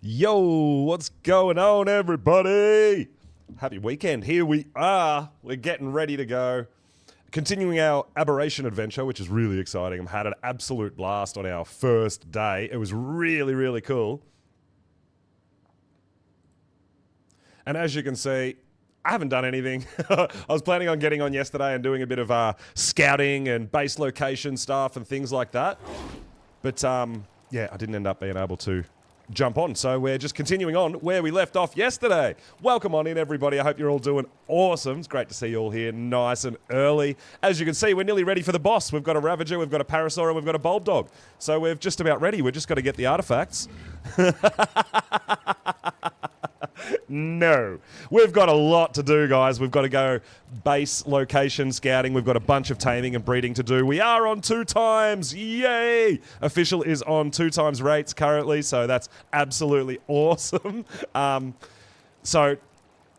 Yo, what's going on, everybody? Happy weekend. Here we are. We're getting ready to go. Continuing our Aberration adventure, which is really exciting. I've had an absolute blast on our first day. It was really, really cool. And as you can see, I haven't done anything. I was planning on getting on yesterday and doing a bit of scouting and base location stuff and things like that. But, yeah, I didn't end up being able to jump on. So we're just continuing on where we left off yesterday. Welcome on in, everybody. I hope you're all doing awesome. It's great to see you all here nice and early. As you can see, we're nearly ready for the boss. We've got a Ravager, we've got a Parasaur, and we've got a Bulb Dog. So we're just about ready. We've just got to get the artifacts. No. We've got a lot to do, guys. We've got to go base location scouting. We've got a bunch of taming and breeding to do. We are on 2 times. Yay! Official is on 2 times rates currently, so that's absolutely awesome. So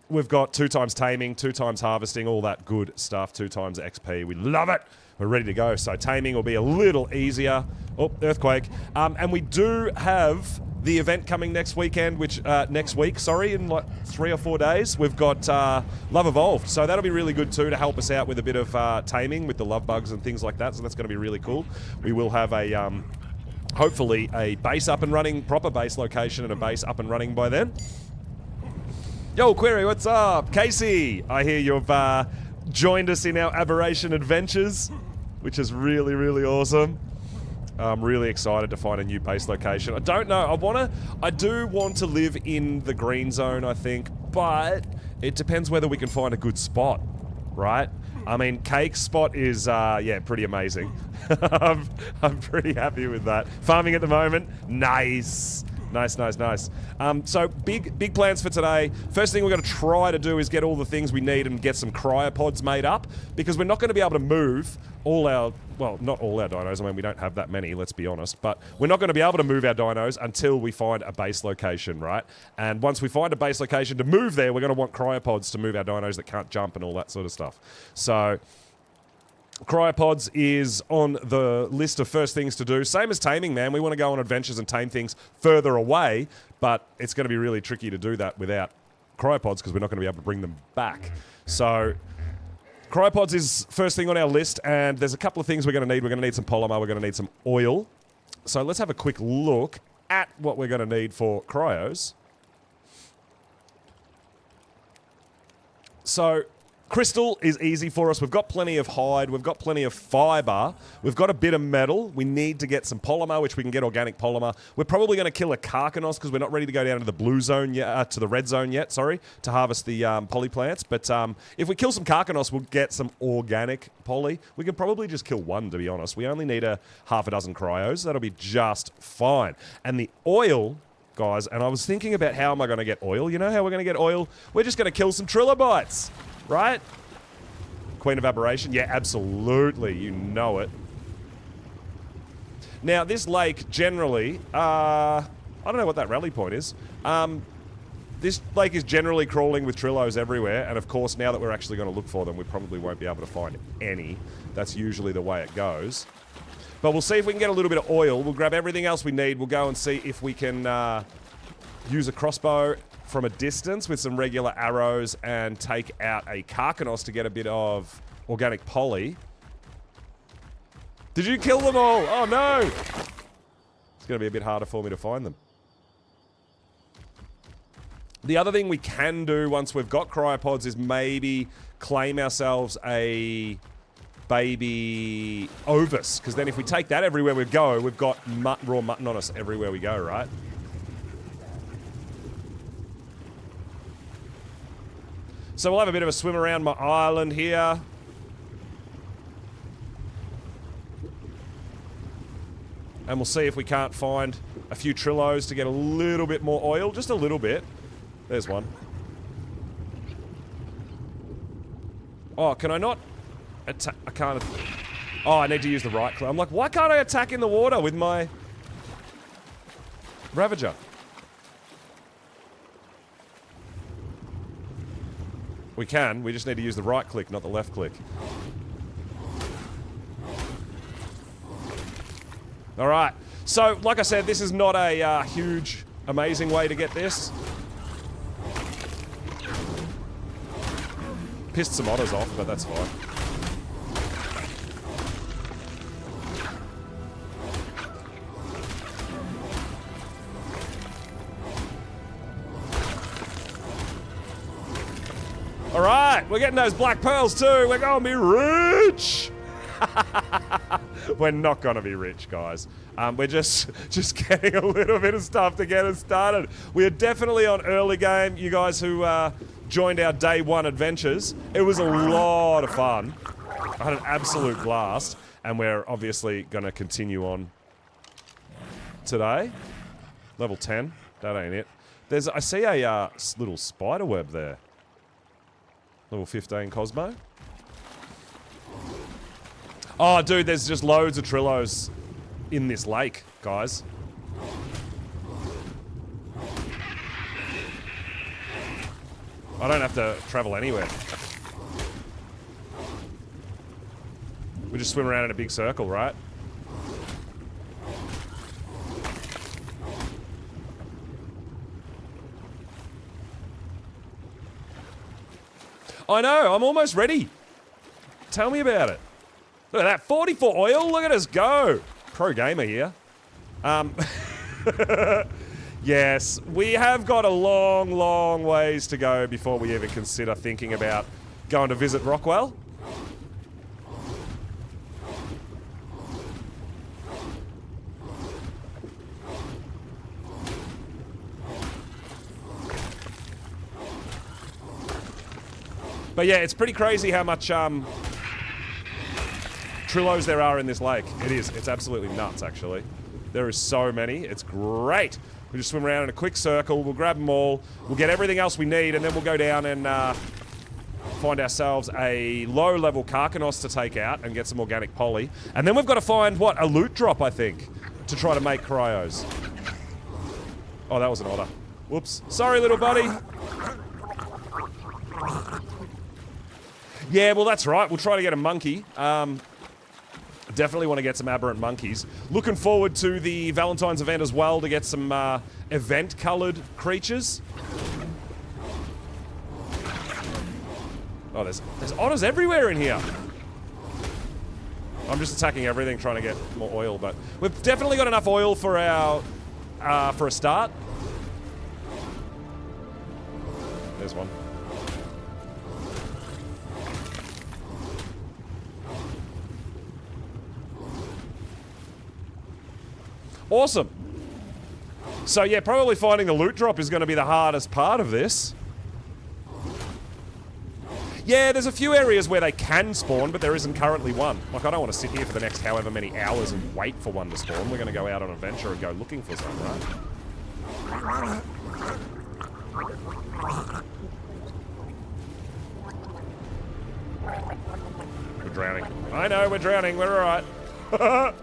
we've got 2 times taming, 2 times harvesting, all that good stuff, 2 times XP. We love it. We're ready to go. So taming will be a little easier. Oh, earthquake. And we do have the event coming next weekend, which in like 3 or 4 days. We've got Love Evolved, so that'll be really good too to help us out with a bit of taming with the love bugs and things like that. So that's going to be really cool. We will have a hopefully a base up and running, proper base location and a base up and running by then. Yo, Query, what's up? Casey, I hear you've joined us in our Aberration adventures, which is really, really awesome. I'm really excited to find a new base location. I don't know. I do want to live in the green zone, I think, but it depends whether we can find a good spot, right? I mean, Cake's spot is, yeah, pretty amazing. I'm pretty happy with that. Farming at the moment, nice. Nice, nice, nice. So big plans for today. First thing we're going to try to do is get all the things we need and get some cryopods made up, because we're not going to be able to move all our, well, not all our dinos. I mean, we don't have that many, let's be honest. But we're not going to be able to move our dinos until we find a base location, right? And once we find a base location to move there, we're going to want cryopods to move our dinos that can't jump and all that sort of stuff. So cryopods is on the list of first things to do. Same as taming, man. We want to go on adventures and tame things further away, but it's going to be really tricky to do that without cryopods because we're not going to be able to bring them back. So cryopods is first thing on our list, and there's a couple of things we're going to need. We're going to need some polymer. We're going to need some oil. So let's have a quick look at what we're going to need for cryos. So crystal is easy for us. We've got plenty of hide. We've got plenty of fiber. We've got a bit of metal. We need to get some polymer, which we can get organic polymer. We're probably going to kill a Carcanos because we're not ready to go down to the blue zone yet, to the red zone yet, sorry, to harvest the poly plants. But if we kill some Carcanos, we'll get some organic poly. We can probably just kill 1, to be honest. We only need a half a dozen cryos. That'll be just fine. And the oil, guys, and I was thinking about how am I going to get oil? You know how we're going to get oil? We're just going to kill some trilobites. Right? Queen of Aberration? Yeah, absolutely. You know it. Now, this lake generally, I don't know what that rally point is. This lake is generally crawling with Trillos everywhere, and of course, now that we're actually going to look for them, we probably won't be able to find any. That's usually the way it goes. But we'll see if we can get a little bit of oil. We'll grab everything else we need. We'll go and see if we can use a crossbow from a distance with some regular arrows and take out a Carcanos to get a bit of organic poly. Did you kill them all? Oh no! It's going to be a bit harder for me to find them. The other thing we can do once we've got cryopods is maybe claim ourselves a baby Ovis, because then if we take that everywhere we go, we've got raw mutton on us everywhere we go, right? So we'll have a bit of a swim around my island here. And we'll see if we can't find a few Trillos to get a little bit more oil. Just a little bit. There's one. Oh, can I not attack? I can't. Oh, I need to use the right click. I'm like, why can't I attack in the water with my Ravager? We can, we just need to use the right click, not the left click. Alright, so like I said, this is not a huge amazing way to get this. Pissed some otters off, but that's fine. All right, we're getting those black pearls too. We're going to be rich. We're not going to be rich, guys. We're just getting a little bit of stuff to get us started. We are definitely on early game. You guys who joined our day one adventures, it was a lot of fun. I had an absolute blast, and we're obviously going to continue on today. Level 10. That ain't it. I see a little spider web there. Level 15 Cosmo. Oh, dude, there's just loads of Trillos in this lake, guys. I don't have to travel anywhere. We just swim around in a big circle, right? I know, I'm almost ready. Tell me about it. Look at that, 44 oil, look at us go. Pro gamer here. Yes, we have got a long, long ways to go before we even consider thinking about going to visit Rockwell. But yeah, it's pretty crazy how much Trillos there are in this lake. It is. It's absolutely nuts, actually. There is so many. It's great. We just swim around in a quick circle. We'll grab them all. We'll get everything else we need, and then we'll go down and find ourselves a low-level Karkanos to take out and get some organic poly. And then we've got to find, what, a loot drop, I think, to try to make cryos. Oh, that was an otter. Whoops. Sorry, little buddy. Yeah, well, that's right. We'll try to get a monkey. Definitely want to get some aberrant monkeys. Looking forward to the Valentine's event as well to get some event-coloured creatures. Oh, there's otters everywhere in here. I'm just attacking everything, trying to get more oil, but we've definitely got enough oil for our for a start. There's one. Awesome. So yeah, probably finding the loot drop is going to be the hardest part of this. Yeah, there's a few areas where they can spawn, but there isn't currently one. Like, I don't want to sit here for the next however many hours and wait for one to spawn. We're going to go out on an adventure and go looking for some, right? We're drowning. I know, we're drowning. We're all right.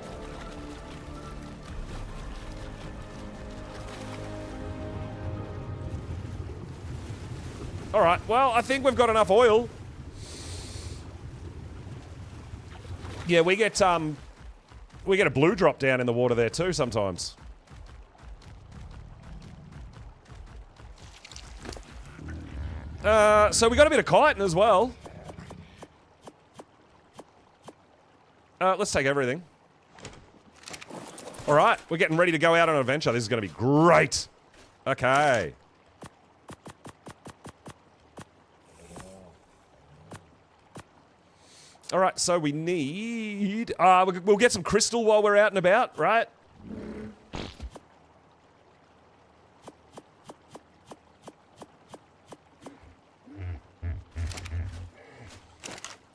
All right, well, I think we've got enough oil. Yeah, we get a blue drop down in the water there too sometimes. So we got a bit of chitin as well. Let's take everything. All right, we're getting ready to go out on an adventure. This is going to be great. Okay. All right, so we need... we'll get some crystal while we're out and about, right?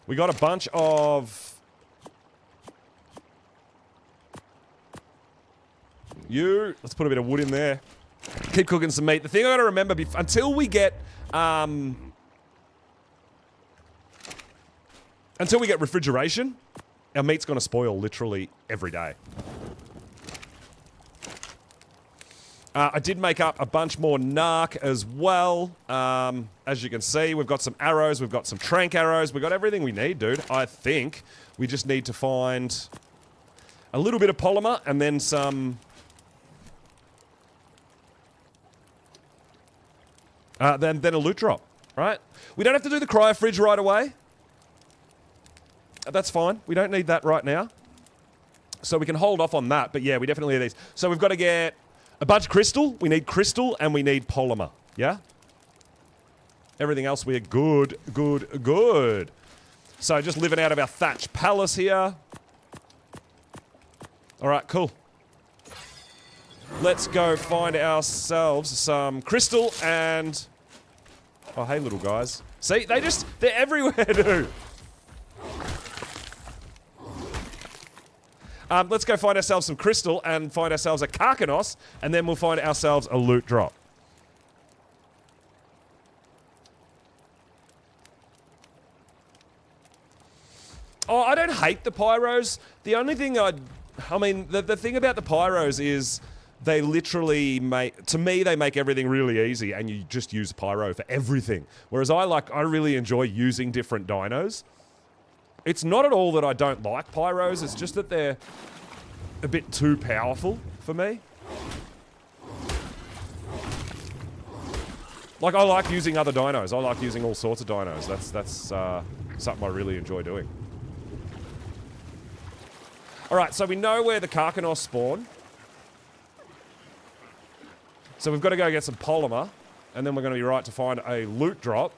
We got a bunch of... Let's put a bit of wood in there. Keep cooking some meat. The thing I got to remember, until we get refrigeration, our meat's going to spoil literally every day. I did make up a bunch more narc as well. As you can see, we've got some arrows, we've got some trank arrows, we've got everything we need, dude. I think we just need to find a little bit of polymer and then some then a loot drop, right? We don't have to do the cryo fridge right away. That's fine. We don't need that right now. So we can hold off on that. But yeah, we definitely need these. So we've got to get a bunch of crystal. We need crystal and we need polymer. Yeah? Everything else we're good, good, good. So just living out of our thatch palace here. All right, cool. Let's go find ourselves some crystal and... Oh, hey, little guys. See, they're everywhere, dude. Let's go find ourselves some crystal and find ourselves a Karkanos, and then we'll find ourselves a loot drop. Oh, I don't hate the pyros. The only thing I mean, the thing about the pyros is they literally make, to me, they make everything really easy, and you just use pyro for everything. Whereas I really enjoy using different dinos. It's not at all that I don't like pyros, it's just that they're a bit too powerful for me. Like, I like using other dinos. I like using all sorts of dinos. That's something I really enjoy doing. Alright, so we know where the Karkanos spawn. So we've got to go get some polymer, and then we're going to be right to find a loot drop.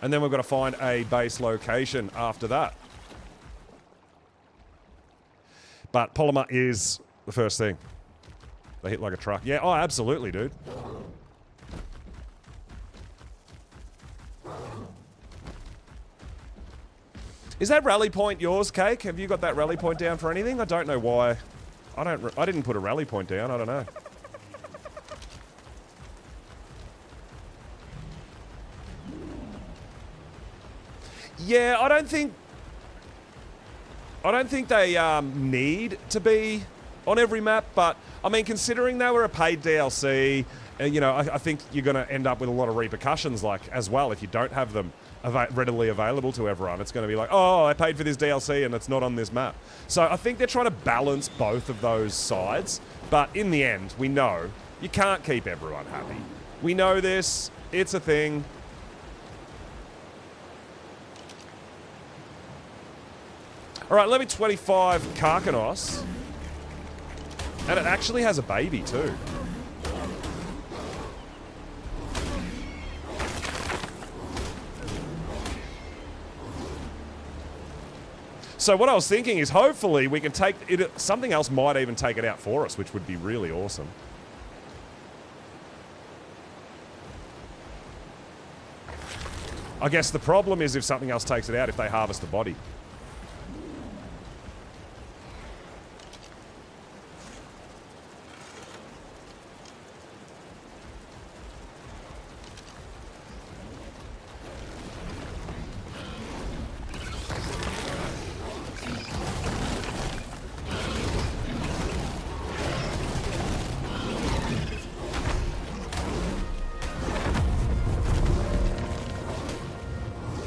And then we've got to find a base location after that. But polymer is the first thing. They hit like a truck. Yeah, oh, absolutely, dude. Is that rally point yours, Cake? Have you got that rally point down for anything? I don't know why. I didn't put a rally point down. I don't know. Yeah, I don't think they need to be on every map, but I mean, considering they were a paid DLC, you know, I think you're going to end up with a lot of repercussions, like, as well, if you don't have them readily available to everyone. It's going to be like, oh, I paid for this DLC and it's not on this map. So I think they're trying to balance both of those sides, but in the end, we know you can't keep everyone happy. We know this. It's a thing. All right, level 25 Karkanos. And it actually has a baby too. So what I was thinking is hopefully we can take it, something else might even take it out for us, which would be really awesome. I guess the problem is if something else takes it out, if they harvest the body.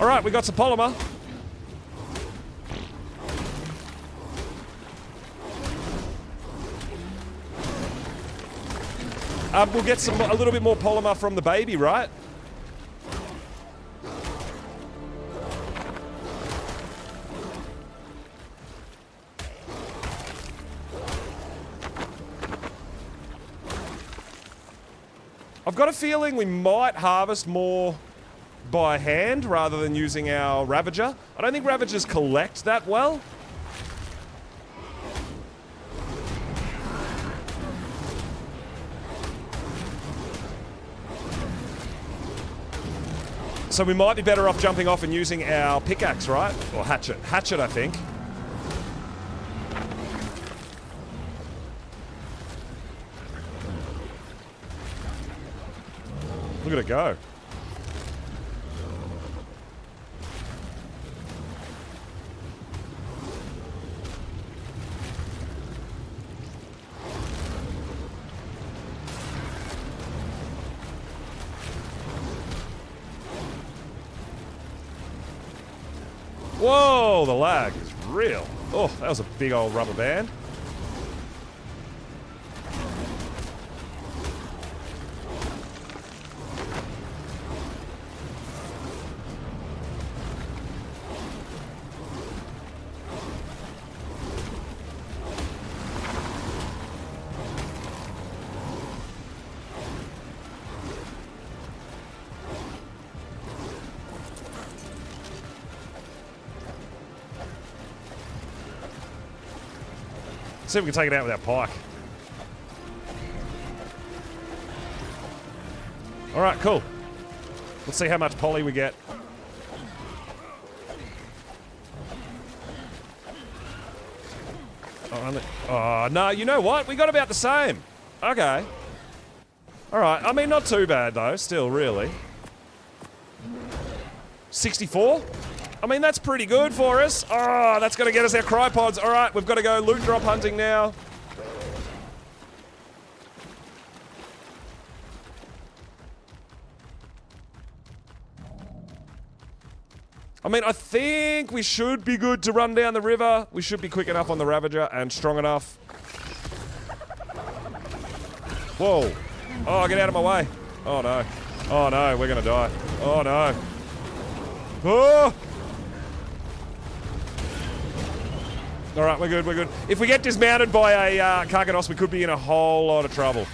All right, we got some polymer. We'll get a little bit more polymer from the baby, right? I've got a feeling we might harvest more by hand rather than using our Ravager. I don't think Ravagers collect that well. So we might be better off jumping off and using our pickaxe, right? Or hatchet. Hatchet, I think. Look at it go. Whoa, the lag is real. Oh, that was a big old rubber band. See if we can take it out with our pike. All right, cool. Let's see how much poly we get. Oh, no, you know what? We got about the same. Okay. All right. I mean, not too bad, though. Still, really. 64? I mean, that's pretty good for us. Oh, that's going to get us our crypods. All right, we've got to go loot drop hunting now. I mean, I think we should be good to run down the river. We should be quick enough on the Ravager and strong enough. Whoa. Oh, get out of my way. Oh, no. Oh, no, we're going to die. Oh, no. Oh! All right, we're good, we're good. If we get dismounted by a Karkanos, we could be in a whole lot of trouble.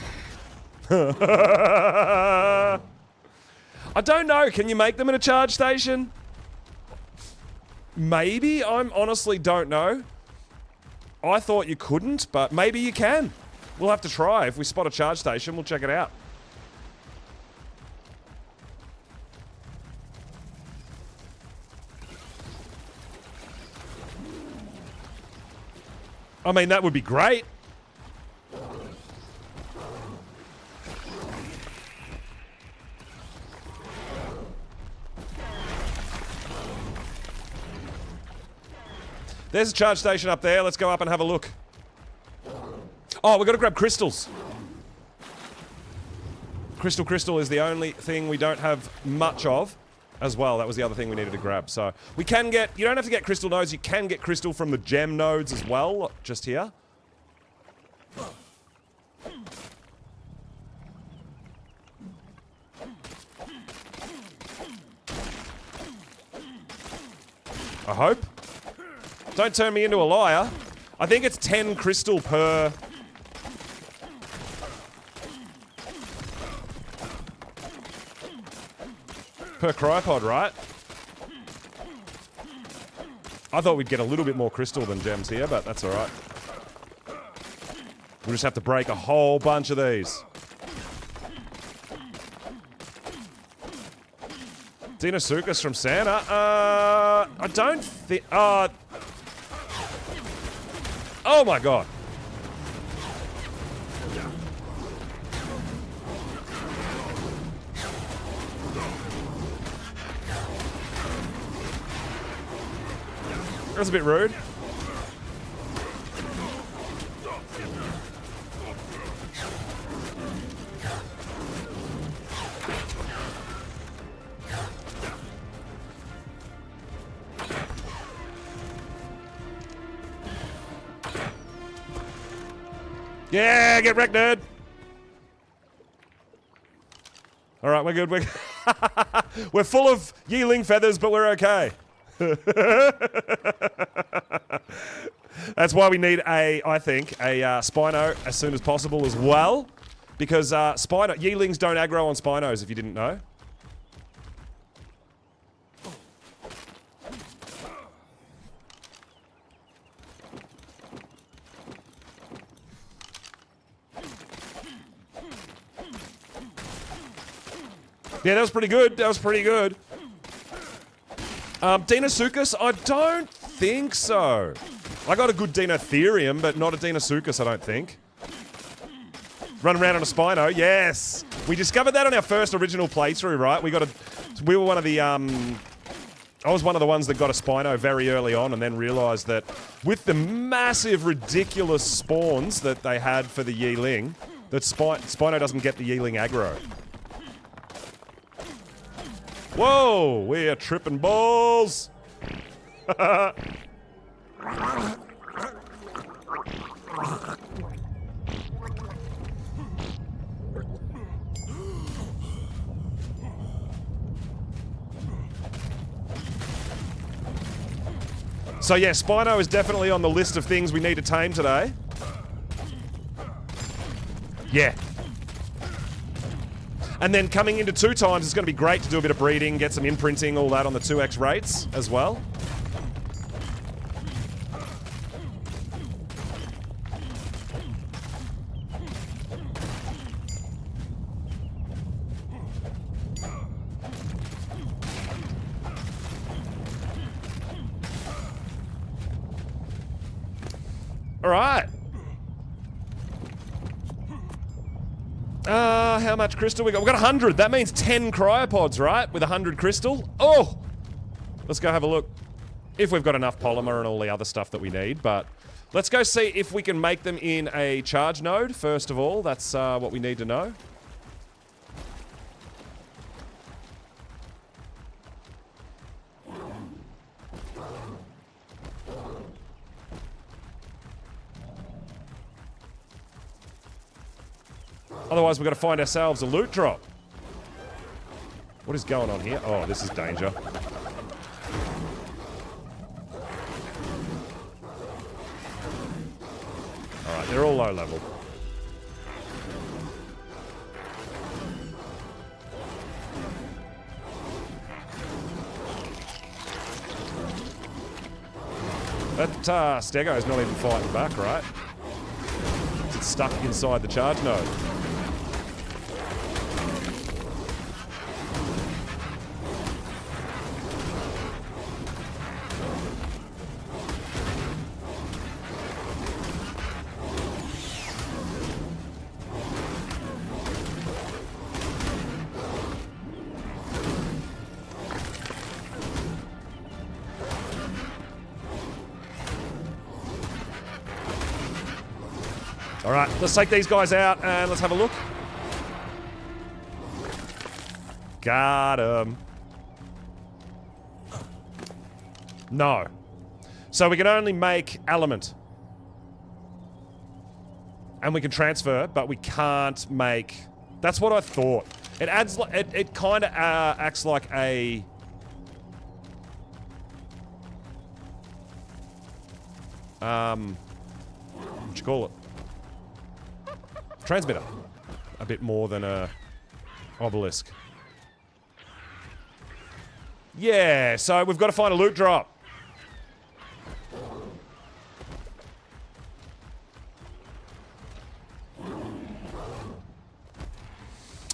I don't know. Can you make them in a charge station? Maybe. I honestly don't know. I thought you couldn't, but maybe you can. We'll have to try. If we spot a charge station, we'll check it out. I mean, that would be great. There's a charge station up there. Let's go up and have a look. Oh, we've got to grab crystals. Crystal is the only thing we don't have much of as well. That was the other thing we needed to grab. So we can get, you don't have to get crystal nodes. You can get crystal from the gem nodes as well, just here. I hope. Don't turn me into a liar. I think it's 10 crystal per... per crypod, right? I thought we'd get a little bit more crystal than gems here, but that's alright. We'll just have to break a whole bunch of these. Deinosuchus from Santa? I don't think... oh my god. That's a bit rude. Yeah, get wrecked, nerd. All right, we're good. We're full of yeeling feathers, but we're okay. That's why we need I think, a Spino as soon as possible as well. Because yeelings don't aggro on Spinos, if you didn't know. Yeah, that was pretty good. That was pretty good. Deinosuchus, I don't think so. I got a good Deinotherium, but not a Deinosuchus, I don't think. Run around on a Spino, yes! We discovered that on our first original playthrough, right? We were one of the, I was one of the ones that got a Spino very early on and then realised that with the massive, ridiculous spawns that they had for the Yeeling, that Spino doesn't get the Yeeling aggro. Whoa, we are tripping balls. So yeah, Spino is definitely on the list of things we need to tame today. Yeah. And then coming into 2 times, it's going to be great to do a bit of breeding, get some imprinting, all that on the 2x rates as well. All right. How much crystal we got? We've got 100. That means 10 cryopods, right? With 100 crystal. Oh! Let's go have a look. If we've got enough polymer and all the other stuff that we need, but let's go see if we can make them in a charge node, first of all. That's what we need to know. Otherwise, we've got to find ourselves a loot drop. What is going on here? Oh, this is danger. Alright, they're all low level. That Stego's not even fighting back, right? It's stuck inside the charge node. All right, let's take these guys out and let's have a look. Got him. No. So we can only make element. And we can transfer, but we can't make... That's what I thought. It adds... It kind of acts like a... What you call it? Transmitter. A bit more than a obelisk. Yeah, so we've got to find a loot drop.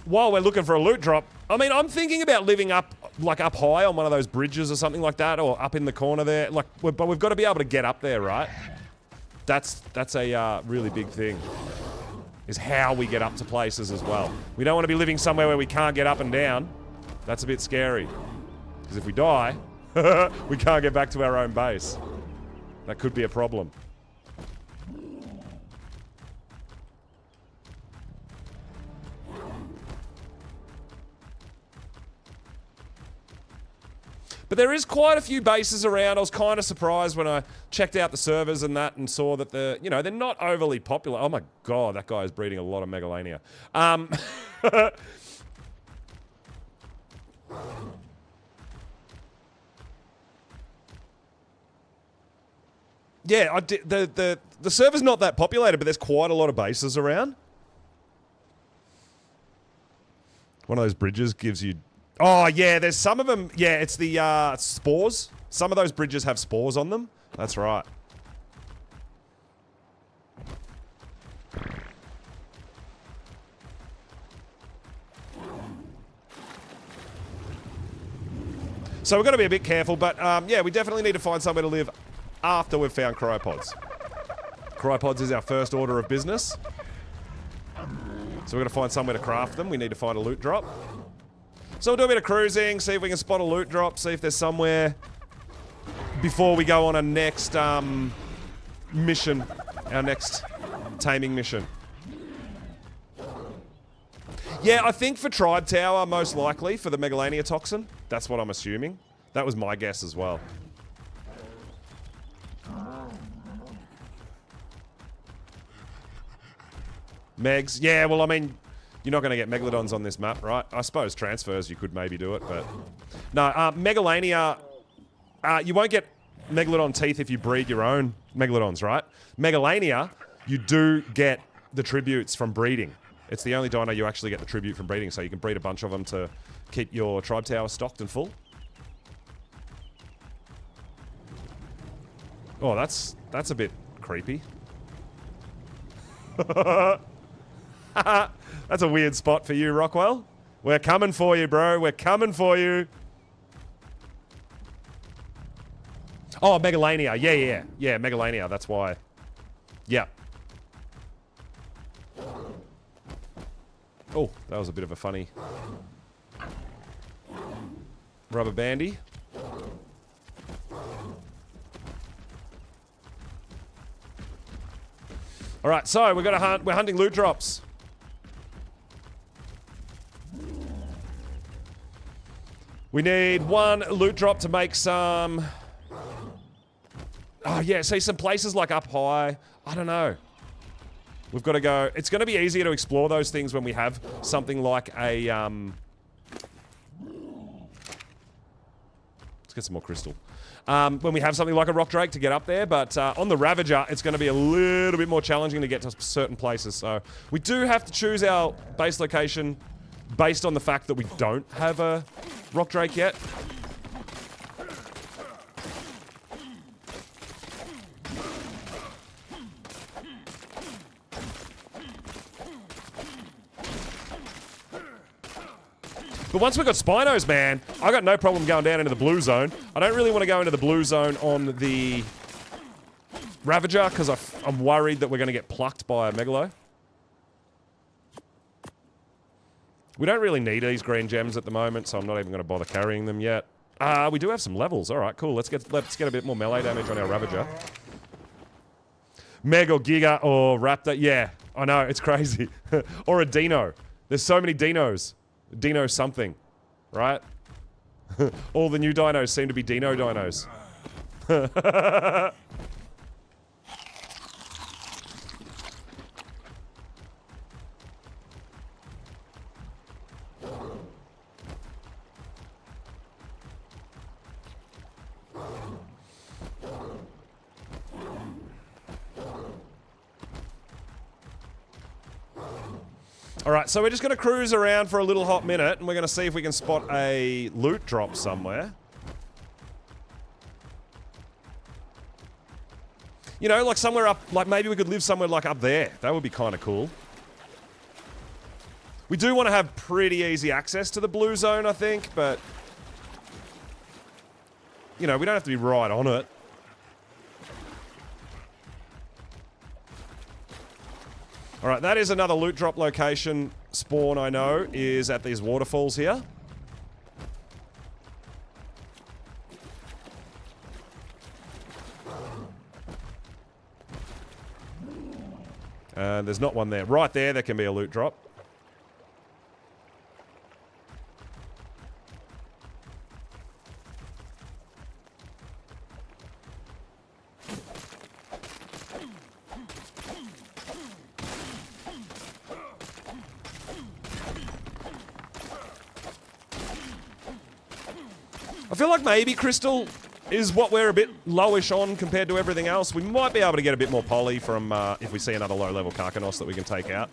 While we're looking for a loot drop, I mean, I'm thinking about living up, like up high on one of those bridges or something like that, or up in the corner there. Like, but we've got to be able to get up there, right? That's a really big thing. Is how we get up to places as well. We don't want to be living somewhere where we can't get up and down. That's a bit scary. Because if we die, we can't get back to our own base. That could be a problem. But there is quite a few bases around. I was kind of surprised when I checked out the servers and that and saw that they're not overly popular. Oh my god, that guy is breeding a lot of Megalania. Yeah, the server's not that populated, but there's quite a lot of bases around. One of those bridges gives you... Oh, yeah, there's some of them. Yeah, it's the spores. Some of those bridges have spores on them. That's right. So we've got to be a bit careful, but yeah, we definitely need to find somewhere to live after we've found cryopods. Cryopods is our first order of business. So we're going to find somewhere to craft them. We need to find a loot drop. So we'll do a bit of cruising, see if we can spot a loot drop, see if there's somewhere before we go on our next mission, our next taming mission. Yeah, I think for Tribe Tower, most likely, for the Megalania toxin. That's what I'm assuming. That was my guess as well. Megs. Yeah, well, I mean... You're not going to get Megalodons on this map, right? I suppose transfers, you could maybe do it, but... No, Megalania... you won't get Megalodon teeth if you breed your own Megalodons, right? Megalania, you do get the tributes from breeding. It's the only dino you actually get the tribute from breeding, so you can breed a bunch of them to keep your Tribe Tower stocked and full. Oh, that's a bit creepy. That's a weird spot for you, Rockwell. We're coming for you, bro. We're coming for you. Oh, Megalania. Yeah, Megalania. That's why. Yeah. Oh, that was a bit of a funny rubber bandy. All right, so we're gonna hunt. We're hunting loot drops. We need one loot drop to make some. Oh yeah, see some places like up high. I don't know. We've got to go. It's going to be easier to explore those things when we have something like a. Let's get some more crystal. When we have something like a rock drake to get up there, but on the Ravager, it's going to be a little bit more challenging to get to certain places. So we do have to choose our base location based on the fact that we don't have a rock drake yet. But once we've got Spinos, man, I got no problem going down into the blue zone. I don't really want to go into the blue zone on the Ravager because I'm worried that we're going to get plucked by a Megalo. We don't really need these green gems at the moment, so I'm not even going to bother carrying them yet. We do have some levels. All right, cool. Let's get a bit more melee damage on our Ravager. Meg or Giga or Raptor. Yeah, I know. It's crazy. Or a Dino. There's so many Dinos. Dino something, right? All the new dinos seem to be Dino dinos. Alright, so we're just going to cruise around for a little hot minute, and we're going to see if we can spot a loot drop somewhere. You know, like somewhere up, like maybe we could live somewhere like up there. That would be kind of cool. We do want to have pretty easy access to the blue zone, I think, but... You know, we don't have to be right on it. Alright, that is another loot drop location spawn I know, is at these waterfalls here. There's not one there. Right there can be a loot drop. I feel like maybe crystal is what we're a bit lowish on compared to everything else. We might be able to get a bit more poly from if we see another low-level Karkanos that we can take out.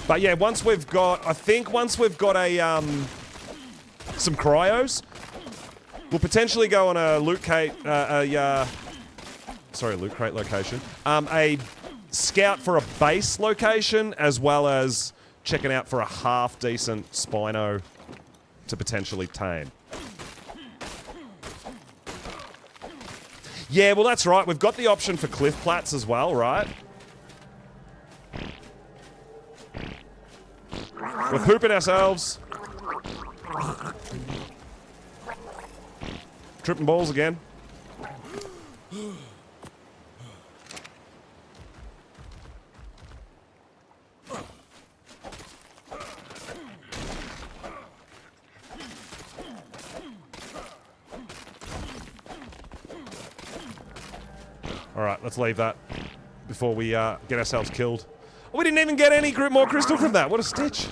But yeah, once we've got, I think once we've got a some cryos, we'll potentially go on a loot crate, loot crate location. A scout for a base location, as well as checking out for a half-decent Spino to potentially tame. Yeah, well that's right. We've got the option for cliff plats as well, right? We're pooping ourselves. Tripping balls again. Alright, let's leave that before we get ourselves killed. Oh, we didn't even get any more crystal from that. What a stitch.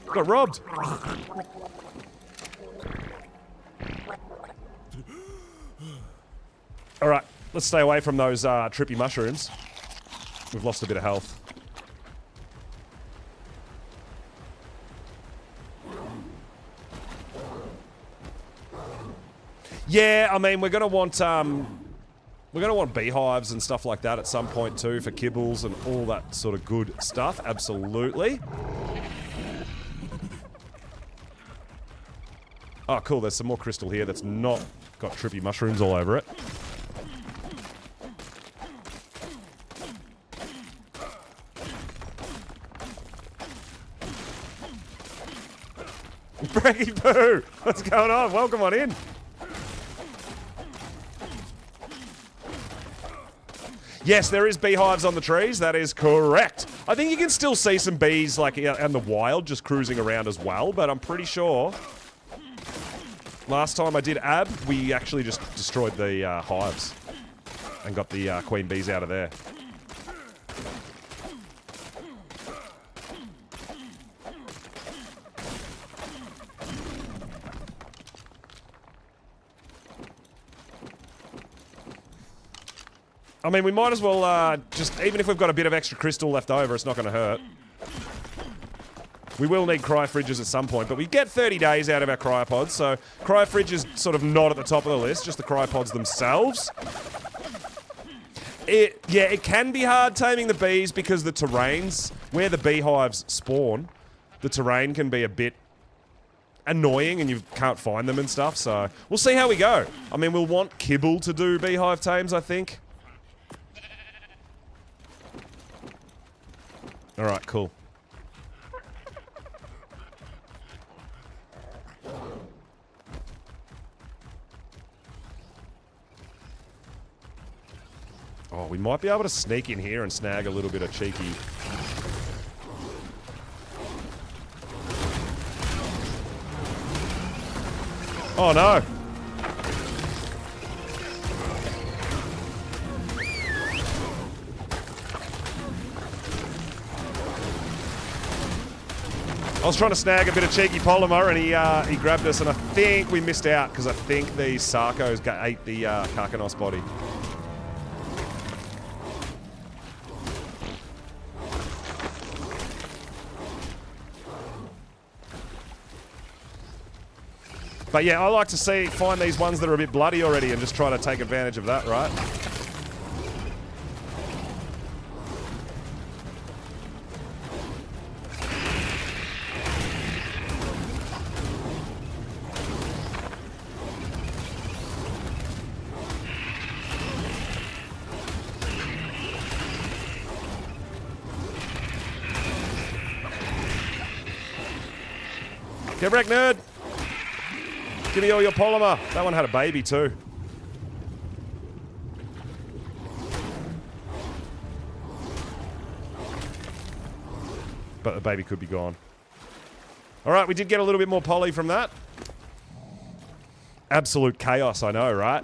Got robbed. Alright, let's stay away from those trippy mushrooms. We've lost a bit of health. Yeah, I mean, we're gonna want beehives and stuff like that at some point too for kibbles and all that sort of good stuff. Absolutely. Oh, cool. There's some more crystal here that's not got trippy mushrooms all over it. Breggy Boo! What's going on? Welcome on in. Yes, there is beehives on the trees. That is correct. I think you can still see some bees like in the wild just cruising around as well, but I'm pretty sure last time I did Ab, we actually just destroyed the hives and got the queen bees out of there. I mean, we might as well just, even if we've got a bit of extra crystal left over, it's not going to hurt. We will need cryo-fridges at some point, but we get 30 days out of our cryopods, so cryo-fridge is sort of not at the top of the list, just the cryopods themselves. Yeah, it can be hard taming the bees because the terrains, where the beehives spawn, the terrain can be a bit annoying and you can't find them and stuff, so we'll see how we go. I mean, we'll want Kibble to do beehive tames, I think. Alright, cool. Oh, we might be able to sneak in here and snag a little bit of cheeky... Oh no! I was trying to snag a bit of cheeky polymer and he grabbed us, and I think we missed out because I think these Sarcos ate the Karkanos body. But yeah, I like to find these ones that are a bit bloody already and just try to take advantage of that, right? Get wrecked, nerd! Give me all your polymer. That one had a baby too. But the baby could be gone. Alright, we did get a little bit more poly from that. Absolute chaos, I know, right?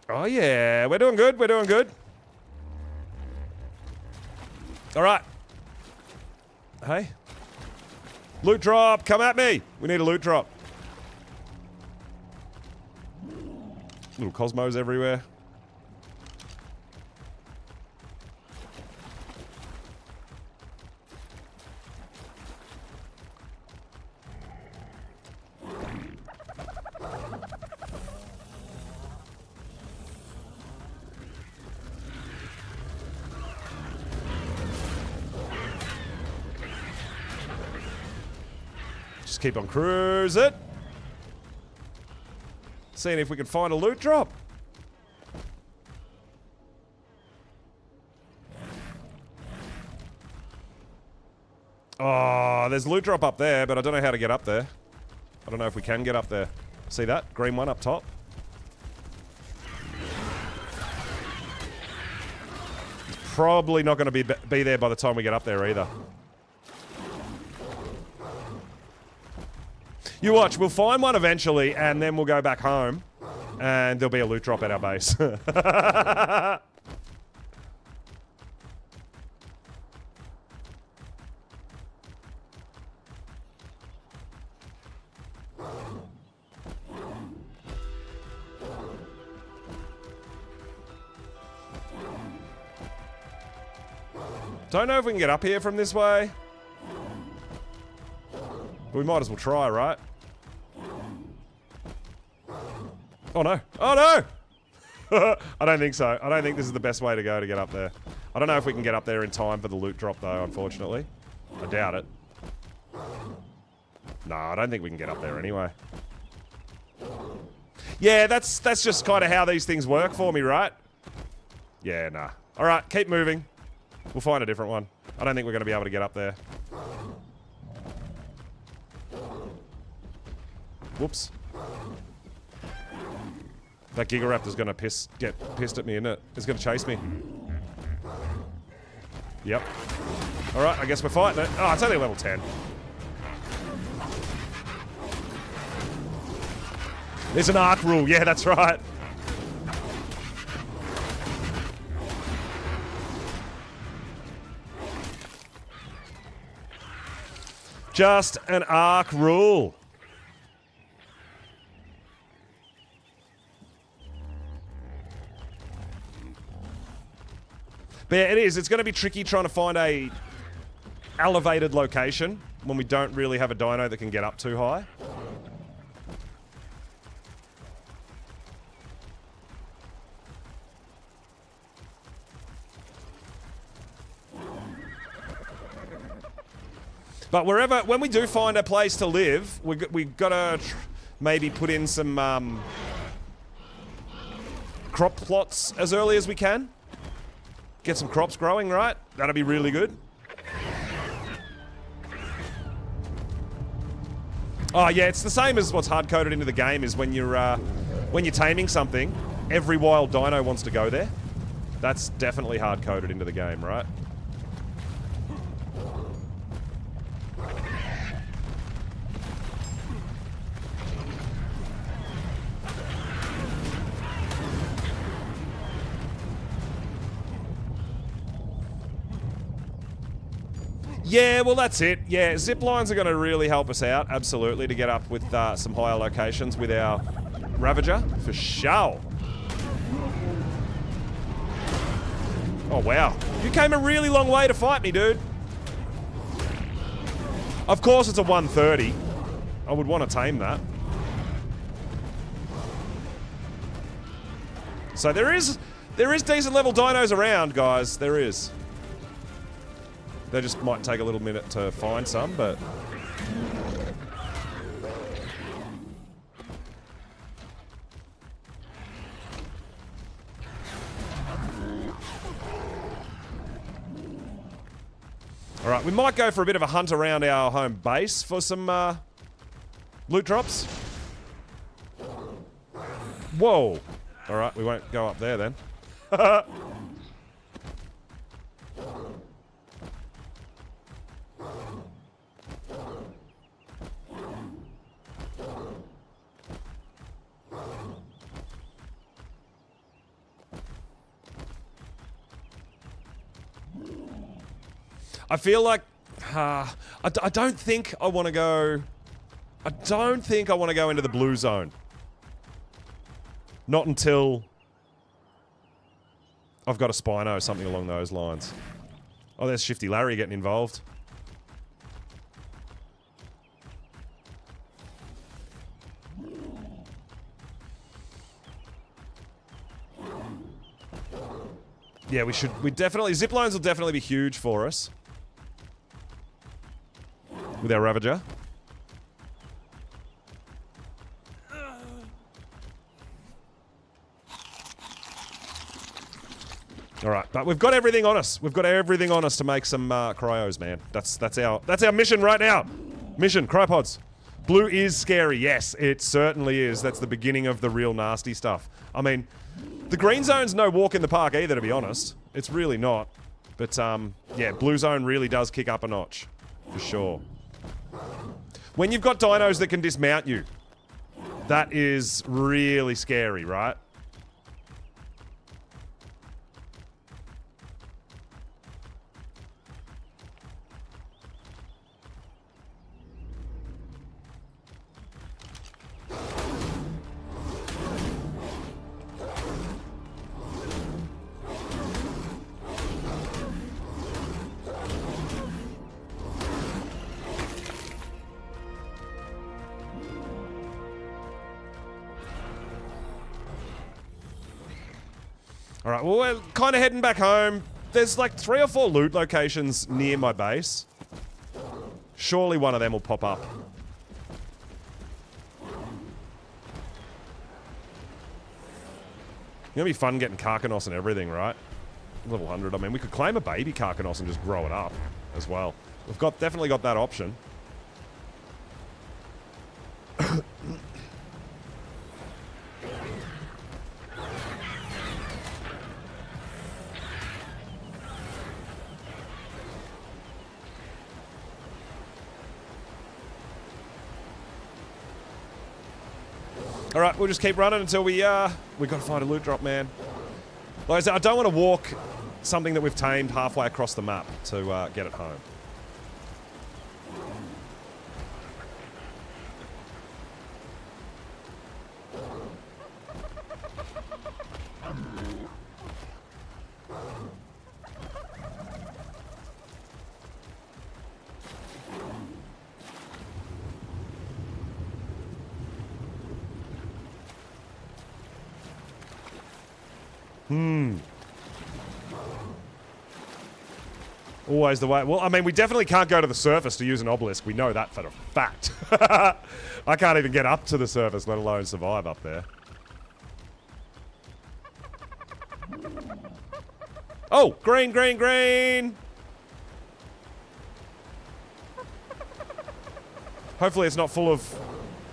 Oh yeah, we're doing good, we're doing good. Alright. Hey. Loot drop, come at me! We need a loot drop. Little cosmos everywhere. Just keep on cruising. Seeing if we can find a loot drop. Oh, there's a loot drop up there, but I don't know how to get up there. I don't know if we can get up there. See that? Green one up top. It's probably not going to be there by the time we get up there either. You watch, we'll find one eventually, and then we'll go back home, and there'll be a loot drop at our base. Don't know if we can get up here from this way. But we might as well try, right? Oh no. Oh no! I don't think so. I don't think this is the best way to go to get up there. I don't know if we can get up there in time for the loot drop though, unfortunately. I doubt it. No, I don't think we can get up there anyway. Yeah, that's just kind of how these things work for me, right? Yeah, nah. All right, keep moving. We'll find a different one. I don't think we're going to be able to get up there. Whoops. That Gigaraptor's going to get pissed at me, isn't it? It's going to chase me. Yep. All right, I guess we're fighting it. Oh, it's only level 10. There's an arc rule. Yeah, that's right. Just an arc rule. But yeah, it is. It's going to be tricky trying to find a elevated location when we don't really have a dino that can get up too high. But when we do find a place to live, we've got to maybe put in some crop plots as early as we can. Get some crops growing, right? That'll be really good. Oh yeah, it's the same as what's hard-coded into the game is when you're taming something, every wild dino wants to go there. That's definitely hard-coded into the game, right? Yeah, well, that's it. Yeah, zip lines are going to really help us out, absolutely, to get up with some higher locations with our Ravager, for sure. Oh, wow. You came a really long way to fight me, dude. Of course it's a 130. I would want to tame that. So there is decent level dinos around, guys. There is. They just might take a little minute to find some, but... Alright, we might go for a bit of a hunt around our home base for some loot drops. Whoa! Alright, we won't go up there then. I feel like I don't think I want to go. I don't think I want to go into the blue zone. Not until I've got a Spino or something along those lines. Oh, there's Shifty Larry getting involved. Yeah, we definitely, zip lines will definitely be huge for us. With our Ravager. Alright, but we've got everything on us. We've got everything on us to make some cryos, man. That's our mission right now. Mission, cryopods. Blue is scary, yes, it certainly is. That's the beginning of the real nasty stuff. I mean, the green zone's no walk in the park either, to be honest. It's really not. But, yeah, blue zone really does kick up a notch. For sure. When you've got dinos that can dismount you, that is really scary, right? Alright, well, we're kind of heading back home. There's like 3 or 4 loot locations near my base. Surely one of them will pop up. gonna be fun getting Karkanos and everything, right? Level 100. I mean, we could claim a baby Karkanos and just grow it up as well. We've definitely got that option. All right, we'll just keep running until we got to find a loot drop, man. Like I said, I don't want to walk something that we've tamed halfway across the map to get it home. Always the way. Well, I mean, we definitely can't go to the surface to use an obelisk. We know that for a fact. I can't even get up to the surface, let alone survive up there. Oh, green, green, green! Hopefully it's not full of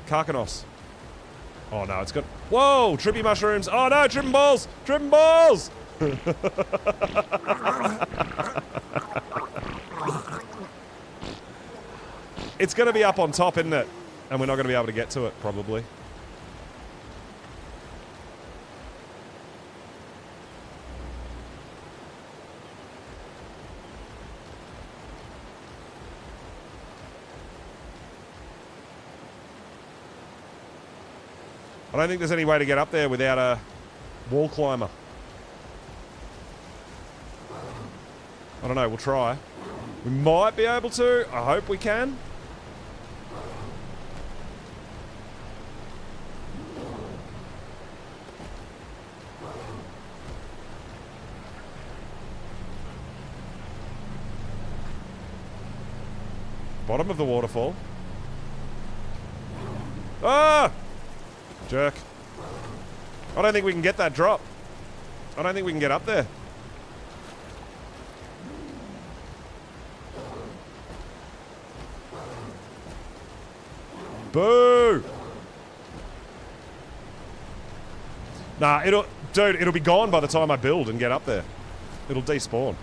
Karkanos. Oh no, it's got... Whoa! Trippy mushrooms! Oh no, tripping balls! Tripping balls! It's going to be up on top, isn't it? And we're not going to be able to get to it, probably. I don't think there's any way to get up there without a wall climber. I don't know, we'll try. We might be able to. I hope we can. Bottom of the waterfall. Ah! Jerk. I don't think we can get that drop. I don't think we can get up there. Boo! Nah, it'll be gone by the time I build and get up there. It'll despawn.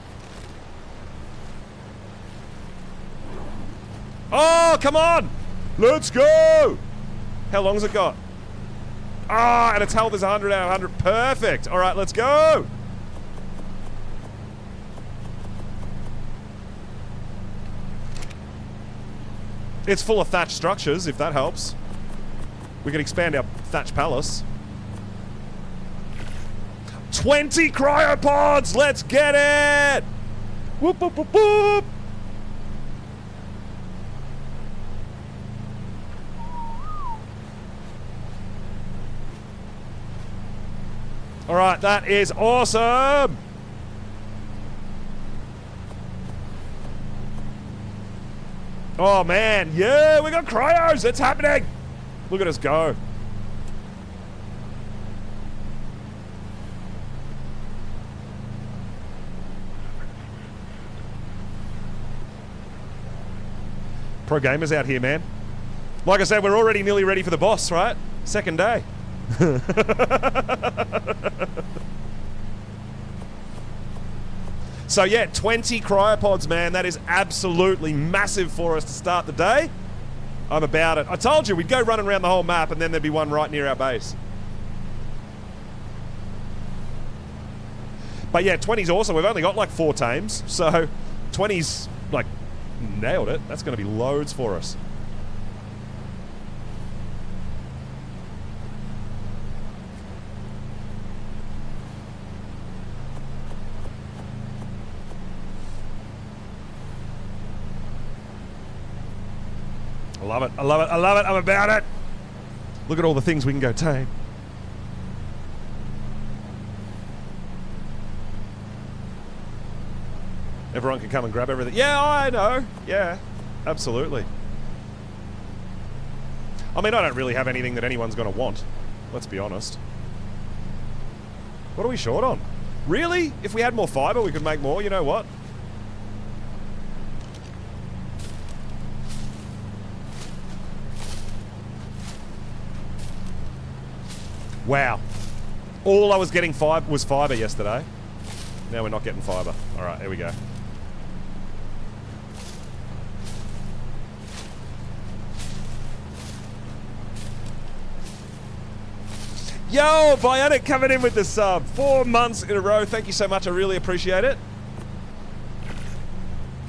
Oh, come on! Let's go! How long's it got? Ah, and its health is 100 out of 100. Perfect. All right, let's go. It's full of thatched structures, if that helps. We can expand our thatched palace. 20 cryopods! Let's get it! Whoop, whoop, whoop, whoop! All right, that is awesome! Oh, man. Yeah, we got cryos! It's happening! Look at us go. Pro gamers out here, man. Like I said, we're already nearly ready for the boss, right? Second day. So yeah, 20 cryopods, man. That is absolutely massive for us to start the day. I'm about it. I told you we'd go running around the whole map and then there'd be one right near our base. But yeah, 20's awesome. We've only got like 4 tames, so 20's like nailed it. That's going to be loads for us. I love it. I love it. I love it. I'm about it. Look at all the things we can go tame. Everyone can come and grab everything. Yeah, I know. Yeah, absolutely. I mean, I don't really have anything that anyone's going to want. Let's be honest. What are we short on? Really? If we had more fiber, we could make more. You know what? Wow. All I was getting was fiber yesterday. Now we're not getting fiber. All right, here we go. Yo, Bionic coming in with the sub. 4 months in a row. Thank you so much. I really appreciate it.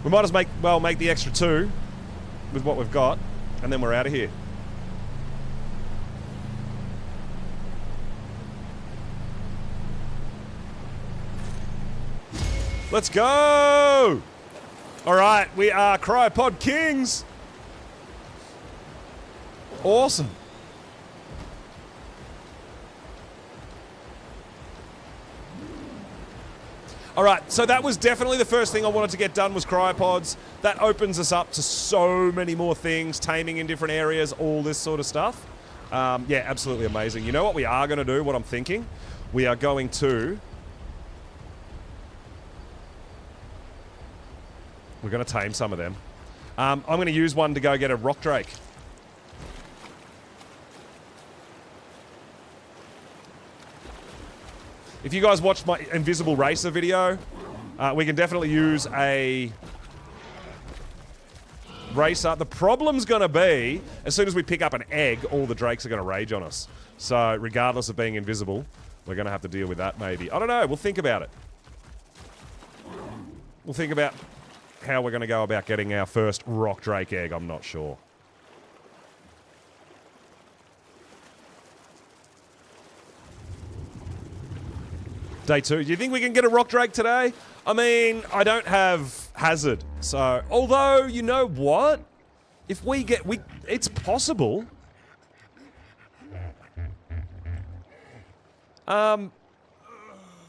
We might as well make the extra 2 with what we've got, and then we're out of here. Let's go! All right, we are Cryopod Kings. Awesome. All right, so that was definitely the first thing I wanted to get done was cryopods. That opens us up to so many more things, taming in different areas, all this sort of stuff. Yeah, absolutely amazing. You know what we are going to do, what I'm thinking? We are going to... We're going to tame some of them. I'm going to use one to go get a rock drake. If you guys watched my Invisible Racer video, we can definitely use a racer. The problem's going to be, as soon as we pick up an egg, all the drakes are going to rage on us. So, regardless of being invisible, we're going to have to deal with that, maybe. I don't know. We'll think about it. We'll think about how we're going to go about getting our first rock drake egg. I'm not sure. Day 2. Do you think we can get a rock drake today? I mean, I don't have hazard, so... Although, you know what? If we get... it's possible. Oh,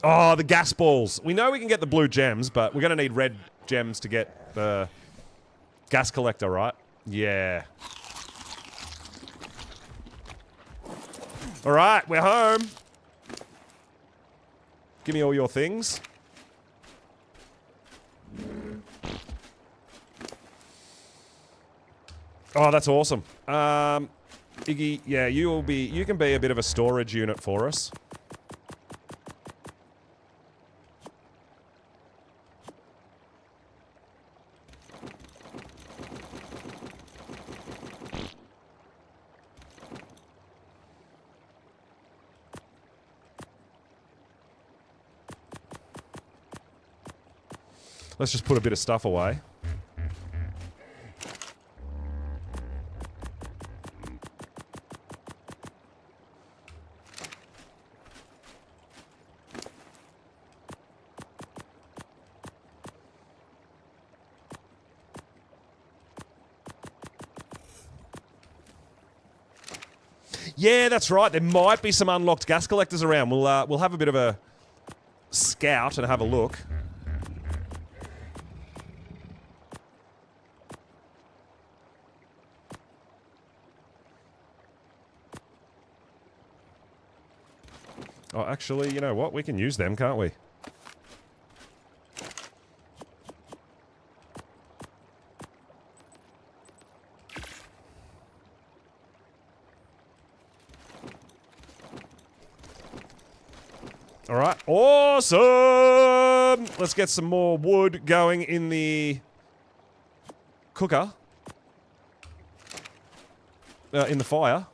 the gas balls. We know we can get the blue gems, but we're going to need red gems to get the gas collector, right? Yeah. All right, we're home. Give me all your things. Oh, that's awesome. Iggy, yeah, you can be a bit of a storage unit for us. Let's just put a bit of stuff away. Yeah, that's right. There might be some unlocked gas collectors around. We'll have a bit of a scout and have a look. Oh, actually, you know what? We can use them, can't we? All right. Awesome! Let's get some more wood going in the cooker. In the fire.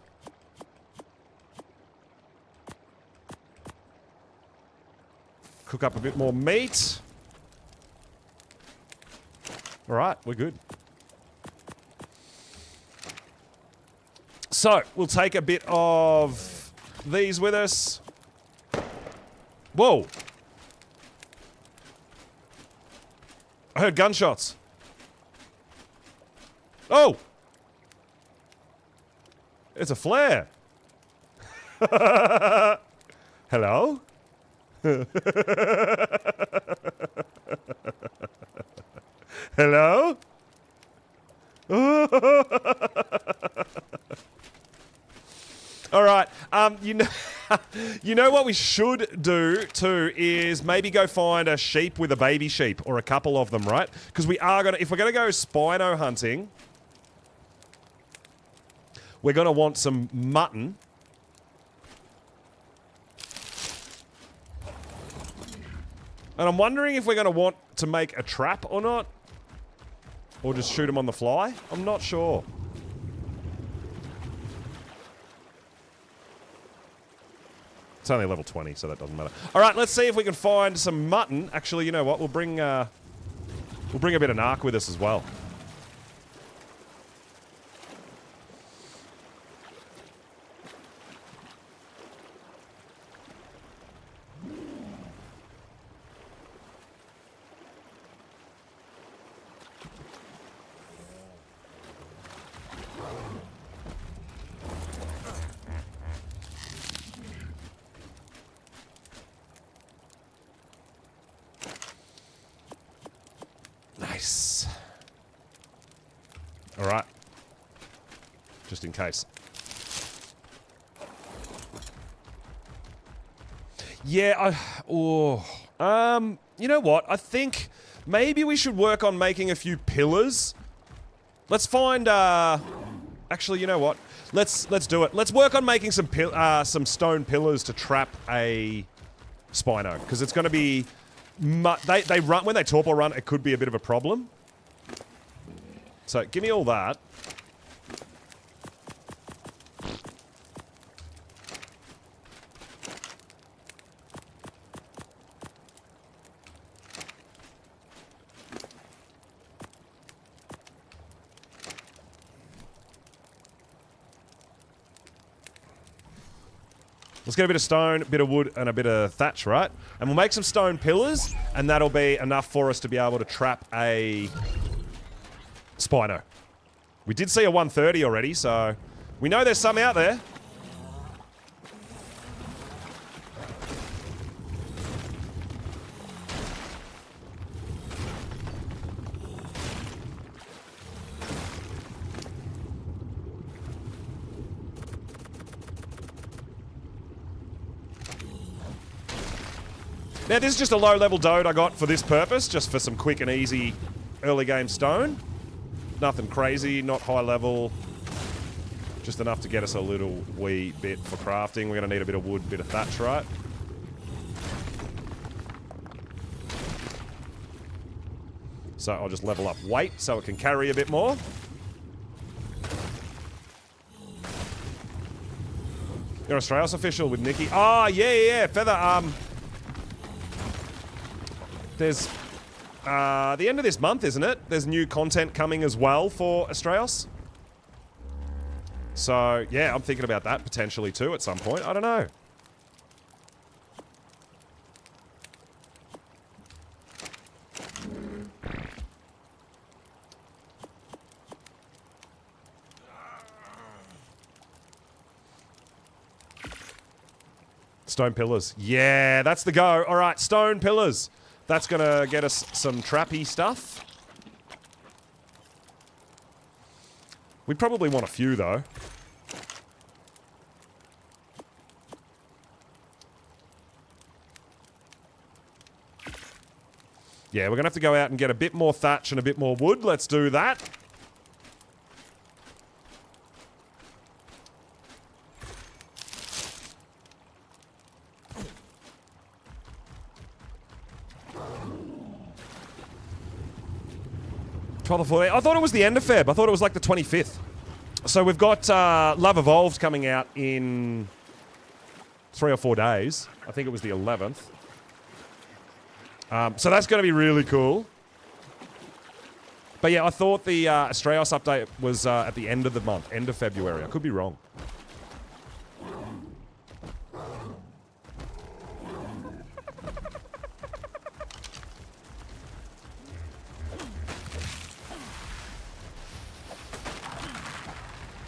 Cook up a bit more meat. All right, we're good. So, we'll take a bit of these with us. Whoa! I heard gunshots. Oh! It's a flare. Hello? Hello? All right. You know, You know what we should do too is maybe go find a sheep with a baby sheep or a couple of them, right? Because we are gonna, if we're gonna go Spino hunting, we're gonna want some mutton. And I'm wondering if we're gonna want to make a trap or not, or just shoot them on the fly. I'm not sure. It's only level 20, so that doesn't matter. All right, let's see if we can find some mutton. Actually, you know what? We'll bring a bit of narc with us as well. Nice. All right. Just in case. Yeah, you know what? I think maybe we should work on making a few pillars. Let's find, actually, you know what? Let's do it. Let's work on making some stone pillars to trap a Spino, because it's going to be... They run when they torpor run. It could be a bit of a problem. So give me all that. Let's get a bit of stone, a bit of wood, and a bit of thatch, right? And we'll make some stone pillars, and that'll be enough for us to be able to trap a Spino. We did see a 130 already, so we know there's some out there. Now, this is just a low-level dode I got for this purpose, just for some quick and easy early-game stone. Nothing crazy, not high-level. Just enough to get us a little wee bit for crafting. We're going to need a bit of wood, bit of thatch, right? So I'll just level up weight so it can carry a bit more. You're Australis official with Nikki. Ah, yeah, Feather, there's, the end of this month, isn't it? There's new content coming as well for Australis. So, yeah, I'm thinking about that potentially too at some point. I don't know. Stone pillars. Yeah, that's the go. All right, stone pillars. That's going to get us some trappy stuff. We probably want a few, though. Yeah, we're going to have to go out and get a bit more thatch and a bit more wood. Let's do that. I thought it was the end of Feb. I thought it was like the 25th. So we've got Love Evolved coming out in 3 or 4 days. I think it was the 11th. So that's going to be really cool. But yeah, I thought the Astraeos update was at the end of the month, end of February. I could be wrong.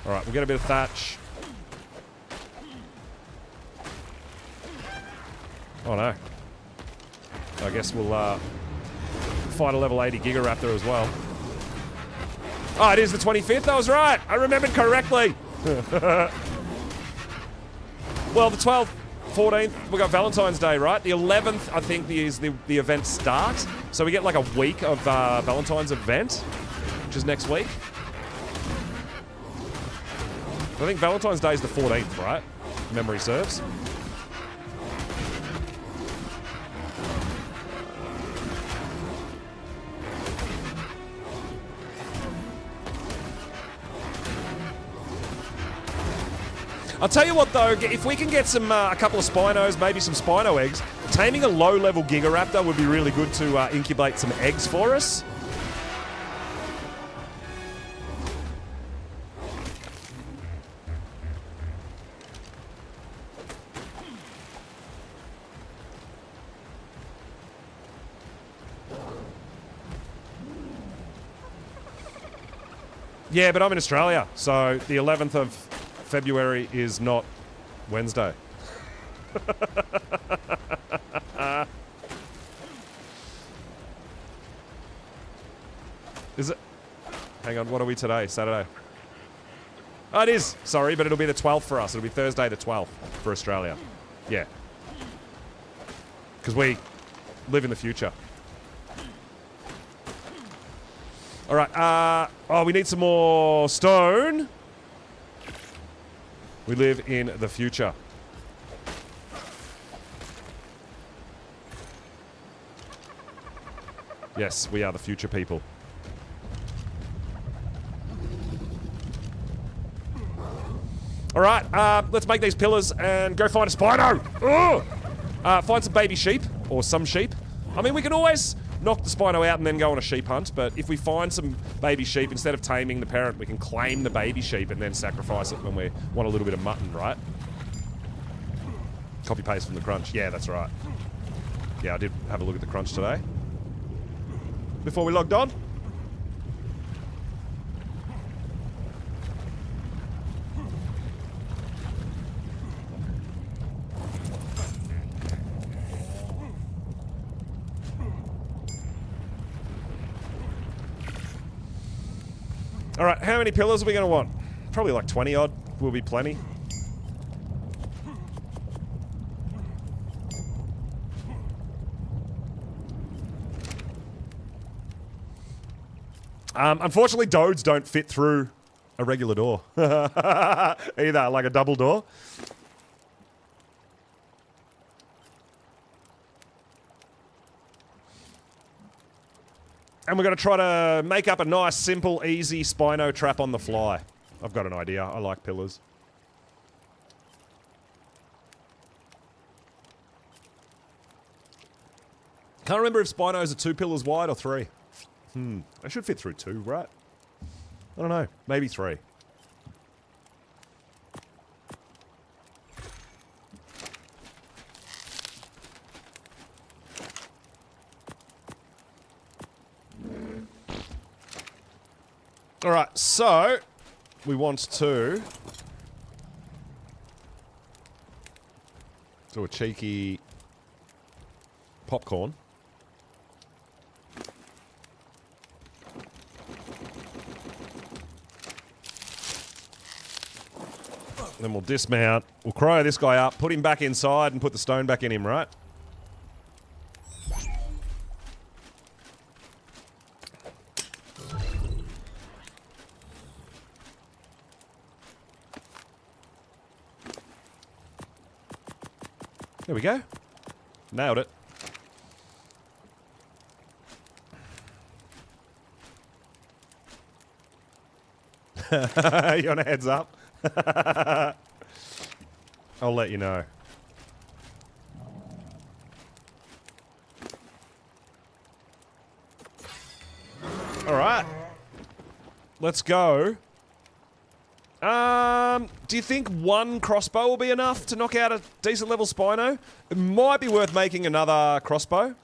All right, we'll get a bit of thatch. Oh no. I guess we'll fight a level 80 Gigaraptor as well. Oh, it is the 25th. I was right. I remembered correctly. Well, the 12th. 14th, we got Valentine's Day, right? The 11th, I think, is the event start. So we get like a week of Valentine's event, which is next week. I think Valentine's Day is the 14th, right? Memory serves. I'll tell you what, though, if we can get some a couple of Spinos, maybe some Spino eggs, taming a low-level Gigaraptor would be really good to incubate some eggs for us. Yeah, but I'm in Australia, so the 11th of February is not Wednesday. Is it? Hang on, what are we today? Saturday. Oh, it is. Sorry, but it'll be the 12th for us. It'll be Thursday the 12th for Australia. Yeah. Because we live in the future. All right. Oh, we need some more stone. We live in the future. Yes, we are the future people. All right, let's make these pillars and go find a Spino. Find some baby sheep or some sheep. I mean, we can always knock the Spino out and then go on a sheep hunt, but if we find some baby sheep, instead of taming the parent, we can claim the baby sheep and then sacrifice it when we want a little bit of mutton, right? Copy paste from the crunch. Yeah, that's right. Yeah, I did have a look at the crunch today. Before we logged on. All right, how many pillars are we going to want? Probably like 20 odd will be plenty. Unfortunately, Dodes don't fit through a regular door. Either, like a double door. And we're going to try to make up a nice, simple, easy Spino trap on the fly. I've got an idea. I like pillars. Can't remember if Spinos are 2 pillars wide or 3. They should fit through 2, right? I don't know. Maybe 3. All right, so we want to do a cheeky popcorn. Then we'll dismount. We'll cryo this guy up, put him back inside, and put the stone back in him, right? There we go. Nailed it. You want a heads up? I'll let you know. All right. Let's go. Do you think 1 crossbow will be enough to knock out a decent level Spino? It might be worth making another crossbow.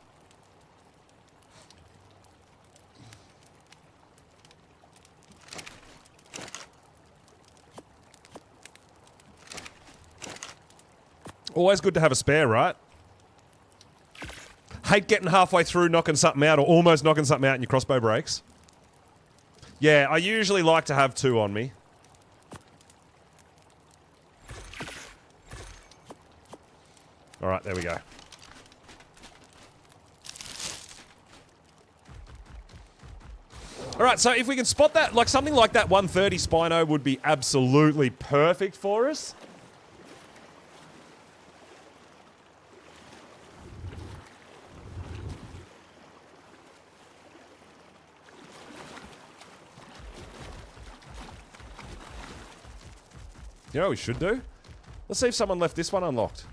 Always good to have a spare, right? Hate getting halfway through knocking something out or almost knocking something out and your crossbow breaks. Yeah, I usually like to have 2 on me. All right, there we go. All right, so if we can spot that, like something like that 130 Spino would be absolutely perfect for us. You know what we should do? Let's see if someone left this one unlocked.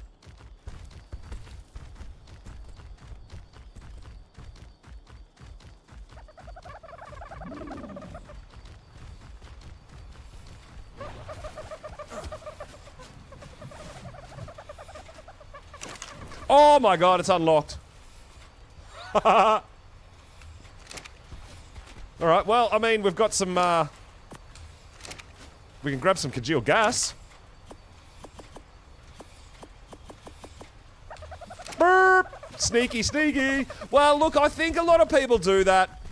Oh my god, it's unlocked. Alright, well, I mean, we've got some, we can grab some Kajil gas. Burp! Sneaky, sneaky. Well, look, I think a lot of people do that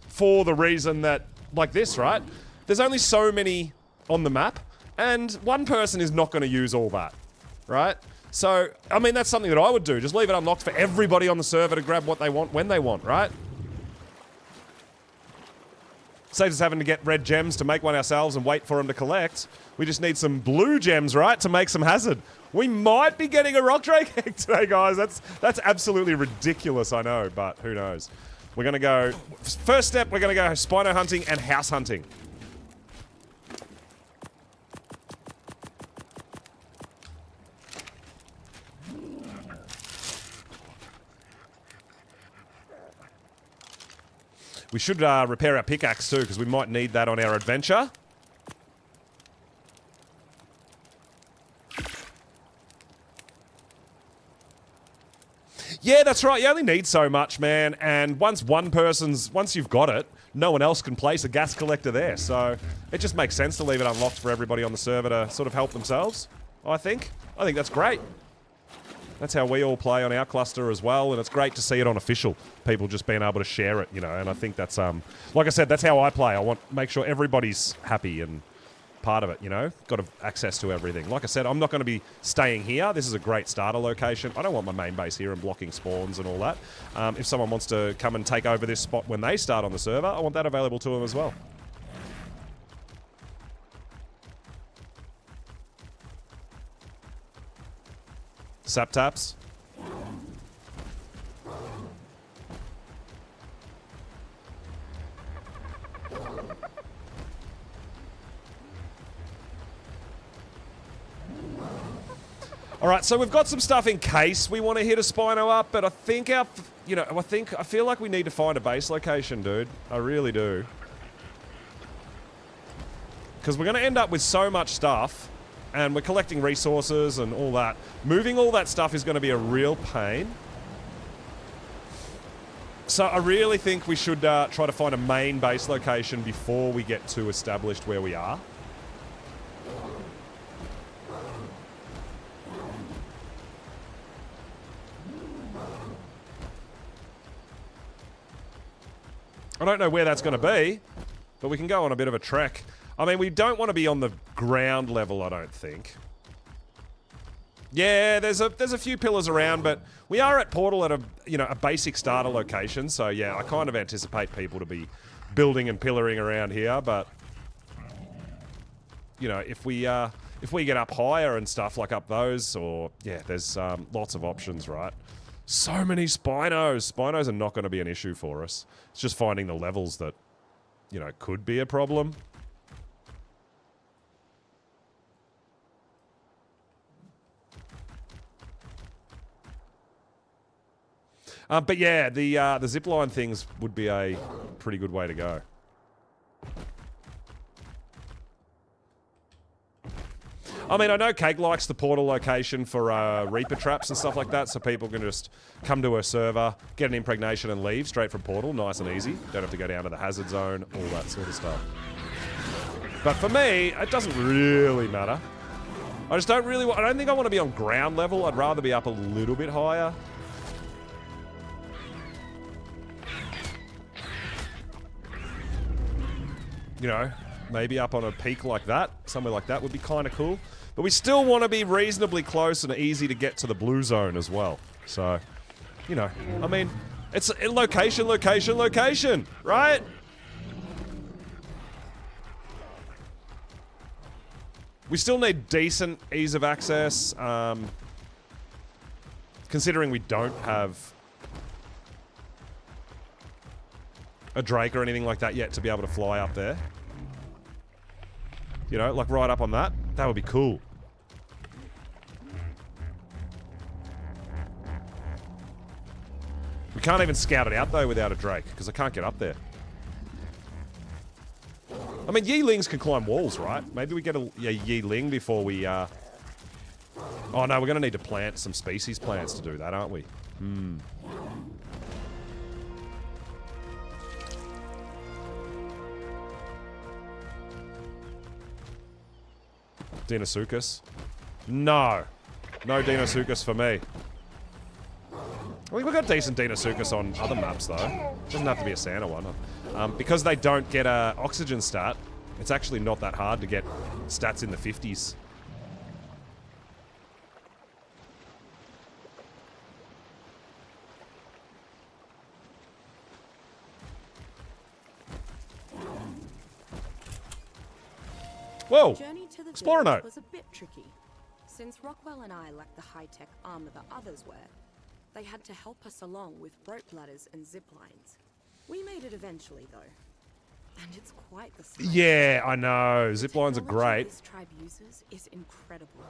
for the reason that, like this, right? There's only so many on the map, and one person is not going to use all that, right? So, I mean, that's something that I would do. Just leave it unlocked for everybody on the server to grab what they want when they want, right? Saves us having to get red gems to make one ourselves and wait for them to collect. We just need some blue gems, right, to make some hazard. We might be getting a rock drake egg today, guys. That's absolutely ridiculous, I know, but who knows. We're going to go... First step, we're going to go Spino hunting and house hunting. We should repair our pickaxe too, because we might need that on our adventure. Yeah, that's right. You only need so much, man. And once you've got it, no one else can place a gas collector there. So it just makes sense to leave it unlocked for everybody on the server to sort of help themselves, I think. I think that's great. That's how we all play on our cluster as well, and it's great to see it on official. People just being able to share it, you know, and I think that's, like I said, that's how I play. I want to make sure everybody's happy and part of it, you know? Got access to everything. Like I said, I'm not going to be staying here. This is a great starter location. I don't want my main base here and blocking spawns and all that. If someone wants to come and take over this spot when they start on the server, I want that available to them as well. Sap taps. All right, so we've got some stuff in case we want to hit a Spino up, but I think I feel like we need to find a base location, dude. I really do. Because we're going to end up with so much stuff. And we're collecting resources and all that. Moving all that stuff is going to be a real pain. So I really think we should try to find a main base location before we get too established where we are. I don't know where that's going to be, but we can go on a bit of a trek. I mean, we don't want to be on the ground level, I don't think. Yeah, there's a few pillars around, but we are at Portal at a basic starter location, so yeah, I kind of anticipate people to be building and pillaring around here, but you know, if we get up higher and stuff like up those, or yeah, there's lots of options, right? So many Spinos. Spinos are not going to be an issue for us. It's just finding the levels that, you know, could be a problem. But yeah, the zipline things would be a pretty good way to go. I mean, I know Cake likes the Portal location for Reaper traps and stuff like that, so people can just come to her server, get an impregnation and leave straight from Portal, nice and easy. Don't have to go down to the hazard zone, all that sort of stuff. But for me, it doesn't really matter. I just don't really I don't think I want to be on ground level. I'd rather be up a little bit higher. You know, maybe up on a peak like that, somewhere like that would be kind of cool. But we still want to be reasonably close and easy to get to the blue zone as well. So, you know, I mean, it's a location, location, location, right? We still need decent ease of access, considering we don't have a Drake or anything like that yet to be able to fly up there. You know, like right up on that. That would be cool. We can't even scout it out though without a Drake, because I can't get up there. I mean, Yeelings can climb walls, right? Maybe we get a Yeeling before we, Oh no, we're gonna need to plant some species plants to do that, aren't we? Hmm. Deinosuchus? No. No Deinosuchus for me. I think we've got decent Deinosuchus on other maps, though. Doesn't have to be a Santa one. Because they don't get a oxygen stat, it's actually not that hard to get stats in the 50s. Whoa! Explorer note. Was a bit tricky. Since Rockwell and I lacked the high-tech armor the others were, they had to help us along with rope ladders and zip lines. We made it eventually, though. And it's quite the sight. Yeah, I know. Zip lines are great. This tribe uses is incredible.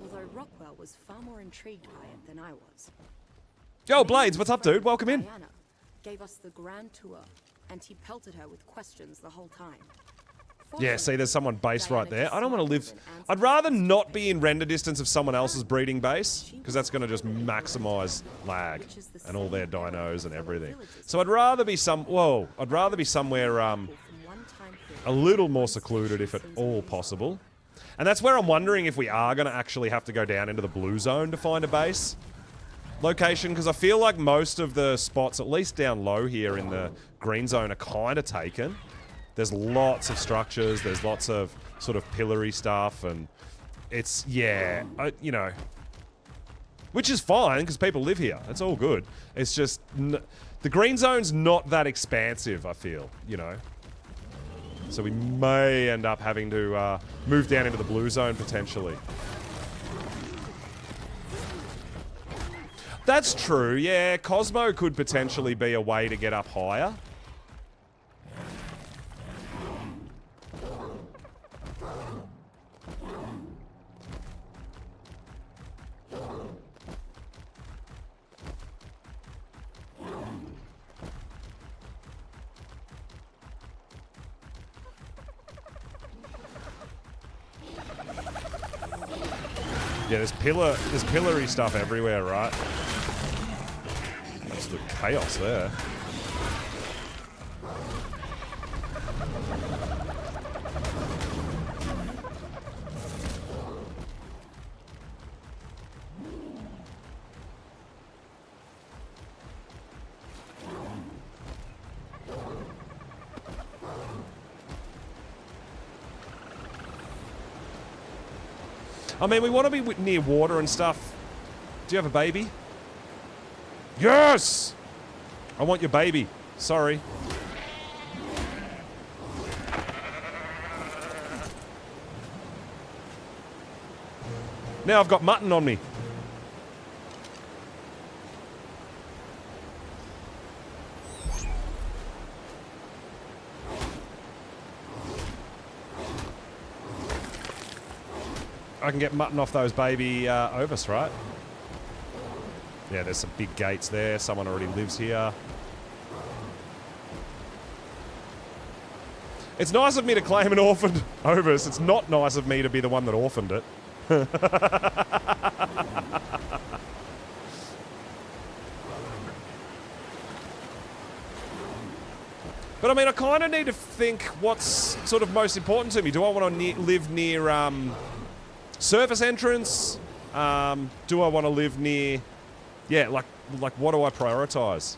Although Rockwell was far more intrigued by it than I was. Yo, Blades, what's up, dude? Welcome in. Diana gave us the grand tour, and he pelted her with questions the whole time. Yeah, see, there's someone base right there. I don't want to live... I'd rather not be in render distance of someone else's breeding base, because that's going to just maximize lag and all their dinos and everything. So I'd rather be I'd rather be somewhere a little more secluded if at all possible. And that's where I'm wondering if we are going to actually have to go down into the blue zone to find a base location, because I feel like most of the spots, at least down low here in the green zone, are kind of taken. There's lots of structures, there's lots of sort of pillory stuff, and it's, yeah, you know, which is fine, because people live here. It's all good. It's just, the green zone's not that expansive, I feel, you know. So we may end up having to move down into the blue zone, potentially. That's true, yeah. Cosmo could potentially be a way to get up higher. Yeah, there's pillory stuff everywhere, right? Absolute chaos there. I mean, we want to be near water and stuff. Do you have a baby? Yes! I want your baby. Sorry. Now I've got mutton on me. I can get mutton off those baby Ovis, right? Yeah, there's some big gates there. Someone already lives here. It's nice of me to claim an orphaned Ovis. It's not nice of me to be the one that orphaned it. But I mean, I kind of need to think what's sort of most important to me. Do I want to live near surface entrance? Do I want to live near... Yeah, like what do I prioritize?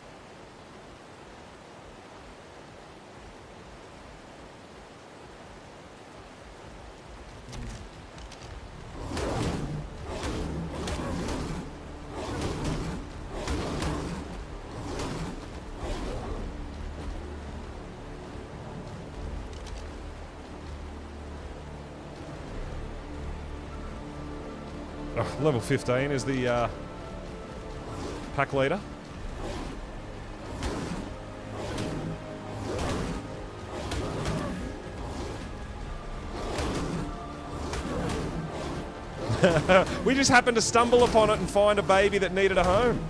Oh, level 15 is the pack leader. We just happened to stumble upon it and find a baby that needed a home.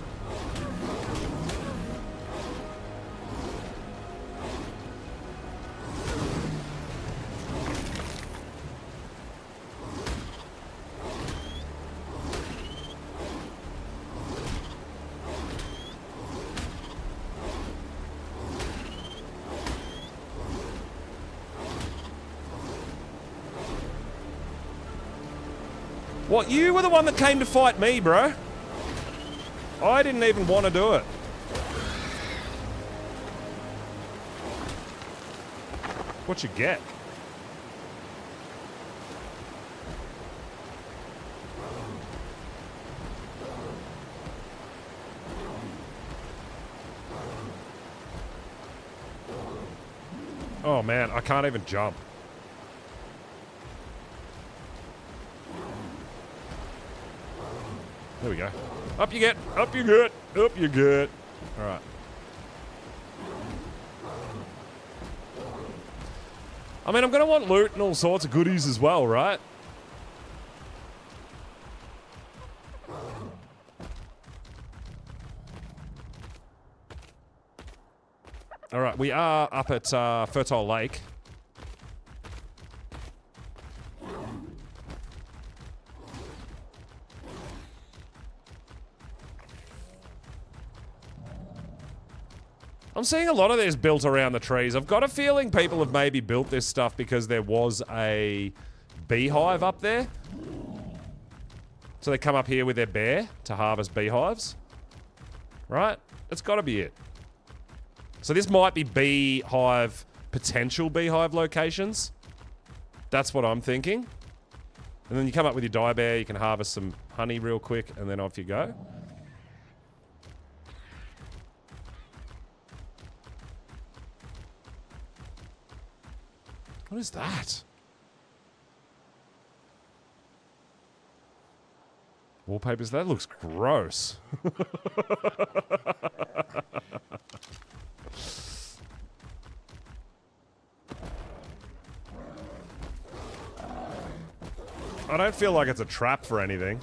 What, you were the one that came to fight me, bro? I didn't even want to do it. What you get? Oh man, I can't even jump. There we go. Up you get, up you get, up you get. All right. I mean, I'm going to want loot and all sorts of goodies as well, right? All right, we are up at Fertile Lake. I'm seeing a lot of this built around the trees. I've got a feeling people have maybe built this stuff because there was a beehive up there. So they come up here with their bear to harvest beehives. Right? That's got to be it. So this might be beehive, potential beehive locations. That's what I'm thinking. And then you come up with your dye bear, you can harvest some honey real quick, and then off you go. What is that? Wallpapers? That looks gross. I don't feel like it's a trap for anything.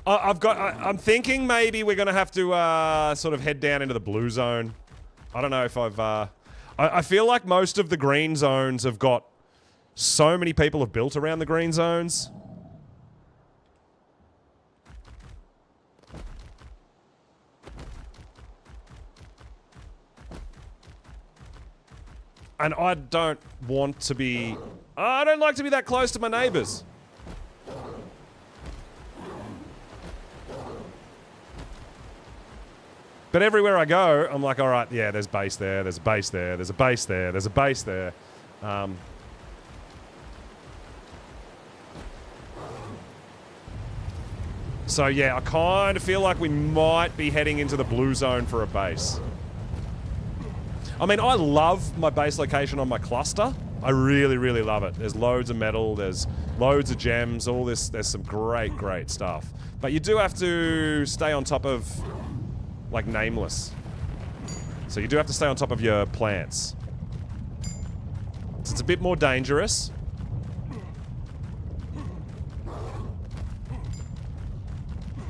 I'm thinking maybe we're going to have to sort of head down into the blue zone. I don't know if I feel like most of the green zones have got so many people have built around the green zones. And I don't want to be... I don't like to be that close to my neighbors. But everywhere I go, I'm like, all right, yeah, there's base there, there's a base there, there's a base there, there's a base there. So yeah, I kind of feel like we might be heading into the blue zone for a base. I mean, I love my base location on my cluster. I really, really love it. There's loads of metal, there's loads of gems, all this, there's some great, great stuff. But you do have to stay on top of, like, Nameless. So you do have to stay on top of your plants. So it's a bit more dangerous.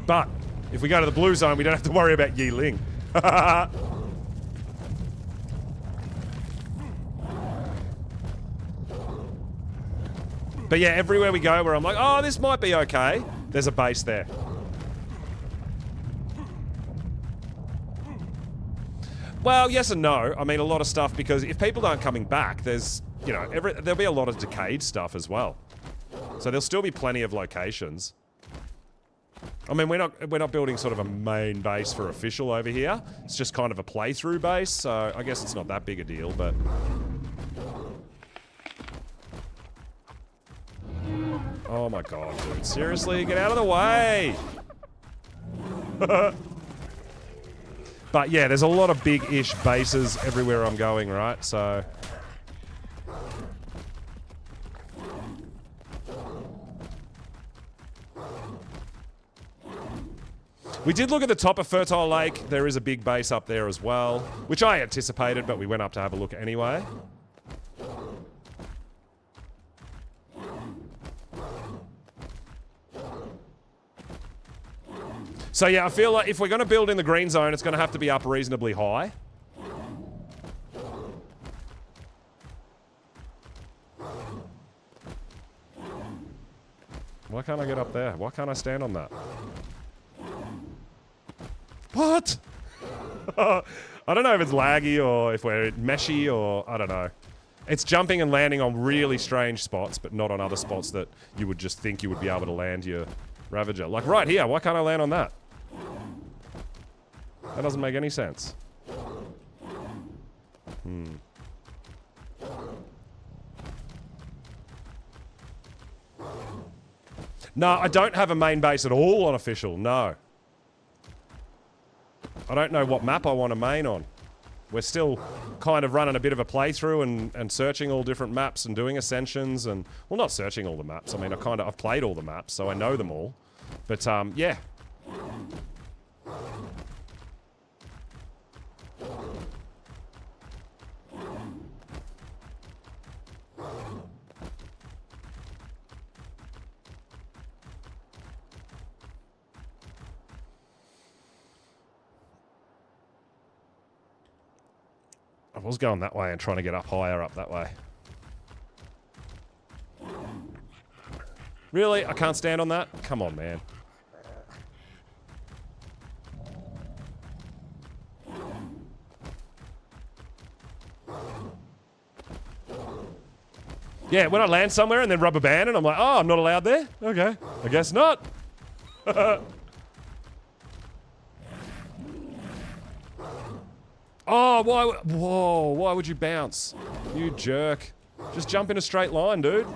But if we go to the blue zone, we don't have to worry about Yi Ling. But yeah, everywhere we go where I'm like, oh, this might be okay, there's a base there. Well, yes and no. I mean, a lot of stuff, because if people aren't coming back, there's, you know, there'll be a lot of decayed stuff as well. So there'll still be plenty of locations. I mean, we're not building sort of a main base for official over here. It's just kind of a playthrough base, so I guess it's not that big a deal, but... Oh my god, dude. Seriously? Get out of the way! But But yeah, there's a lot of big-ish bases everywhere I'm going, right? So... We did look at the top of Fertile Lake. There is a big base up there as well, which I anticipated, but we went up to have a look anyway. So yeah, I feel like if we're going to build in the green zone, it's going to have to be up reasonably high. Why can't I get up there? Why can't I stand on that? What? I don't know if it's laggy or if we're meshy or I don't know. It's jumping and landing on really strange spots, but not on other spots that you would just think you would be able to land your Ravager. Like right here, why can't I land on that? That doesn't make any sense. No, I don't have a main base at all on official, no. I don't know what map I want to main on. We're still kind of running a bit of a playthrough and searching all different maps and doing ascensions and... Well, not searching all the maps. I mean, I've played all the maps, so I know them all. But, yeah. I was going that way and trying to get up higher up that way. Really? I can't stand on that? Come on, man. Yeah, when I land somewhere and then rubber band and I'm like, oh, I'm not allowed there? Okay, I guess not. Oh, why would you bounce? You jerk. Just jump in a straight line, dude.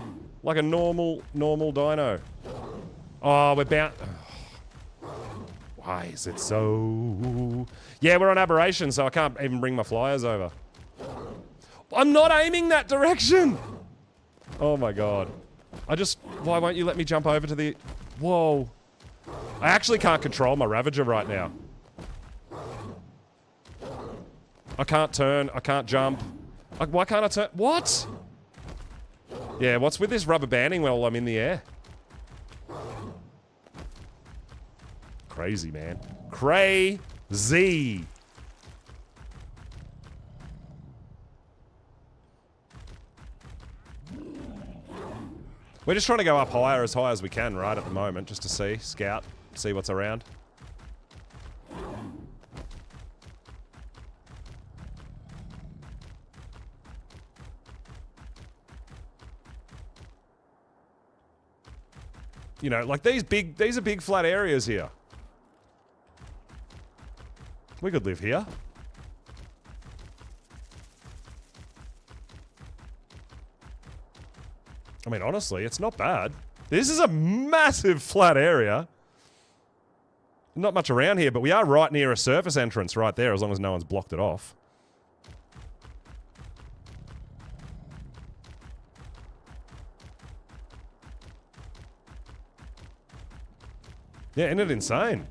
Like a normal dino. Oh, we're bound. Why is it so... Yeah, we're on Aberration, so I can't even bring my flyers over. I'm not aiming that direction! Oh my god. Why won't you let me jump over to the... Whoa. I actually can't control my Ravager right now. I can't turn, I can't jump. Why can't I turn? What? Yeah, what's with this rubber banding while I'm in the air? Crazy, man. Crazy. We're just trying to go up higher as we can, right, at the moment, just to see, scout, see what's around. You know, like these are big flat areas here. We could live here. I mean, honestly, it's not bad. This is a massive flat area. Not much around here, but we are right near a surface entrance right there, as long as no one's blocked it off. Yeah, isn't it insane?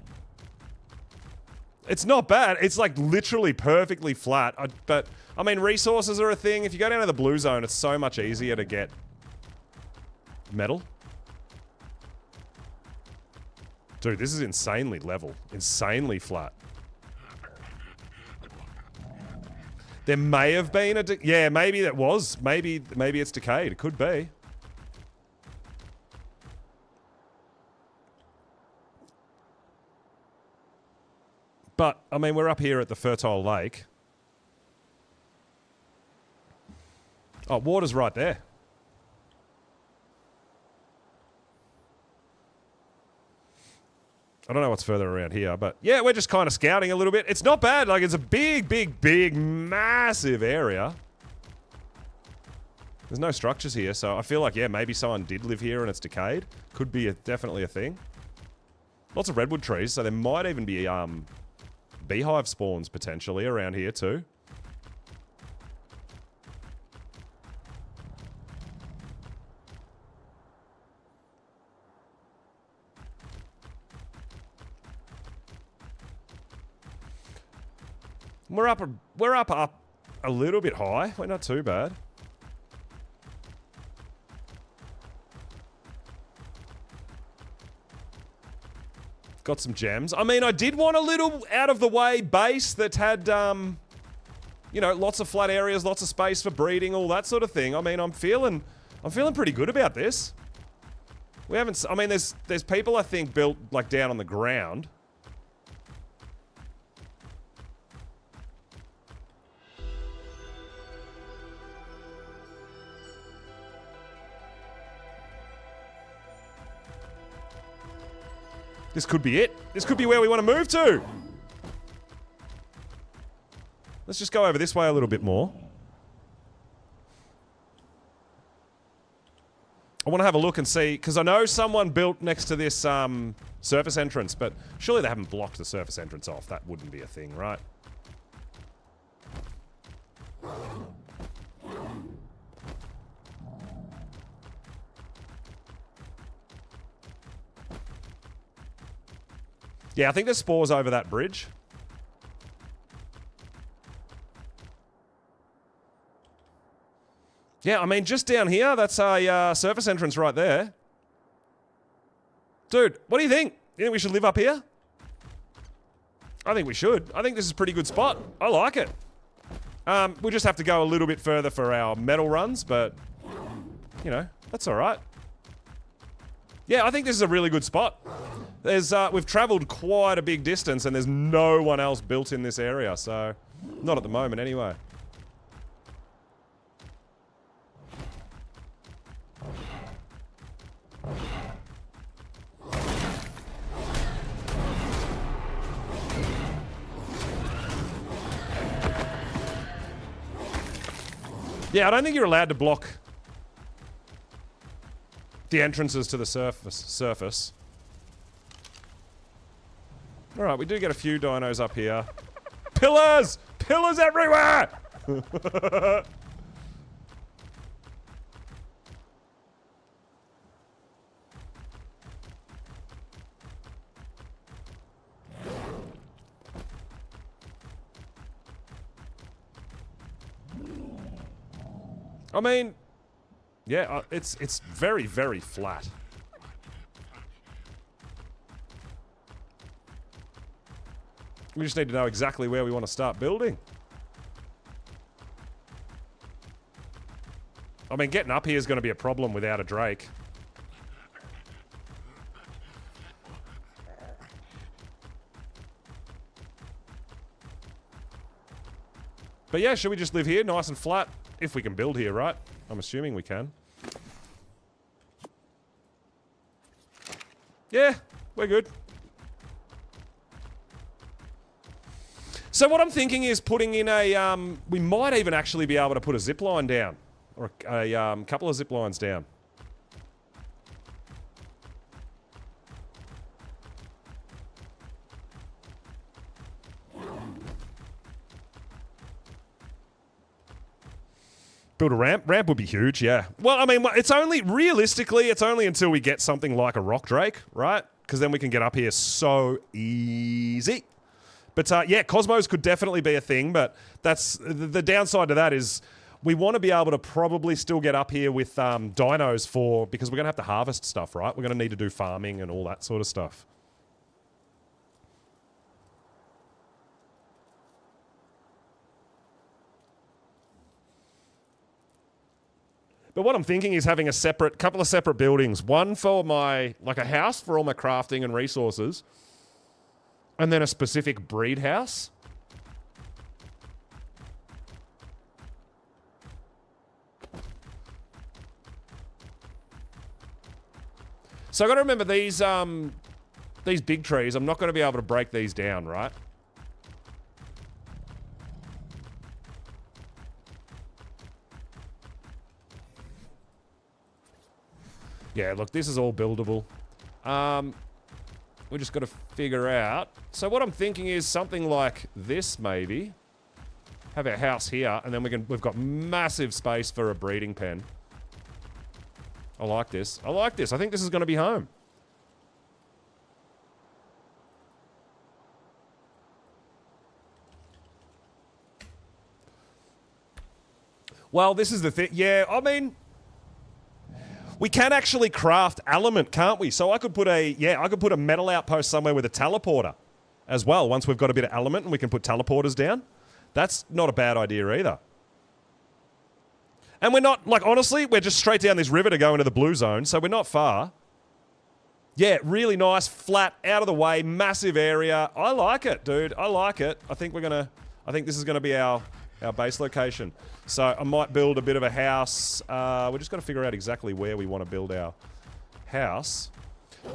It's not bad. It's like literally perfectly flat. But, I mean, resources are a thing. If you go down to the blue zone, it's so much easier to get metal. Dude, this is insanely level. Insanely flat. There may have been a... Yeah, maybe that was. Maybe it's decayed. It could be. But, I mean, we're up here at the Fertile Lake. Oh, water's right there. I don't know what's further around here, but yeah, we're just kind of scouting a little bit. It's not bad. Like, it's a big, massive area. There's no structures here, so I feel like, yeah, maybe someone did live here and it's decayed. Could be definitely a thing. Lots of redwood trees, so there might even be beehive spawns potentially around here too. We're up a little bit high. We're not too bad. Got some gems. I mean, I did want a little out of the way base that had, you know, lots of flat areas, lots of space for breeding, all that sort of thing. I mean, I'm feeling pretty good about this. We haven't. I mean, there's people I think built like down on the ground. This could be it. This could be where we want to move to. Let's just go over this way a little bit more. I want to have a look and see, because I know someone built next to this surface entrance, but surely they haven't blocked the surface entrance off. That wouldn't be a thing, right? Yeah, I think there's spores over that bridge. Yeah, I mean, just down here, that's a surface entrance right there. Dude, what do you think? You think we should live up here? I think we should. I think this is a pretty good spot. I like it. We just have to go a little bit further for our metal runs, but, you know, that's all right. Yeah, I think this is a really good spot. We've traveled quite a big distance and there's no one else built in this area, so not at the moment anyway. Yeah, I don't think you're allowed to block the entrances to the surface. Alright, we do get a few dinos up here. Pillars! Pillars everywhere! I mean, yeah, it's very, very flat. We just need to know exactly where we want to start building. I mean, getting up here is going to be a problem without a Drake. But yeah, should we just live here nice and flat? If we can build here, right? I'm assuming we can. Yeah, we're good. So what I'm thinking is putting in a, we might even actually be able to put a zip line down. Or a couple of zip lines down. Build a ramp? Ramp would be huge, yeah. Well, I mean, it's only, realistically, it's only until we get something like a rock drake, right? Because then we can get up here so easy. But yeah, Cosmos could definitely be a thing, but that's, the downside to that is we want to be able to probably still get up here with dinos for, because we're going to have to harvest stuff, right? We're going to need to do farming and all that sort of stuff. But what I'm thinking is having a couple of separate buildings. One for my, like a house for all my crafting and resources. And then a specific breed house. So I got to remember these big trees. I'm not going to be able to break these down, right? Yeah, look, this is all buildable. We just got to figure out. So what I'm thinking is something like this, maybe. Have our house here, and then we've got massive space for a breeding pen. I like this. I like this. I think this is going to be home. Well, this is the thing. Yeah, I mean, we can actually craft element, can't we? So I could put a metal outpost somewhere with a teleporter as well. Once we've got a bit of element and we can put teleporters down. That's not a bad idea either. And we're not, like, honestly, we're just straight down this river to go into the blue zone, so we're not far. Yeah, really nice, flat, out of the way, massive area. I like it, dude. I like it. I think this is gonna be our base location. So I might build a bit of a house. We're just got to figure out exactly where we want to build our house.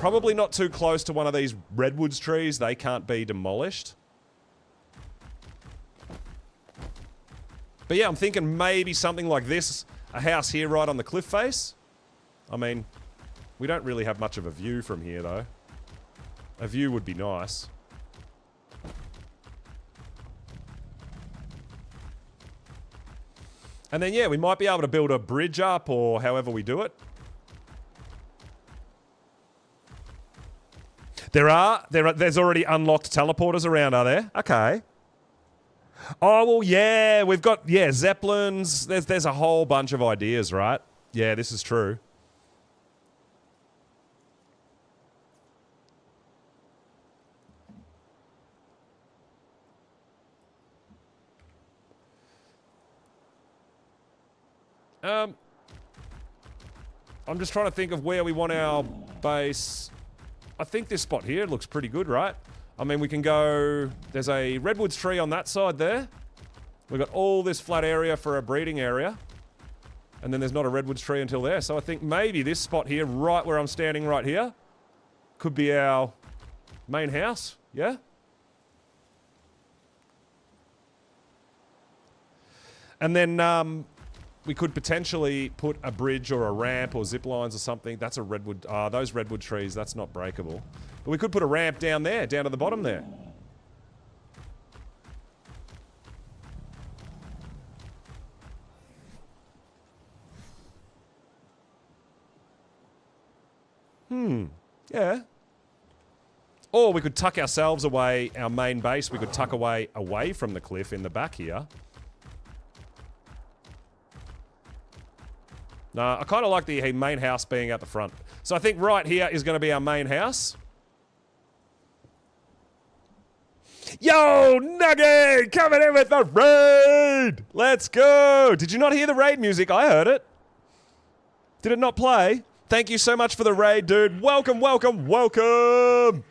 Probably not too close to one of these redwoods trees. They can't be demolished. But yeah, I'm thinking maybe something like this. A house here right on the cliff face. I mean, we don't really have much of a view from here, though. A view would be nice. And then, yeah, we might be able to build a bridge up or however we do it. There's already unlocked teleporters around, are there? Okay. Oh, well, yeah, we've got, yeah, Zeppelins. There's a whole bunch of ideas, right? Yeah, this is true. I'm just trying to think of where we want our base. I think this spot here looks pretty good, right? I mean, we can go... There's a redwoods tree on that side there. We've got all this flat area for a breeding area. And then there's not a redwoods tree until there. So I think maybe this spot here, right where I'm standing right here, could be our main house, yeah? And then, we could potentially put a bridge or a ramp or zip lines or something. That's a redwood... those redwood trees, that's not breakable. But we could put a ramp down there, down to the bottom there. Yeah. Or we could tuck ourselves away, our main base, we could tuck away from the cliff in the back here. No, I kind of like the main house being at the front. So I think right here is going to be our main house. Yo, Nugget! Coming in with the raid! Let's go! Did you not hear the raid music? I heard it. Did it not play? Thank you so much for the raid, dude. Welcome, welcome, welcome!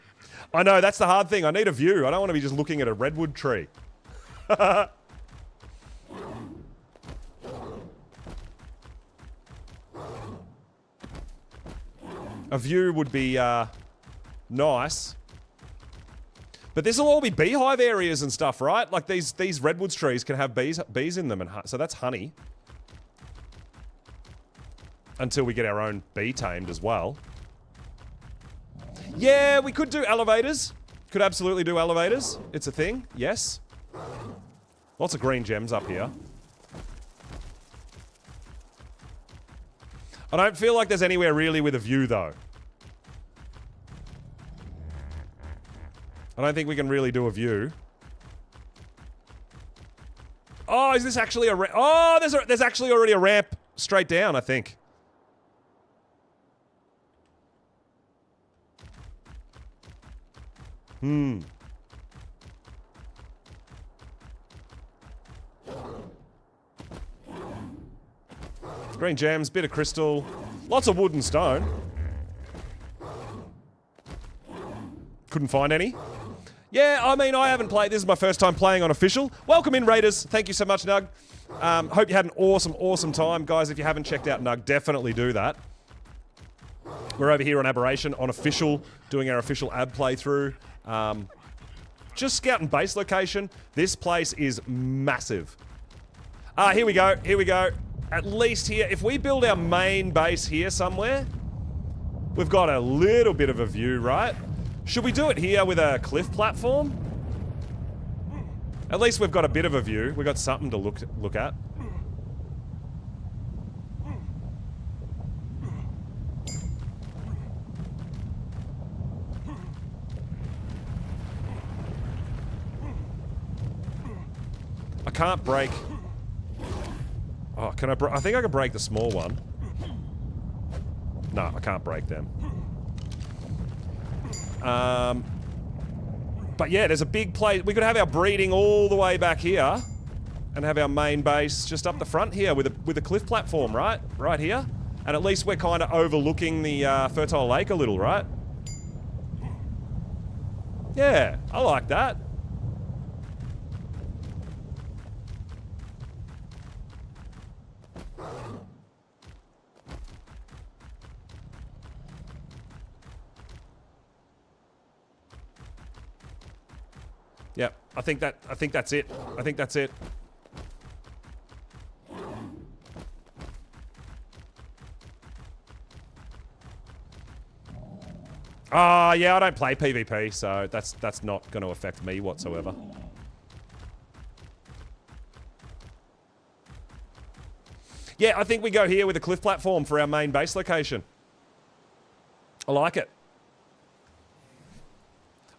I know, that's the hard thing. I need a view. I don't want to be just looking at a redwood tree. A view would be nice. But this will all be beehive areas and stuff, right? Like these redwoods trees can have bees in them, and so that's honey. Until we get our own bee tamed as well. Yeah, we could do elevators. Could absolutely do elevators. It's a thing, yes. Lots of green gems up here. I don't feel like there's anywhere really with a view, though. I don't think we can really do a view. Oh, is this actually a ramp? Oh, there's actually already a ramp straight down, I think. Green gems, bit of crystal, lots of wood and stone. Couldn't find any. Yeah, I mean, I haven't played. This is my first time playing on official. Welcome in, Raiders. Thank you so much, Nug. Hope you had an awesome, awesome time. Guys, if you haven't checked out Nug, definitely do that. We're over here on Aberration, on official, doing our official ab playthrough. Just scouting base location. This place is massive. Here we go. Here we go. At least here, if we build our main base here somewhere, we've got a little bit of a view, right? Should we do it here with a cliff platform? At least we've got a bit of a view. We've got something to look at. I can't break... Oh, can I I think I can break the small one. No, I can't break them. But yeah, there's a big place. We could have our breeding all the way back here and have our main base just up the front here with a cliff platform, right? Right here. And at least we're kind of overlooking the fertile lake a little, right? Yeah, I like that. Yep, I think that's it. I think that's it. Yeah, I don't play PvP, so that's not going to affect me whatsoever. Yeah, I think we go here with a cliff platform for our main base location. I like it.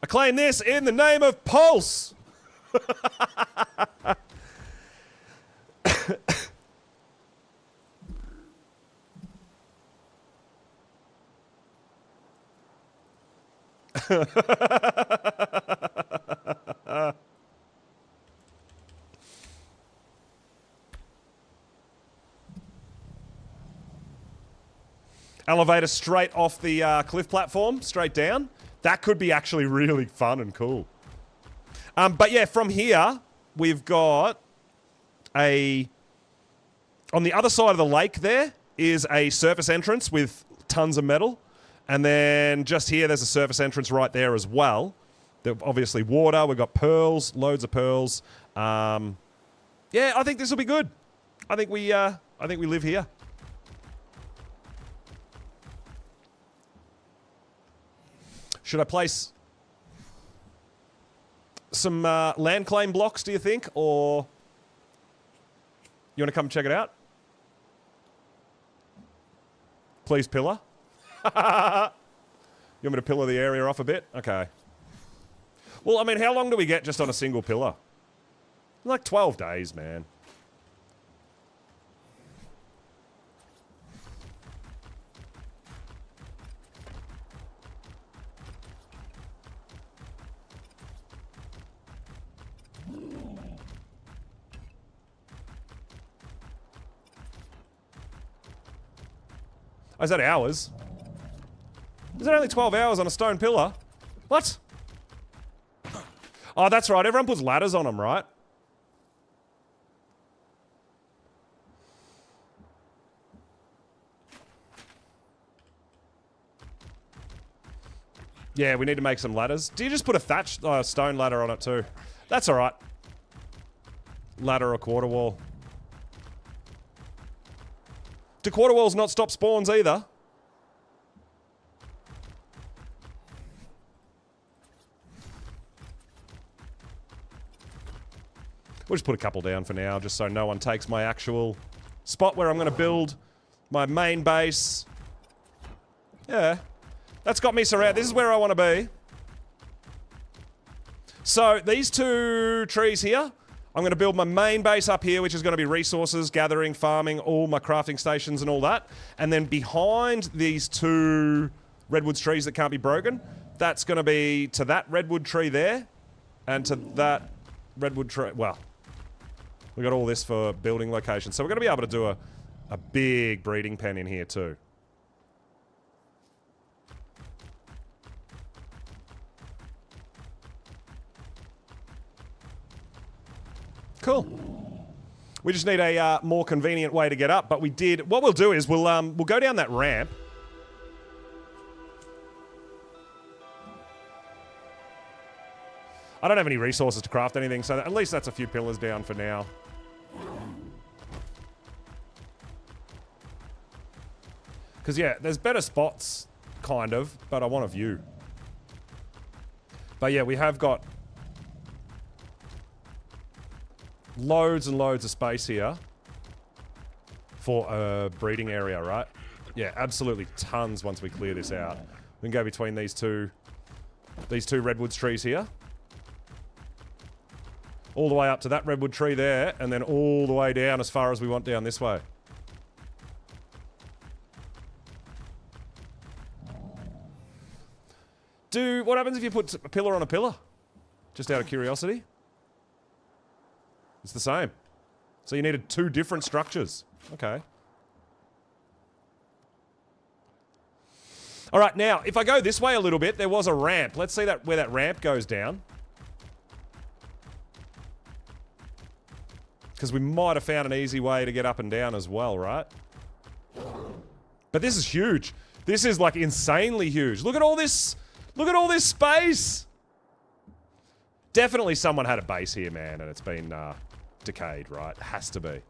I claim this in the name of Pulse! Elevator straight off the cliff platform, straight down. That could be actually really fun and cool. But yeah, from here, we've got a... On the other side of the lake there is a surface entrance with tons of metal. And then just here, there's a surface entrance right there as well. Obviously water, we've got pearls, loads of pearls. Yeah, I think this will be good. I think we live here. Should I place some land claim blocks, do you think? Or you want to come check it out? Please pillar. You want me to pillar the area off a bit? Okay. Well, I mean, how long do we get just on a single pillar? Like 12 days, man. Oh, is that hours? Is that only 12 hours on a stone pillar? What? Oh, that's right. Everyone puts ladders on them, right? Yeah, we need to make some ladders. Do you just put a thatched stone ladder on it too? That's all right. Ladder or quarter wall. Do quarter walls not stop spawns either? We'll just put a couple down for now, just so no one takes my actual spot where I'm going to build my main base. Yeah. That's got me surrounded. This is where I want to be. So, these two trees here, I'm going to build my main base up here, which is going to be resources, gathering, farming, all my crafting stations and all that. And then behind these two redwood trees that can't be broken, that's going to be to that redwood tree there and to that redwood tree. Well, we got all this for building locations. So we're going to be able to do a big breeding pen in here too. Cool. We just need a more convenient way to get up, but we did... What we'll do is we'll go down that ramp. I don't have any resources to craft anything, so at least that's a few pillars down for now. Because, yeah, there's better spots, kind of, but I want a view. But yeah, we have got loads and loads of space here for a breeding area, right? Yeah, absolutely tons once we clear this out. We can go between these two redwoods trees here. All the way up to that redwood tree there, and then all the way down as far as we want down this way. What happens if you put a pillar on a pillar? Just out of curiosity. It's the same. So you needed two different structures. Okay. Alright, now, if I go this way a little bit, there was a ramp. Let's see where that ramp goes down. Because we might have found an easy way to get up and down as well, right? But this is huge. This is, like, insanely huge. Look at all this... Look at all this space! Definitely someone had a base here, man, and it's been, decayed, right? Has to be.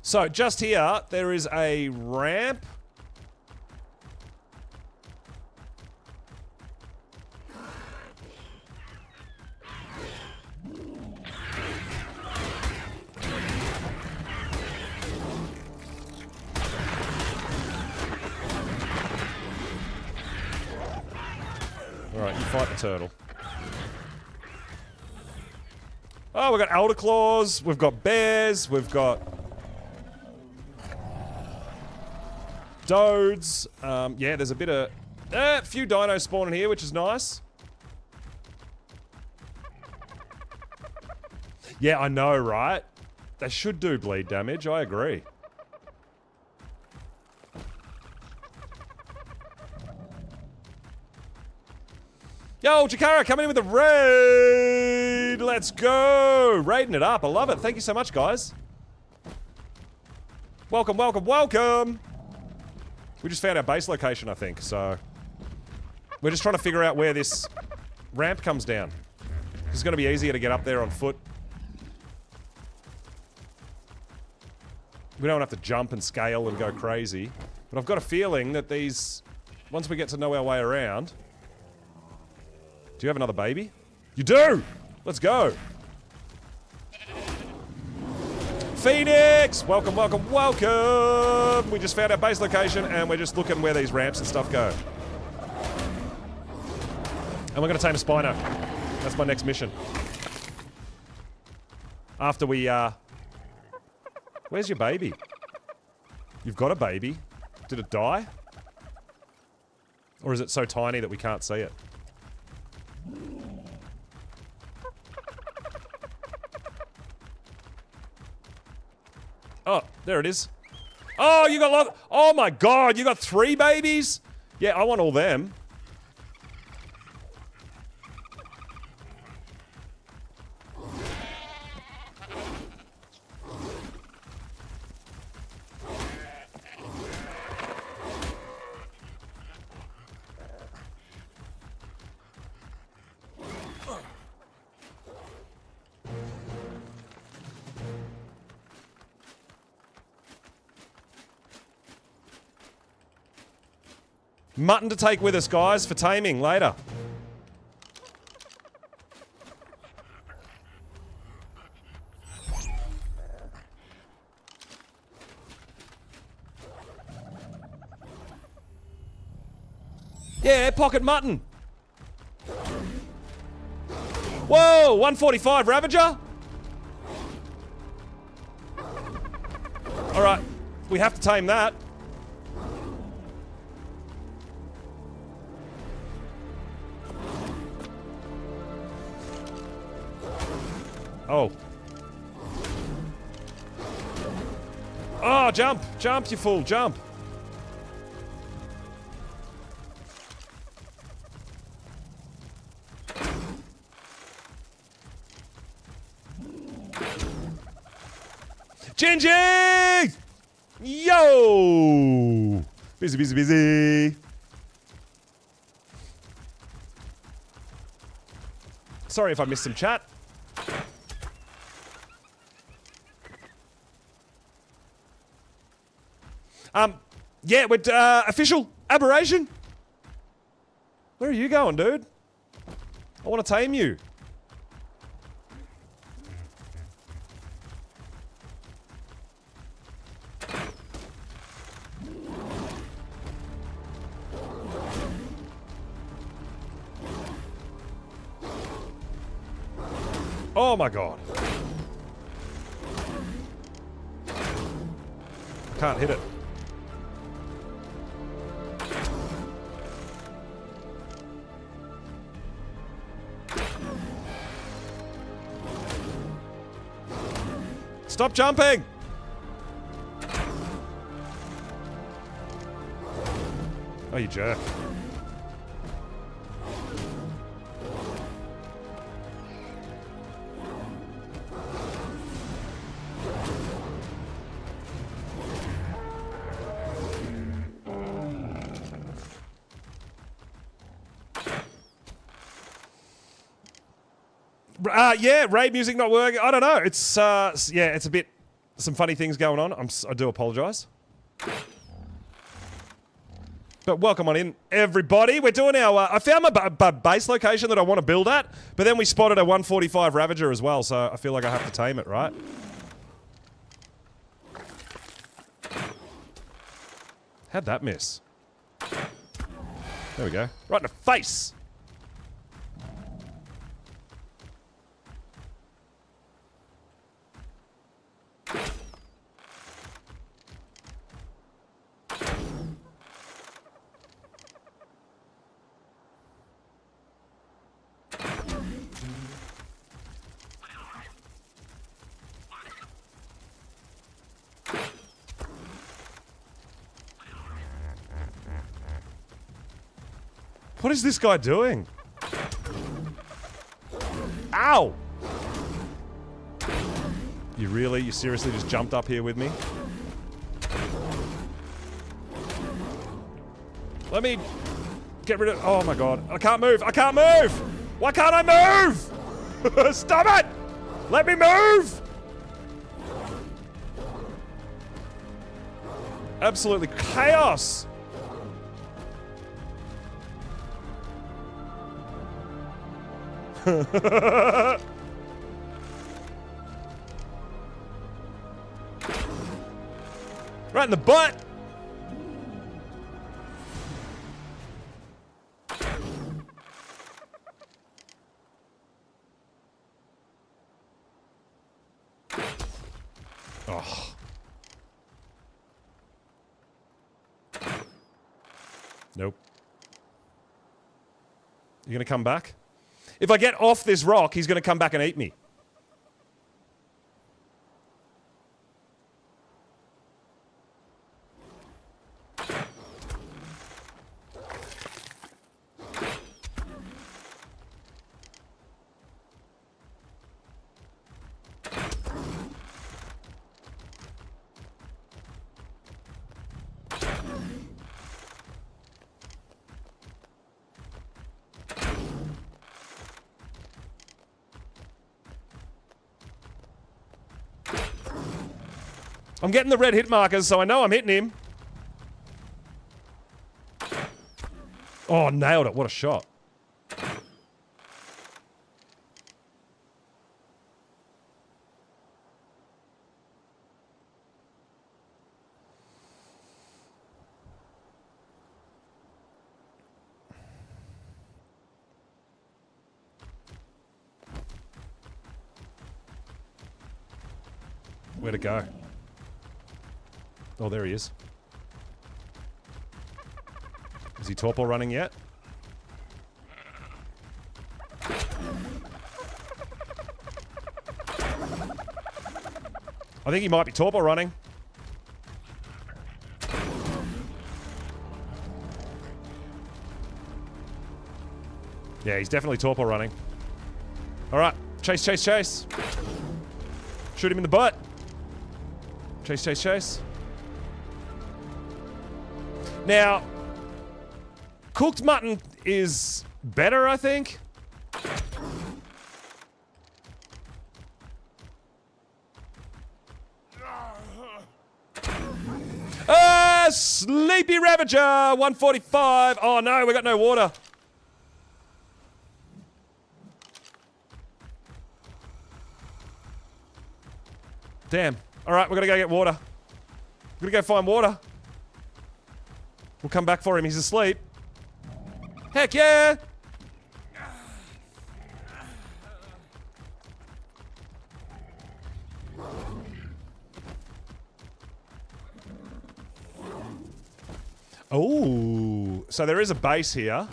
So, just here, there is a ramp. Alright, you fight the turtle. Oh, we've got elder claws, we've got bears, we've got... Dodes. Yeah, there's a bit of... a few dinos spawning here, which is nice. Yeah, I know, right? They should do bleed damage, I agree. Yo, Jakara, coming in with a raid! Let's go! Raiding it up, I love it. Thank you so much, guys. Welcome, welcome, welcome! We just found our base location, I think, so... We're just trying to figure out where this ramp comes down. It's going to be easier to get up there on foot. We don't have to jump and scale and go crazy. But I've got a feeling that these... Once we get to know our way around... Do you have another baby? You do! Let's go! Phoenix! Welcome, welcome, welcome! We just found our base location and we're just looking where these ramps and stuff go. And we're gonna tame a Spino. That's my next mission. After we, Where's your baby? You've got a baby. Did it die? Or is it so tiny that we can't see it? Oh, there it is. Oh, you got lot. Oh my god, you got 3 babies? Yeah, I want all them. Mutton to take with us, guys, for taming later. Yeah, pocket mutton. Whoa, 145 Ravager? Alright, we have to tame that. Oh. Oh, jump! Jump, you fool, jump! Gingy! Yo! Busy, busy, busy. Sorry if I missed some chat. Yeah, with official Aberration. Where are you going, dude? I want to tame you. Oh my god. I can't hit it. Stop jumping! Oh, you jerk. Yeah, raid music not working. I don't know. It's yeah, it's a bit some funny things going on. I do apologize. But welcome on in, everybody. We're doing our. I found my base location that I want to build at, but then we spotted a 145 Ravager as well, so I feel like I have to tame it, right? How'd that miss? There we go. Right in the face. What is this guy doing? Ow! You seriously just jumped up here with me? Let me get rid of... Oh my god. I can't move. I can't move! Why can't I move? Stop it! Let me move! Absolutely chaos! Right in the butt! Oh. Nope. You gonna come back? If I get off this rock, he's gonna come back and eat me. I'm getting the red hit markers, so I know I'm hitting him. Oh, nailed it. What a shot. Where'd it go? Oh, there he is. Is he torpor running yet? I think he might be torpor running. Yeah, he's definitely torpor running. All right. Chase, chase, chase. Shoot him in the butt. Chase, chase, chase. Now, cooked mutton is better, I think. Sleepy Ravager, 145. Oh no, we got no water. Damn. All right, we're gonna go get water. We're gonna go find water. We'll come back for him. He's asleep. Heck yeah! Oh, so there is a base here.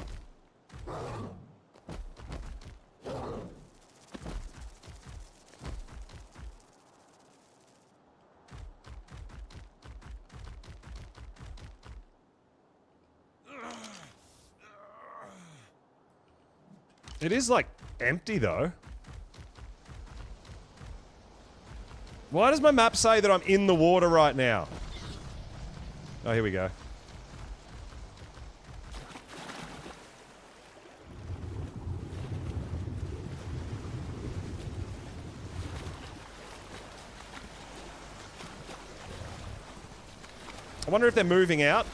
It is, like, empty, though. Why does my map say that I'm in the water right now? Oh, here we go. I wonder if they're moving out.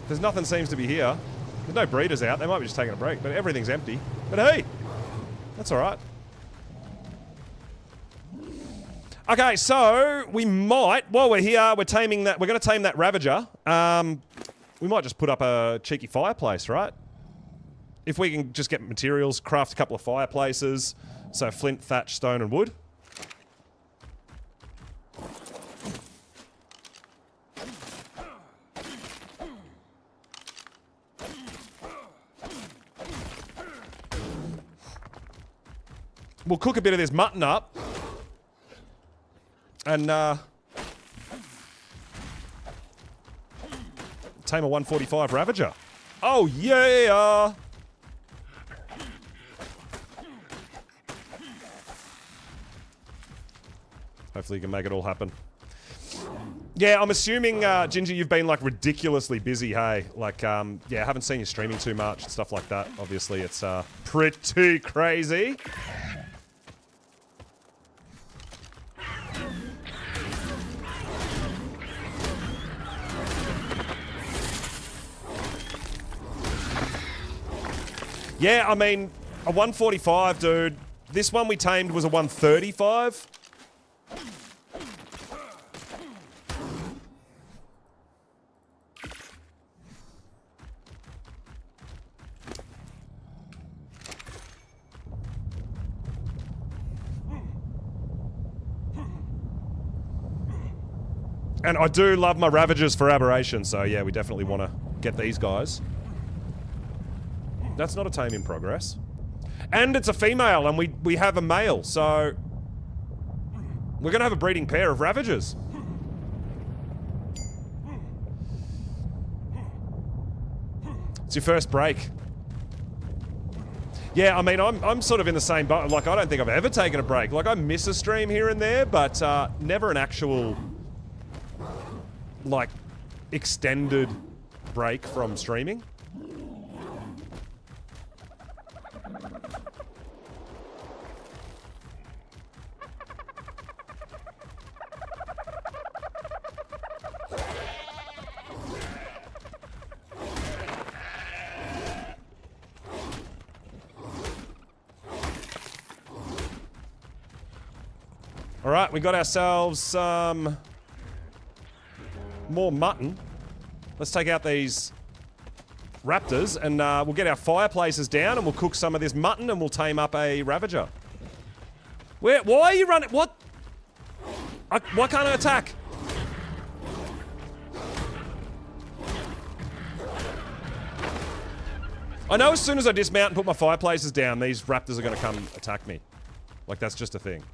There's nothing seems to be here. There's no breeders out. They might be just taking a break, but everything's empty. But hey, that's all right. Okay, so we might, while we're here, we're taming that. We're going to tame that Ravager. We might just put up a cheeky fireplace, right? If we can just get materials, craft a couple of fireplaces. So flint, thatch, stone, and wood. We'll cook a bit of this mutton up. And, tame a 145 Ravager. Oh, yeah! Hopefully you can make it all happen. Yeah, I'm assuming, Ginger, you've been, like, ridiculously busy, hey? Like, yeah, I haven't seen you streaming too much and stuff like that. Obviously, it's, pretty crazy. Yeah, I mean, a 145, dude. This one we tamed was a 135. And I do love my Ravagers for Aberration, so yeah, we definitely want to get these guys. That's not a tame in progress. And it's a female, and we have a male, so... We're gonna have a breeding pair of Ravagers. It's your first break. Yeah, I mean, I'm sort of in the same boat. Like, I don't think I've ever taken a break. Like, I miss a stream here and there, but never an actual... like, extended break from streaming. All right, we got ourselves some more mutton. Let's take out these raptors and we'll get our fireplaces down and we'll cook some of this mutton and we'll tame up a Ravager. Why are you running? What? Why can't I attack? I know as soon as I dismount and put my fireplaces down, these raptors are going to come attack me. Like, that's just a thing.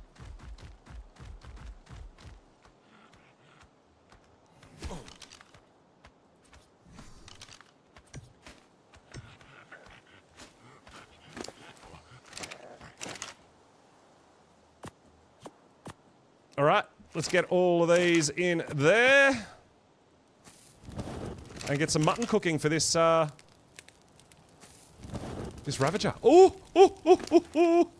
All right, let's get all of these in there. And get some mutton cooking for this, this Ravager. Oh, oh, oh, oh, oh.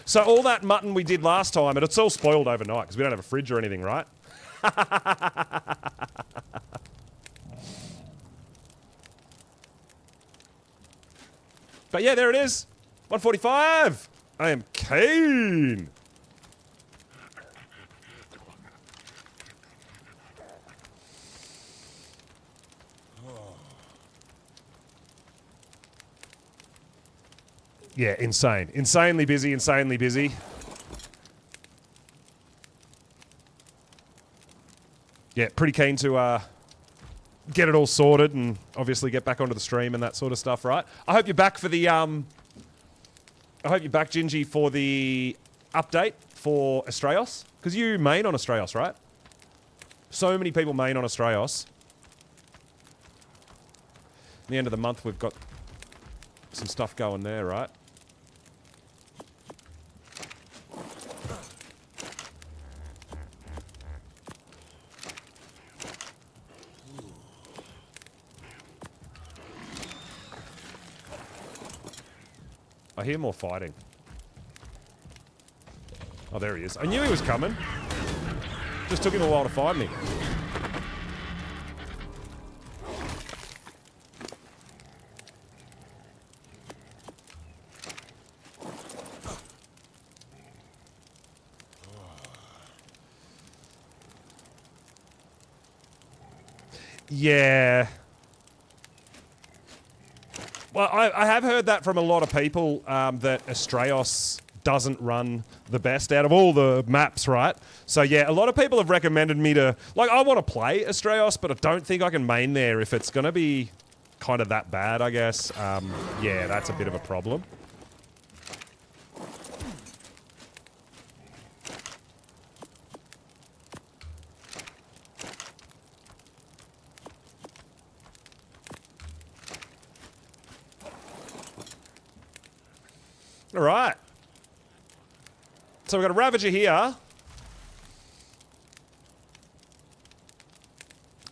So all that mutton we did last time, and it's all spoiled overnight because we don't have a fridge or anything, right? But yeah, there it is. 145. I am keen. Yeah, insane. Insanely busy, insanely busy. Yeah, pretty keen to get it all sorted and obviously get back onto the stream and that sort of stuff, right? I hope you're back for the I hope you're back, Gingy, for the update for Astraeos. Because you main on Astraeos, right? So many people main on Astraeos. At the end of the month, we've got some stuff going there, right? I hear more fighting. Oh, there he is. I knew he was coming. Just took him a while to find me. Yeah. Well, I have heard that from a lot of people, that Astraeos doesn't run the best out of all the maps, right? So yeah, a lot of people have recommended me to... Like, I want to play Astraeos, but I don't think I can main there if it's going to be kind of that bad, I guess. Yeah, that's a bit of a problem. All right. So we've got a Ravager here.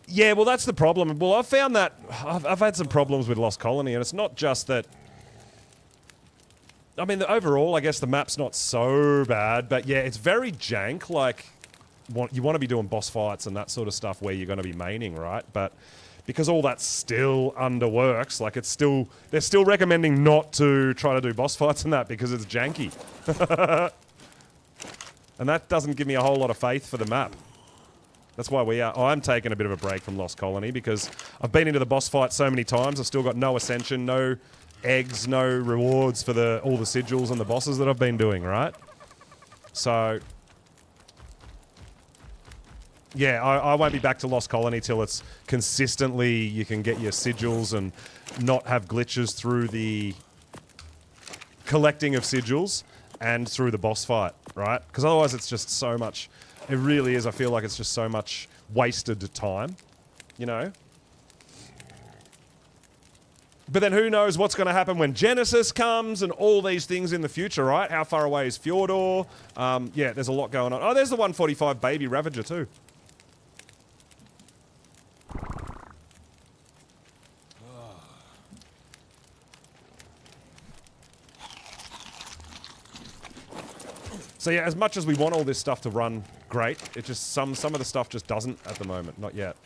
Yeah, well, that's the problem. Well, I've found that I've had some problems with Lost Colony, and it's not just that... I mean, overall, I guess the map's not so bad, but yeah, it's very jank. Like, you want to be doing boss fights and that sort of stuff where you're going to be maining, right? But... because all that's still underworks, like it's still... They're still recommending not to try to do boss fights and that because it's janky. And that doesn't give me a whole lot of faith for the map. That's why I'm taking a bit of a break from Lost Colony because I've been into the boss fight so many times. I've still got no ascension, no eggs, no rewards for all the sigils and the bosses that I've been doing, right? So... yeah, I won't be back to Lost Colony till it's consistently you can get your sigils and not have glitches through the collecting of sigils and through the boss fight, right? Because otherwise it's just so much... It really is, I feel like it's just so much wasted time, you know? But then who knows what's going to happen when Genesis comes and all these things in the future, right? How far away is Fjordor? Yeah, there's a lot going on. Oh, there's the 145 baby Ravager too. So yeah, as much as we want all this stuff to run great, it just some of the stuff just doesn't at the moment, not yet.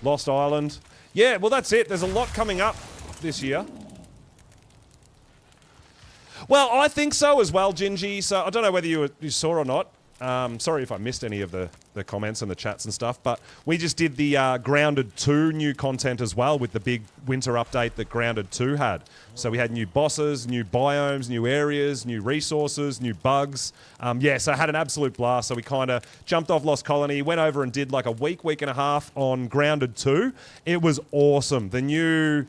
Lost Island. Yeah, well that's it. There's a lot coming up this year. Well, I think so as well, Gingy. So I don't know whether you saw or not. Sorry if I missed any of the comments and the chats and stuff, but we just did the Grounded 2 new content as well with the big winter update that Grounded 2 had. So we had new bosses, new biomes, new areas, new resources, new bugs. Yeah, so I had an absolute blast. So we kind of jumped off Lost Colony, went over and did like a week and a half on Grounded 2. It was awesome. The new...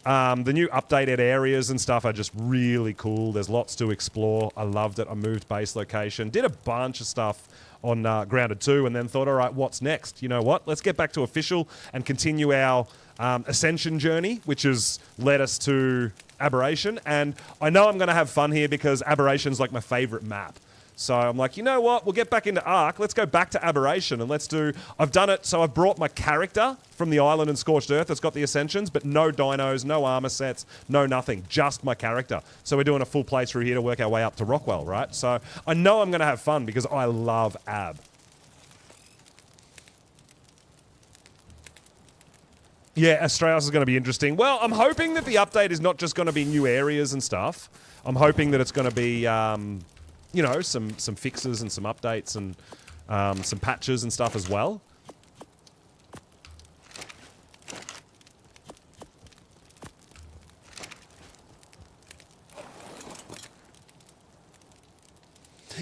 The new updated areas and stuff are just really cool. There's lots to explore. I loved it. I moved base location. Did a bunch of stuff on Grounded 2 and then thought, all right, what's next? You know what? Let's get back to official and continue our ascension journey, which has led us to Aberration. And I know I'm going to have fun here because Aberration's like my favorite map. So I'm like, you know what? We'll get back into Ark. Let's go back to Aberration and let's do... I've done it. So I've brought my character from the island in Scorched Earth that's got the Ascensions, but no dinos, no armor sets, no nothing. Just my character. So we're doing a full playthrough here to work our way up to Rockwell, right? So I know I'm going to have fun because I love Ab. Yeah, Australis is going to be interesting. Well, I'm hoping that the update is not just going to be new areas and stuff. I'm hoping that it's going to be... you know, some fixes and some updates and some patches and stuff as well.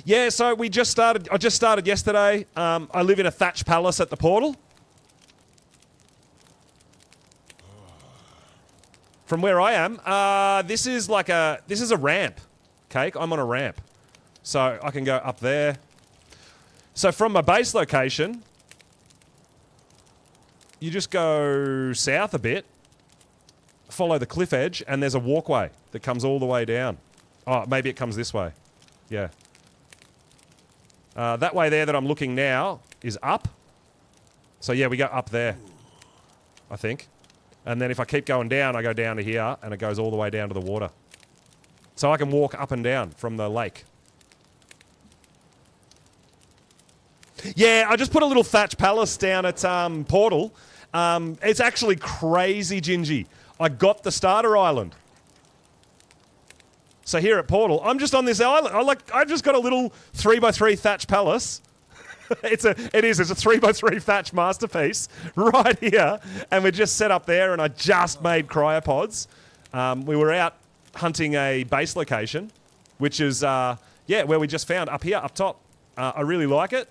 Yeah, so we just started. I just started yesterday. I live in a thatched palace at the portal. From where I am, this is a ramp. Cake. I'm on a ramp. So I can go up there. So from my base location, you just go south a bit, follow the cliff edge, and there's a walkway that comes all the way down. Oh, maybe it comes this way. Yeah. That way there that I'm looking now is up. So yeah, we go up there, I think. And then if I keep going down, I go down to here, and it goes all the way down to the water. So I can walk up and down from the lake. Yeah, I just put a little thatched palace down at Portal. It's actually crazy gingy. I got the starter island. So here at Portal, I'm just on this island. I've just got a little 3x3 thatched palace. It's a 3x3 thatched masterpiece right here, and we're just set up there. And I just made cryopods. We were out hunting a base location, which is where we just found up here, up top. I really like it.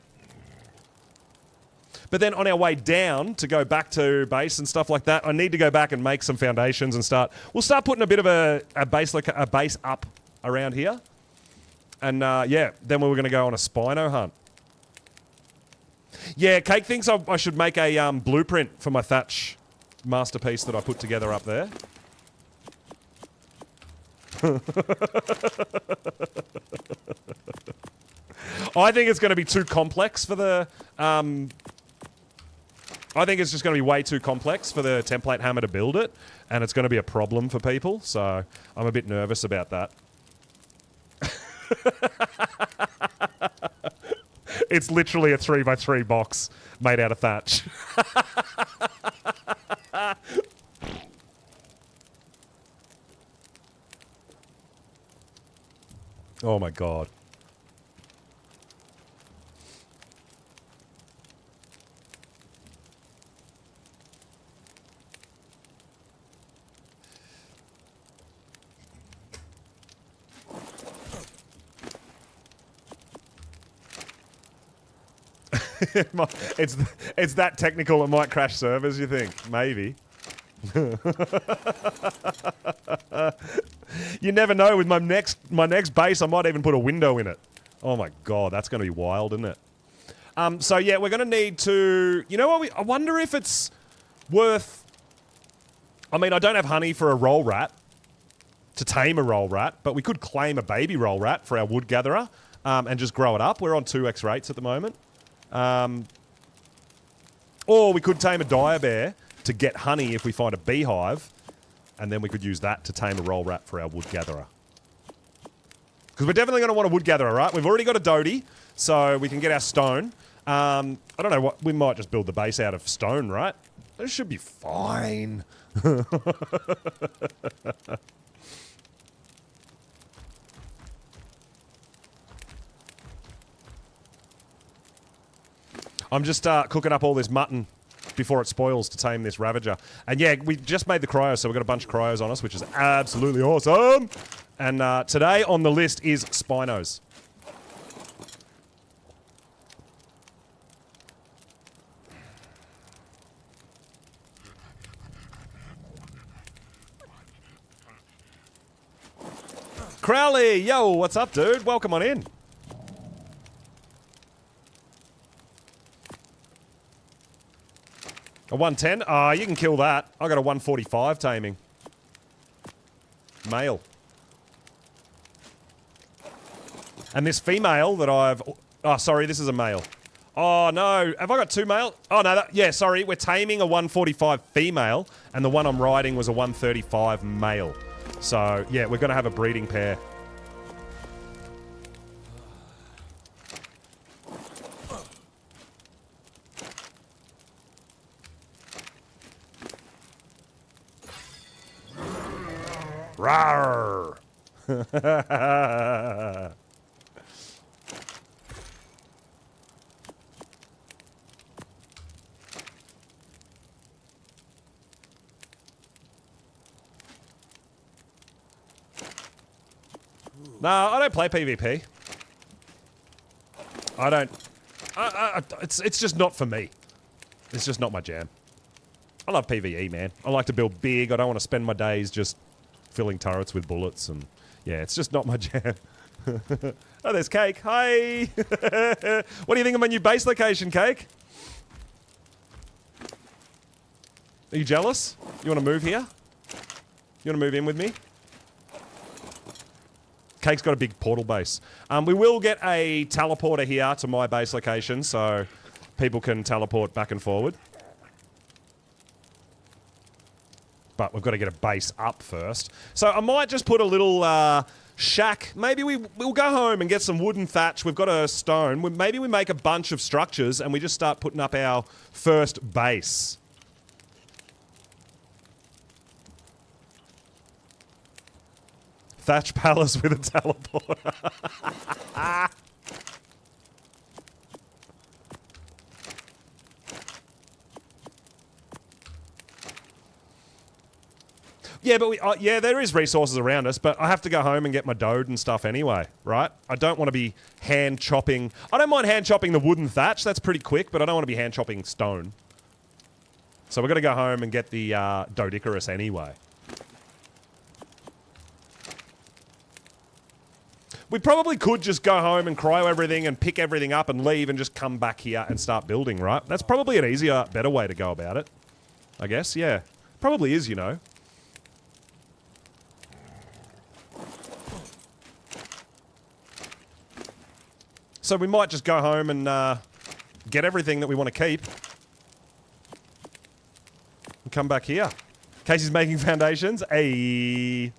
But then on our way down to go back to base and stuff like that, I need to go back and make some foundations and start. We'll start putting a bit of a base up around here, and then we were going to go on a Spino hunt. Yeah, Cake thinks I should make a blueprint for my thatch masterpiece that I put together up there. I think it's going to be too complex for the. I think it's just going to be way too complex for the template hammer to build it, and it's going to be a problem for people, so I'm a bit nervous about that. It's literally a 3x3 box made out of thatch. Oh my god. It's that technical it might crash servers, you think? Maybe. You never know. With my next base, I might even put a window in it. Oh my god, that's going to be wild, isn't it? So yeah, we're going to need to... You know what? I wonder if it's worth... I mean, I don't have honey for a roll rat, to tame a roll rat, but we could claim a baby roll rat for our wood gatherer and just grow it up. We're on 2x rates at the moment. Or we could tame a dire bear to get honey if we find a beehive, and then we could use that to tame a roll rat for our wood gatherer. Because we're definitely going to want a wood gatherer, right? We've already got a doty, so we can get our stone. I don't know what... We might just build the base out of stone, right? This should be fine. I'm just cooking up all this mutton before it spoils to tame this Ravager. And yeah, we just made the cryo, so we've got a bunch of cryos on us, which is absolutely awesome. And today on the list is Spinos. Crowley, yo, what's up, dude? Welcome on in. A 110? Ah, you can kill that. I got a 145 taming. Male. And this female that I've... Oh, sorry, this is a male. Oh, no. Have I got two male? Oh, no. Yeah, sorry. We're taming a 145 female, and the one I'm riding was a 135 male. So, yeah, we're going to have a breeding pair. Rawr! No, I don't play PvP. I don't. It's just not for me. It's just not my jam. I love PvE, man. I like to build big. I don't want to spend my days just filling turrets with bullets, and yeah, it's just not my jam. Oh, there's Cake. Hi. What do you think of my new base location, Cake? Are you jealous? You want to move here? You want to move in with me? Cake's got a big portal base. We will get a teleporter here to my base location, so people can teleport back and forward. But we've got to get a base up first. So I might just put a little shack. Maybe we'll go home and get some wooden thatch. We've got a stone. Maybe we make a bunch of structures and we just start putting up our first base. Thatch palace with a teleporter. Yeah, but yeah, there is resources around us, but I have to go home and get my dode and stuff anyway, right? I don't want to be hand chopping. I don't mind hand chopping the wooden thatch. That's pretty quick, but I don't want to be hand chopping stone. So we're going to go home and get the Dodicarus anyway. We probably could just go home and cryo everything and pick everything up and leave and just come back here and start building, right? That's probably an easier, better way to go about it. I guess, yeah. Probably is, you know. So we might just go home and get everything that we want to keep. And come back here. Casey's making foundations. Ayy.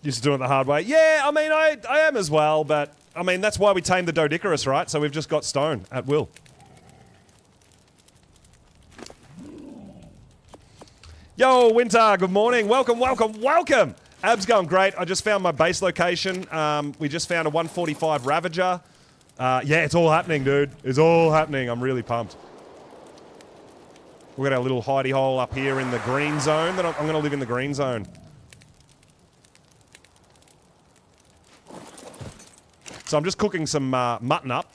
Used to do it the hard way. Yeah, I mean, I am as well, but, I mean, that's why we tamed the Dodicarus, right? So we've just got stone at will. Yo, Winter, good morning. Welcome, welcome, welcome. Ab's going great. I just found my base location. We just found a 145 Ravager. Yeah, it's all happening, dude. It's all happening. I'm really pumped. We've got our little hidey hole up here in the green zone. I'm going to live in the green zone. So I'm just cooking some mutton up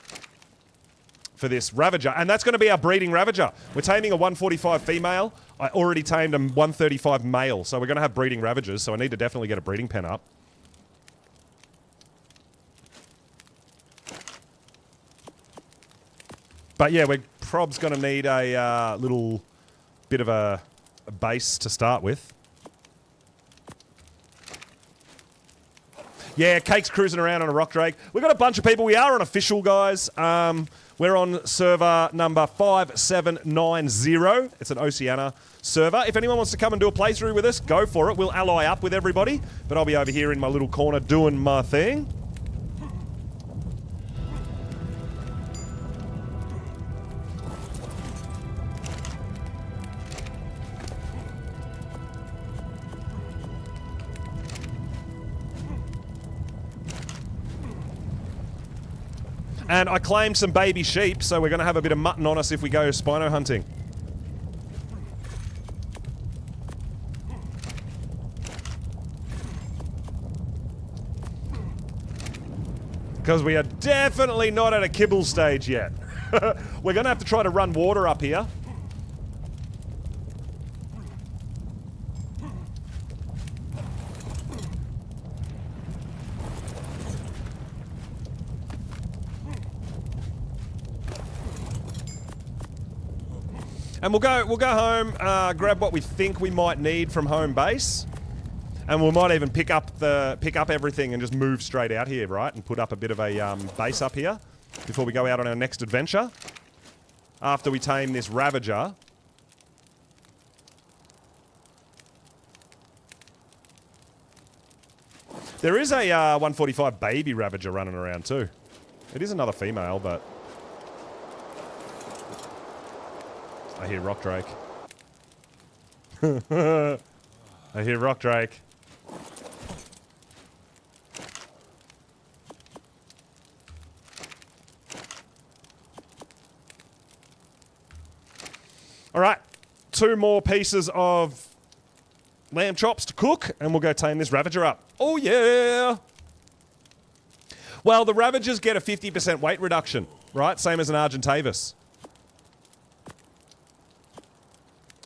for this Ravager. And that's going to be our breeding Ravager. We're taming a 145 female. I already tamed a 135 male. So we're going to have breeding Ravagers. So I need to definitely get a breeding pen up. But yeah, we're prob's going to need a little bit of a base to start with. Yeah, Cake's cruising around on a rock drake. We've got a bunch of people. We are on official, guys. We're on server number 5790. It's an Oceania server. If anyone wants to come and do a playthrough with us, go for it. We'll ally up with everybody. But I'll be over here in my little corner doing my thing. And I claimed some baby sheep, so we're going to have a bit of mutton on us if we go Spino hunting. Because we are definitely not at a kibble stage yet. We're going to have to try to run water up here. And we'll go home, grab what we think we might need from home base, and we might even pick up everything and just move straight out here, right? And put up a bit of a base up here before we go out on our next adventure. After we tame this Ravager. There is a 145 baby Ravager running around too. It is another female, but I hear Rock Drake. I hear Rock Drake. All right, 2 more pieces of lamb chops to cook, and we'll go tame this Ravager up. Oh, yeah! Well, the Ravagers get a 50% weight reduction, right? Same as an Argentavis.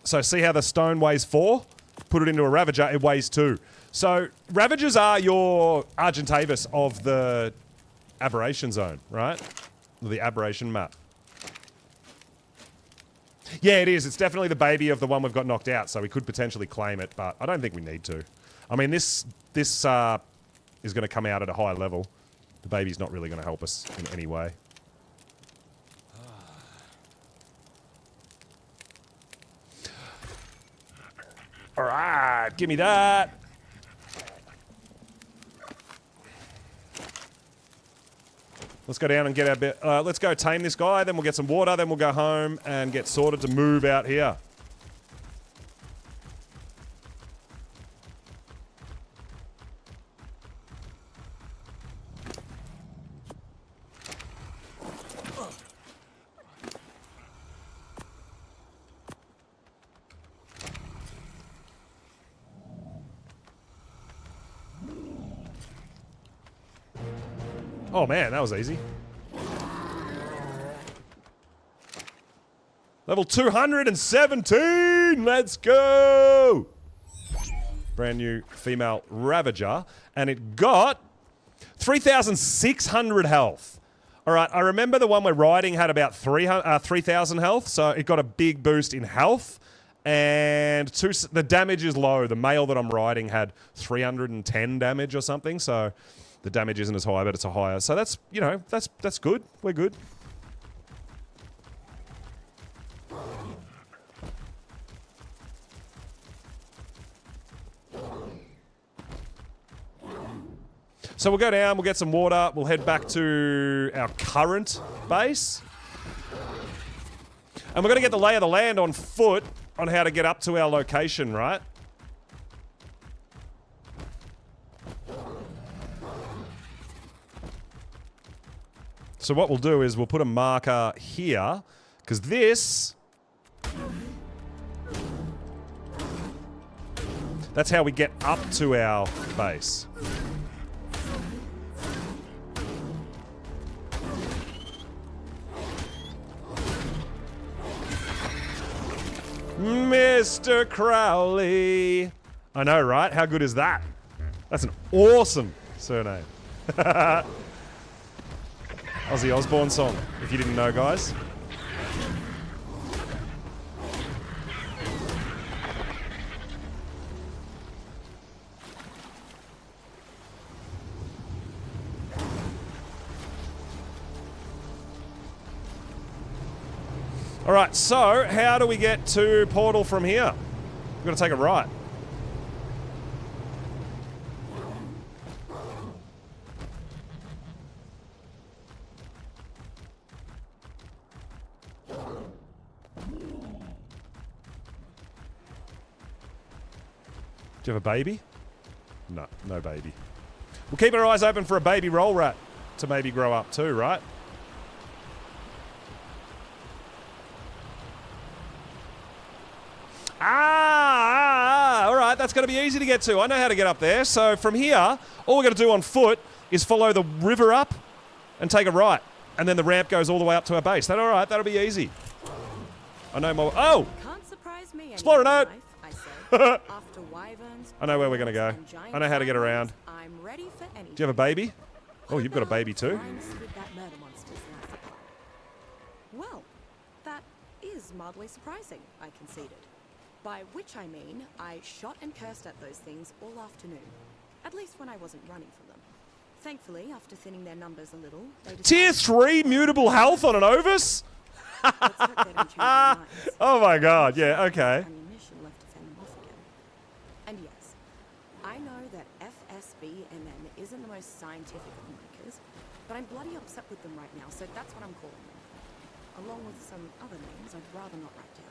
So see how the stone weighs 4? Put it into a Ravager, it weighs 2. So Ravagers are your Argentavis of the Aberration zone, right? The Aberration map. Yeah, it is. It's definitely the baby of the one we've got knocked out, so we could potentially claim it, but I don't think we need to. I mean, this is going to come out at a high level. The baby's not really going to help us in any way. All right, give me that. Let's go down and get our bit. Let's go tame this guy, then we'll get some water, then we'll go home and get sorted to move out here. Oh man, that was easy. Level 217! Let's go! Brand new female Ravager. And it got 3,600 health. Alright, I remember the one we're riding had about 3,000 health, so it got a big boost in health. And the damage is low. The male that I'm riding had 310 damage or something, so the damage isn't as high, but it's a higher. So that's, you know, that's good. We're good. So we'll go down, we'll get some water, we'll head back to our current base. And we're going to get the lay of the land on foot on how to get up to our location, right? So what we'll do is we'll put a marker here, because this... that's how we get up to our base. Mr. Crowley. I know, right? How good is that? That's an awesome surname. Ozzy Osbourne song, if you didn't know, guys. Alright, so how do we get to Portal from here? We've got to take a right. Do you have a baby? No, no baby. We'll keep our eyes open for a baby roll rat to maybe grow up too, right? All right, that's going to be easy to get to. I know how to get up there. So from here, all we're going to do on foot is follow the river up and take a right. And then the ramp goes all the way up to our base. That all right? That'll be easy. I know more. Oh! Can't surprise me Explorer note! I say. After wyverns, I know where we're going to go. and giant I know how to get around. I'm ready for anything. Do you have a baby? Oh, you've got a baby too? Well, that is mildly surprising, I conceded. By which I mean, I shot and cursed at those things all afternoon. At least when I wasn't running from them. Thankfully, after thinning their numbers a little, they Tier 3 mutable health on an Ovis? let's hope they don't change their minds. Oh my god, yeah, okay. Ammunition left to fend them off again. And yes, I know that FSBMM isn't the most scientific of markers, but I'm bloody upset with them right now, so that's what I'm calling them. Along with some other names I'd rather not write down.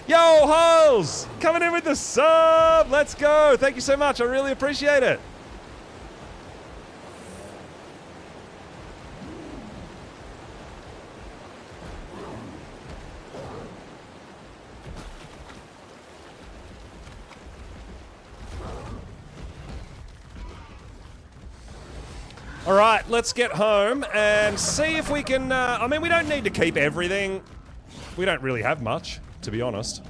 Yo, Holes! Coming in with the sub! Let's go! Thank you so much, I really appreciate it. All right, let's get home and see if we can... I mean, we don't need to keep everything. We don't really have much, to be honest.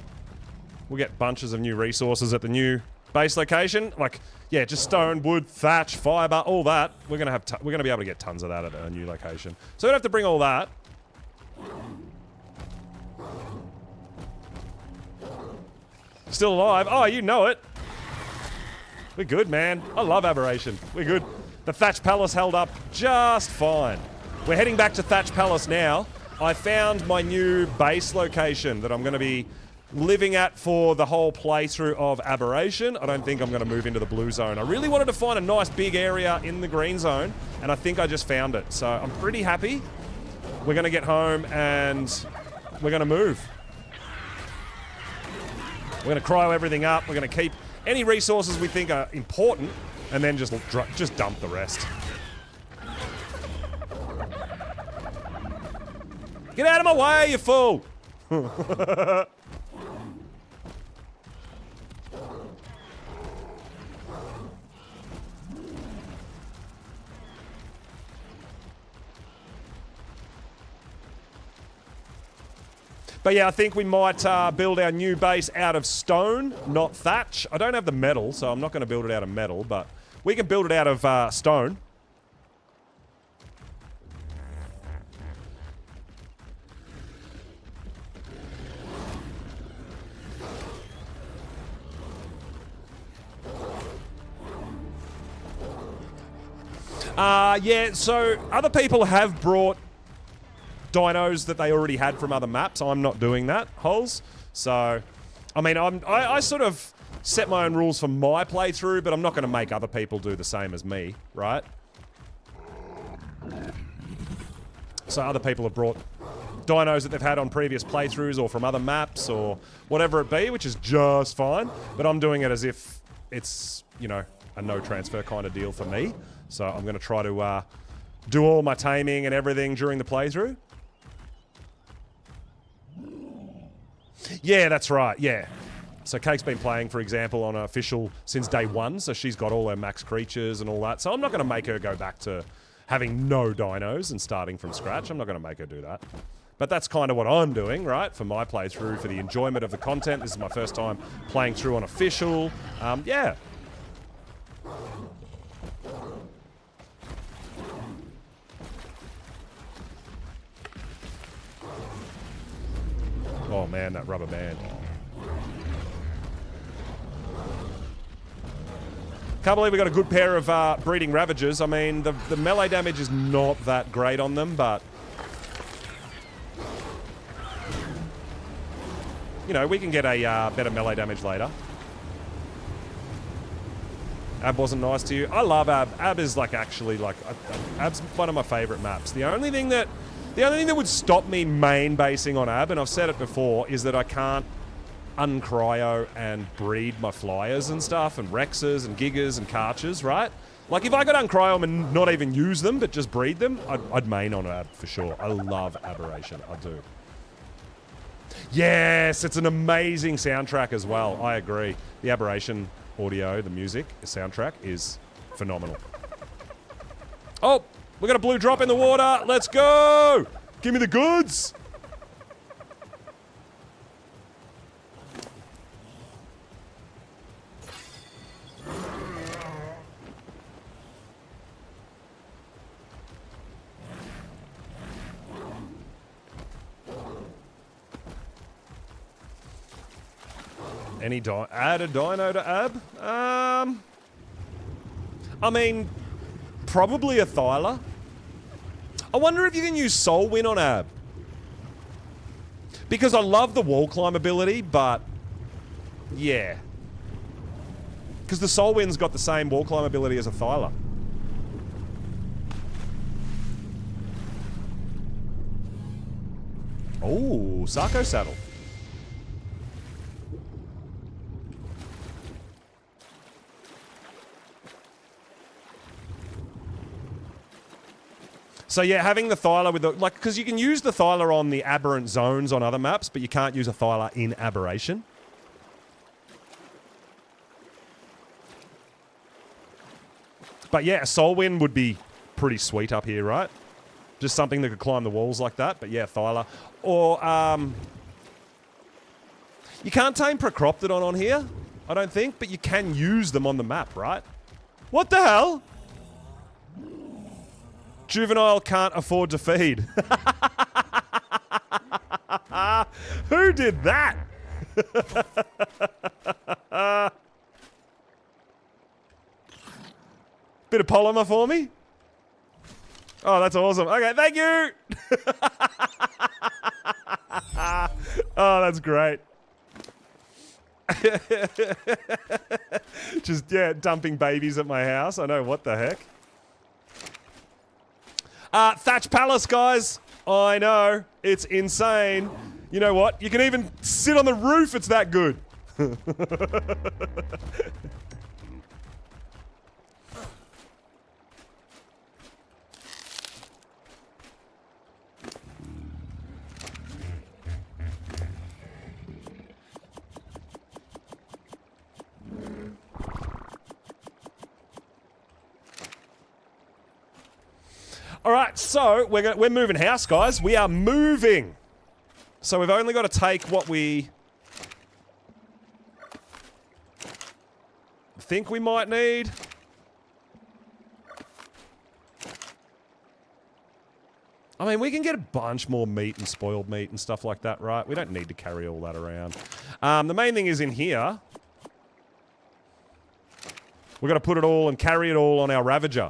We'll get bunches of new resources at the new base location. Like, yeah, just stone, wood, thatch, fiber, all that. We're gonna have we're gonna be able to get tons of that at a new location. So we don't have to bring all that. Still alive? Oh, you know it. We're good, man. I love Aberration. We're good. The Thatch Palace held up just fine. We're heading back to Thatch Palace now. I found my new base location that I'm going to be living at for the whole playthrough of Aberration. I don't think I'm going to move into the blue zone. I really wanted to find a nice big area in the green zone, and I think I just found it. So I'm pretty happy. We're going to get home and we're going to move. We're going to cryo everything up. We're going to keep any resources we think are important, and then just dump the rest. Get out of my way, you fool! But yeah, I think we might build our new base out of stone, not thatch. I don't have the metal, so I'm not going to build it out of metal, but we can build it out of stone. Yeah, so other people have brought dinos that they already had from other maps. I'm not doing that, Holes. So, I mean, I sort of set my own rules for my playthrough, but I'm not going to make other people do the same as me, right? So other people have brought dinos that they've had on previous playthroughs or from other maps or whatever it be, which is just fine. But I'm doing it as if it's, you know, a no transfer kind of deal for me. So I'm going to try to do all my taming and everything during the playthrough. Yeah, that's right, yeah. So Cake's been playing, for example, on official since day one, so she's got all her max creatures and all that. So I'm not going to make her go back to having no dinos and starting from scratch. I'm not going to make her do that. But that's kind of what I'm doing, right, for my playthrough, for the enjoyment of the content. This is my first time playing through on official. Yeah. Oh man, that rubber band. Can't believe we got a good pair of breeding Ravagers. I mean, the melee damage is not that great on them, but... you know, we can get a better melee damage later. Ab wasn't nice to you. I love Ab. Ab is like actually like... Ab's one of my favourite maps. The only thing that would stop me main basing on Ab, and I've said it before, is that I can't uncryo and breed my flyers and stuff, and Rexes and Gigas and Karchers, right? Like, if I could uncryo them and not even use them, but just breed them, I'd main on Ab for sure. I love Aberration. I do. Yes, it's an amazing soundtrack as well. I agree. The Aberration audio, the music, the soundtrack is phenomenal. Oh, we got a blue drop in the water. Let's go. Give me the goods. Any add a dino to Ab? I mean, probably a Thyla. I wonder if you can use Soul Win on Ab. Because I love the wall climb ability, but yeah. Because the Soul Win's got the same wall climb ability as a Thyla. Oh, Sarko Saddle. So yeah, having the Thyla with the, like, because you can use the Thyla on the aberrant zones on other maps, but you can't use a Thyla in Aberration. But yeah, a Soul Wind would be pretty sweet up here, right? Just something that could climb the walls like that, but yeah, Thyla. Or, you can't tame Procroptodon on here, I don't think, but you can use them on the map, right? What the hell? Juvenile can't afford to feed. Who did that? Bit of polymer for me? Oh, that's awesome. Okay, thank you. Oh, that's great. Just, yeah, dumping babies at my house. I know, what the heck. Thatch Palace, guys. I know. It's insane. You know what? You can even sit on the roof. It's that good. All right, so we're moving house, guys. We are moving. So we've only got to take what we think we might need. I mean, we can get a bunch more meat and spoiled meat and stuff like that, right? We don't need to carry all that around. The main thing is in here, we've got to put it all and carry it all on our Ravager.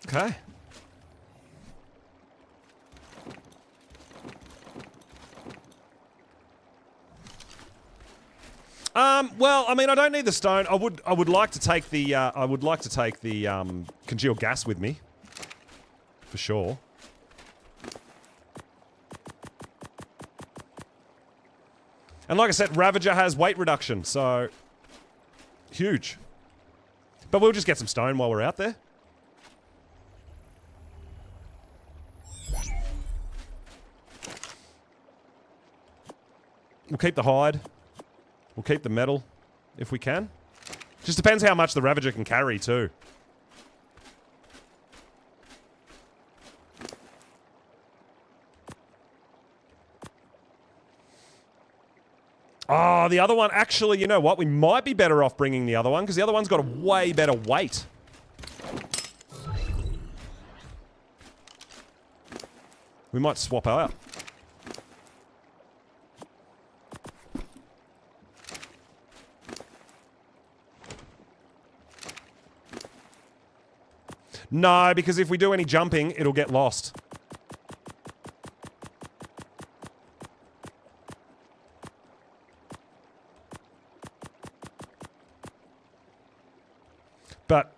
Okay. Well, I mean, I don't need the stone. I would like to take the congealed gas with me, for sure. And like I said, Ravager has weight reduction, so huge. But we'll just get some stone while we're out there. We'll keep the hide. We'll keep the metal, if we can. Just depends how much the Ravager can carry, too. Oh, the other one. Actually, you know what? We might be better off bringing the other one, because the other one's got a way better weight. We might swap out. No, because if we do any jumping, it'll get lost. But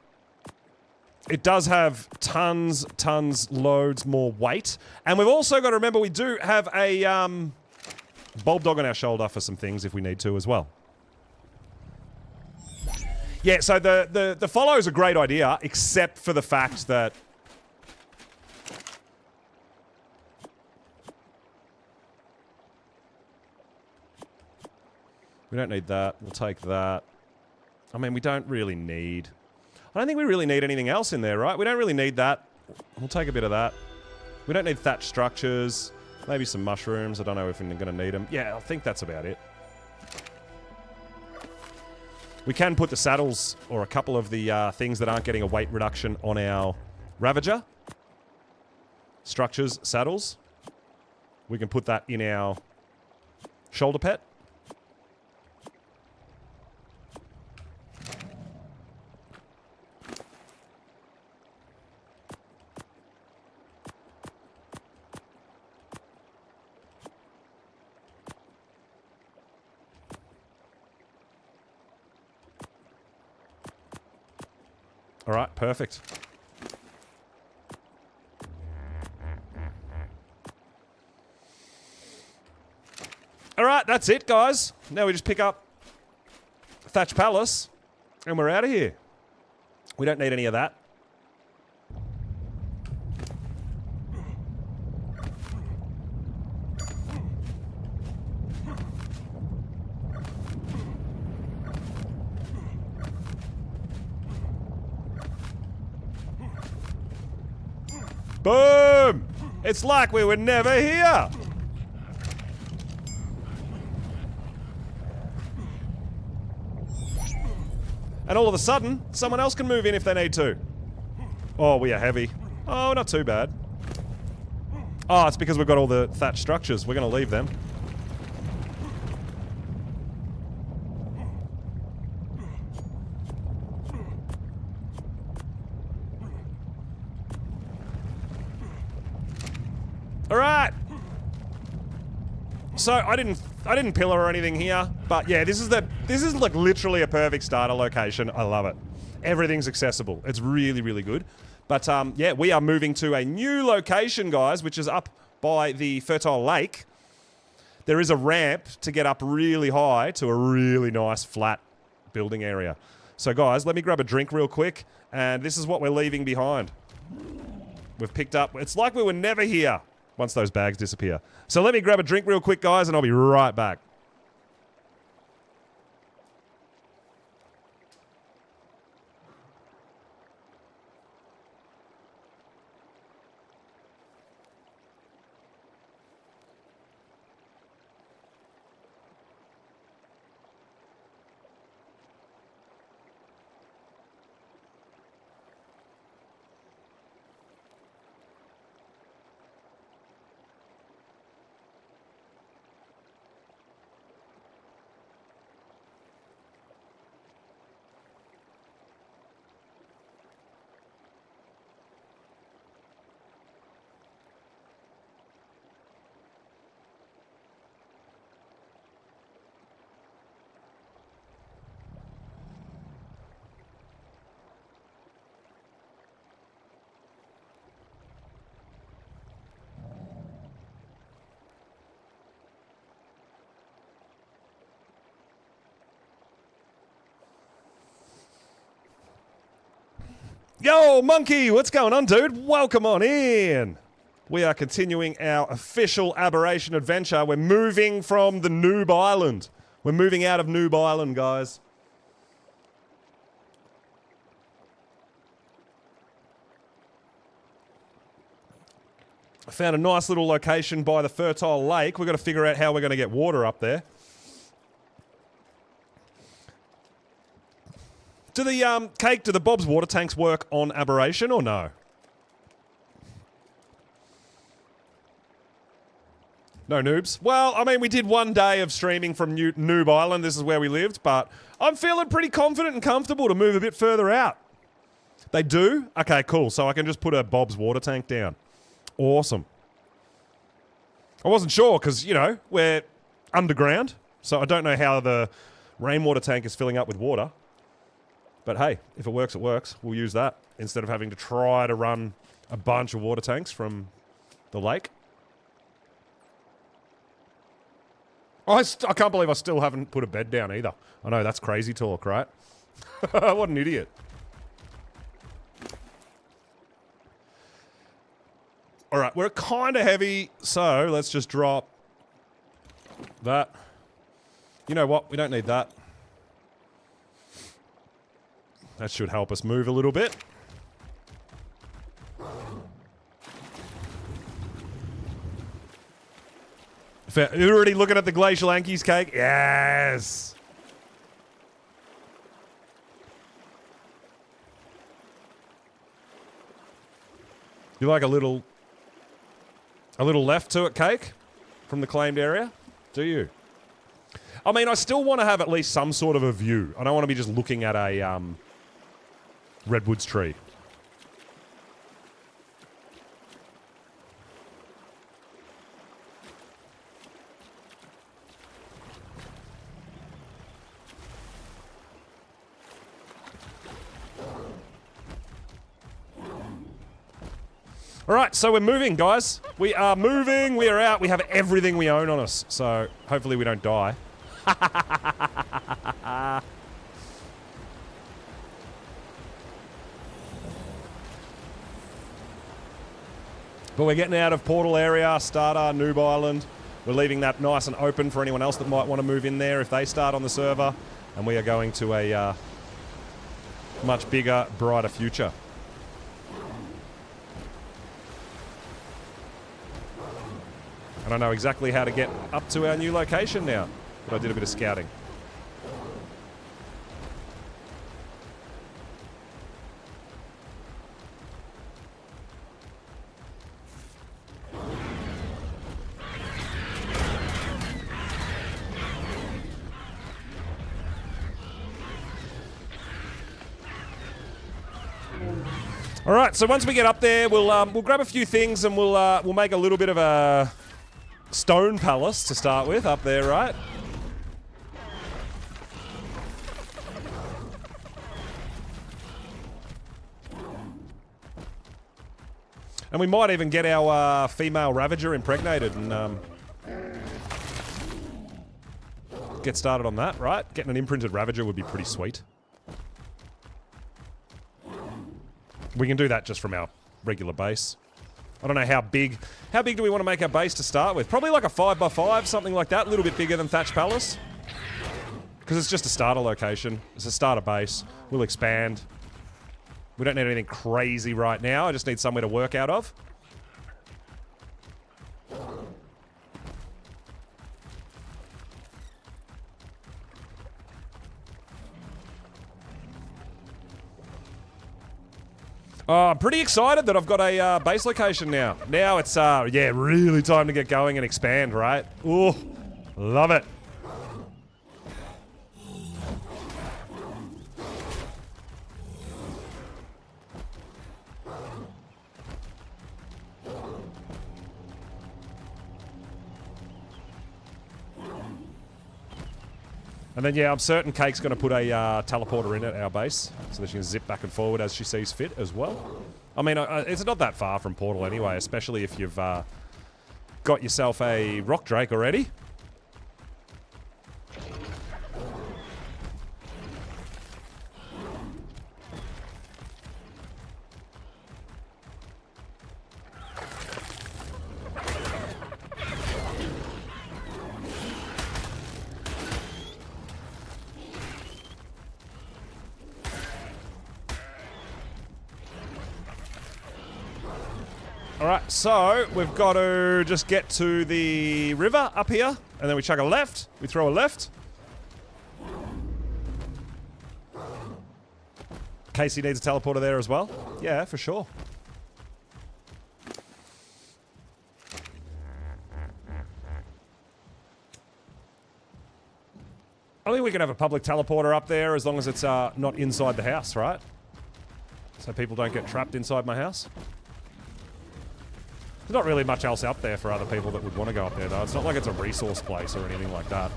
it does have tons, loads more weight. And we've also got to remember we do have a bulb dog on our shoulder for some things if we need to as well. Yeah, so the follow is a great idea, except for the fact that we don't need that. We'll take that. I mean, we don't really need... I don't think we really need anything else in there, right? We don't really need that. We'll take a bit of that. We don't need thatched structures. Maybe some mushrooms. I don't know if we're going to need them. Yeah, I think that's about it. We can put the saddles, or a couple of the things that aren't getting a weight reduction on our Ravager. Structures, saddles. We can put that in our shoulder pet. All right, perfect. All right, that's it, guys. Now we just pick up Thatch Palace, and we're out of here. We don't need any of that. Boom! It's like we were never here! And all of a sudden, someone else can move in if they need to. Oh, we are heavy. Oh, not too bad. Oh, it's because we've got all the thatched structures. We're going to leave them. All right. So I didn't pillar or anything here, but yeah, this is like literally a perfect starter location. I love it. Everything's accessible. It's really, really good. But yeah, we are moving to a new location, guys, which is up by the fertile lake. There is a ramp to get up really high to a really nice flat building area. So guys, let me grab a drink real quick, and this is what we're leaving behind. We've picked up, it's like we were never here once those bags disappear. So let me grab a drink real quick, guys, and I'll be right back. Yo, Monkey, what's going on, dude? Welcome on in. We are continuing our official Aberration adventure. We're moving from the Noob Island. We're moving out of Noob Island, guys. I found a nice little location by the fertile lake. We've got to figure out how we're going to get water up there. Do the Cake, do the Bob's water tanks work on Aberration or no? No noobs? Well, I mean, we did one day of streaming from Noob Island. This is where we lived, but I'm feeling pretty confident and comfortable to move a bit further out. They do? Okay, cool. So I can just put a Bob's water tank down. Awesome. I wasn't sure because, you know, we're underground. So I don't know how the rainwater tank is filling up with water. But hey, if it works, it works. We'll use that instead of having to try to run a bunch of water tanks from the lake. I can't believe I still haven't put a bed down either. I know, that's crazy talk, right? What an idiot. All right, we're kind of heavy, so let's just drop that. You know what? We don't need that. That should help us move a little bit. You're already looking at the Glacial Ankies cake? Yes! You like a little left to it cake from the claimed area? Do you? I mean, I still want to have at least some sort of a view. I don't want to be just looking at a redwoods tree. All right, so we're moving, guys. We are moving. We are out. We have everything we own on us. So hopefully we don't die. But we're getting out of Portal area, Starter, Noob Island. We're leaving that nice and open for anyone else that might want to move in there if they start on the server. And we are going to a much bigger, brighter future. And I know exactly how to get up to our new location now. But I did a bit of scouting. All right, so once we get up there, we'll grab a few things and we'll make a little bit of a stone palace to start with up there, right? And we might even get our female Ravager impregnated and get started on that, right? Getting an imprinted Ravager would be pretty sweet. We can do that just from our regular base. I don't know how big do we want to make our base to start with? Probably like a 5x5, something like that. A little bit bigger than Thatch Palace. Because it's just a starter location. It's a starter base. We'll expand. We don't need anything crazy right now. I just need somewhere to work out of. Oh, I'm pretty excited that I've got a base location now. Now it's, yeah, really time to get going and expand, right? Ooh, love it. And then, yeah, I'm certain Cake's going to put a teleporter in at our base so that she can zip back and forward as she sees fit as well. I mean, it's not that far from Portal anyway, especially if you've got yourself a Rock Drake already. Alright, so we've got to just get to the river up here, and then we chuck a left, we throw a left. Casey needs a teleporter there as well. Yeah, for sure. I think we can have a public teleporter up there as long as it's not inside the house, right? so people don't get trapped inside my house. There's not really much else up there for other people that would want to go up there, though. It's not like it's a resource place or anything like that.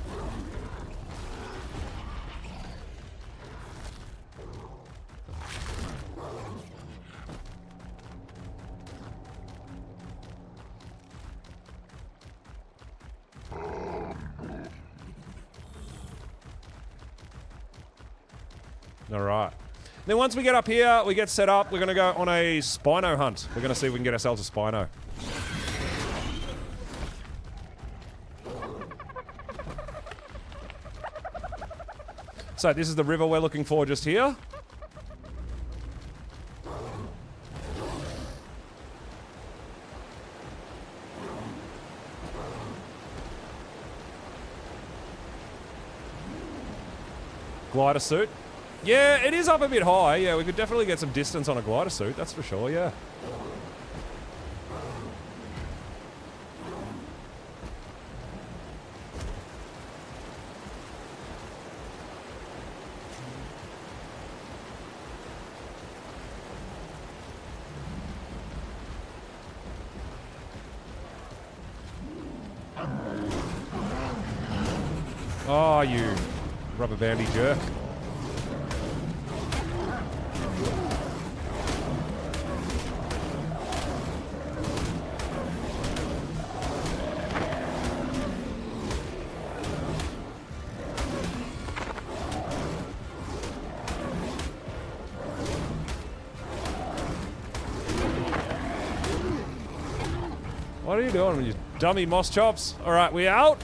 All right. Then once we get up here, we get set up, we're going to go on a Spino hunt. We're going to see if we can get ourselves a Spino. So this is the river we're looking for just here. Glider suit. Yeah, it is up a bit high. Yeah, we could definitely get some distance on a glider suit, that's for sure, yeah. Oh, you rubber bandy jerk. What are you doing, you dummy moss chops? All right, we out?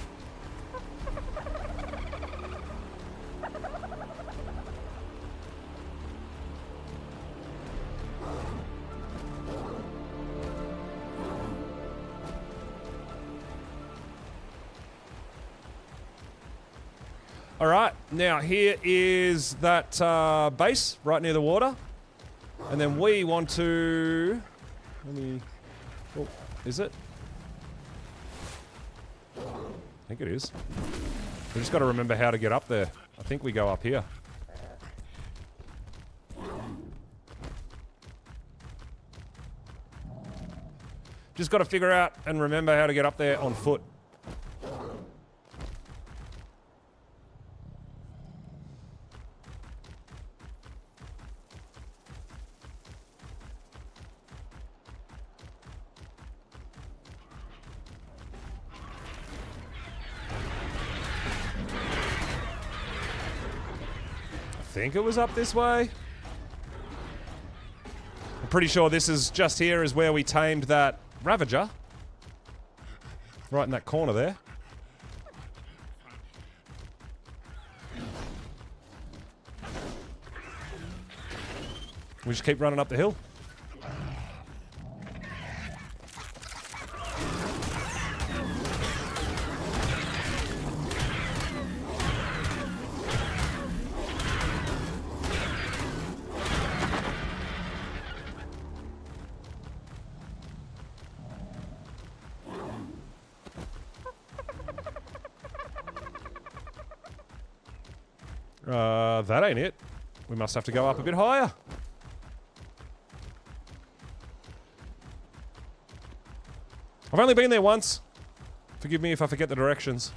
All right, now here is that base right near the water. And then we want to... Let me... Oh, is it? I think it is. We just got to remember how to get up there. I think we go up here. Just got to figure out and remember how to get up there on foot. I think it was up this way. I'm pretty sure this is just here is where we tamed that Ravager. Right in that corner there. We just keep running up the hill. That ain't it. We must have to go up a bit higher. I've only been there once. Forgive me if I forget the directions.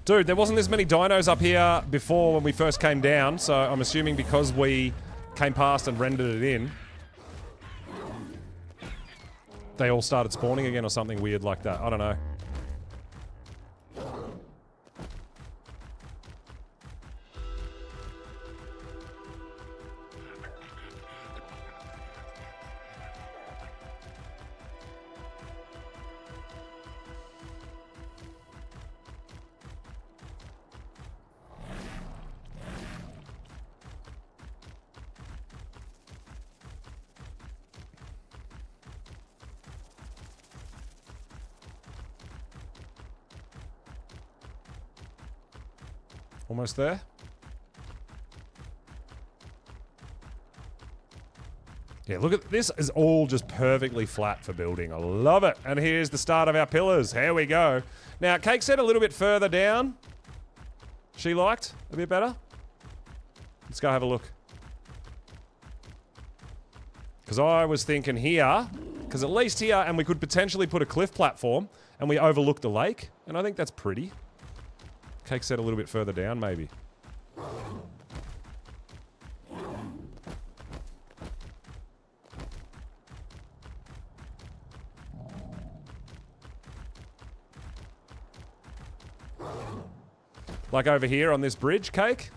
Dude, there wasn't as many dinos up here before when we first came down, so I'm assuming because we came past and rendered it in, they all started spawning again or something weird like that. I don't know. Almost there. Yeah, look at this. Is all just perfectly flat for building. I love it. And here's the start of our pillars. Here we go. Now, Cake said a little bit further down. She liked a bit better. Let's go have a look. Because I was thinking here, because at least here, and we could potentially put a cliff platform, and we overlook the lake, and I think that's pretty. Cake said a little bit further down, maybe. Like over here on this bridge, Cake?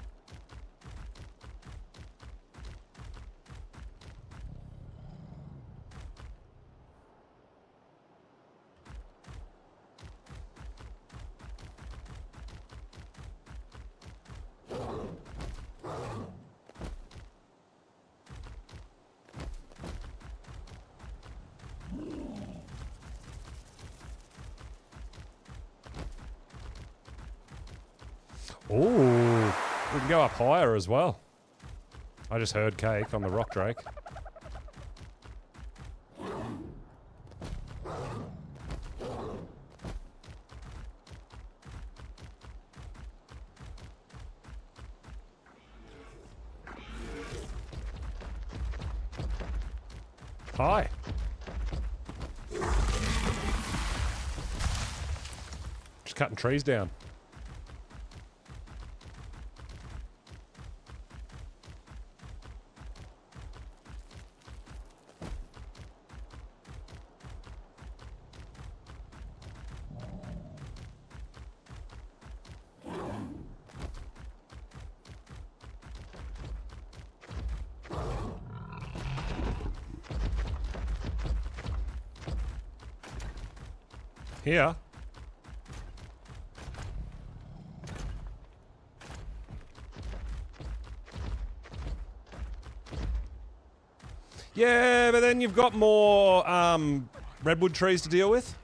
Ooh, we can go up higher as well. I just heard Cake on the rock drake. Hi. Just cutting trees down. Here. Yeah, but then you've got more redwood trees to deal with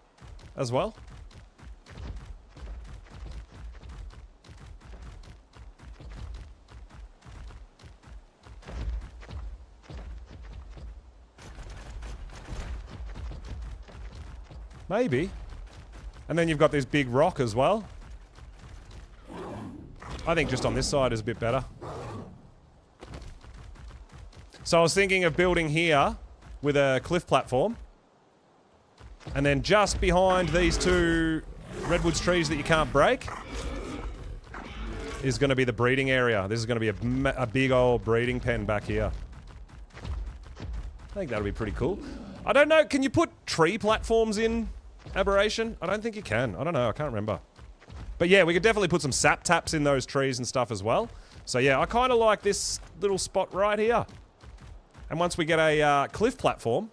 as well. Maybe. And then you've got this big rock as well. I think just on this side is a bit better. So I was thinking of building here with a cliff platform. And then just behind these two redwoods trees that you can't break is going to be the breeding area. This is going to be a big old breeding pen back here. I think that'll be pretty cool. I don't know, can you put tree platforms in Aberration? I don't think you can. I don't know. I can't remember. But yeah, we could definitely put some sap taps in those trees and stuff as well. So yeah, I kind of like this little spot right here. And once we get a cliff platform,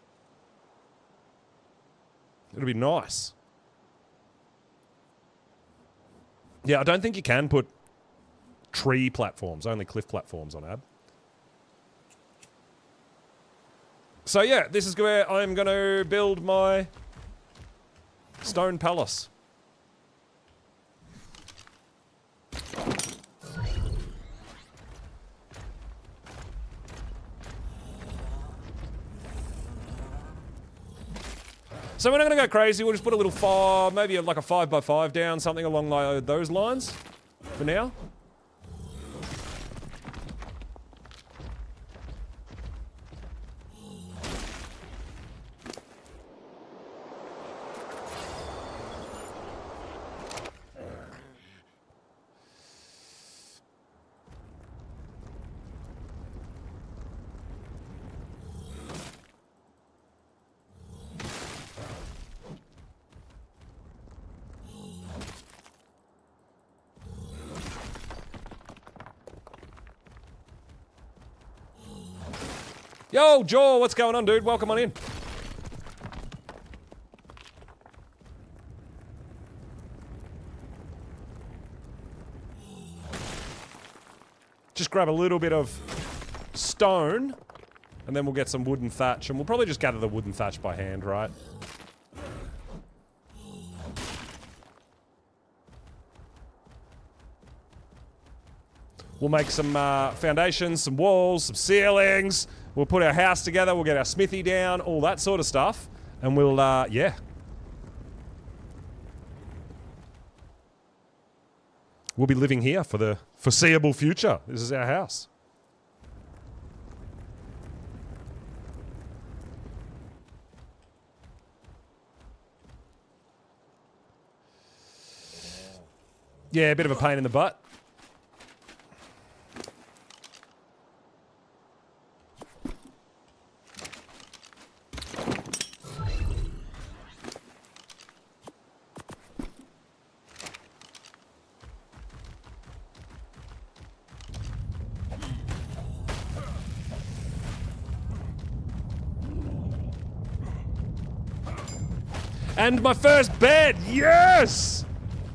it'll be nice. Yeah, I don't think you can put tree platforms, only cliff platforms on Ab. So yeah, this is where I'm going to build my stone palace. So we're not going to go crazy. We'll just put a little maybe like a 5x5 down, something along those lines for now. Yo, Joel, what's going on, dude? Welcome on in. Just grab a little bit of stone, and then we'll get some wooden thatch, and we'll probably just gather the wooden thatch by hand, right? We'll make some foundations, some walls, some ceilings. We'll put our house together. We'll get our smithy down, all that sort of stuff. And we'll, yeah. We'll be living here for the foreseeable future. This is our house. Yeah, a bit of a pain in the butt. And my first bed! Yes!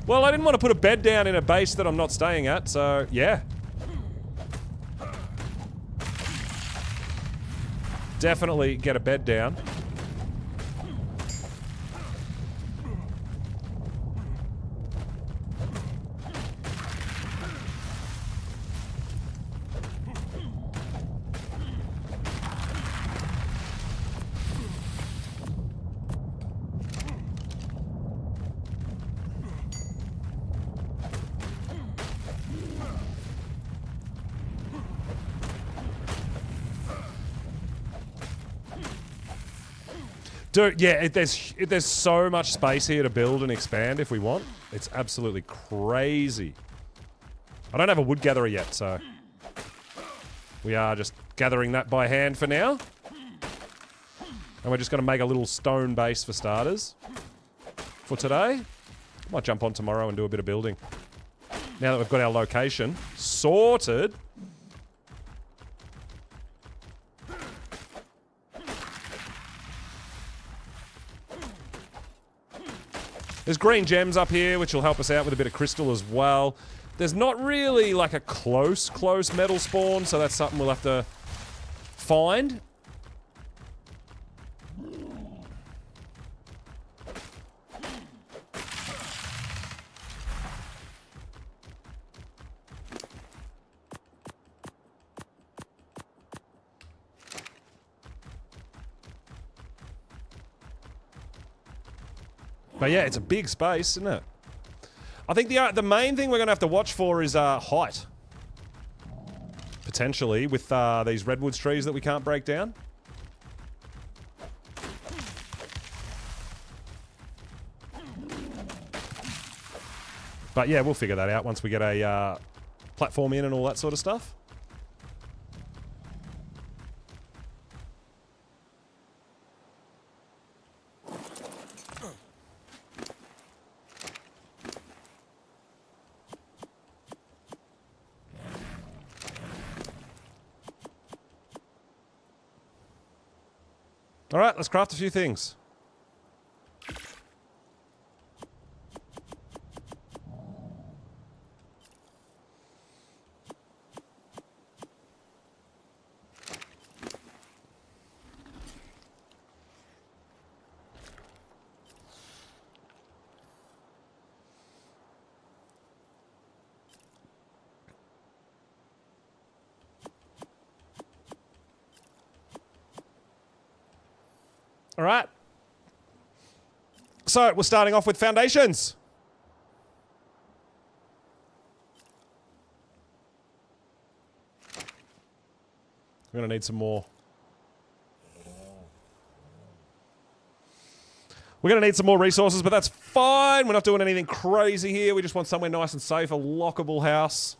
Well, I didn't want to put a bed down in a base that I'm not staying at, so yeah. Definitely get a bed down. Dude, yeah, there's so much space here to build and expand if we want. It's absolutely crazy. I don't have a wood gatherer yet, so we are just gathering that by hand for now. And we're just going to make a little stone base for starters for today. Might jump on tomorrow and do a bit of building. Now that we've got our location sorted. There's green gems up here, which will help us out with a bit of crystal as well. There's not really like a close metal spawn, so that's something we'll have to find. But yeah, it's a big space, isn't it? I think the main thing we're going to have to watch for is height. Potentially, with these redwoods trees that we can't break down. But yeah, we'll figure that out once we get a platform in and all that sort of stuff. All right, let's craft a few things. All right. So we're starting off with foundations. We're going to need some more. We're going to need some more resources, but that's fine. We're not doing anything crazy here. We just want somewhere nice and safe, a lockable house.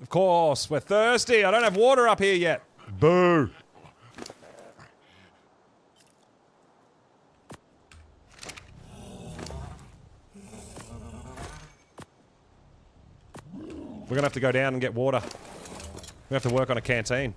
Of course, we're thirsty. I don't have water up here yet. Boo. We're going to have to go down and get water. We have to work on a canteen.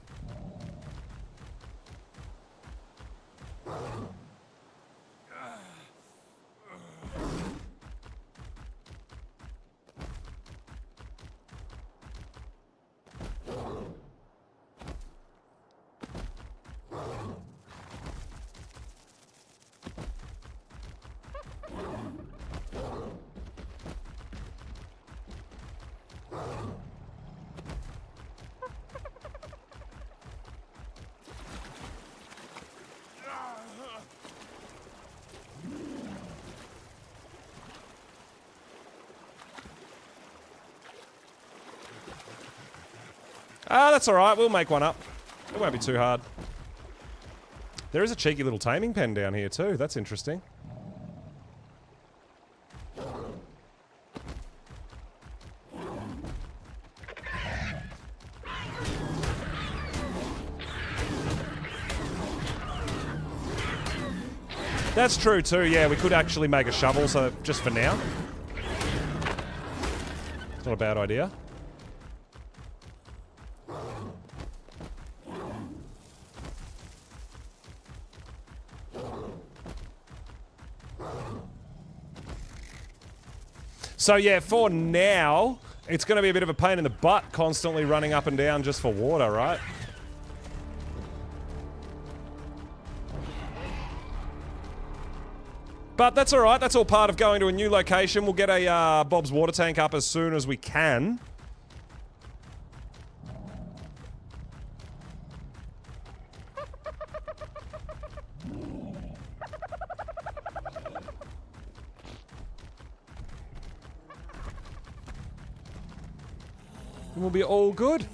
That's all right. We'll make one up. It won't be too hard. There is a cheeky little taming pen down here too. That's interesting. That's true too, yeah. We could actually make a shovel, so just for now. It's not a bad idea. So yeah, for now, it's going to be a bit of a pain in the butt constantly running up and down just for water, right? But that's alright, that's all part of going to a new location. We'll get a Bob's water tank up as soon as we can. And we'll be all good.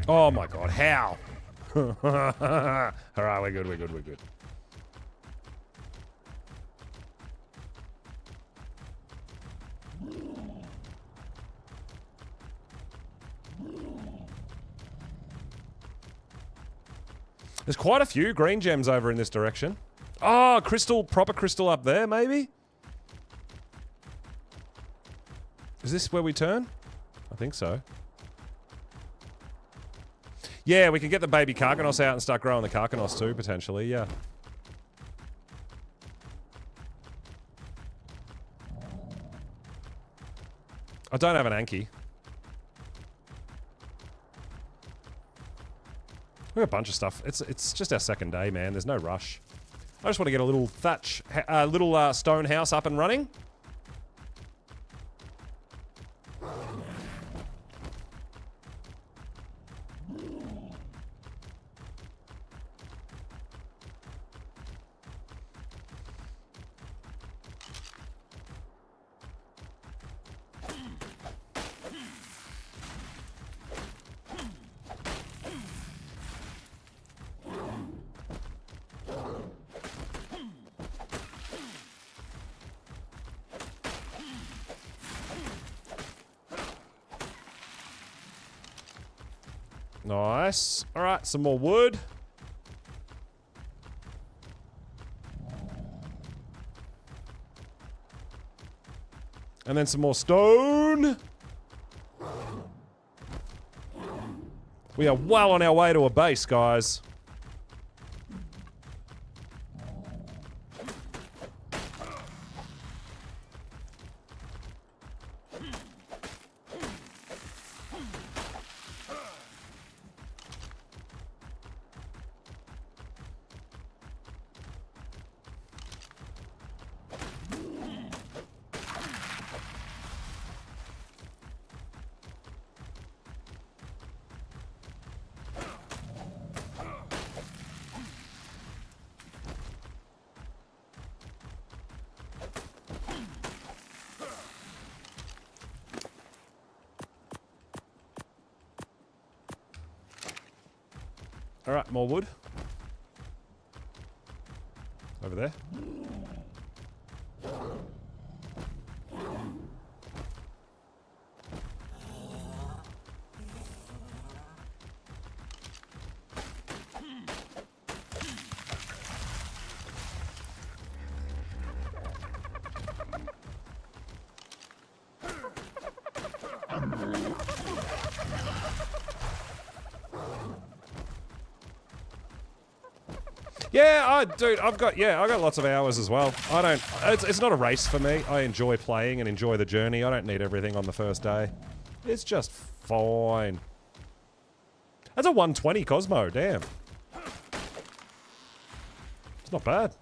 Oh my god, how? Alright, we're good, we're good, we're good. There's quite a few green gems over in this direction. Oh, crystal, proper crystal up there, maybe? Is this where we turn? I think so. Yeah, we could get the baby Karkanos out and start growing the Karkanos too, potentially, yeah. I don't have an Anki. We got a bunch of stuff. It's just our second day, man. There's no rush. I just want to get a little thatch, little stone house up and running. Nice. Alright, some more wood. And then some more stone. We are well on our way to a base, guys. Alright, more wood. Over there. Yeah, dude, I got lots of hours as well. It's not a race for me. I enjoy playing and enjoy the journey. I don't need everything on the first day. It's just fine. That's a 120 Cosmo, damn. It's not bad.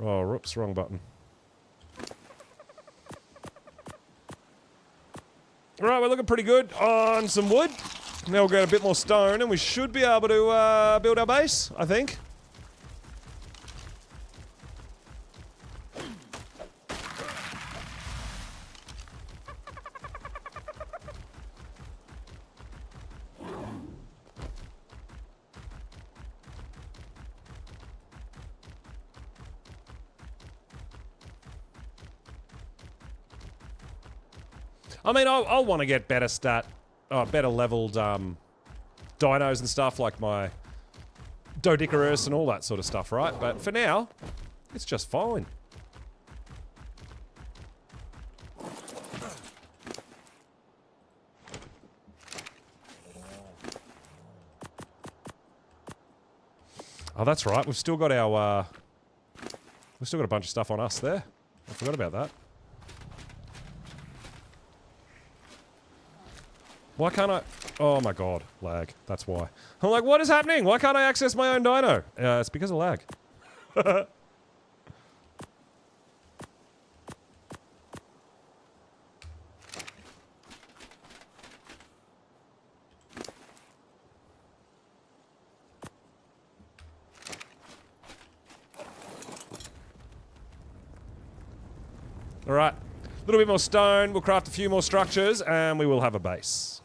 Oh, whoops, wrong button. Alright, we're looking pretty good on some wood. Now we'll get a bit more stone and we should be able to build our base, I think. I mean, I'll want to get better better leveled dinos and stuff, like my Doedicurus and all that sort of stuff, right? But for now, it's just fine. Oh, that's right. We've still got our we've still got a bunch of stuff on us there. I forgot about that. Why can't I... Oh my god, lag. That's why. I'm like, what is happening? Why can't I access my own dino? It's because of lag. Alright. A little bit more stone. We'll craft a few more structures and we will have a base.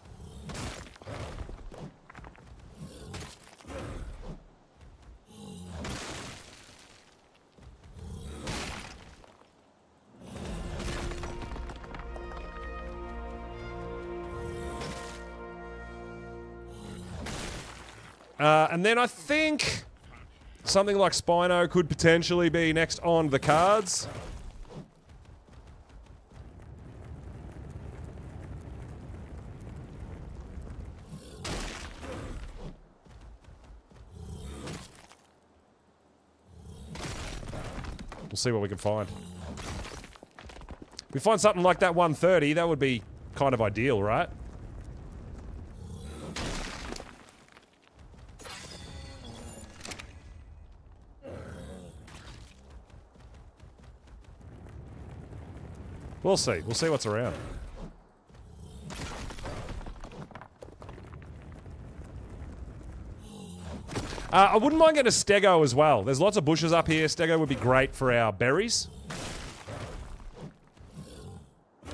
And then I think something like Spino could potentially be next on the cards. We'll see what we can find. If we find something like that 130, that would be kind of ideal, right? We'll see. We'll see what's around. I wouldn't mind getting a stego as well. There's lots of bushes up here. Stego would be great for our berries.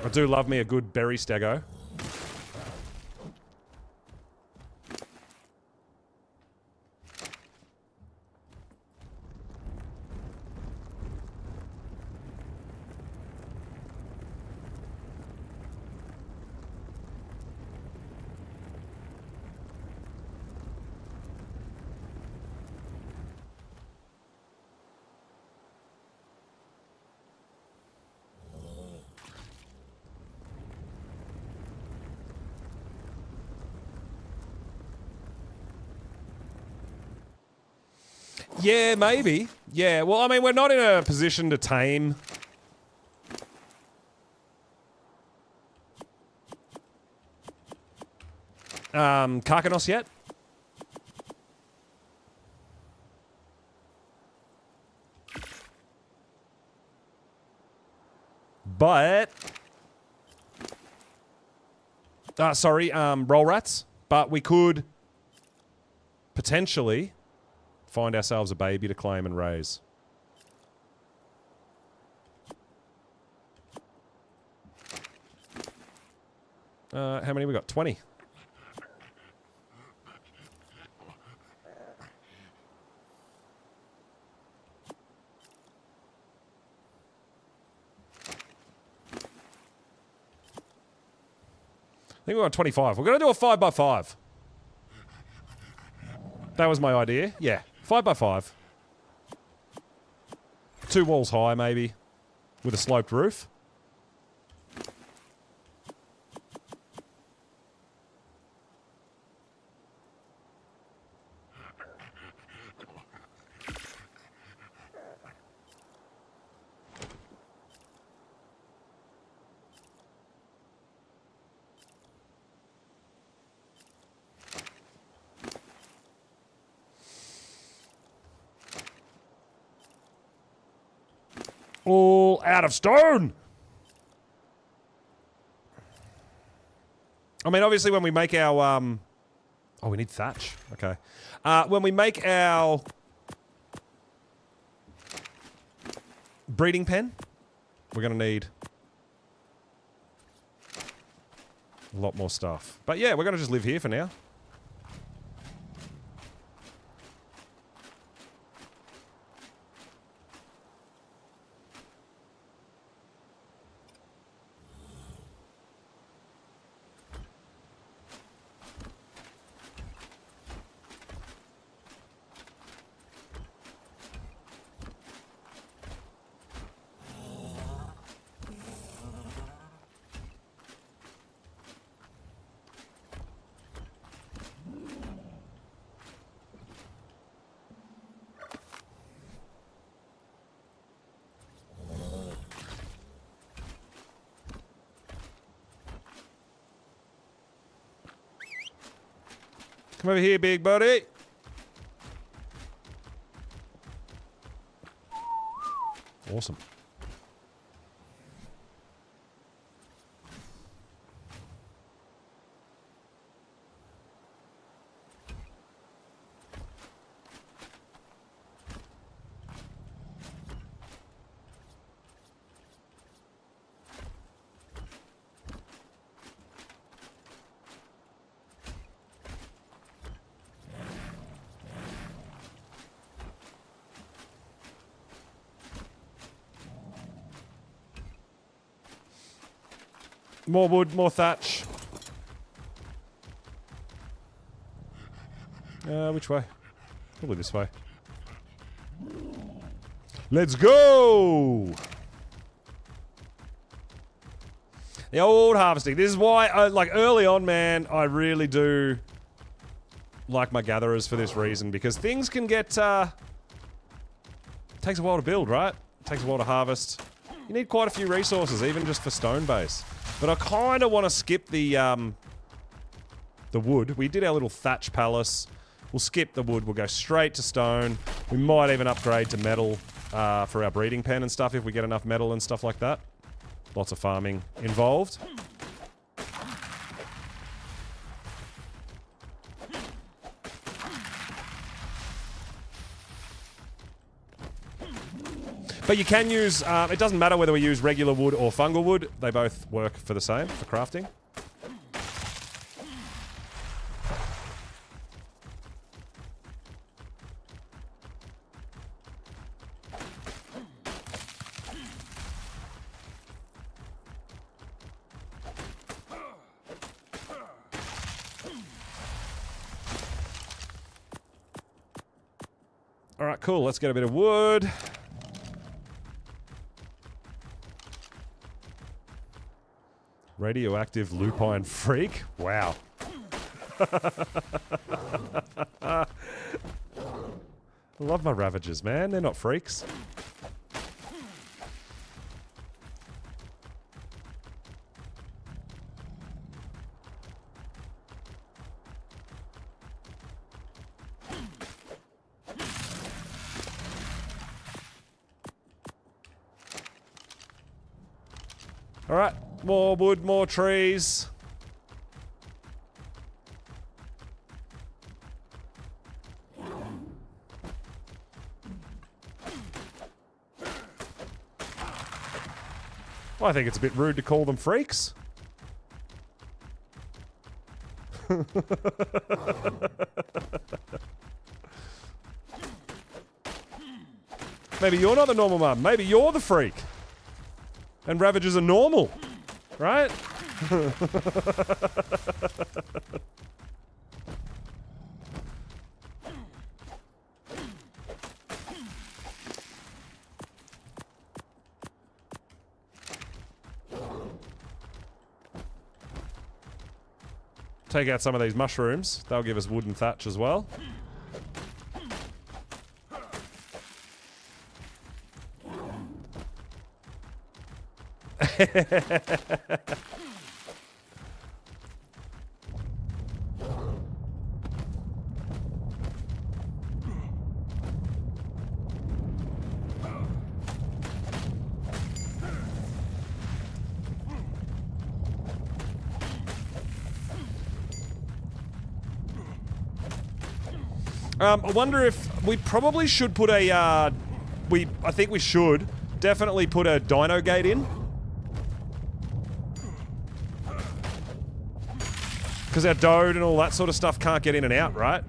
I do love me a good berry stego. Yeah, maybe. Yeah, well, I mean, we're not in a position to tame Karkanos yet. But... sorry, roll rats. But we could potentially find ourselves a baby to claim and raise. How many we got? 20. I think we got 25. We're going to do a 5x5. That was my idea. Yeah. 5x5. 2 walls high, maybe. With a sloped roof. All out of stone. I mean, obviously, when we make our oh, we need thatch. Okay. When we make our breeding pen, we're gonna need a lot more stuff. But yeah, we're gonna just live here for now. Come over here, big buddy. Awesome. More wood, more thatch. Which way? Probably this way. Let's go! The old harvesting. This is why, like, early on, man, I really do like my gatherers for this reason, because things can get, takes a while to build, right? Takes a while to harvest. You need quite a few resources, even just for stone base. But I kind of want to skip the wood. We did our little thatch palace. We'll skip the wood. We'll go straight to stone. We might even upgrade to metal for our breeding pen and stuff if we get enough metal and stuff like that. Lots of farming involved. But you can use, it doesn't matter whether we use regular wood or fungal wood. They both work for the same, for crafting. Alright, cool. Let's get a bit of wood. Radioactive lupine freak? Wow. I love my Ravagers, man. They're not freaks. Alright. More wood, more trees. Well, I think it's a bit rude to call them freaks. Maybe you're not the normal mum. Maybe you're the freak. And Ravagers are normal. Right? Take out some of these mushrooms. They'll give us wood and thatch as well. I wonder if we probably should put a, I think we should definitely put a dino gate in. Because our Dode and all that sort of stuff can't get in and out, right?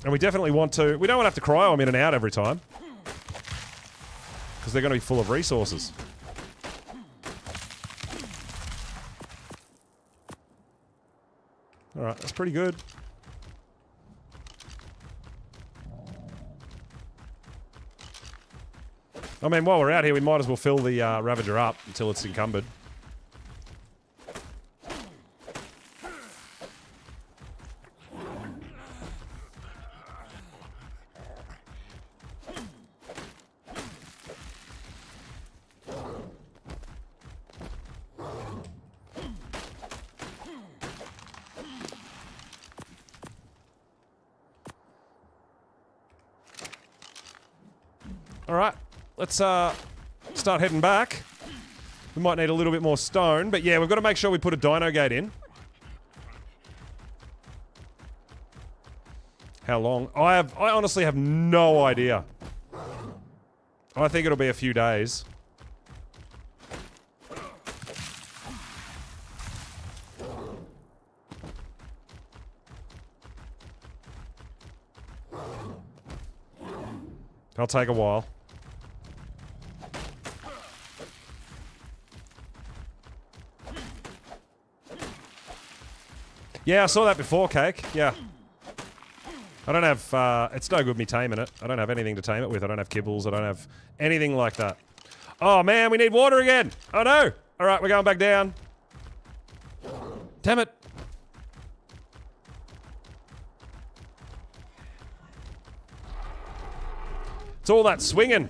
And we definitely want to... We don't want to have to cryo them in and out every time. Because they're going to be full of resources. Alright, that's pretty good. I mean, while we're out here, we might as well fill the Ravager up until it's encumbered. Alright, let's start heading back. We might need a little bit more stone, but yeah, we've got to make sure we put a dino gate in. How long? I honestly have no idea. I think it'll be a few days. It'll take a while. Yeah, I saw that before, Cake. Yeah. I don't have, it's no good me taming it. I don't have anything to tame it with. I don't have kibbles. I don't have anything like that. Oh, man, we need water again. Oh, no. All right, we're going back down. Damn it. It's all that swinging.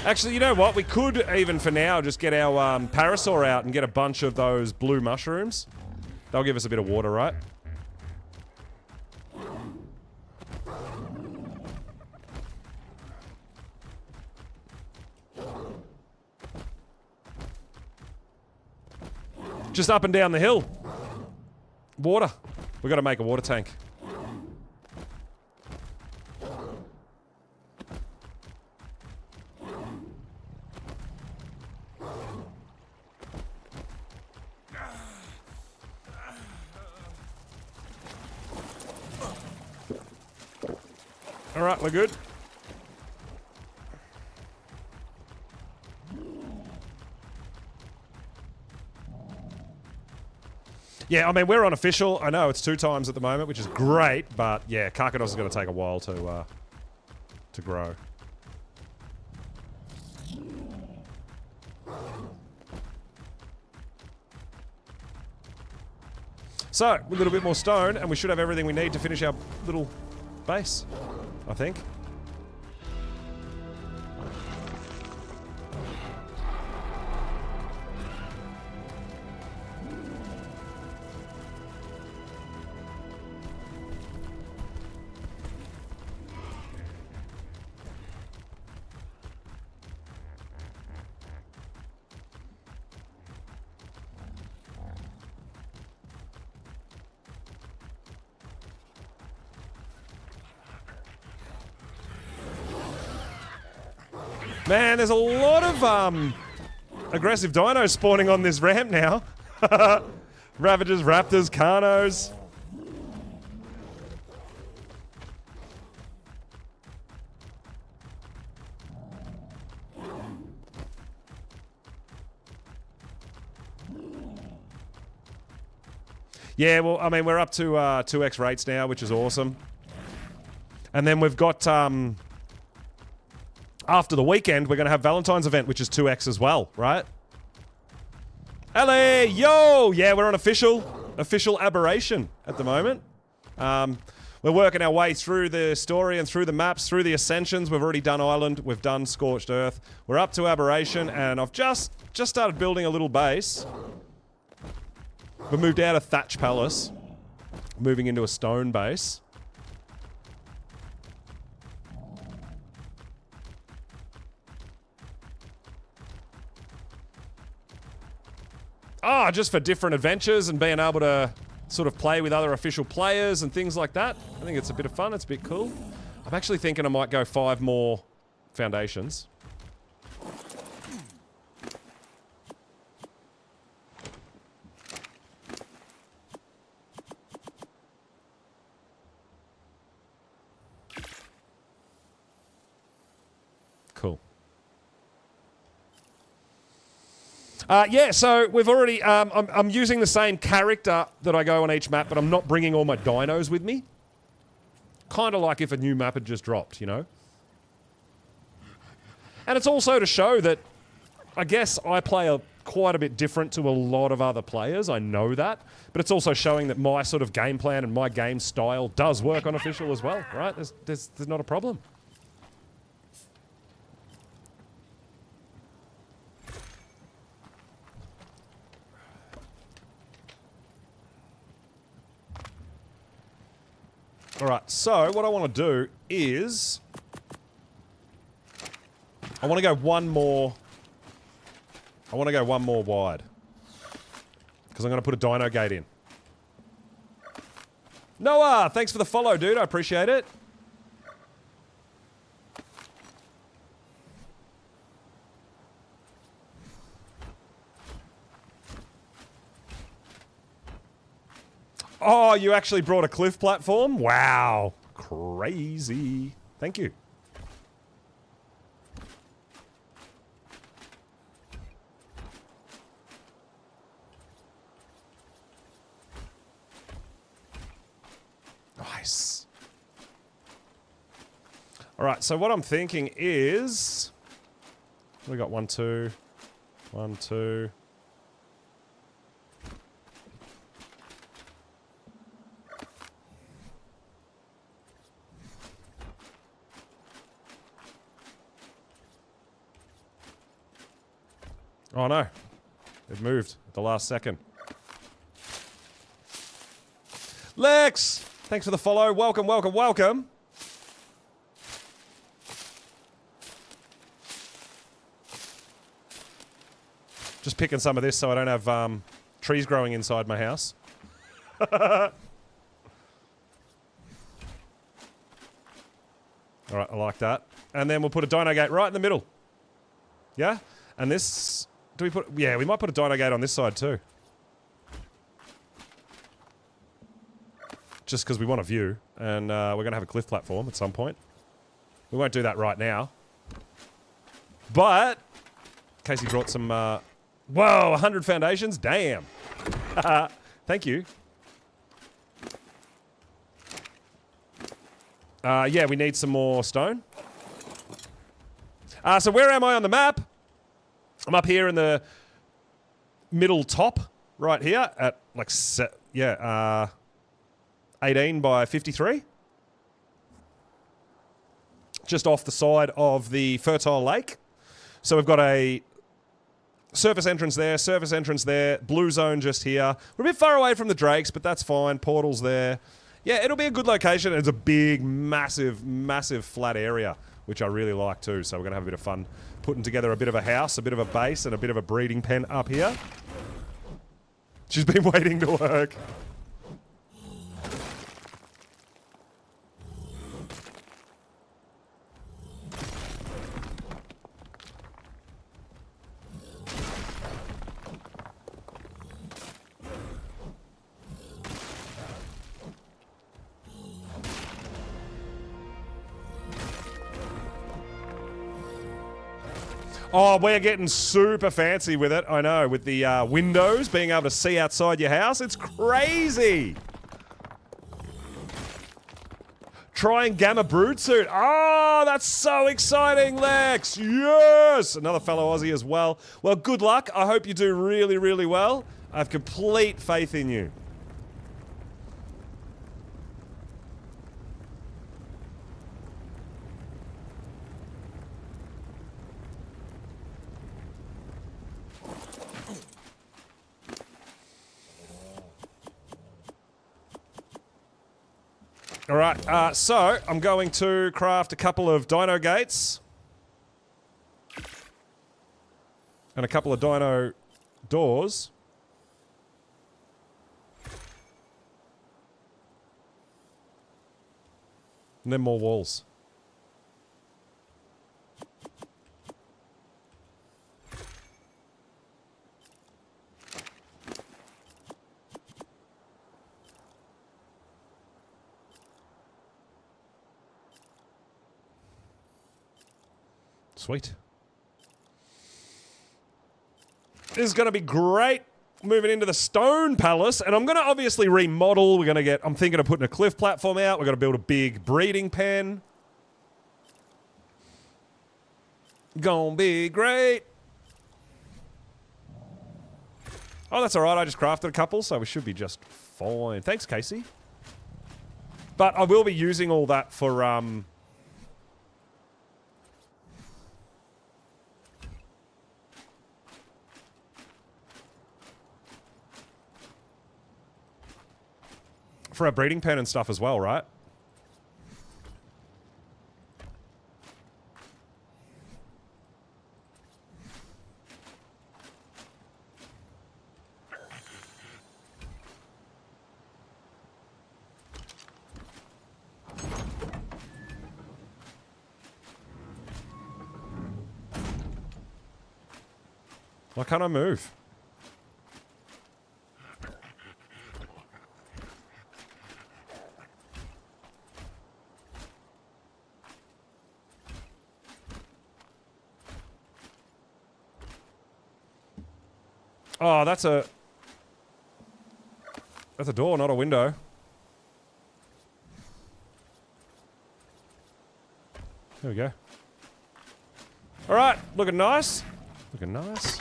Actually, you know what? We could, even for now, just get our parasaur out and get a bunch of those blue mushrooms. They'll give us a bit of water, right? Just up and down the hill. Water. We've got to make a water tank. All right, we're good. Yeah, I mean, we're on official. I know it's 2 times at the moment, which is great, but yeah, Karkanos is going to take a while to grow. So, a little bit more stone, and we should have everything we need to finish our little base, I think. Man, there's a lot of aggressive dinos spawning on this ramp now. Ravagers, Raptors, Carnos. Yeah, well, I mean, we're up to 2x rates now, which is awesome. And then we've got... after the weekend, we're going to have Valentine's event, which is 2x as well, right? LA, yo! Yeah, we're on official aberration at the moment. We're working our way through the story and through the maps, through the ascensions. We've already done Island. We've done Scorched Earth. We're up to Aberration, and I've just started building a little base. We moved out of Thatch Palace, moving into a stone base. Oh, just for different adventures and being able to sort of play with other official players and things like that. I think it's a bit of fun. It's a bit cool. I'm actually thinking I might go 5 more foundations. Cool. Yeah, so we've already... I'm using the same character that I go on each map, but I'm not bringing all my dinos with me. Kind of like if a new map had just dropped, you know? And it's also to show that I guess I play quite a bit different to a lot of other players. I know that. But it's also showing that my sort of game plan and my game style does work on official as well, right? There's not a problem. Alright, so what I want to do is... I want to go one more... I want to go one more wide. Because I'm going to put a dino gate in. Noah, thanks for the follow, dude. I appreciate it. Oh, you actually brought a cliff platform? Wow. Crazy. Thank you. Nice. All right, so what I'm thinking is... We got 1, 2, 1, 2... Oh no, it moved at the last second. Lex, thanks for the follow. Welcome, welcome, welcome. Just picking some of this so I don't have trees growing inside my house. All right, I like that. And then we'll put a dino gate right in the middle. Yeah? And this... Do we put... Yeah, we might put a dino gate on this side too. Just because we want a view. And we're going to have a cliff platform at some point. We won't do that right now. But... Casey brought some... Whoa, 100 foundations? Damn. Thank you. Yeah, we need some more stone. So where am I on the map? I'm up here in the middle top, right here, at like, 18 by 53. Just off the side of the fertile lake. So we've got a surface entrance there, blue zone just here. We're a bit far away from the drakes, but that's fine. Portals there. Yeah, it'll be a good location. It's a big, massive, massive flat area, which I really like too. So we're going to have a bit of fun putting together a bit of a house, a bit of a base, and a bit of a breeding pen up here. She's been waiting to work. Oh, we're getting super fancy with it. I know, with the windows, being able to see outside your house. It's crazy. Trying Gamma Brood suit. Oh, that's so exciting, Lex. Yes. Another fellow Aussie as well. Well, good luck. I hope you do really, really well. I have complete faith in you. All right, so I'm going to craft a couple of dino gates. And a couple of dino doors. And then more walls. Sweet. This is going to be great. Moving into the stone palace, and I'm going to obviously remodel. We're going to get, I'm thinking of putting a cliff platform out. We're going to build a big breeding pen. Gonna be great. Oh, that's all right. I just crafted a couple, so we should be just fine. Thanks, Casey. But I will be using all that for, for a breeding pen and stuff as well, right? Why can't I move? Oh, that's a door, not a window. There we go. All right, looking nice. Looking nice.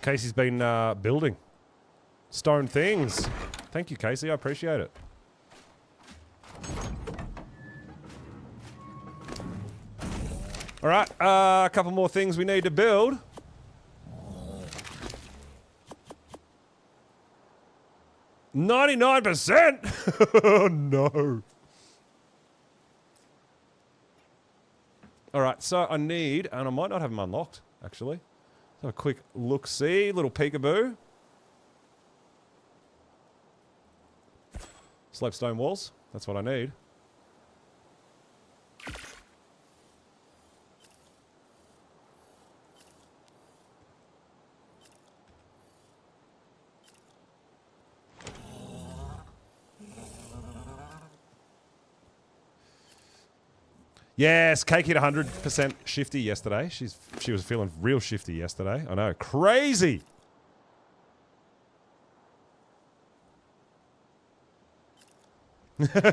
Casey's been building stone things. Thank you, Casey. I appreciate it. All right, a couple more things we need to build. $99%? Oh, no. All right, so I need, and I might not have them unlocked, actually. So a quick look-see, little peekaboo. Slopestone walls, that's what I need. Yes, Cake hit 100% shifty yesterday. She was feeling real shifty yesterday. I know, crazy.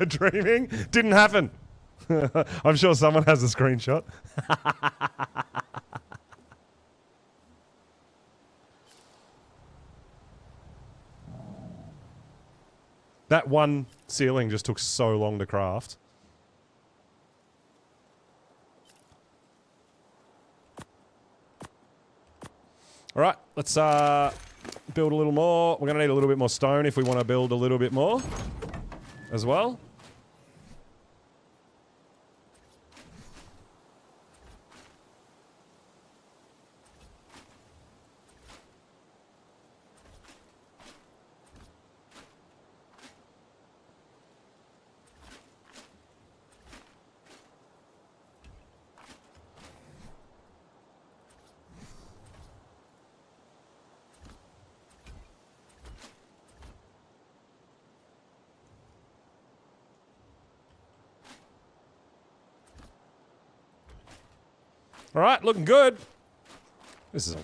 Dreaming didn't happen. I'm sure someone has a screenshot. That one ceiling just took so long to craft. All right, let's build a little more. We're going to need a little bit more stone if we want to build a little bit more as well. All right, looking good. This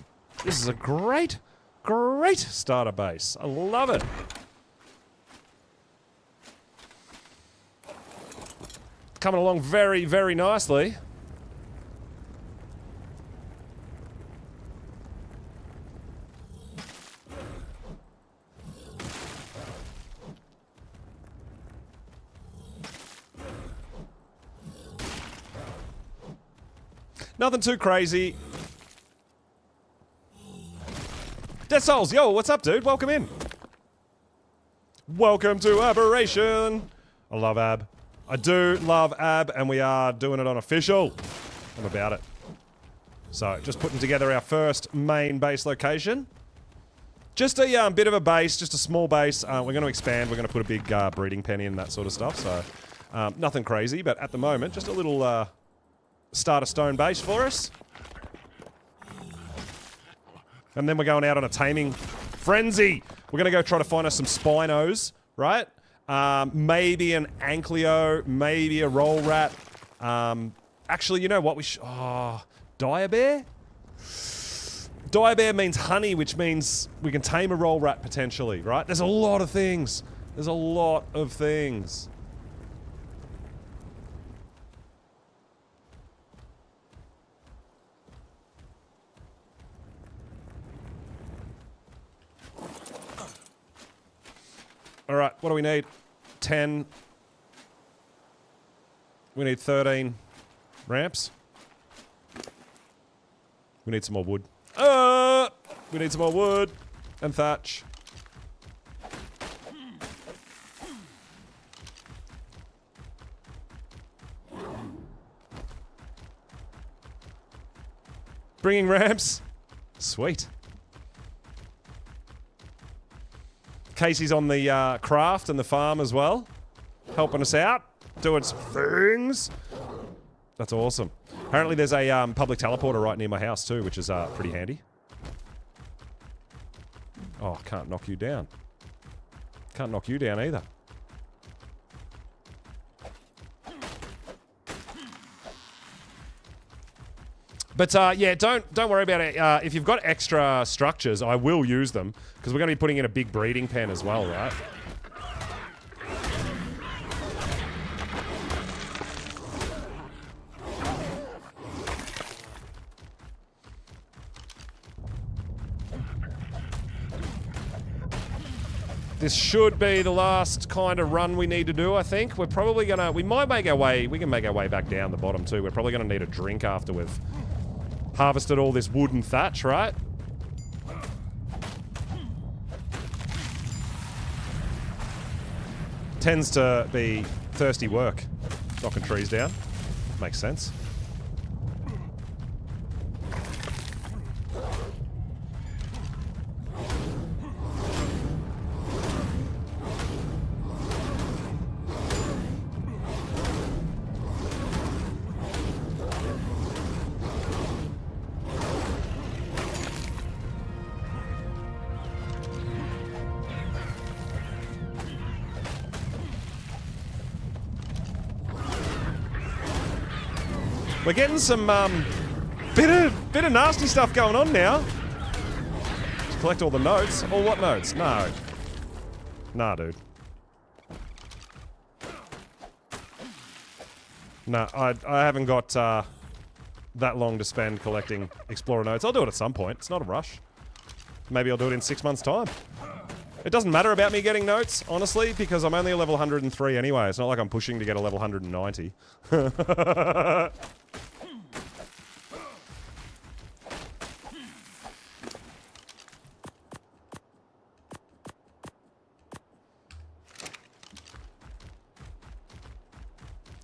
is a great starter base. I love it. Coming along very, very nicely. Nothing too crazy. Dead Souls, yo, what's up, dude? Welcome in. Welcome to Aberration. I love Ab. I do love Ab, and we are doing it on official. I'm about it. So, just putting together our first main base location. Just a bit of a base, just a small base. We're going to expand. We're going to put a big breeding pen in, that sort of stuff. So, nothing crazy, but at the moment, just a little starter stone base for us. And then we're going out on a taming frenzy. We're going to go try to find us some Spinos, right? Maybe an Ankylo, maybe a Roll Rat. Actually, you know what? Diabear? Diabear means honey, which means we can tame a Roll Rat potentially, right? There's a lot of things. There's a lot of things. Alright, what do we need? 10. We need 13 ramps. We need some more wood. We need some more wood and thatch. Bringing ramps. Sweet. Casey's on the craft and the farm as well. Helping us out. Doing some things. That's awesome. Apparently there's a public teleporter right near my house too, which is pretty handy. Oh, I can't knock you down. Can't knock you down either. But yeah, don't worry about it. If you've got extra structures, I will use them because we're going to be putting in a big breeding pen as well, right? This should be the last kind of run we need to do, I think. We're probably gonna... We might make our way... We can make our way back down the bottom, too. We're probably gonna need a drink after we've harvested all this wood and thatch, right? Tends to be thirsty work. Knocking trees down. Makes sense. We're getting some bit of nasty stuff going on now. Just collect all the notes. Or what notes? No. Nah, dude. No, I haven't got that long to spend collecting Explorer notes. I'll do it at some point. It's not a rush. Maybe I'll do it in 6 months' time. It doesn't matter about me getting notes, honestly, because I'm only a level 103 anyway. It's not like I'm pushing to get a level 190.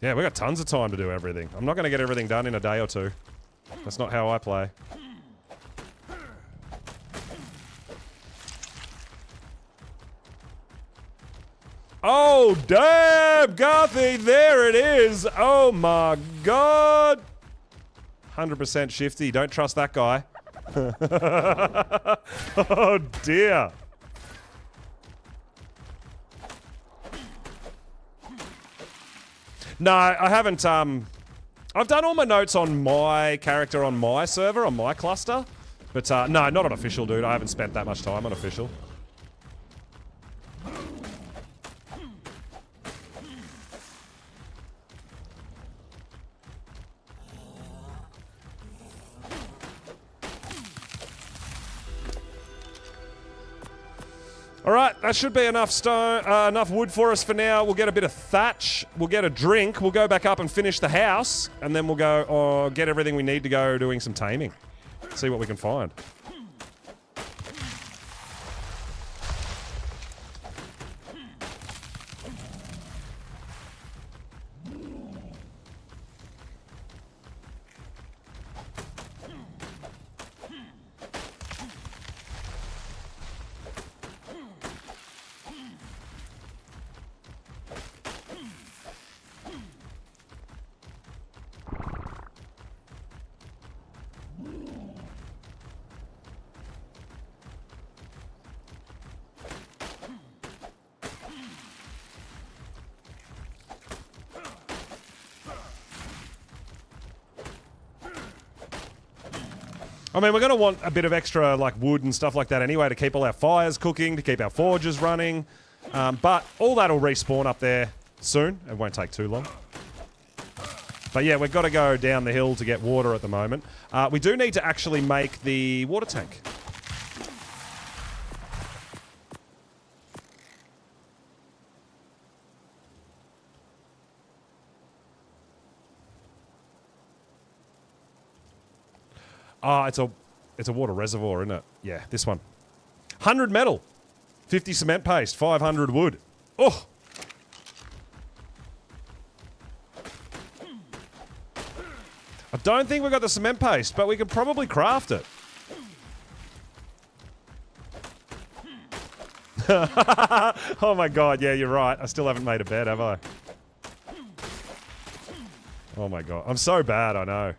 Yeah, we got tons of time to do everything. I'm not going to get everything done in a day or two. That's not how I play. Oh, damn, Garthy, there it is. Oh, my God. 100% shifty. Don't trust that guy. Oh, dear. No, I haven't, I've done all my notes on my character on my server, on my cluster. But, no, not on official, dude. I haven't spent that much time on official. All right, that should be enough stone, enough wood for us for now. We'll get a bit of thatch. We'll get a drink. We'll go back up and finish the house, and then we'll go get everything we need to go doing some taming. See what we can find. I mean, we're going to want a bit of extra, like, wood and stuff like that anyway to keep all our fires cooking, to keep our forges running. But all that will respawn up there soon. It won't take too long. But yeah, we've got to go down the hill to get water at the moment. We do need to actually make the water tank. Ah, it's a water reservoir, isn't it? Yeah, this one. 100 metal, 50 cement paste, 500 wood. Oh! I don't think we've got the cement paste, but we could probably craft it. Oh my god, yeah, you're right. I still haven't made a bed, have I? Oh my god. I'm so bad, I know.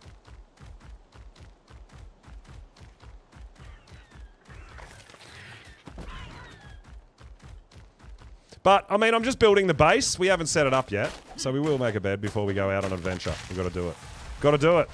But, I mean, I'm just building the base. We haven't set it up yet. So we will make a bed before we go out on an adventure. We've got to do it. Got to do it.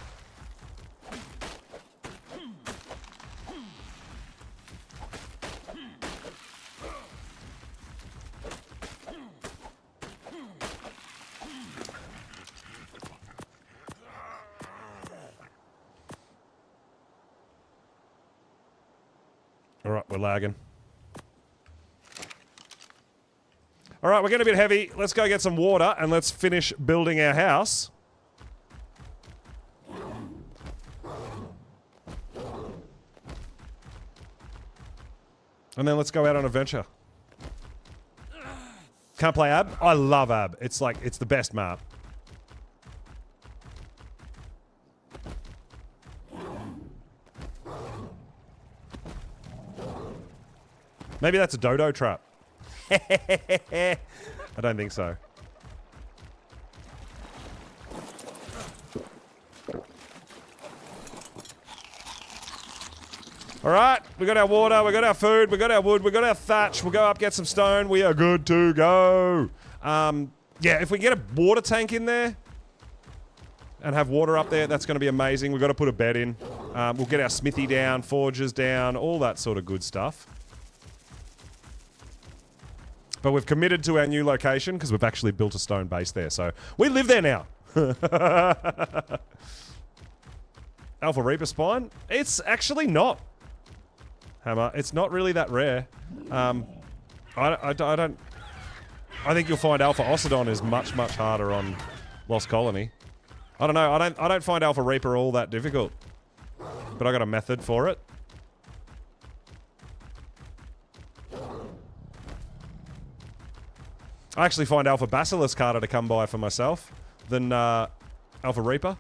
All right, we're lagging. All right, we're getting a bit heavy. Let's go get some water and let's finish building our house. And then let's go out on an adventure. Can't play Ab? I love Ab. It's like, it's the best map. Maybe that's a dodo trap. I don't think so. All right, we got our water, we got our food, we got our wood, we got our thatch. We'll go up, get some stone. We are good to go. Yeah, if we get a water tank in there and have water up there, that's going to be amazing. We've got to put a bed in. We'll get our smithy down, forges down, all that sort of good stuff. But we've committed to our new location because we've actually built a stone base there. So we live there now. Alpha Reaper spine? It's actually not. Hammer. It's not really that rare. I don't... I think you'll find Alpha Ocidon is much, much harder on Lost Colony. I don't know. I don't find Alpha Reaper all that difficult. But I got a method for it. I actually find Alpha Basilisk harder to come by for myself than Alpha Reaper.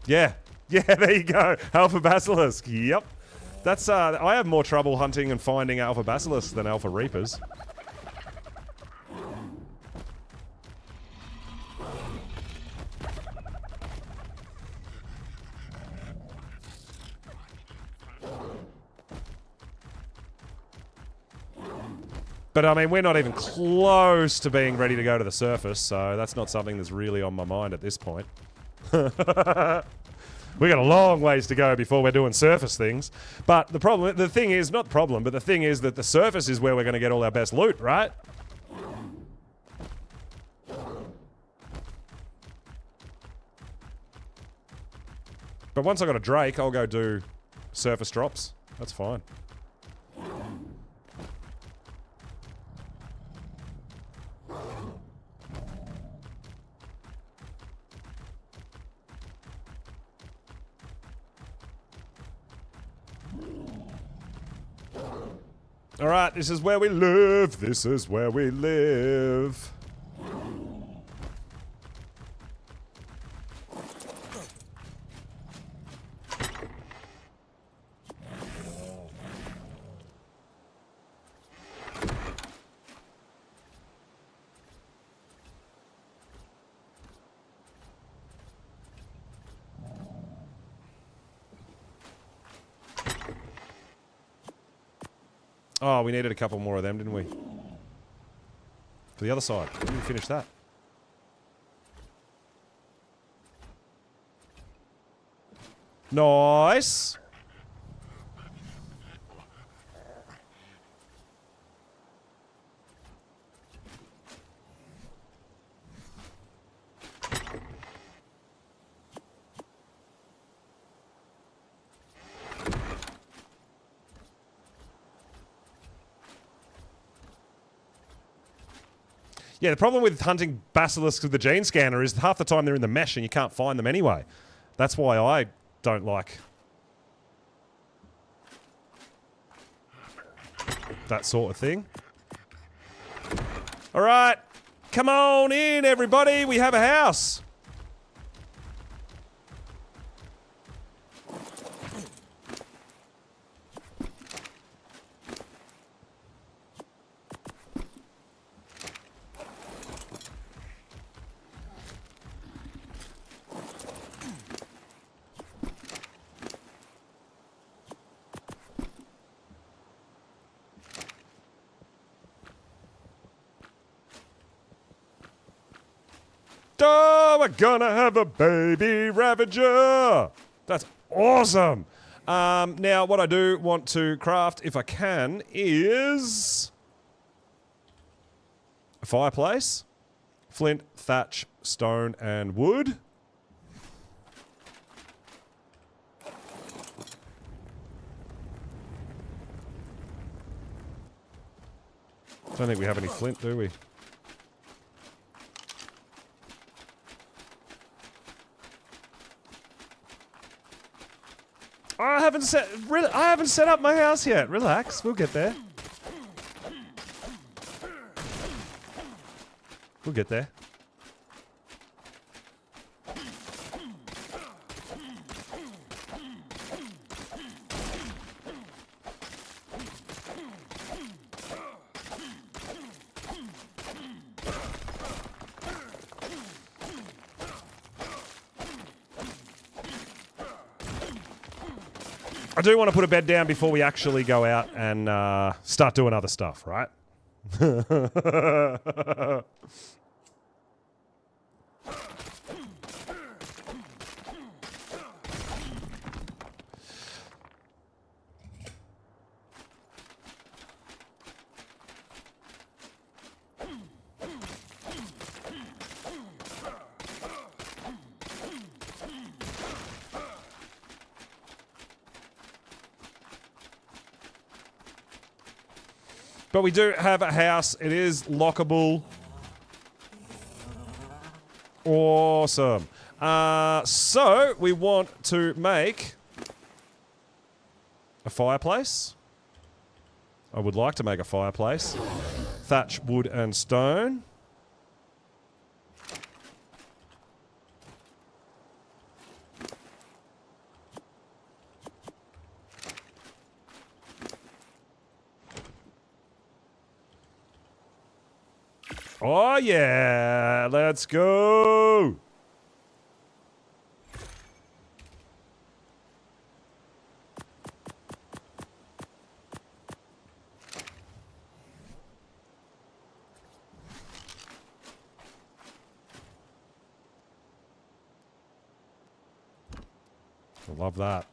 Yeah. Yeah, there you go. Alpha Basilisk. Yep. That's, I have more trouble hunting and finding Alpha Basilisks than Alpha Reapers. But, I mean, we're not even close to being ready to go to the surface, so that's not something that's really on my mind at this point. We got a long ways to go before we're doing surface things. But the thing is, not the problem, but the thing is that the surface is where we're going to get all our best loot, right? But once I got a Drake, I'll go do surface drops. That's fine. Alright, this is where we live. This is where we live. Oh, we needed a couple more of them, didn't we? For the other side. We didn't finish that. Nice. Yeah, the problem with hunting basilisks with the gene scanner is half the time they're in the mesh and you can't find them anyway. That's why I don't like that sort of thing. All right, come on in, everybody. We have a house. Oh, we're gonna have a baby Ravager! That's awesome! Now, what I do want to craft, if I can, is a fireplace. Flint, thatch, stone, and wood. Don't think we have any flint, do we? I haven't set up my house yet. Relax, we'll get there. We'll get there. I do want to put a bed down before we actually go out and start doing other stuff, right? But we do have a house. It is lockable. Awesome. So we want to make a fireplace. I would like to make a fireplace. Thatch, wood, and stone. Oh yeah, let's go. I love that.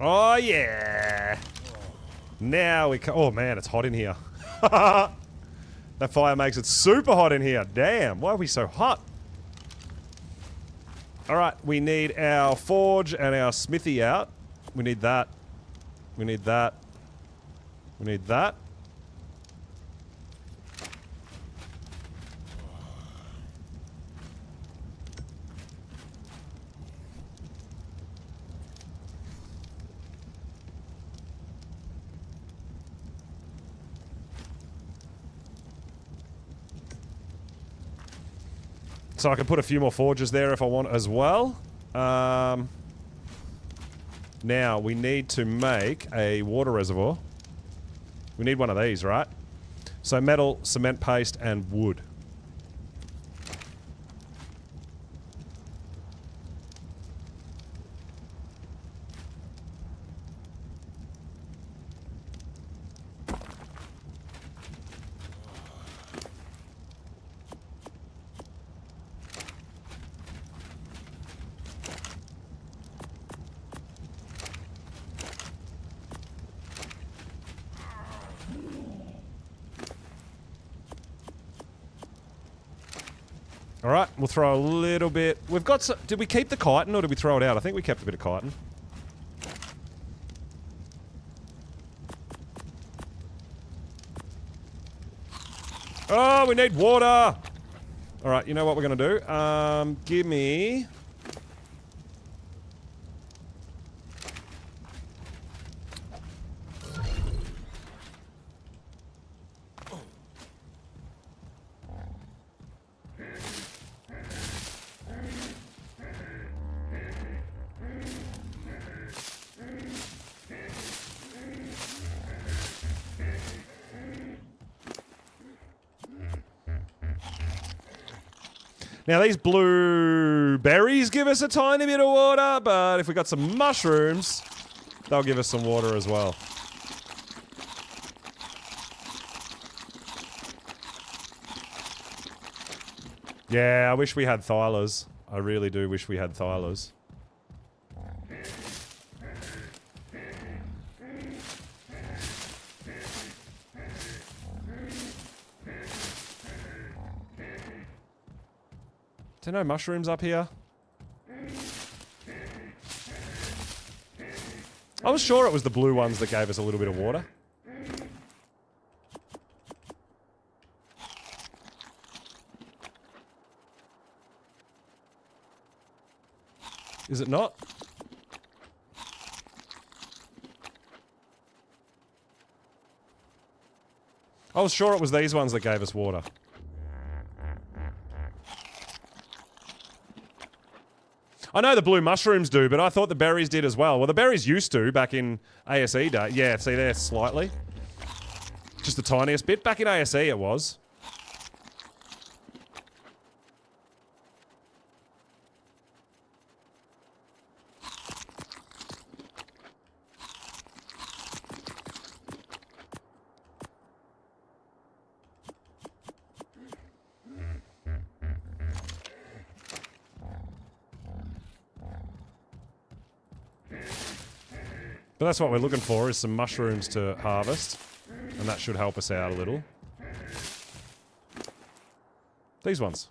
Oh, yeah. Now we can... Oh, man, it's hot in here. That fire makes it super hot in here. Damn, why are we so hot? All right, we need our forge and our smithy out. We need that. We need that. We need that. So I can put a few more forges there if I want as well. Now, we need to make a water reservoir. We need one of these, right? So metal, cement paste, and wood. Alright, we'll throw a little bit. We've got some, did we keep the chitin or did we throw it out? I think we kept a bit of chitin. Oh, we need water! Alright, you know what we're gonna do? Give me... Now, these blue berries give us a tiny bit of water, but if we got some mushrooms, they'll give us some water as well. Yeah, I wish we had thylers. I really do wish we had thylers. There no mushrooms up here? I was sure it was the blue ones that gave us a little bit of water. Is it not? I was sure it was these ones that gave us water. I know the blue mushrooms do, but I thought the berries did as well. Well, the berries used to back in ASE day. Yeah, see there, slightly. Just the tiniest bit. Back in ASE it was. But that's what we're looking for, is some mushrooms to harvest. And that should help us out a little. These ones.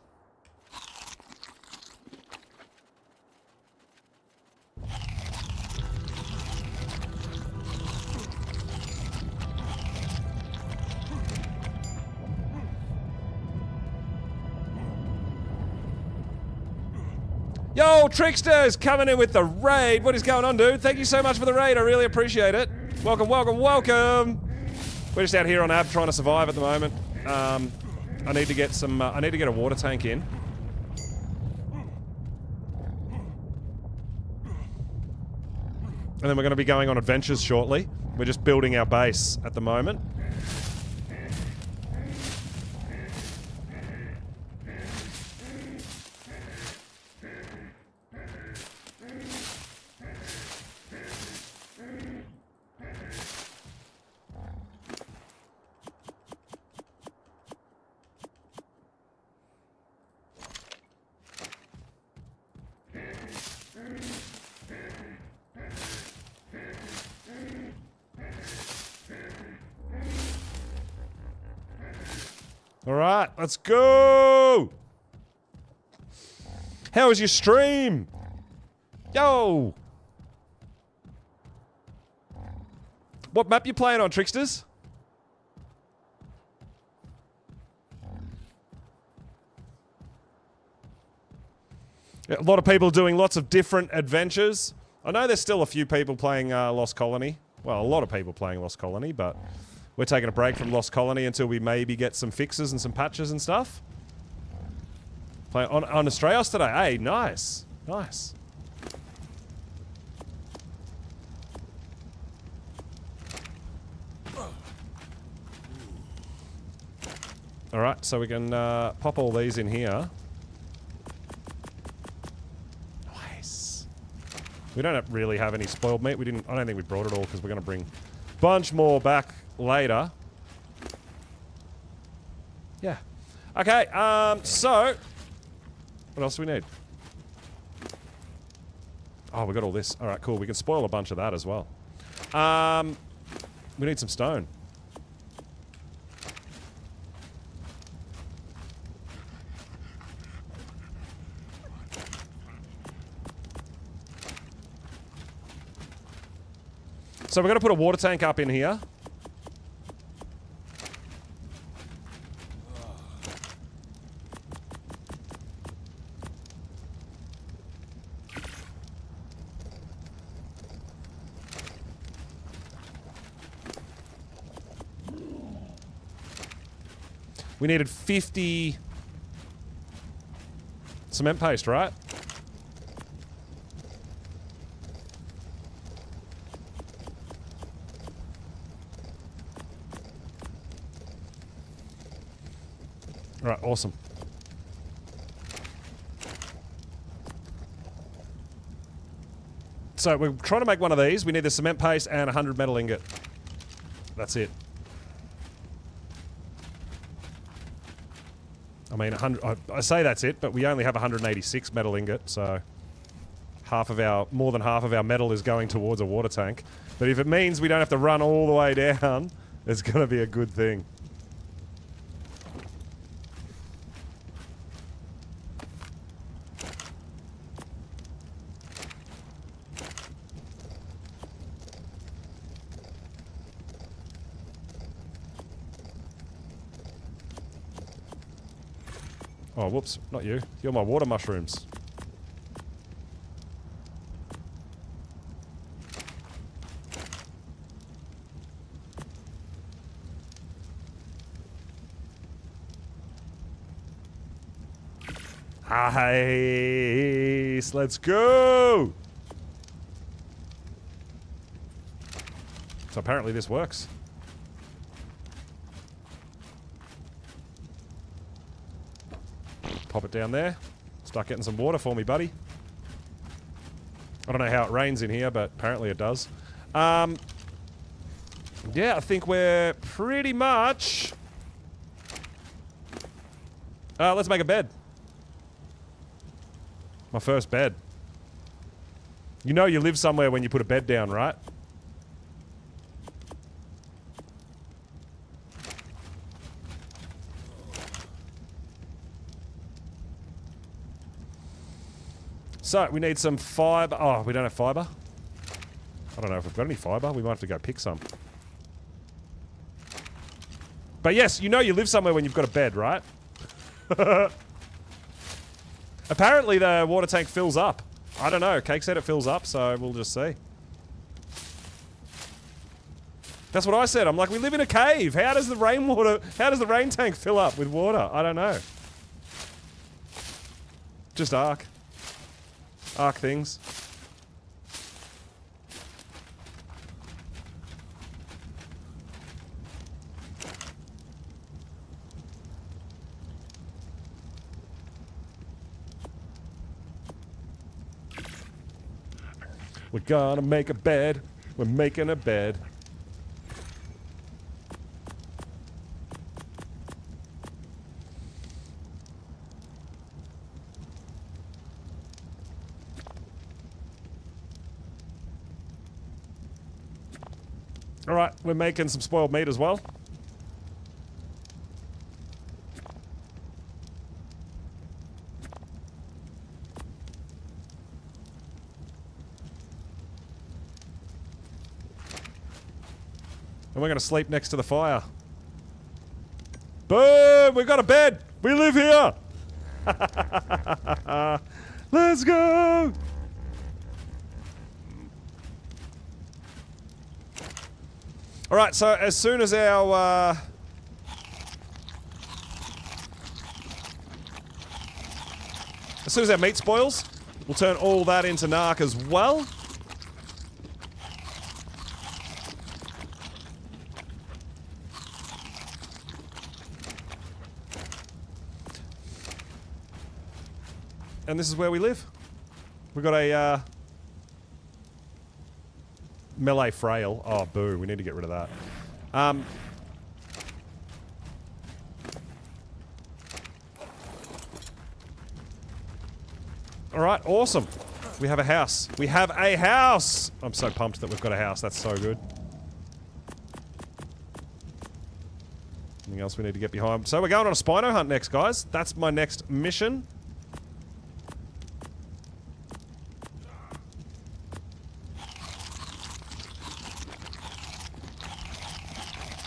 Yo, Trickster's coming in with the raid. What is going on, dude? Thank you so much for the raid. I really appreciate it. Welcome, welcome, welcome. We're just out here on Ab trying to survive at the moment. I need to get some. I need to get a water tank in. And then we're going to be going on adventures shortly. We're just building our base at the moment. Alright, let's go! How was your stream? Yo! What map you playing on, Tricksters? Yeah, a lot of people doing lots of different adventures. I know there's still a few people playing Lost Colony. Well, a lot of people playing Lost Colony, but we're taking a break from Lost Colony until we maybe get some fixes and some patches and stuff. Playing on Australis today. Hey, nice. Nice. Alright, so we can pop all these in here. Nice. We don't really have any spoiled meat. I don't think we brought it all because we're going to bring a bunch more back later. Yeah. Okay, so... What else do we need? Oh, we got all this. Alright, cool. We can spoil a bunch of that as well. We need some stone. So we're going to put a water tank up in here. We needed 50 cement paste, right? Alright, awesome. So we're trying to make one of these. We need the cement paste and 100 metal ingot. That's it. I mean, 100. I say that's it, but we only have 186 metal ingot, so more than half of our metal is going towards a water tank. But if it means we don't have to run all the way down, it's going to be a good thing. Oh, whoops. Not you. You're my water mushrooms. Nice. Let's go. So apparently this works. Pop it down there. Start getting some water for me, buddy. I don't know how it rains in here, but apparently it does. Yeah, I think we're pretty much... let's make a bed. My first bed. You know you live somewhere when you put a bed down, right? So, we need some fibre. Oh, we don't have fibre? I don't know if we've got any fibre. We might have to go pick some. But yes, you know you live somewhere when you've got a bed, right? Apparently the water tank fills up. I don't know. Cake said it fills up, so we'll just see. That's what I said. I'm like, we live in a cave. How does the rain tank fill up with water? I don't know. Just Ark. Ark things. We're gonna make a bed. We're making a bed. Alright, we're making some spoiled meat as well. And we're going to sleep next to the fire. Boom! We've got a bed! We live here! Let's go! Alright, so as soon as our... soon as our meat spoils, we'll turn all that into narc as well. And this is where we live. We've got a melee frail. Oh, boo. We need to get rid of that. Alright, awesome. We have a house. We have a house! I'm so pumped that we've got a house. That's so good. Anything else we need to get behind? So we're going on a Spino hunt next, guys. That's my next mission.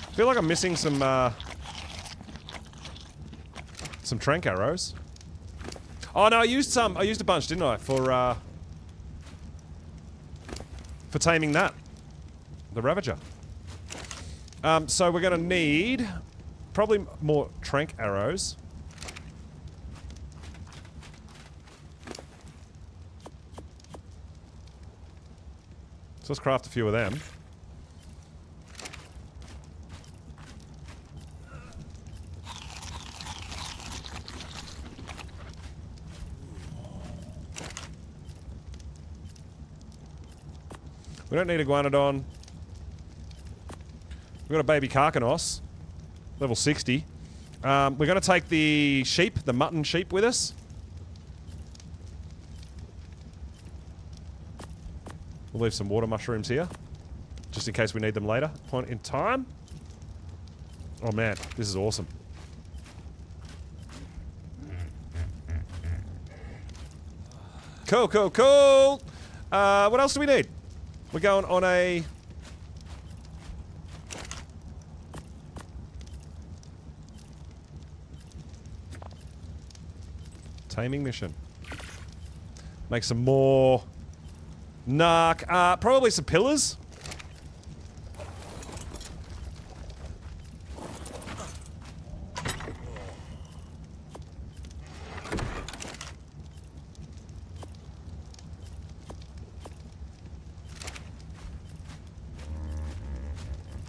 I feel like I'm missing some trank arrows. Oh no, I used some. I used a bunch, didn't I? For taming that. The Ravager. So we're gonna need probably more trank arrows. So let's craft a few of them. We don't need a Guanodon. We've got a baby Karkanos. Level 60. We're going to take the sheep, the mutton sheep with us. We'll leave some water mushrooms here. Just in case we need them later. Point in time. Oh man, this is awesome. Cool, cool, cool! What else do we need? We're going on a... taming mission. Make some more... narc. Probably some pillars.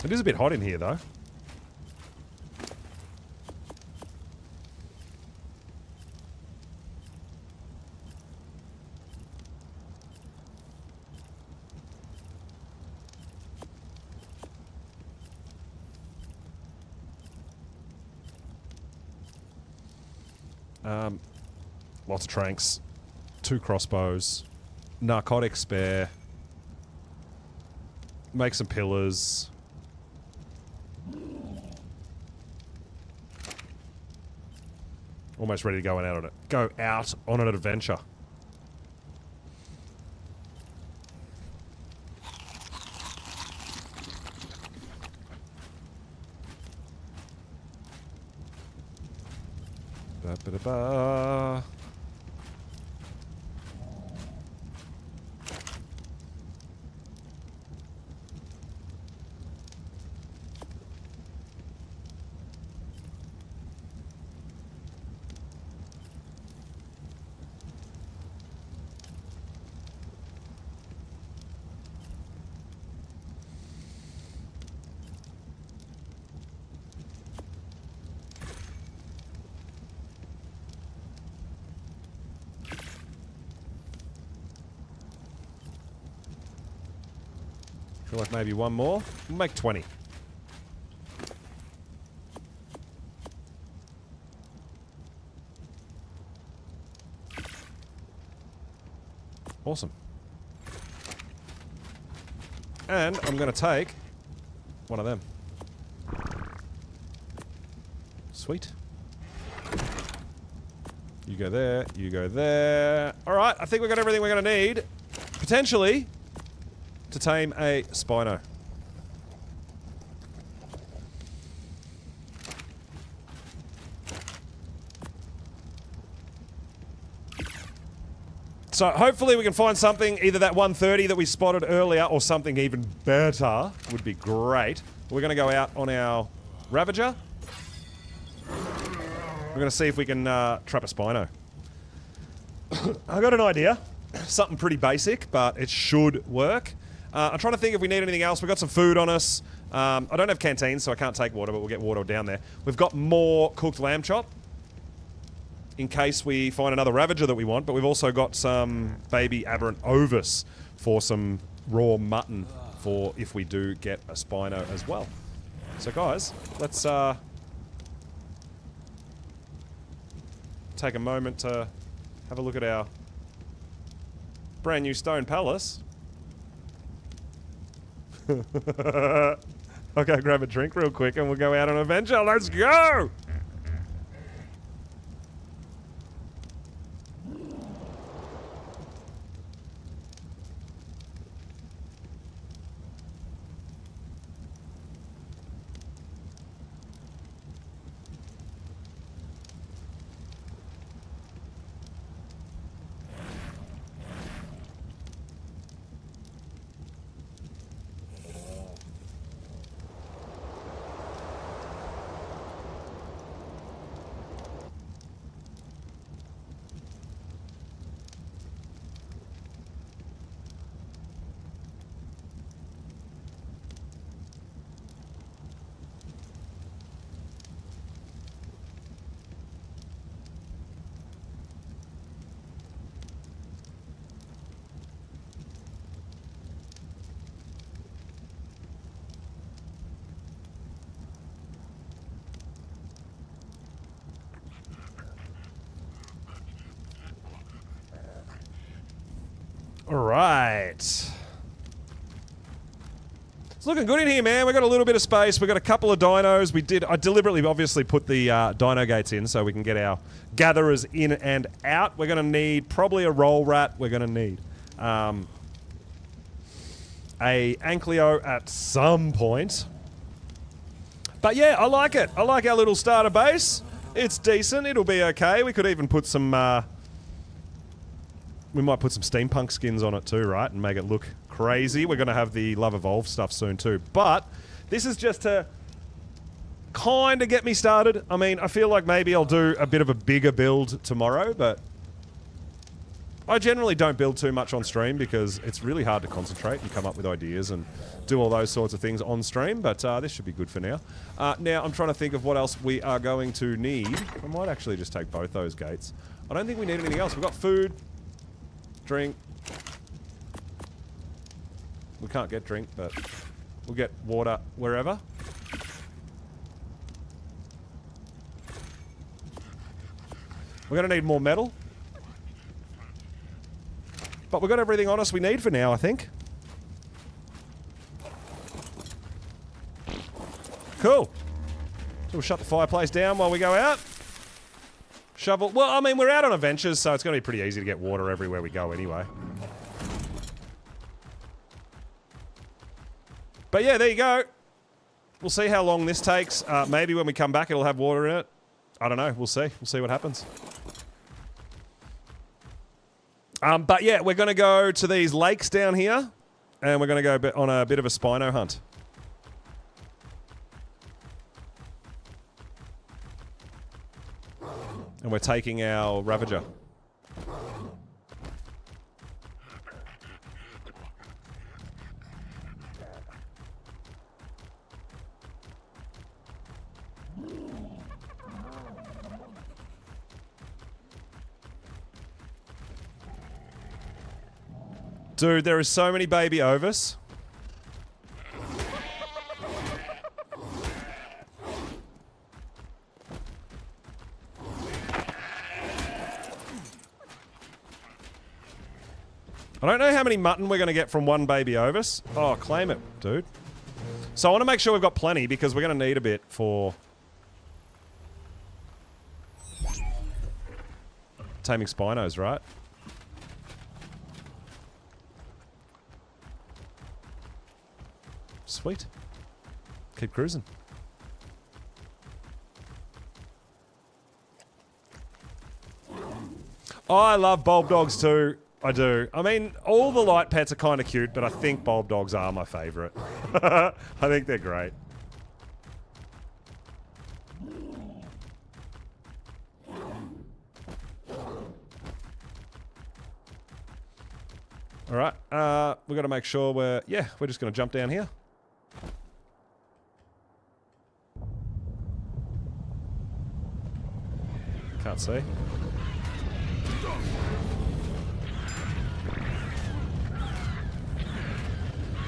It is a bit hot in here, though. Lots of tranks. 2 crossbows. Narcotic spare. Make some pillars. Almost ready to go out on it. Go out on an adventure. Ba-ba-da-ba. Feel like maybe one more. We'll make 20. Awesome. And I'm going to take one of them. Sweet. You go there, you go there. Alright, I think we've got everything we're going to need. Potentially to tame a Spino. So hopefully we can find something, either that 130 that we spotted earlier or something even better would be great. We're going to go out on our Ravager. We're going to see if we can trap a Spino. I got an idea. Something pretty basic, but it should work. I'm trying to think if we need anything else. We've got some food on us. I don't have canteens, so I can't take water, but we'll get water down there. We've got more cooked lamb chop in case we find another Ravager that we want, but we've also got some baby aberrant ovis for some raw mutton for if we do get a Spino as well. So guys, let's take a moment to have a look at our brand new stone palace. I'll go grab a drink real quick and we'll go out on an adventure. Let's go! Alright. It's looking good in here, man. We've got a little bit of space. We've got a couple of dinos. I deliberately obviously put the dino gates in so we can get our gatherers in and out. We're going to need probably a roll rat. We're going to need a Ankylo at some point. But yeah, I like it. I like our little starter base. It's decent. It'll be okay. We could even put some... we might put some steampunk skins on it too, right? And make it look crazy. We're going to have the Love Evolve stuff soon too. But this is just to kind of get me started. I mean, I feel like maybe I'll do a bit of a bigger build tomorrow, but I generally don't build too much on stream because it's really hard to concentrate and come up with ideas and do all those sorts of things on stream, but this should be good for now. Now, I'm trying to think of what else we are going to need. I might actually just take both those gates. I don't think we need anything else. We've got food. Drink. We can't get drink, but we'll get water wherever. We're going to need more metal. But we've got everything on us we need for now, I think. Cool. So we'll shut the fireplace down while we go out. Shovel. Well, I mean, we're out on adventures, so it's going to be pretty easy to get water everywhere we go anyway. But yeah, there you go. We'll see how long this takes. Maybe when we come back, it'll have water in it. I don't know. We'll see. We'll see what happens. But yeah, we're going to go to these lakes down here, and we're going to go on a bit of a Spino hunt. And we're taking our Ravager. Dude, there are so many baby Ovis. I don't know how many mutton we're going to get from one baby Ovis. Oh, claim it, dude. So I want to make sure we've got plenty because we're going to need a bit for taming Spinos, right? Sweet. Keep cruising. Oh, I love bulb dogs too. I do. I mean, all the light pets are kind of cute, but I think bulb dogs are my favourite. I think they're great. Alright, we've got to make sure we're just going to jump down here. Can't see.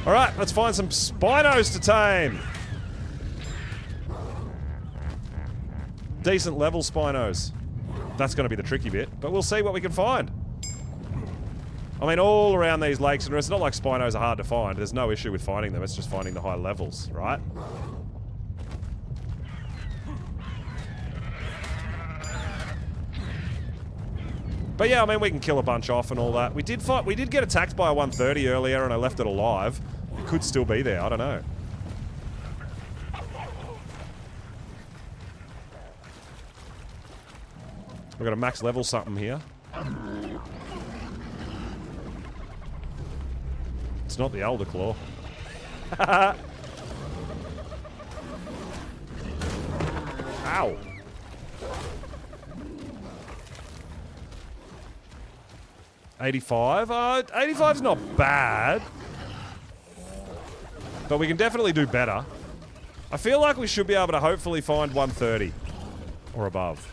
Alright, let's find some Spinos to tame. Decent level Spinos. That's going to be the tricky bit, but we'll see what we can find. I mean, all around these lakes, and it's not like Spinos are hard to find. There's no issue with finding them. It's just finding the high levels, right? But yeah, I mean, we can kill a bunch off and all that. We did get attacked by a 130 earlier, and I left it alive. It could still be there. I don't know. We've got to max level something here. It's not the Elder Claw. Ow. $85? 85's not bad. But we can definitely do better. I feel like we should be able to hopefully find 130 or above.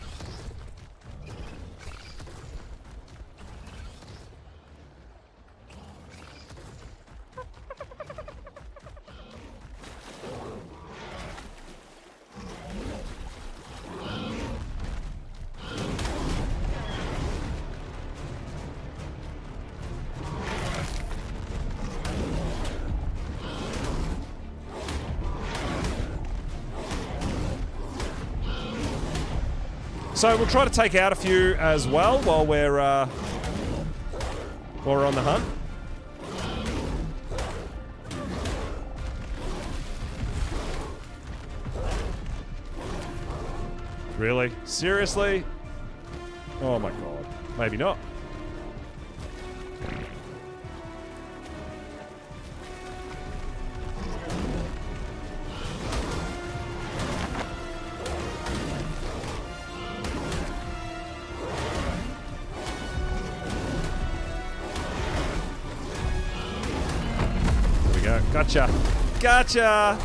So we'll try to take out a few as well while we're on the hunt. Really? Seriously? Oh my god. Maybe not. Gotcha. Gotcha!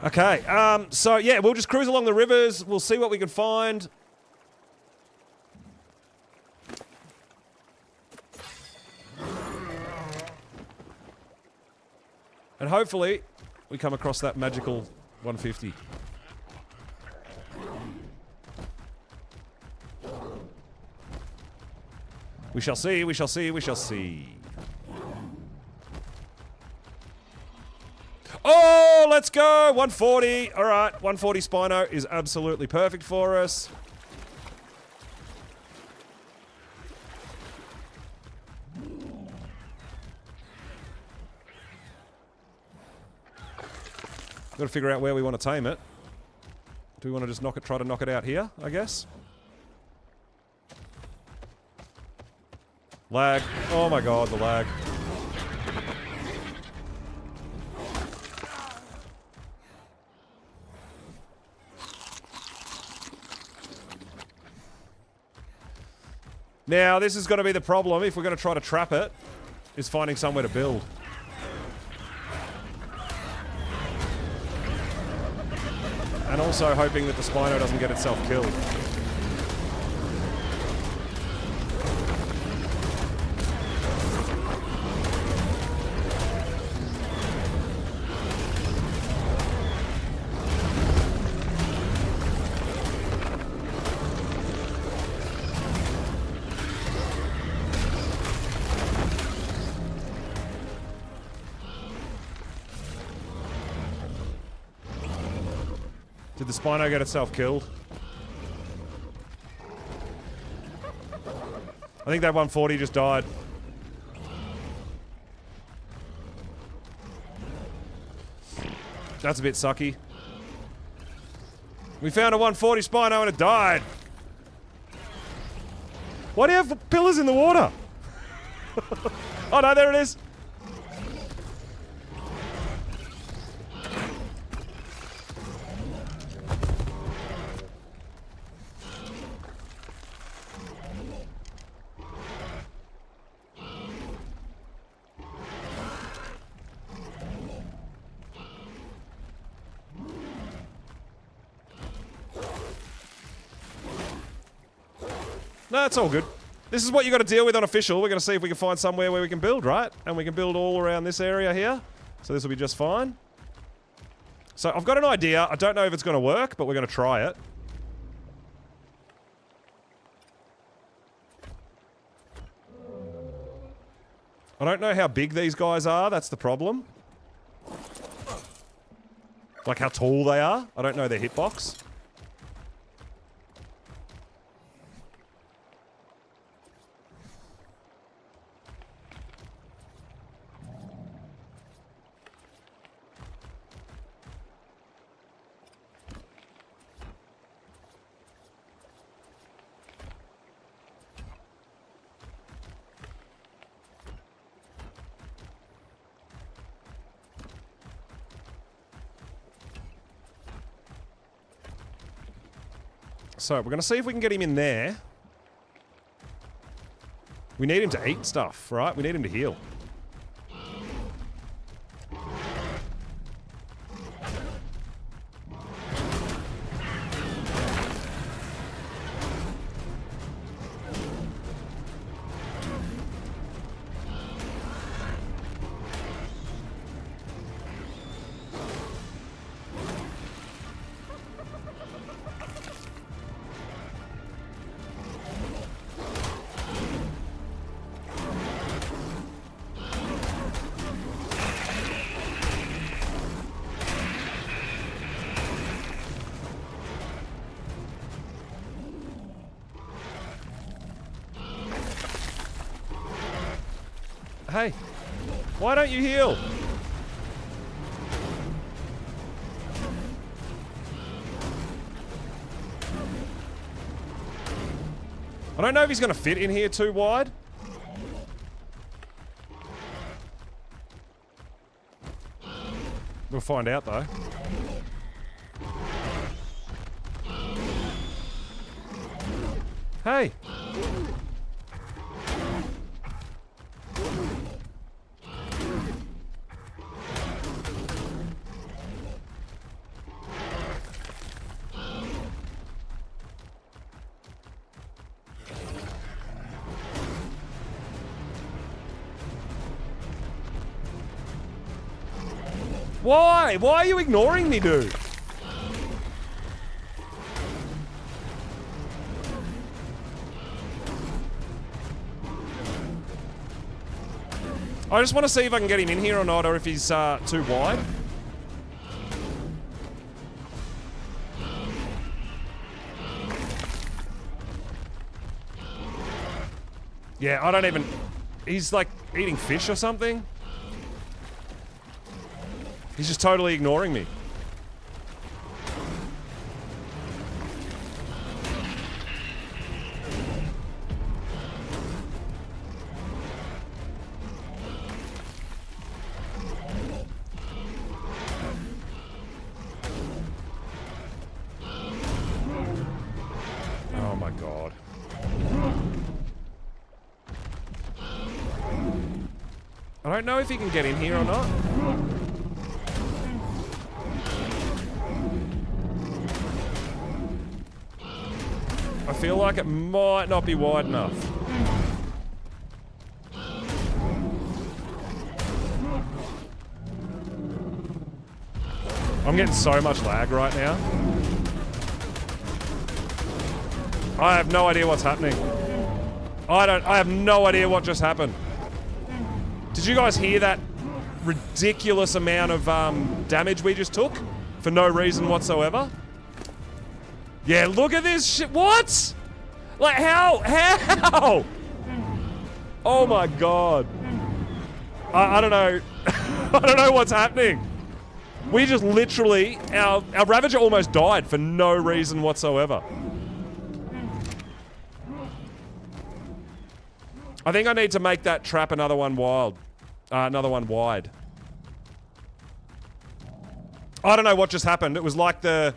Okay, so yeah, we'll just cruise along the rivers. We'll see what we can find. And hopefully, we come across that magical 150. We shall see, we shall see, we shall see. Oh, let's go! 140. All right, 140 Spino is absolutely perfect for us. Got to figure out where we want to tame it. Do we want to just try to knock it out here, I guess? Lag. Oh my god, the lag. Now, this is going to be the problem if we're going to try to trap it, is finding somewhere to build. And also hoping that the Spino doesn't get itself killed. Did the Spino get itself killed? I think that 140 just died. That's a bit sucky. We found a 140 Spino and it died. Why do you have pillars in the water? Oh no, there it is. No, it's all good. This is what you got to deal with on official. We're going to see if we can find somewhere where we can build, right? And we can build all around this area here. So this will be just fine. So I've got an idea. I don't know if it's going to work, but we're going to try it. I don't know how big these guys are. That's the problem. Like how tall they are. I don't know their hitbox. So, we're going to see if we can get him in there. We need him to eat stuff, right? We need him to heal. Hey, why don't you heal? I don't know if he's going to fit in here too wide. We'll find out though. Hey! Why? Why are you ignoring me, dude? I just want to see if I can get him in here or not, or if he's too wide. Yeah, I don't even... He's like eating fish or something. He's just totally ignoring me. Oh my god. I don't know if he can get in here or not. I feel like it might not be wide enough. I'm getting so much lag right now. I have no idea what's happening. I have no idea what just happened. Did you guys hear that ridiculous amount of damage we just took? For no reason whatsoever? Yeah, look at this shit. What? Like, how? How? Oh my god. I don't know. I don't know what's happening. We just literally... Our Ravager almost died for no reason whatsoever. I think I need to make that trap another one wild. Another one wide. I don't know what just happened. It was like the...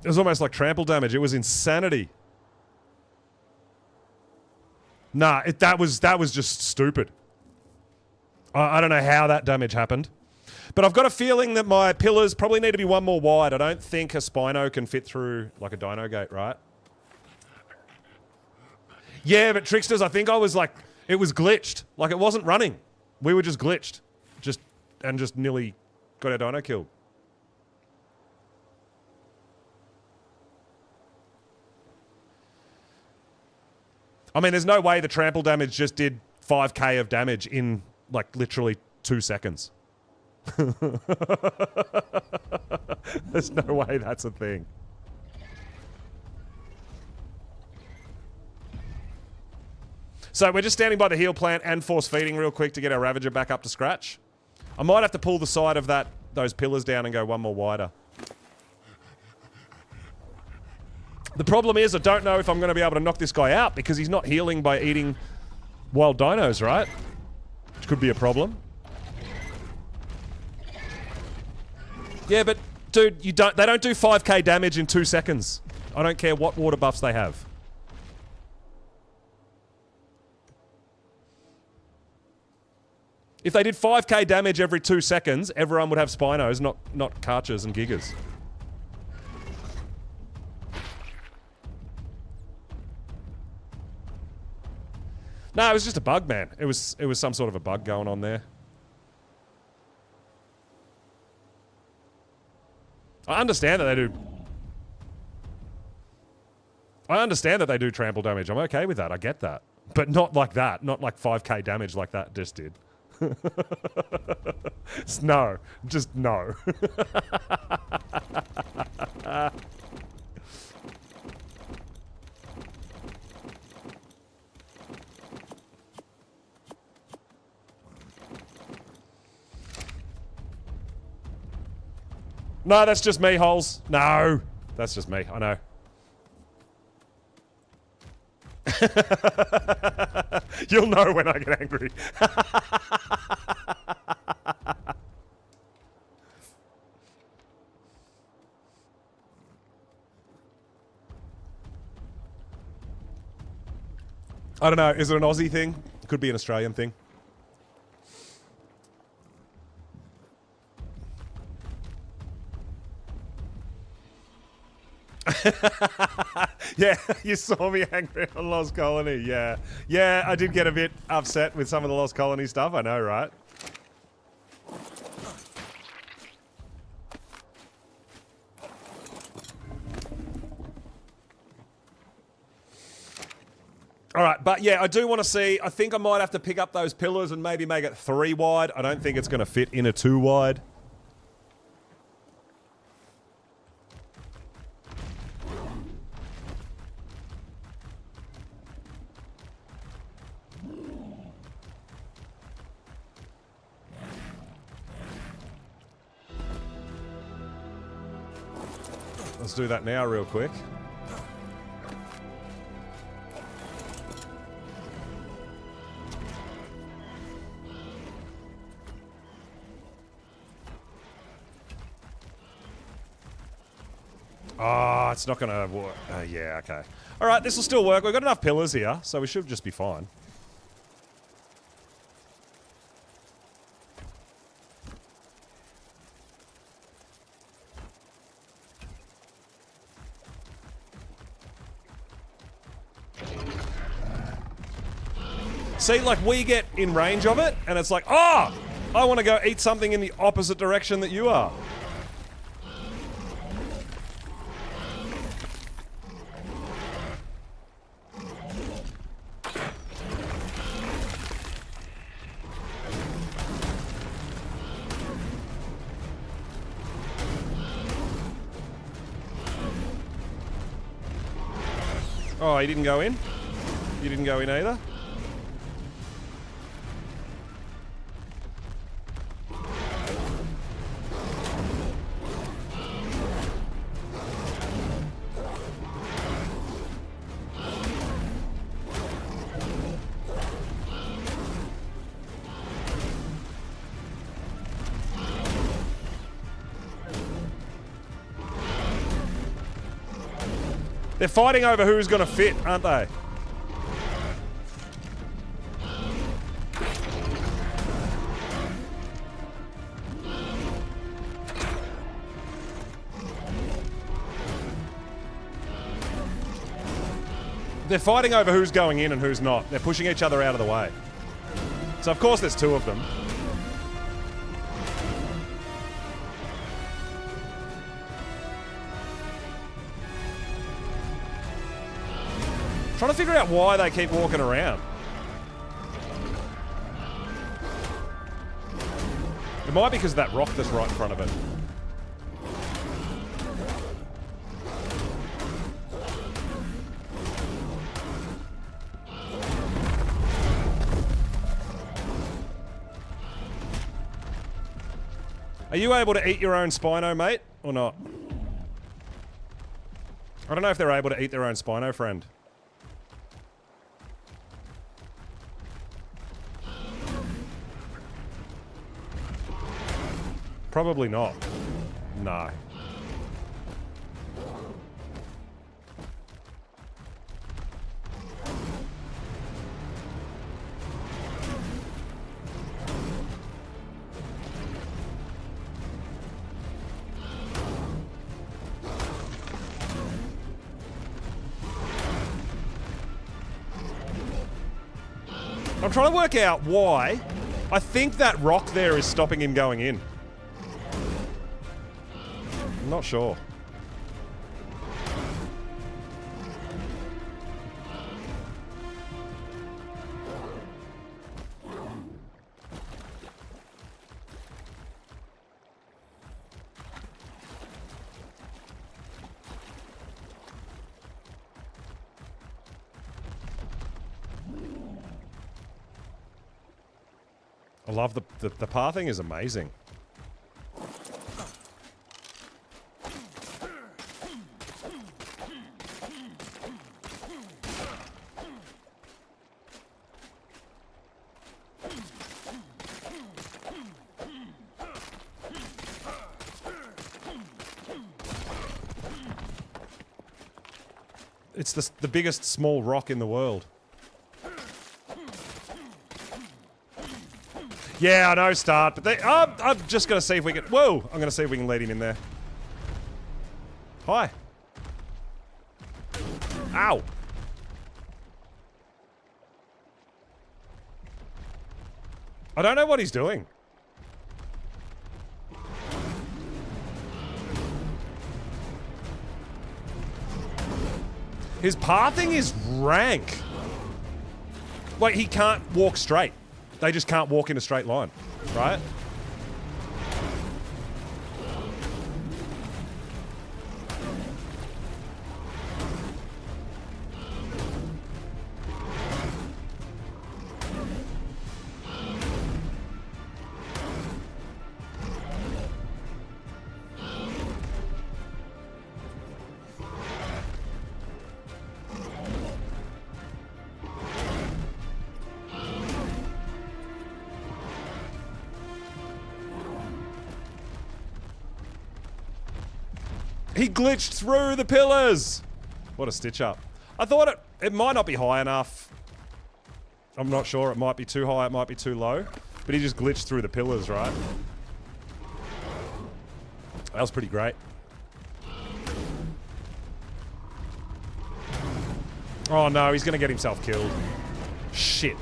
It was almost like trample damage. It was insanity. Nah, that was just stupid. I don't know how that damage happened. But I've got a feeling that my pillars probably need to be one more wide. I don't think a Spino can fit through like a dino gate, right? Yeah, but Tricksters, I think I was like, it was glitched. Like it wasn't running. We were just glitched. Just nearly got our dino killed. I mean, there's no way the trample damage just did 5k of damage in, like, literally 2 seconds. There's no way that's a thing. So we're just standing by the heal plant and force feeding real quick to get our Ravager back up to scratch. I might have to pull the side of those pillars down and go one more wider. The problem is I don't know if I'm going to be able to knock this guy out because he's not healing by eating wild dinos, right? Which could be a problem. Yeah, but dude, they don't do 5k damage in 2 seconds. I don't care what water buffs they have. If they did 5k damage every 2 seconds, everyone would have Spinos, not Karchas and Gigas. No, it was just a bug, man. It was some sort of a bug going on there. I understand that they do... I understand that they do trample damage. I'm okay with that. I get that. But not like that. Not like 5k damage like that just did. No. Just no. No, that's just me, Holes. No. That's just me. I know. You'll know when I get angry. I don't know. Is it an Aussie thing? It could be an Australian thing. Yeah, you saw me angry on Lost Colony, yeah. Yeah, I did get a bit upset with some of the Lost Colony stuff, I know, right? Alright, but yeah, I do want to see, I think I might have to pick up those pillars and maybe make it 3 wide. I don't think it's going to fit in a 2 wide. Let's do that now real quick. Oh, it's not gonna work. Yeah, okay. Alright, this will still work. We've got enough pillars here, so we should just be fine. See, like, we get in range of it, and it's like, oh! I want to go eat something in the opposite direction that you are. Oh, he didn't go in? You didn't go in either? They're fighting over who's going to fit, aren't they? They're fighting over who's going in and who's not. They're pushing each other out of the way. So of course there's two of them. Trying to figure out why they keep walking around. It might be because of that rock that's right in front of it. Are you able to eat your own Spino, mate, or not? I don't know if they're able to eat their own Spino, friend. Probably not. No. I'm trying to work out why. I think that rock there is stopping him going in. I'm not sure. I love the pathing is amazing. It's the biggest small rock in the world. Yeah, I know, start, but I'm just going to see if we can... Whoa! I'm going to see if we can lead him in there. Hi. Ow! I don't know what he's doing. His pathing is rank. Like, he can't walk straight. They just can't walk in a straight line, right? He glitched through the pillars! What a stitch up. I thought it might not be high enough. I'm not sure. It might be too high, it might be too low. But he just glitched through the pillars, right? That was pretty great. Oh no, he's gonna get himself killed. Shit.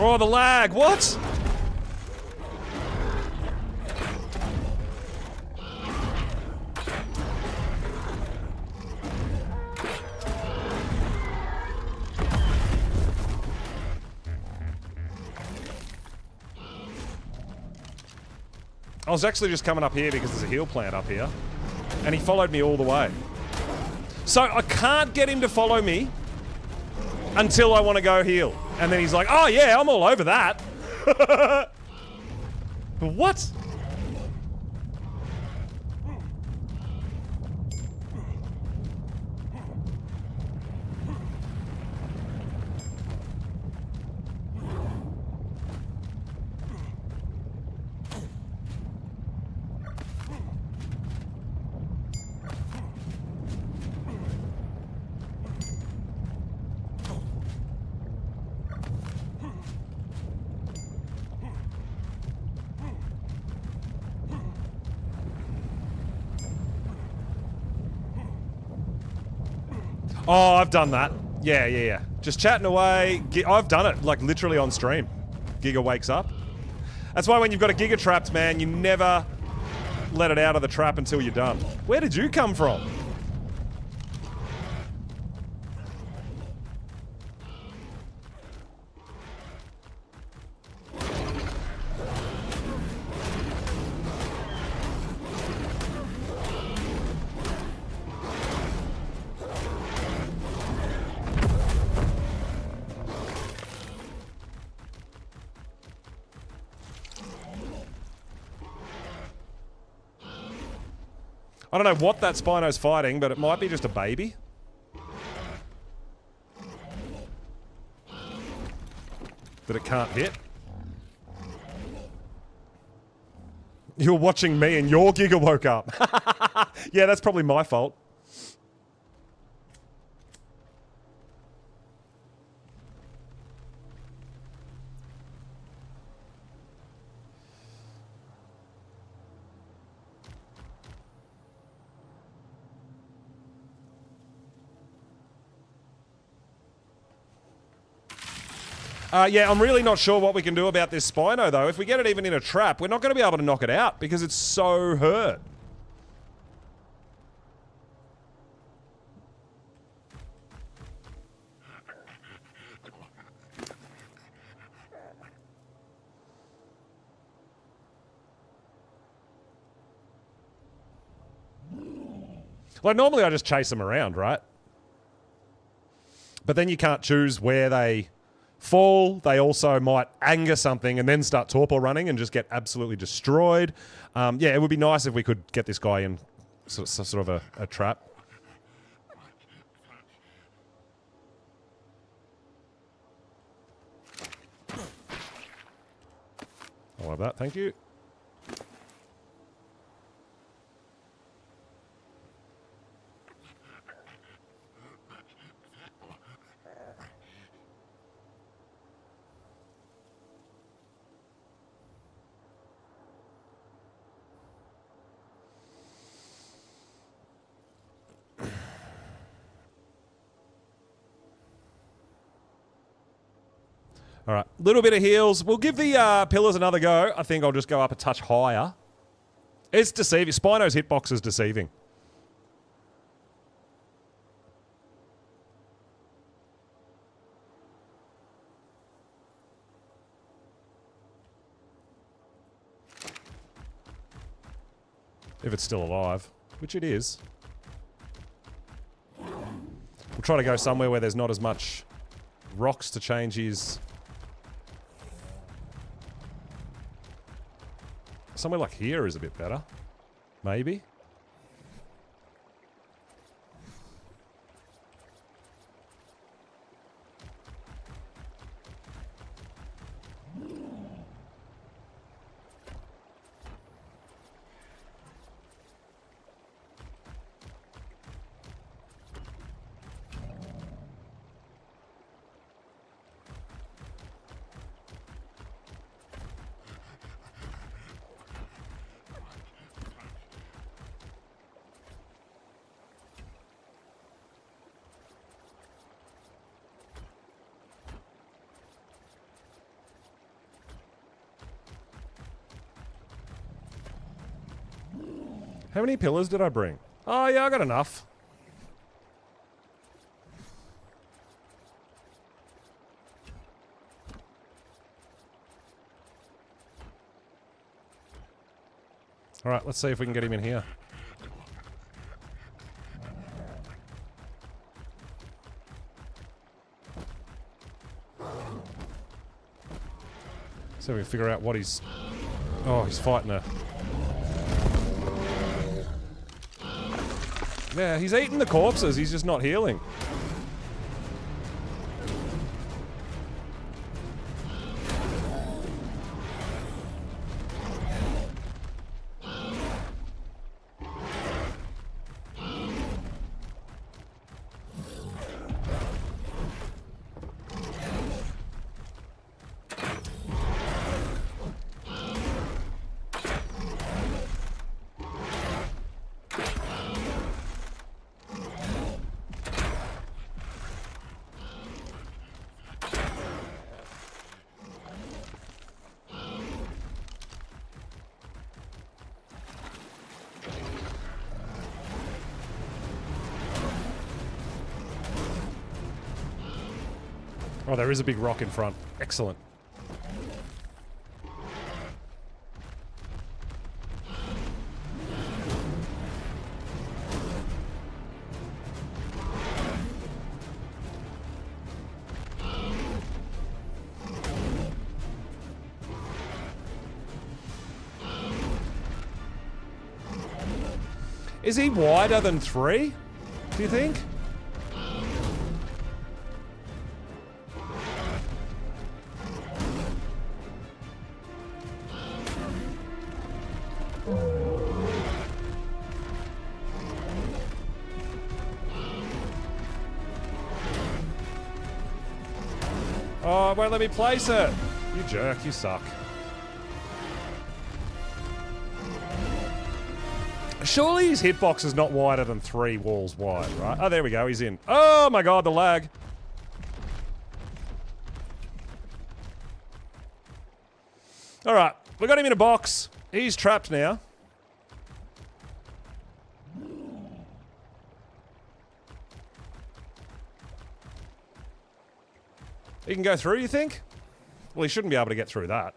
Oh, the lag, what? I was actually just coming up here because there's a heal plant up here. And he followed me all the way. So I can't get him to follow me until I want to go heal. And then he's like, oh yeah, I'm all over that. What? Oh, I've done that. Yeah. Just chatting away. I've done it, like, literally on stream. Giga wakes up. That's why when you've got a Giga trapped, man, you never let it out of the trap until you're done. Where did you come from? I don't know what that Spino's fighting, but it might be just a baby. That it can't hit. You're watching me and your Giga woke up. Yeah, that's probably my fault. Yeah, I'm really not sure what we can do about this Spino, though. If we get it even in a trap, we're not going to be able to knock it out because it's so hurt. Like, normally I just chase them around, right? But then you can't choose where they fall. They also might anger something and then start torpor running and just get absolutely destroyed. Yeah, it would be nice if we could get this guy in sort of a trap. I'll have that, thank you. All right, little bit of heals. We'll give the pillars another go. I think I'll just go up a touch higher. It's deceiving. Spino's hitbox is deceiving. If it's still alive, which it is. We'll try to go somewhere where there's not as much rocks to change his... Somewhere like here is a bit better. Maybe. How many pillars did I bring? Oh, yeah, I got enough. All right, let's see if we can get him in here. So we can figure out what he's... Oh, he's fighting a... Yeah, he's eating the corpses, he's just not healing. Oh, there is a big rock in front. Excellent. Is he wider than 3? Do you think? Oh, it won't let me place it. You jerk, you suck. Surely his hitbox is not wider than 3 walls wide, right? Oh, there we go, he's in. Oh my god, the lag. Alright, we got him in a box. He's trapped now. He can go through, you think? Well, he shouldn't be able to get through that.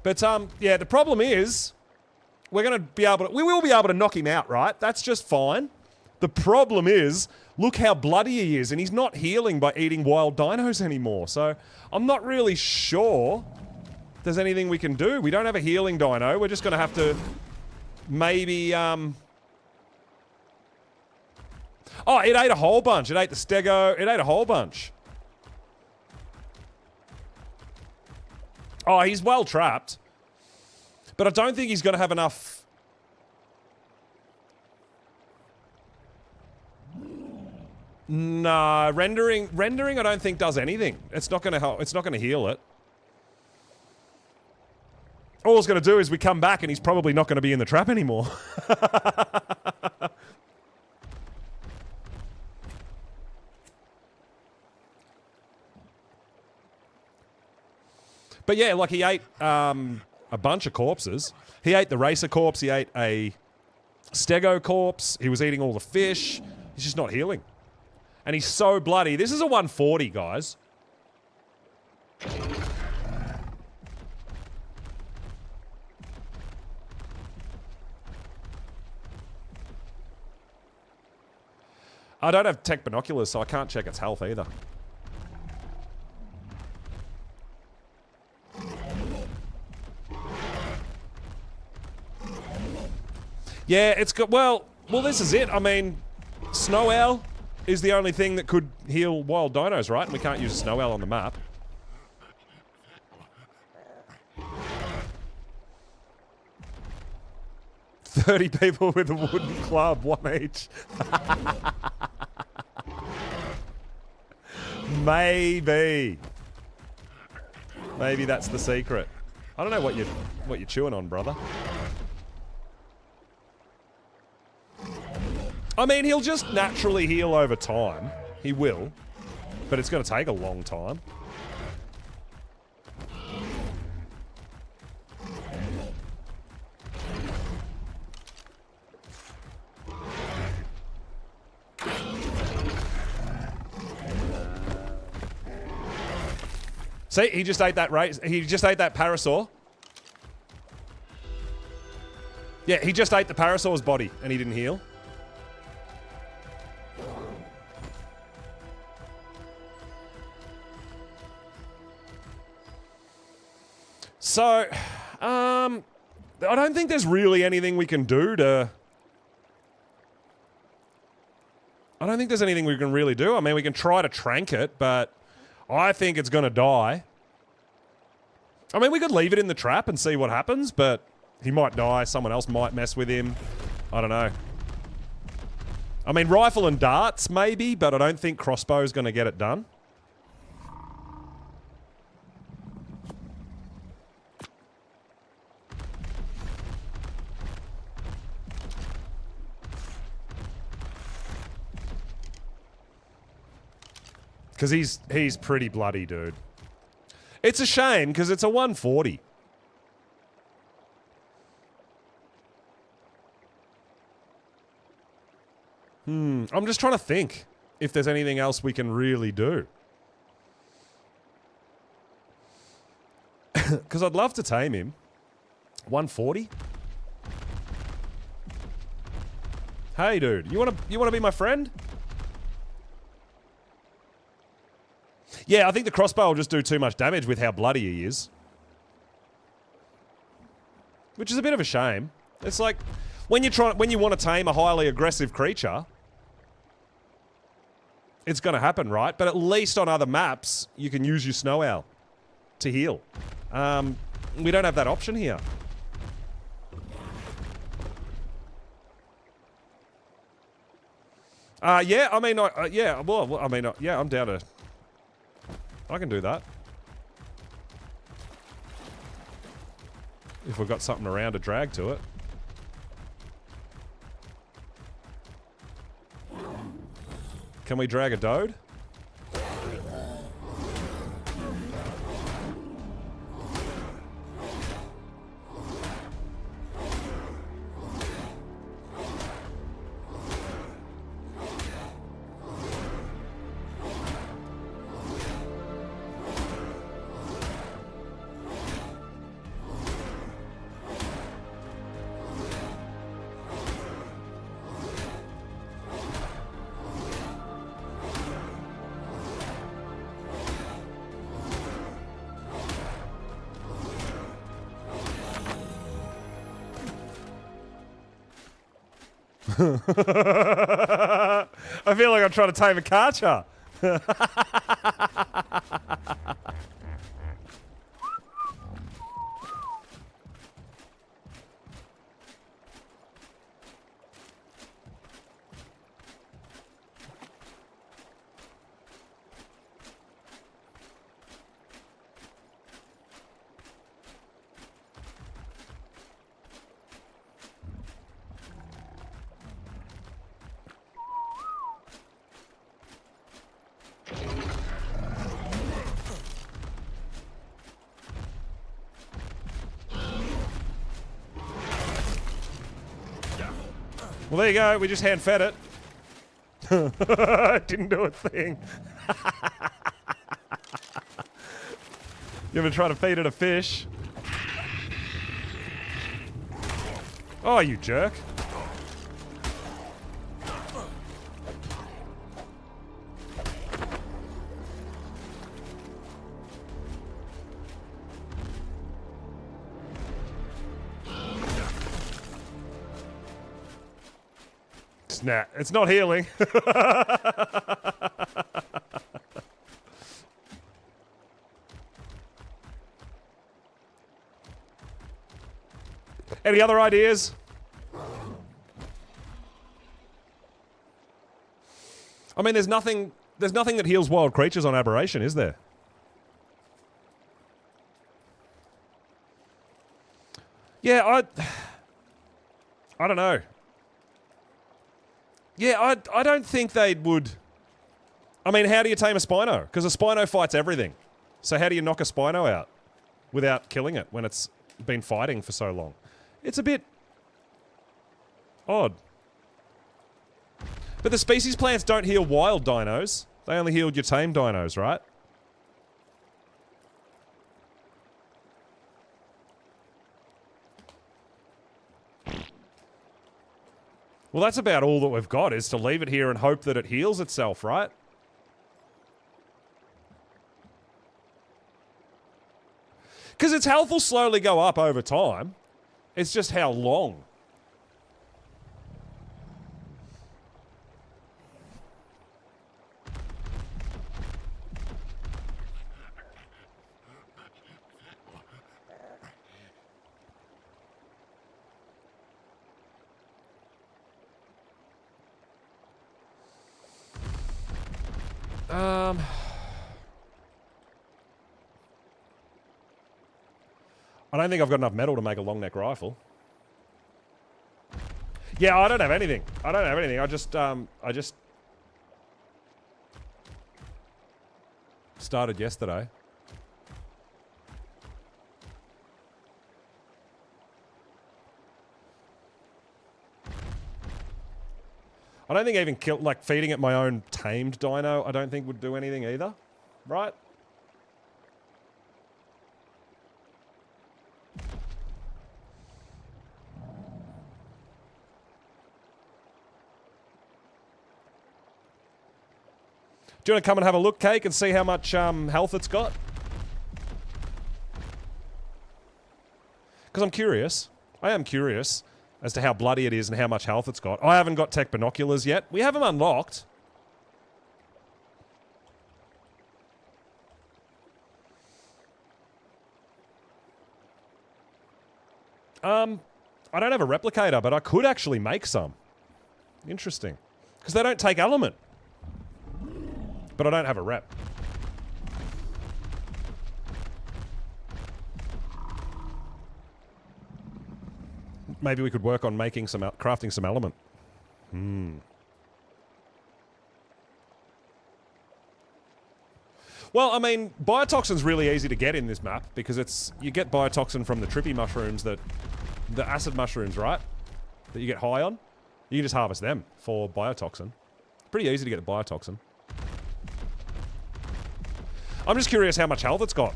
But, yeah, the problem is, we will be able to knock him out, right? That's just fine. The problem is, look how bloody he is, and he's not healing by eating wild dinos anymore. So, I'm not really sure there's anything we can do. We don't have a healing dino. We're just going to have to maybe, Oh, it ate a whole bunch. It ate the stego. It ate a whole bunch. Oh, he's well trapped. But I don't think he's going to have enough. Nah, rendering I don't think does anything. It's not going to help. It's not going to heal it. All it's going to do is we come back and he's probably not going to be in the trap anymore. But yeah, like he ate a bunch of corpses. He ate the racer corpse. He ate a stego corpse. He was eating all the fish. He's just not healing. And he's so bloody. This is a 140, guys. I don't have tech binoculars, so I can't check its health either. Yeah, it's got, well, this is it. I mean, Snow Owl is the only thing that could heal wild dinos, right? And we can't use a Snow Owl on the map. "30 people with a wooden club, 1 each." Maybe. Maybe that's the secret. I don't know what you're chewing on, brother. I mean, he'll just naturally heal over time. He will. But it's going to take a long time. See, he just ate that he just ate that parasaur. Yeah, he just ate the parasaur's body and he didn't heal. So, I don't think there's really anything we can do to... I don't think there's anything we can really do. I mean, we can try to trank it, but I think it's going to die. I mean, we could leave it in the trap and see what happens, but he might die. Someone else might mess with him. I don't know. I mean, rifle and darts, maybe, but I don't think crossbow's going to get it done. Because he's pretty bloody, dude. It's a shame, because it's a 140. I'm just trying to think if there's anything else we can really do. Because I'd love to tame him. 140? Hey, dude. You wanna be my friend? Yeah, I think the crossbow will just do too much damage with how bloody he is. Which is a bit of a shame. It's like, when you want to tame a highly aggressive creature, it's going to happen, right? But at least on other maps, you can use your snow owl to heal. We don't have that option here. Yeah, I mean, yeah, well, I mean, yeah, I'm down to... I can do that. If we've got something around to drag to it. Can we drag a Dode? I feel like I'm trying to tame a Karcher. Well, there you go. We just hand-fed it. Didn't do a thing. You ever try to feed it a fish? Oh, you jerk. Nah, it's not healing. Any other ideas? I mean, there's nothing that heals wild creatures on Aberration, is there? Yeah, I don't know. Yeah, I don't think they would... I mean, how do you tame a Spino? Because a Spino fights everything. So how do you knock a Spino out without killing it when it's been fighting for so long? It's a bit... odd. But the species plants don't heal wild dinos. They only heal your tame dinos, right? Well, that's about all that we've got, is to leave it here and hope that it heals itself, right? Because its health will slowly go up over time. It's just how long. I don't think I've got enough metal to make a long neck rifle. Yeah, I don't have anything. I don't have anything. I just started yesterday. I I don't think even feeding it my own tamed dino, I don't think would do anything either. Right? Do you want to come and have a look, Cake, and see how much health it's got? Because I'm curious. I am curious as to how bloody it is and how much health it's got. I haven't got tech binoculars yet. We have them unlocked. I don't have a replicator, but I could actually make some. Interesting. Because they don't take element. But I don't have a rep. Maybe we could work on making some, crafting some element. Well, I mean, biotoxin's really easy to get in this map because you get biotoxin from the trippy mushrooms the acid mushrooms, right? That you get high on. You can just harvest them for biotoxin. Pretty easy to get the biotoxin. I'm just curious how much health it's got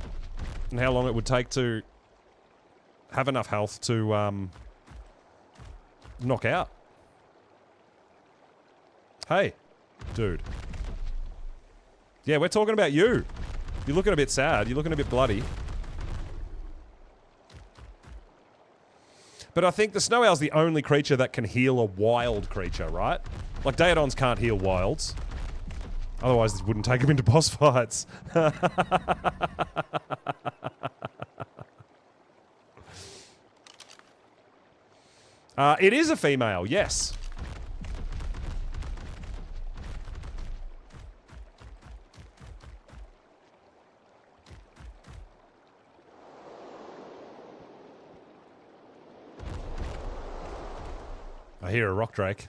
and how long it would take to have enough health to knock out. Hey, dude. Yeah, we're talking about you. You're looking a bit sad. You're looking a bit bloody. But I think the snow owl's the only creature that can heal a wild creature, right? Like, Daedons can't heal wilds. Otherwise, this wouldn't take him into boss fights. It is a female, yes. I hear a rock drake.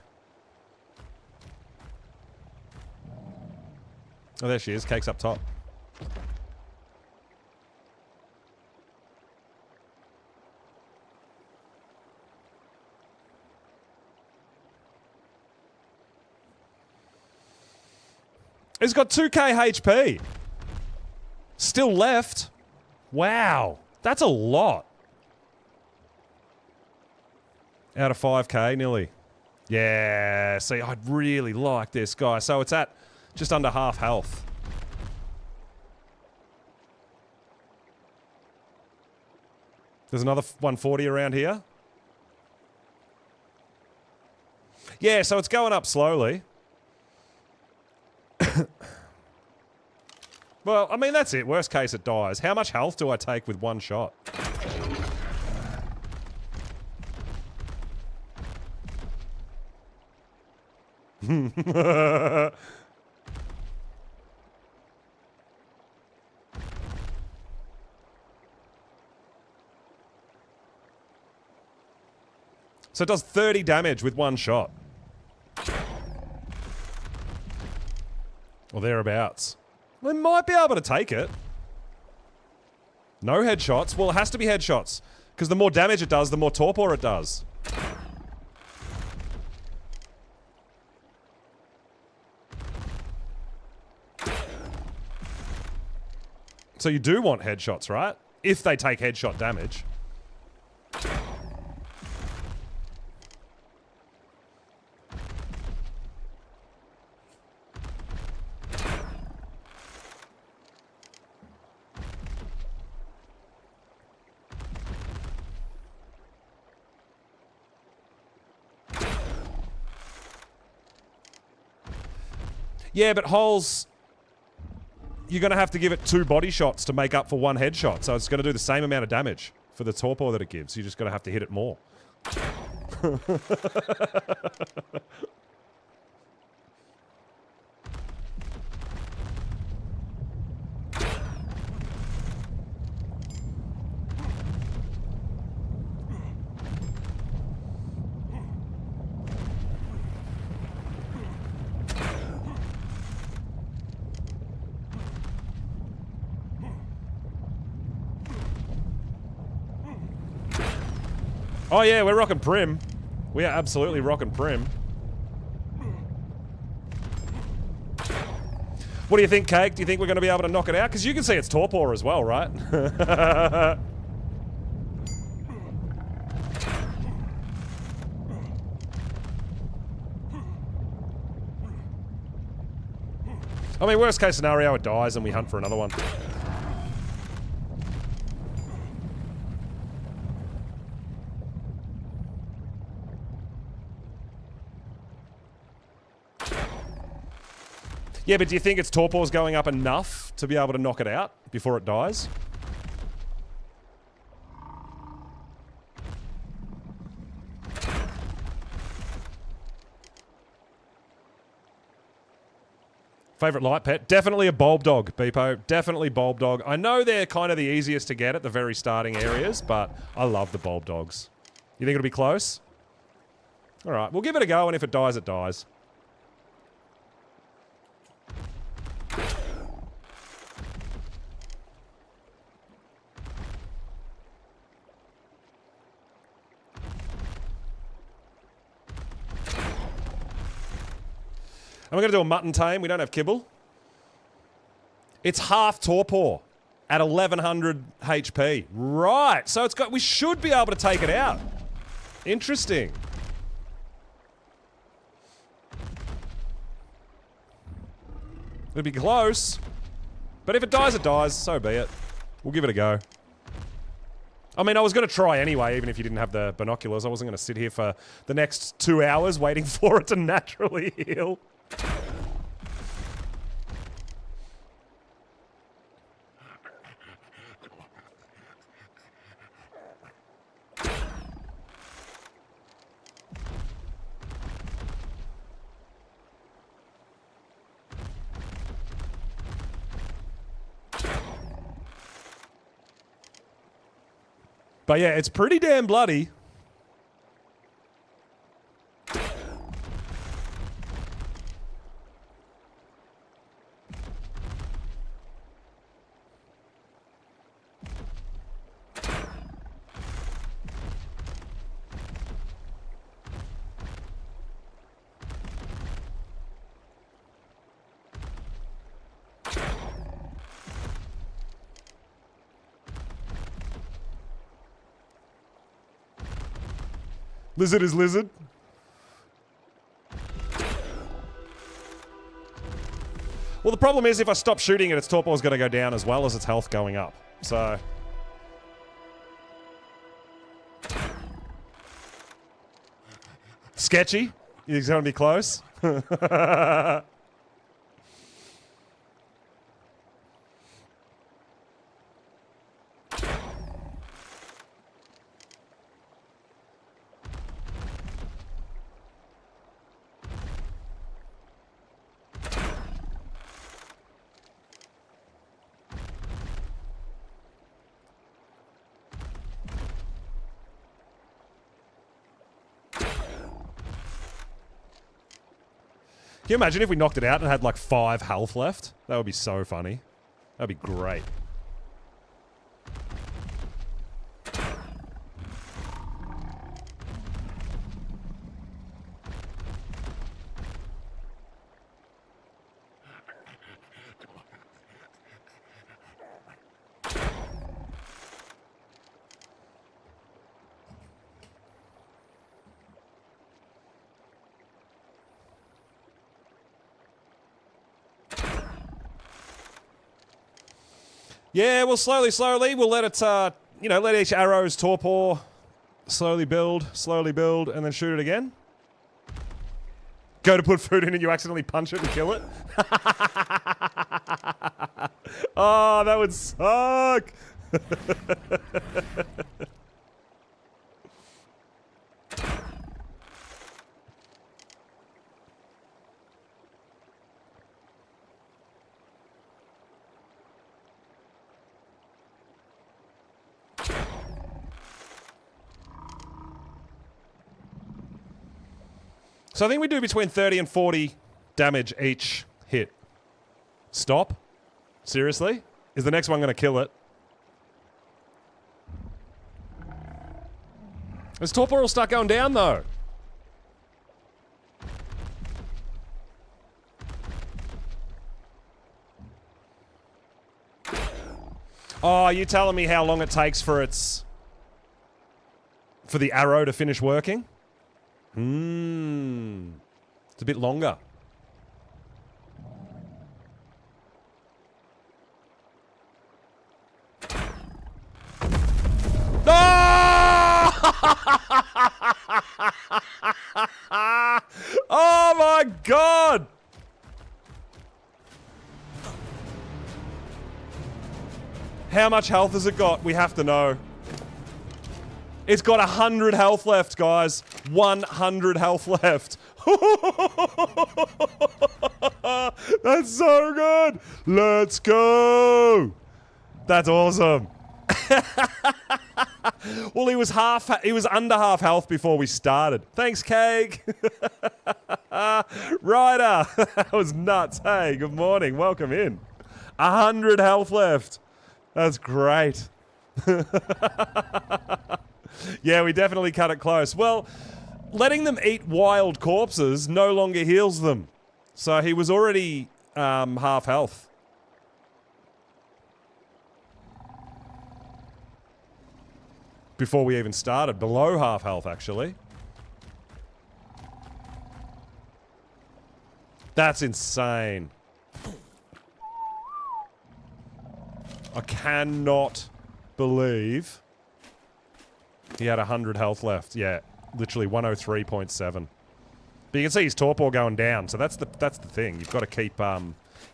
Oh, there she is. Cake's up top. It's got 2k HP. Still left. Wow. That's a lot. Out of 5k, nearly. Yeah, see, I'd really like this guy. So it's at just under half health. There's another 140 around here. Yeah, so it's going up slowly. Well, I mean, that's it. Worst case, it dies. How much health do I take with one shot? So it does 30 damage with one shot. Or thereabouts. We might be able to take it. No headshots? Well, it has to be headshots. Because the more damage it does, the more torpor it does. So you do want headshots, right? If they take headshot damage. Yeah, but holes... You're going to have to give it 2 body shots to make up for 1 headshot. So it's going to do the same amount of damage for the torpor that it gives. You're just going to have to hit it more. Oh yeah, we're rocking Prim. We are absolutely rocking Prim. What do you think, Cake? Do you think we're going to be able to knock it out? Because you can see it's torpor as well, right? I mean, worst case scenario, it dies and we hunt for another one. Yeah, but do you think its torpor's going up enough to be able to knock it out before it dies? Favorite light pet? Definitely a bulb dog, Beepo. Definitely bulb dog. I know they're kind of the easiest to get at the very starting areas, but I love the bulb dogs. You think it'll be close? All right, we'll give it a go, and if it dies, it dies. And we're going to do a mutton tame. We don't have kibble. It's half torpor at 1100 HP. Right. So it's got. We should be able to take it out. Interesting. It'll be close. But if it dies, it dies. So be it. We'll give it a go. I mean, I was going to try anyway, even if you didn't have the binoculars. I wasn't going to sit here for the next 2 hours waiting for it to naturally heal. But yeah, it's pretty damn bloody. Lizard is lizard. Well, the problem is if I stop shooting it, its torpor is going to go down as well as its health going up. So... sketchy. He's going to be close. Can you imagine if we knocked it out and had like 5 health left? That would be so funny. That'd be great. Yeah, well, slowly, we'll let it, you know, let each arrow's torpor slowly build, and then shoot it again. Go to put food in and you accidentally punch it and kill it. Oh, that would suck. So I think we do between 30 and 40 damage each hit. Stop? Seriously? Is the next one going to kill it? This torpor will start going down, though. Oh, are you telling me how long it takes for the arrow to finish working? It's a bit longer. Oh! Oh my god! How much health has it got? We have to know. It's got 100 health left, guys. 100 health left. That's so good. Let's go. That's awesome. Well, he was under half health before we started. Thanks, Cake. Ryder. That was nuts. Hey, good morning. Welcome in. 100 health left. That's great. Yeah, we definitely cut it close. Well, letting them eat wild corpses no longer heals them. So he was already half health. Before we even started. Below half health, actually. That's insane. I cannot believe he had 100 health left. Yeah, literally 103.7. But you can see his torpor going down, so that's the thing. You've got to keep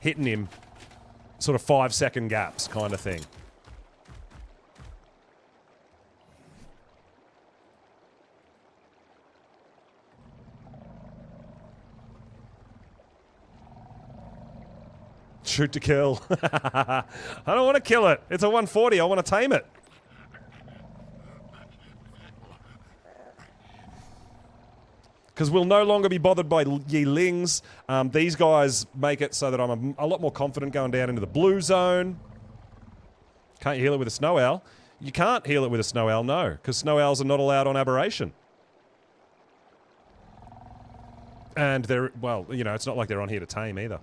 hitting him sort of 5-second gaps kind of thing. Shoot to kill. I don't want to kill it. It's a 140. I want to tame it. Because we'll no longer be bothered by ye lings. These guys make it so that I'm a lot more confident going down into the blue zone. Can't you heal it with a snow owl? You can't heal it with a snow owl, no. Because snow owls are not allowed on Aberration. And they're, well, you know, it's not like they're on here to tame either.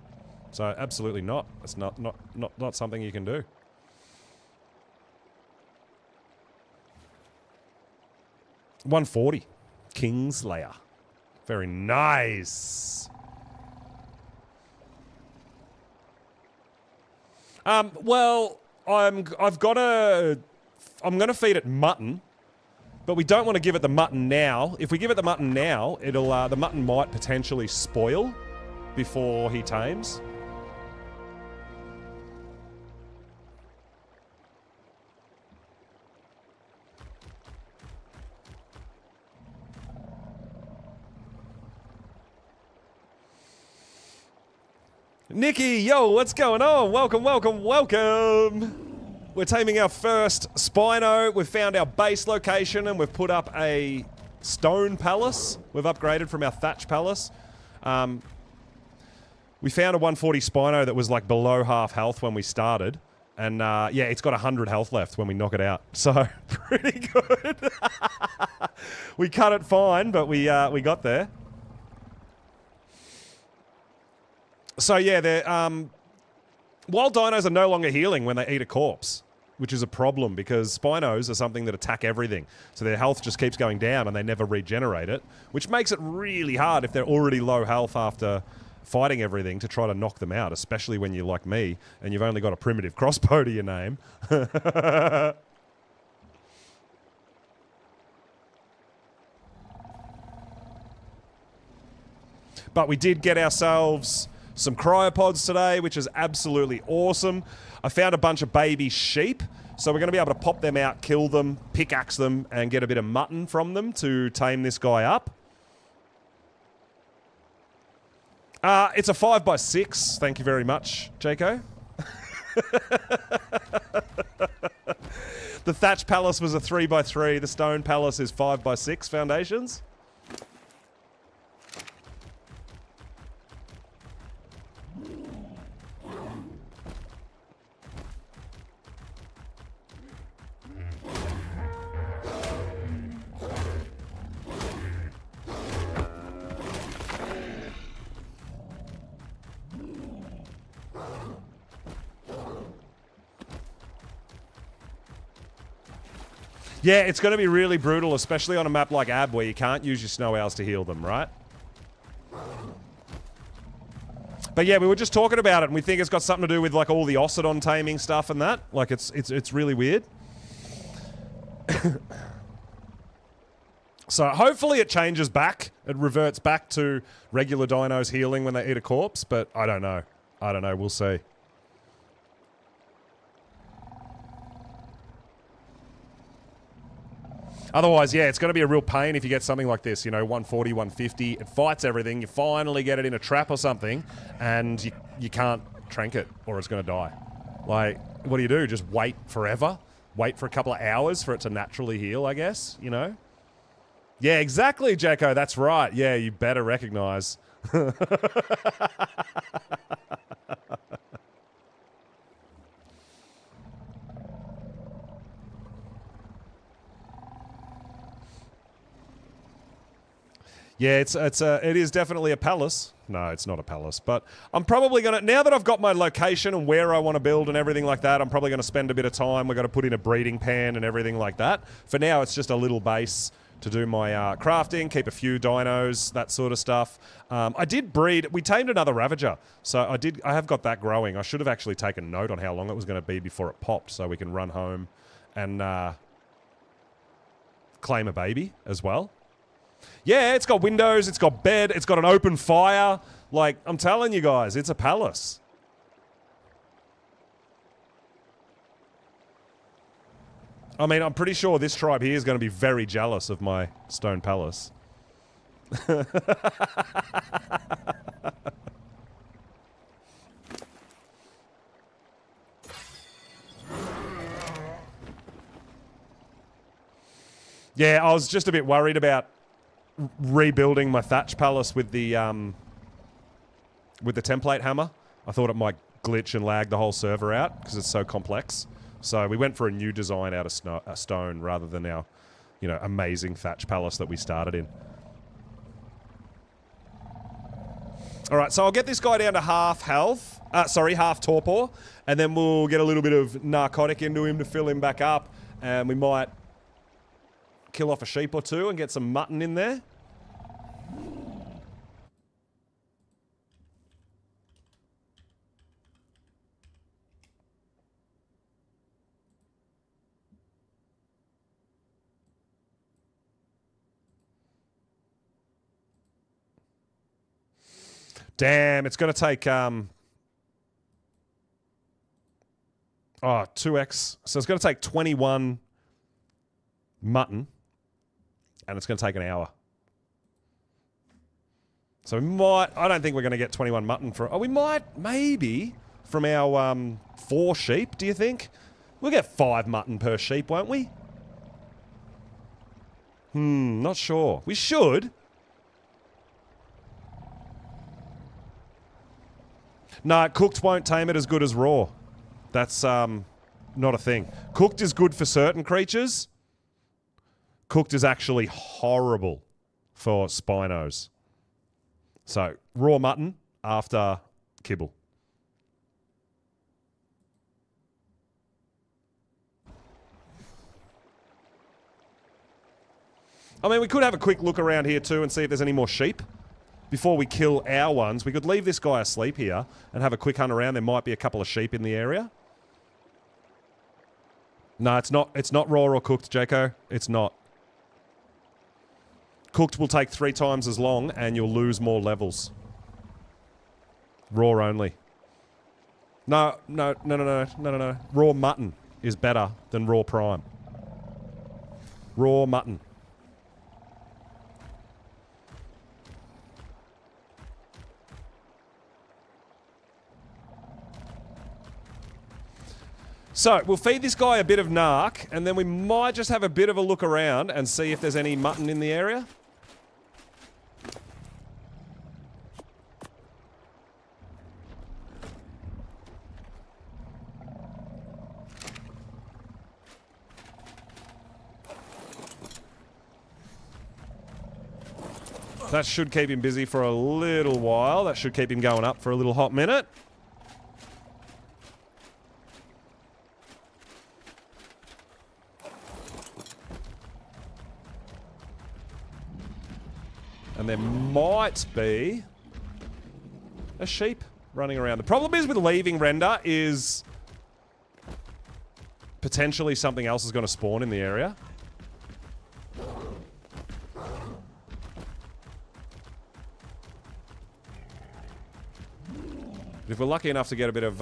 So absolutely not. It's not something you can do. $140. Kingslayer. Very nice. Well, I'm gonna feed it mutton, but we don't want to give it the mutton now. If we give it the mutton now, it'll the mutton might potentially spoil before he tames. Nikki, yo, what's going on? Welcome, welcome, welcome. We're taming our first Spino. We've found our base location and we've put up a stone palace. We've upgraded from our thatch palace. We found a 140 Spino that was like below half health when we started. And yeah, it's got 100 health left when we knock it out. So, pretty good. We cut it fine, but we got there. So yeah, they're, wild dinos are no longer healing when they eat a corpse, which is a problem because Spinos are something that attack everything. So their health just keeps going down and they never regenerate it, which makes it really hard if they're already low health after fighting everything to try to knock them out, especially when you're like me and you've only got a primitive crossbow to your name. But we did get ourselves some cryopods today, which is absolutely awesome. I found a bunch of baby sheep, so we're going to be able to pop them out, kill them, pickaxe them, and get a bit of mutton from them to tame this guy up. It's a 5x6. Thank you very much, Jaco. The thatch palace was a 3x3. The stone palace is 5x6 foundations. Yeah, it's going to be really brutal, especially on a map like Ab where you can't use your snow owls to heal them, right? But yeah, we were just talking about it, and we think it's got something to do with like all the Ocidon taming stuff and that. Like it's really weird. So hopefully it changes back. It reverts back to regular dinos healing when they eat a corpse, but I don't know. I don't know. We'll see. Otherwise, yeah, it's going to be a real pain if you get something like this, you know, 140, 150. It fights everything. You finally get it in a trap or something, and you can't trank it, or it's going to die. Like, what do? Just wait forever? Wait for a couple of hours for it to naturally heal, I guess, you know? Yeah, exactly, Jacko. That's right. Yeah, you better recognize. Yeah, it is definitely a palace. No, it's not a palace, but I'm probably going to, now that I've got my location and where I want to build and everything like that, I'm probably going to spend a bit of time. We've got to put in a breeding pan and everything like that. For now, it's just a little base to do my crafting, keep a few dinos, that sort of stuff. I did breed, we tamed another Ravager, so I have got that growing. I should have actually taken note on how long it was going to be before it popped, so we can run home and claim a baby as well. Yeah, it's got windows, it's got bed, it's got an open fire. Like, I'm telling you guys, it's a palace. I mean, I'm pretty sure this tribe here is going to be very jealous of my stone palace. Yeah, I was just a bit worried about rebuilding my thatch palace with the template hammer. I thought it might glitch and lag the whole server out because it's so complex. So we went for a new design out of stone rather than our, you know, amazing thatch palace that we started in. All right, so I'll get this guy down to half health. Half torpor, and then we'll get a little bit of narcotic into him to fill him back up, and we might kill off a sheep or two and get some mutton in there. Damn, it's going to take 2x. So it's going to take 21 mutton, and it's going to take an hour. So we might, I don't think we're going to get 21 mutton for, we might, maybe, from our 4 sheep, do you think? We'll get 5 mutton per sheep, won't we? Not sure. We should. No, cooked won't tame it as good as raw. That's not a thing. Cooked is good for certain creatures. Cooked is actually horrible for spinos. So, raw mutton after kibble. I mean, we could have a quick look around here too and see if there's any more sheep. Before we kill our ones, we could leave this guy asleep here and have a quick hunt around. There might be a couple of sheep in the area. No, it's not. It's not raw or cooked, Jacko. It's not. Cooked will take 3 times as long and you'll lose more levels. Raw only. No. Raw mutton is better than raw prime. Raw mutton. So, we'll feed this guy a bit of narc, and then we might just have a bit of a look around and see if there's any mutton in the area. That should keep him busy for a little while. That should keep him going up for a little hot minute. And there might be a sheep running around. The problem is with leaving render is potentially something else is going to spawn in the area. If we're lucky enough to get a bit of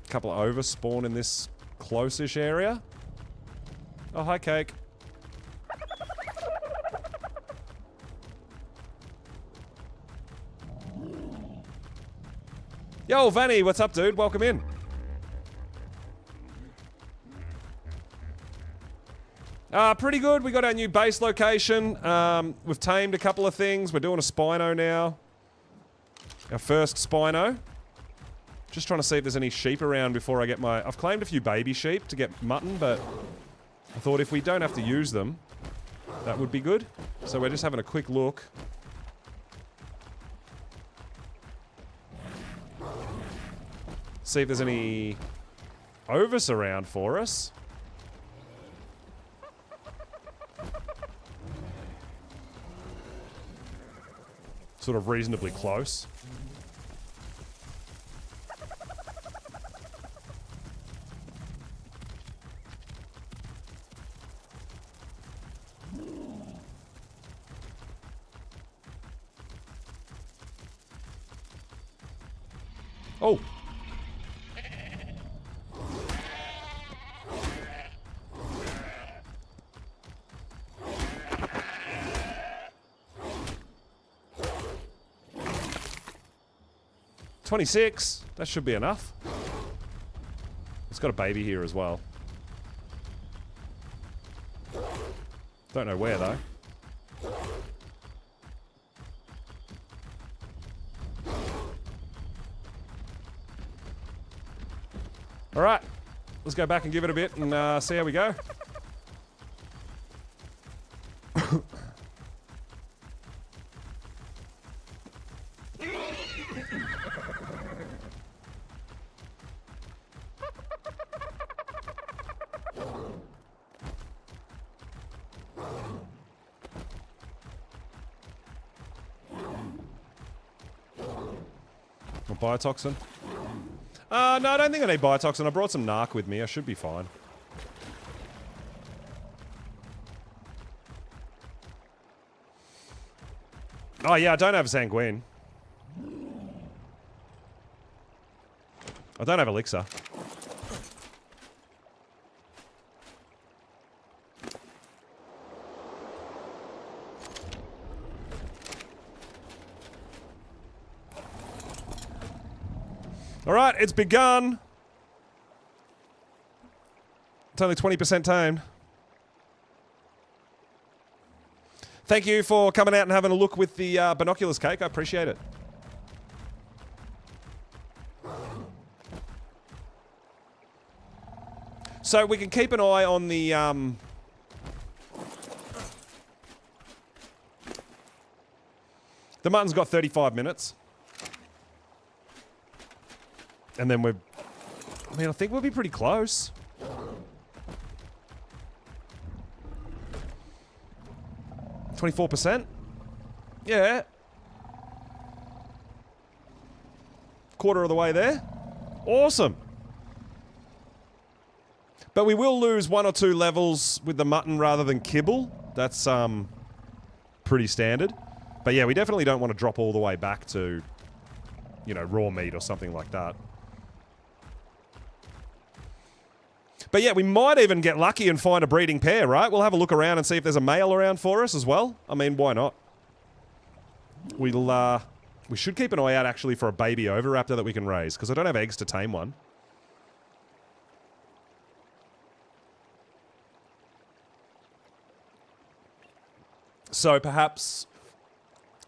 couple of overspawn in this close-ish area. Oh, hi, Cake. Yo, Vanny, what's up, dude? Welcome in. Pretty good. We got our new base location. We've tamed a couple of things. We're doing a Spino now. Our first Spino. Just trying to see if there's any sheep around before I get my... I've claimed a few baby sheep to get mutton, but I thought if we don't have to use them, that would be good. So we're just having a quick look. See if there's any Ovis around for us. Sort of reasonably close. Oh. $26. That should be enough. It's got a baby here as well. Don't know where though. Alright, let's go back and give it a bit and see how we go. Biotoxin? No, I don't think I need biotoxin. I brought some narc with me. I should be fine. Oh, yeah, I don't have sanguine. I don't have elixir. Alright, it's begun. It's only 20% tamed. Thank you for coming out and having a look with the binoculars, Cake. I appreciate it. So we can keep an eye on the... The mutton's got 35 minutes. And then we're... I mean, I think we'll be pretty close. $24%? Yeah. Quarter of the way there. Awesome. But we will lose 1 or 2 levels with the mutton rather than kibble. That's pretty standard. But yeah, we definitely don't want to drop all the way back to, you know, raw meat or something like that. But yeah, we might even get lucky and find a breeding pair, right? We'll have a look around and see if there's a male around for us as well. I mean, why not? We'll, we should keep an eye out actually for a baby oviraptor that we can raise, because I don't have eggs to tame one. So perhaps,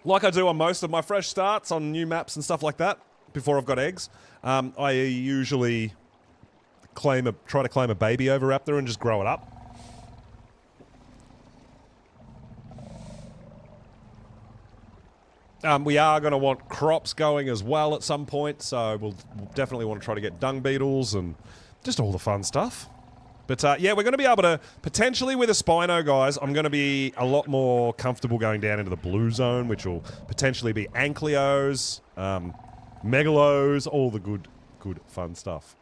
like I do on most of my fresh starts on new maps and stuff like that, before I've got eggs, I usually try to claim a baby oviraptor and just grow it up. We are going to want crops going as well at some point, so we'll definitely want to try to get dung beetles and just all the fun stuff. But yeah, we're going to be able to, potentially with a Spino, guys, I'm going to be a lot more comfortable going down into the blue zone, which will potentially be Ankylos, Megalos, all the good fun stuff.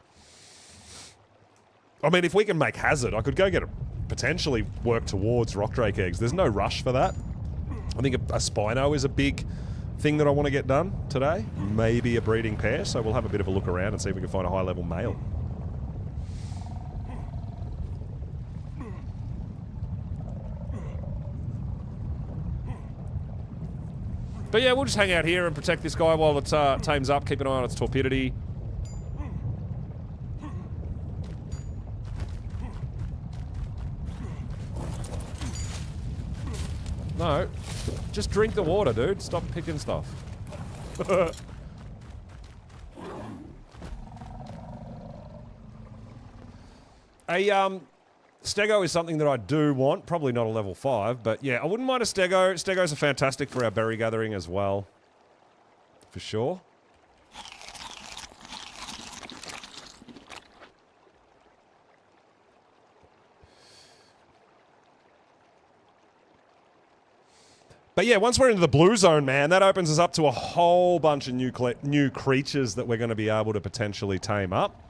I mean, if we can make Hazard, I could go get potentially work towards Rock Drake eggs. There's no rush for that. I think a Spino is a big thing that I want to get done today. Maybe a breeding pair, so we'll have a bit of a look around and see if we can find a high-level male. But yeah, we'll just hang out here and protect this guy while it tames up. Keep an eye on its torpidity. No, just drink the water, dude. Stop picking stuff. Stego is something that I do want. Probably not a level 5, but yeah, I wouldn't mind a Stego. Stegos are fantastic for our berry gathering as well. For sure. But yeah, once we're into the blue zone, man, that opens us up to a whole bunch of new creatures that we're going to be able to potentially tame up.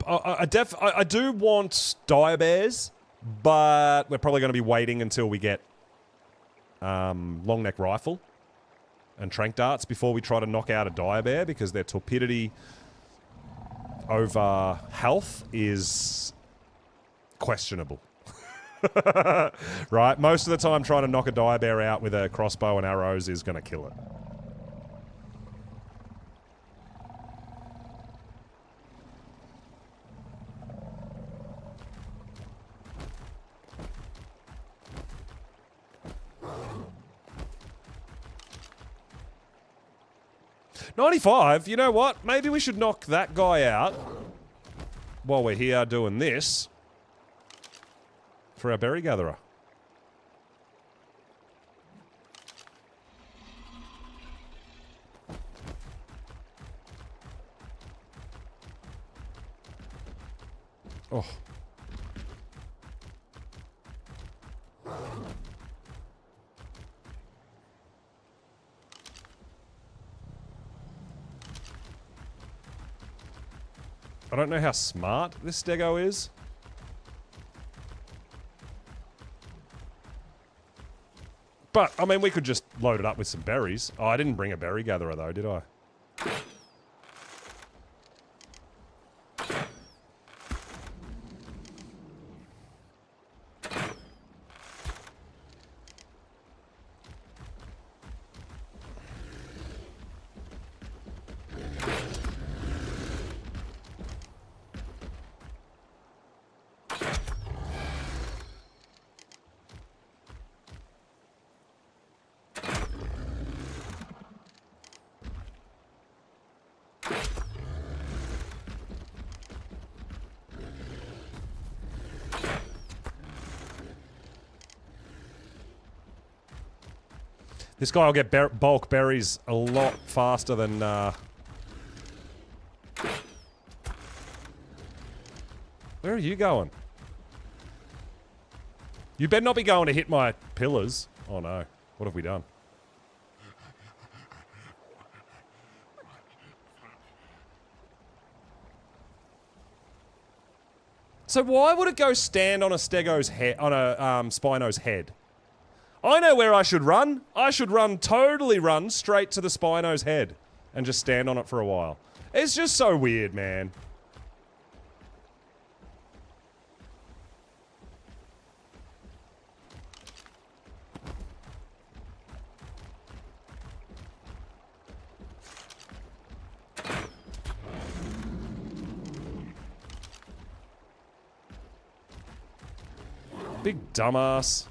I do want dire bears, but we're probably going to be waiting until we get long neck rifle and trank darts before we try to knock out a dire bear, because their torpidity over health is questionable. Right? Most of the time trying to knock a dire bear out with a crossbow and arrows is going to kill it. $95, you know what? Maybe we should knock that guy out while we're here doing this for our berry gatherer. Oh. I don't know how smart this Stego is. But, I mean, we could just load it up with some berries. Oh, I didn't bring a berry gatherer, though, did I? This guy will get bulk berries a lot faster than... Where are you going? You better not be going to hit my pillars. Oh no. What have we done? So why would it go stand on a Stego's head, on a Spino's head? I know where I should run. I should totally run straight to the Spino's head and just stand on it for a while. It's just so weird, man. Big dumbass.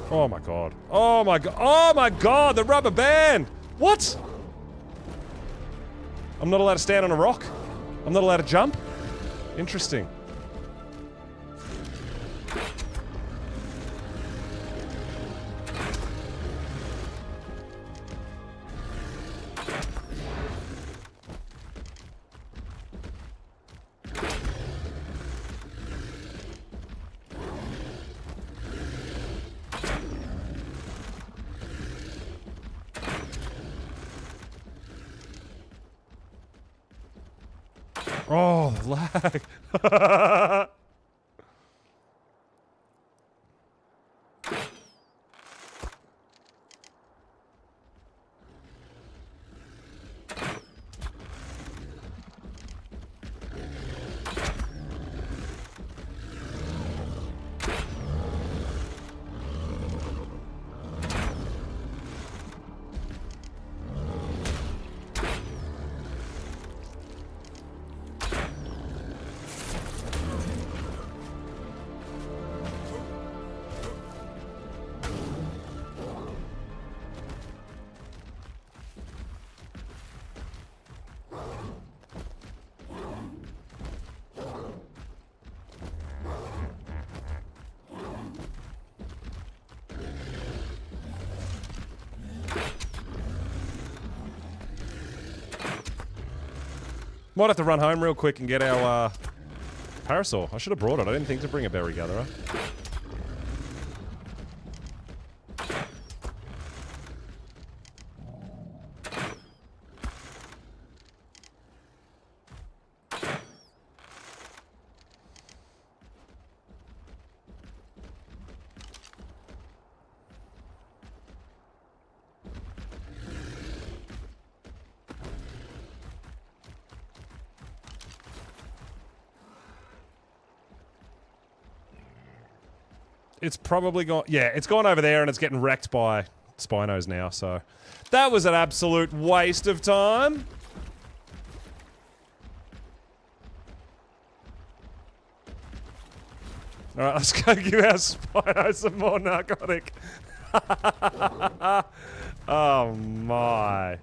Oh my god. Oh my god. Oh my god, the rubber band! What? I'm not allowed to stand on a rock? I'm not allowed to jump? Interesting. Oh, lag. Might have to run home real quick and get our parasol. I should have brought it. I didn't think to bring a berry gatherer. It's probably gone... Yeah, it's gone over there and it's getting wrecked by Spinos now, so... That was an absolute waste of time. Alright, let's go give our Spino some more narcotic. Oh my.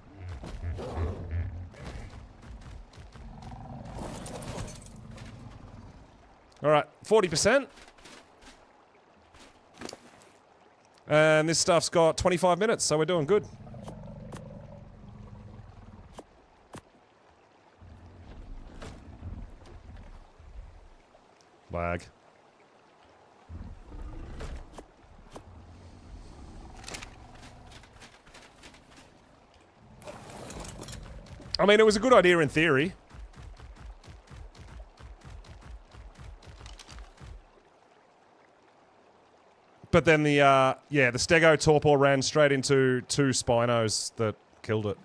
Alright, 40%. And this stuff's got 25 minutes, so we're doing good. Lag. I mean, it was a good idea in theory. But then the, yeah, the Stego Torpor ran straight into two Spinos that killed it.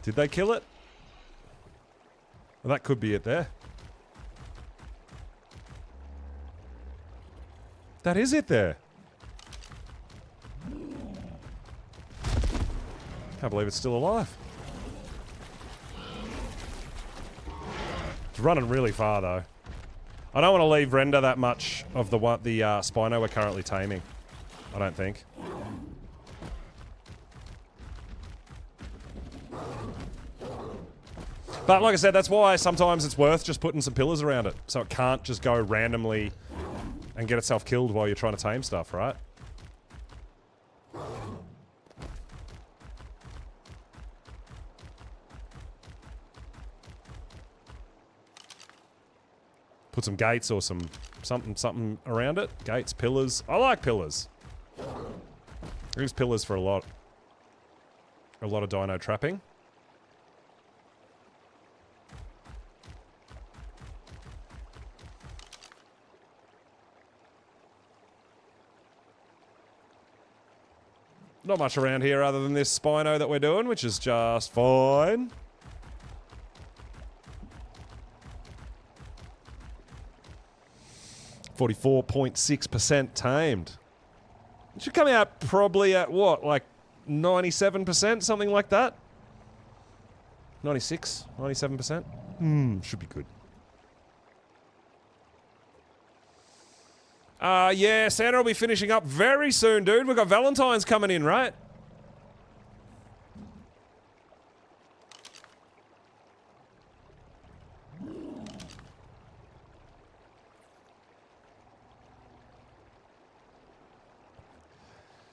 Did they kill it? Well, that could be it there. That is it there. Can't believe it's still alive. It's running really far though. I don't want to leave render that much of the Spino we're currently taming. I don't think. But like I said, that's why sometimes it's worth just putting some pillars around it. So it can't just go randomly and get itself killed while you're trying to tame stuff, right? Put some gates or some something around it. Gates, pillars. I like pillars. I use pillars for a lot of dino trapping. Not much around here other than this Spino that we're doing, which is just fine. .6% tamed. It should come out probably at what, like 97%, something like that? 96, 97%? Should be good. Yeah, Santa will be finishing up very soon, dude. We've got Valentine's coming in, right?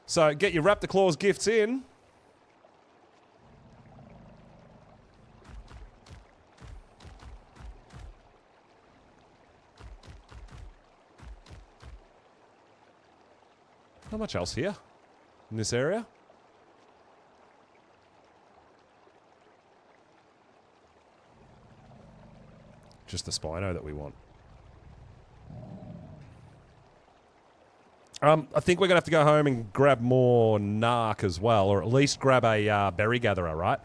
So get your Raptor Claws gifts in. Not much else here in this area. Just the Spino that we want. I think we're going to have to go home and grab more Narc as well, or at least grab a berry gatherer, right?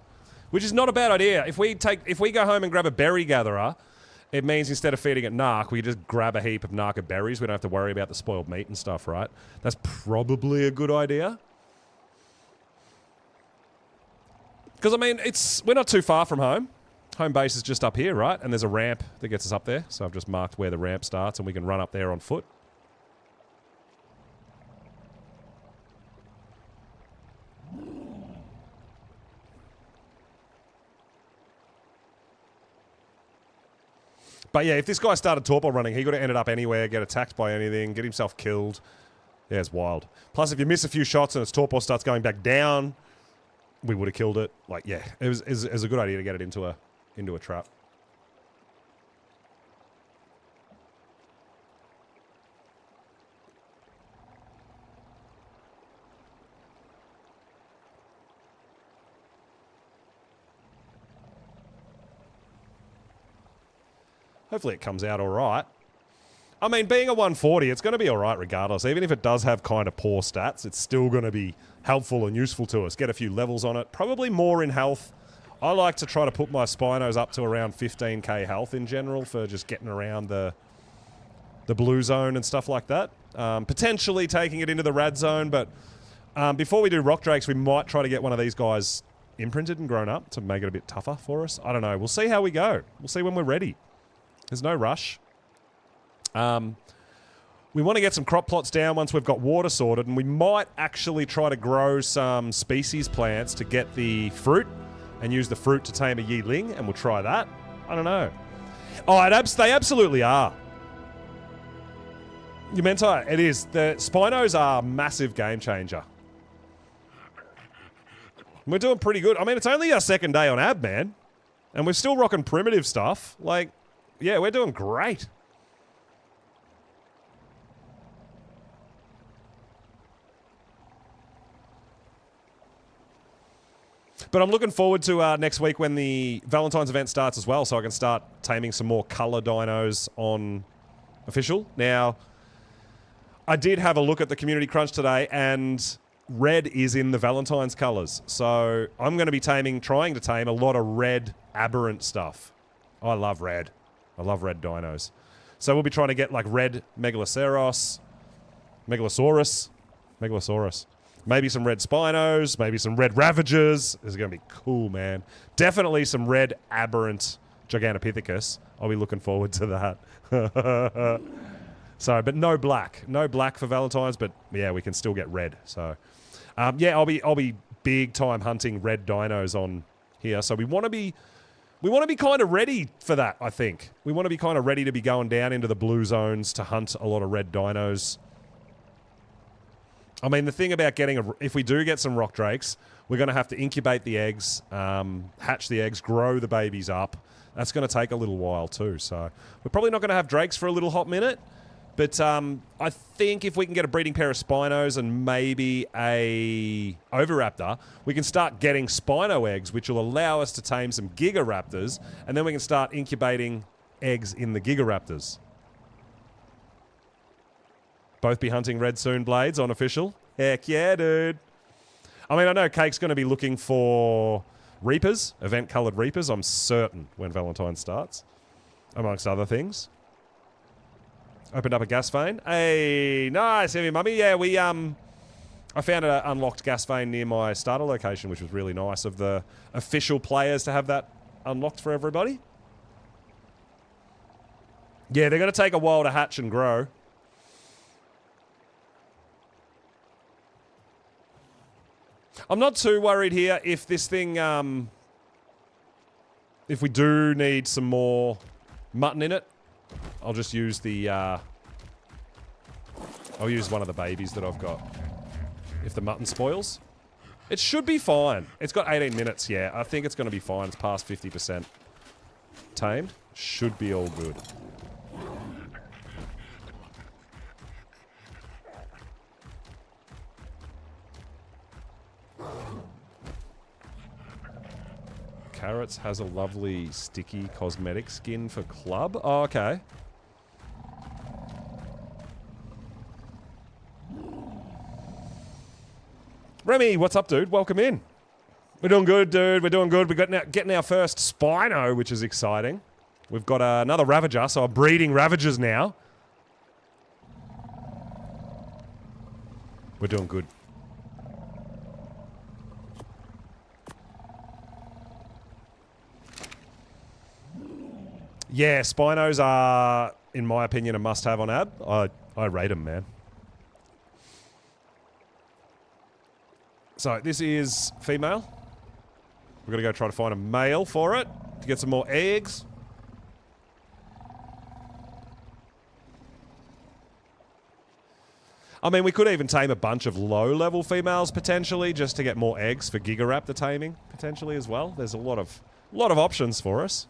Which is not a bad idea. If we go home and grab a berry gatherer, it means instead of feeding it Narc, we just grab a heap of Narca berries. We don't have to worry about the spoiled meat and stuff, right? That's probably a good idea. Because, I mean, we're not too far from home. Home base is just up here, right? And there's a ramp that gets us up there. So I've just marked where the ramp starts and we can run up there on foot. But yeah, if this guy started torpor running, he could have ended up anywhere, get attacked by anything, get himself killed. Yeah, it's wild. Plus, if you miss a few shots and its torpor starts going back down, we would have killed it. Like, yeah, it was a good idea to get it into a trap. Hopefully it comes out all right. I mean, being a 140, it's going to be all right regardless. Even if it does have kind of poor stats, it's still going to be helpful and useful to us. Get a few levels on it. Probably more in health. I like to try to put my Spinos up to around 15k health in general for just getting around the blue zone and stuff like that. Potentially taking it into the rad zone, but before we do rock drakes, we might try to get one of these guys imprinted and grown up to make it a bit tougher for us. I don't know. We'll see how we go. We'll see when we're ready. There's no rush. We want to get some crop plots down once we've got water sorted, and we might actually try to grow some species plants to get the fruit and use the fruit to tame a yeeling, and we'll try that. I don't know. Oh, they absolutely are. You meant it is. The Spinos are a massive game changer. We're doing pretty good. I mean, it's only our second day on Ab, man. And we're still rocking primitive stuff. Like, yeah, we're doing great. But I'm looking forward to next week when the Valentine's event starts as well, so I can start taming some more color dinos on official. Now, I did have a look at the community crunch today, and red is in the Valentine's colors. So I'm going to be trying to tame a lot of red aberrant stuff. I love red. I love red dinos. So we'll be trying to get like red Megalosaurus. Maybe some red Spinos, maybe some red Ravagers. This is going to be cool, man. Definitely some red aberrant Gigantopithecus. I'll be looking forward to that. So, but no black. No black for Valentine's, but yeah, we can still get red. So, yeah, I'll be big time hunting red dinos on here. So we want to be kind of ready for that, I think. We want to be kind of ready to be going down into the blue zones to hunt a lot of red dinos. I mean, the thing about if we do get some rock drakes, we're going to have to incubate the eggs, hatch the eggs, grow the babies up. That's going to take a little while too. So we're probably not going to have drakes for a little hot minute. But I think if we can get a breeding pair of Spinos and maybe a Oviraptor, we can start getting Spino eggs, which will allow us to tame some Gigaraptors, and then we can start incubating eggs in the Gigaraptors. Both be hunting red soon blades on official. Heck yeah, dude. I mean, I know Cake's going to be looking for Reapers, event-coloured Reapers, I'm certain, when Valentine starts, amongst other things. Opened up a gas vein. Hey, nice, heavy mummy. Yeah, I found an unlocked gas vein near my starter location, which was really nice of the official players to have that unlocked for everybody. Yeah, they're going to take a while to hatch and grow. I'm not too worried here if this thing, if we do need some more mutton in it, I'll just use the, I'll use one of the babies that I've got. If the mutton spoils. It should be fine. It's got 18 minutes, yeah. I think it's going to be fine. It's past 50% tamed. Should be all good. Carrots has a lovely sticky cosmetic skin for club. Oh, okay. Remy, what's up, dude? Welcome in. We're doing good, dude. We're doing good. We're getting our first Spino, which is exciting. We've got another Ravager, so I'm breeding Ravagers now. We're doing good. Yeah, Spinos are, in my opinion, a must-have on Ab. I rate them, man. So, this is female. We're going to go try to find a male for it to get some more eggs. I mean, we could even tame a bunch of low-level females, potentially, just to get more eggs for Gigaraptor taming, potentially, as well. There's a lot of options for us.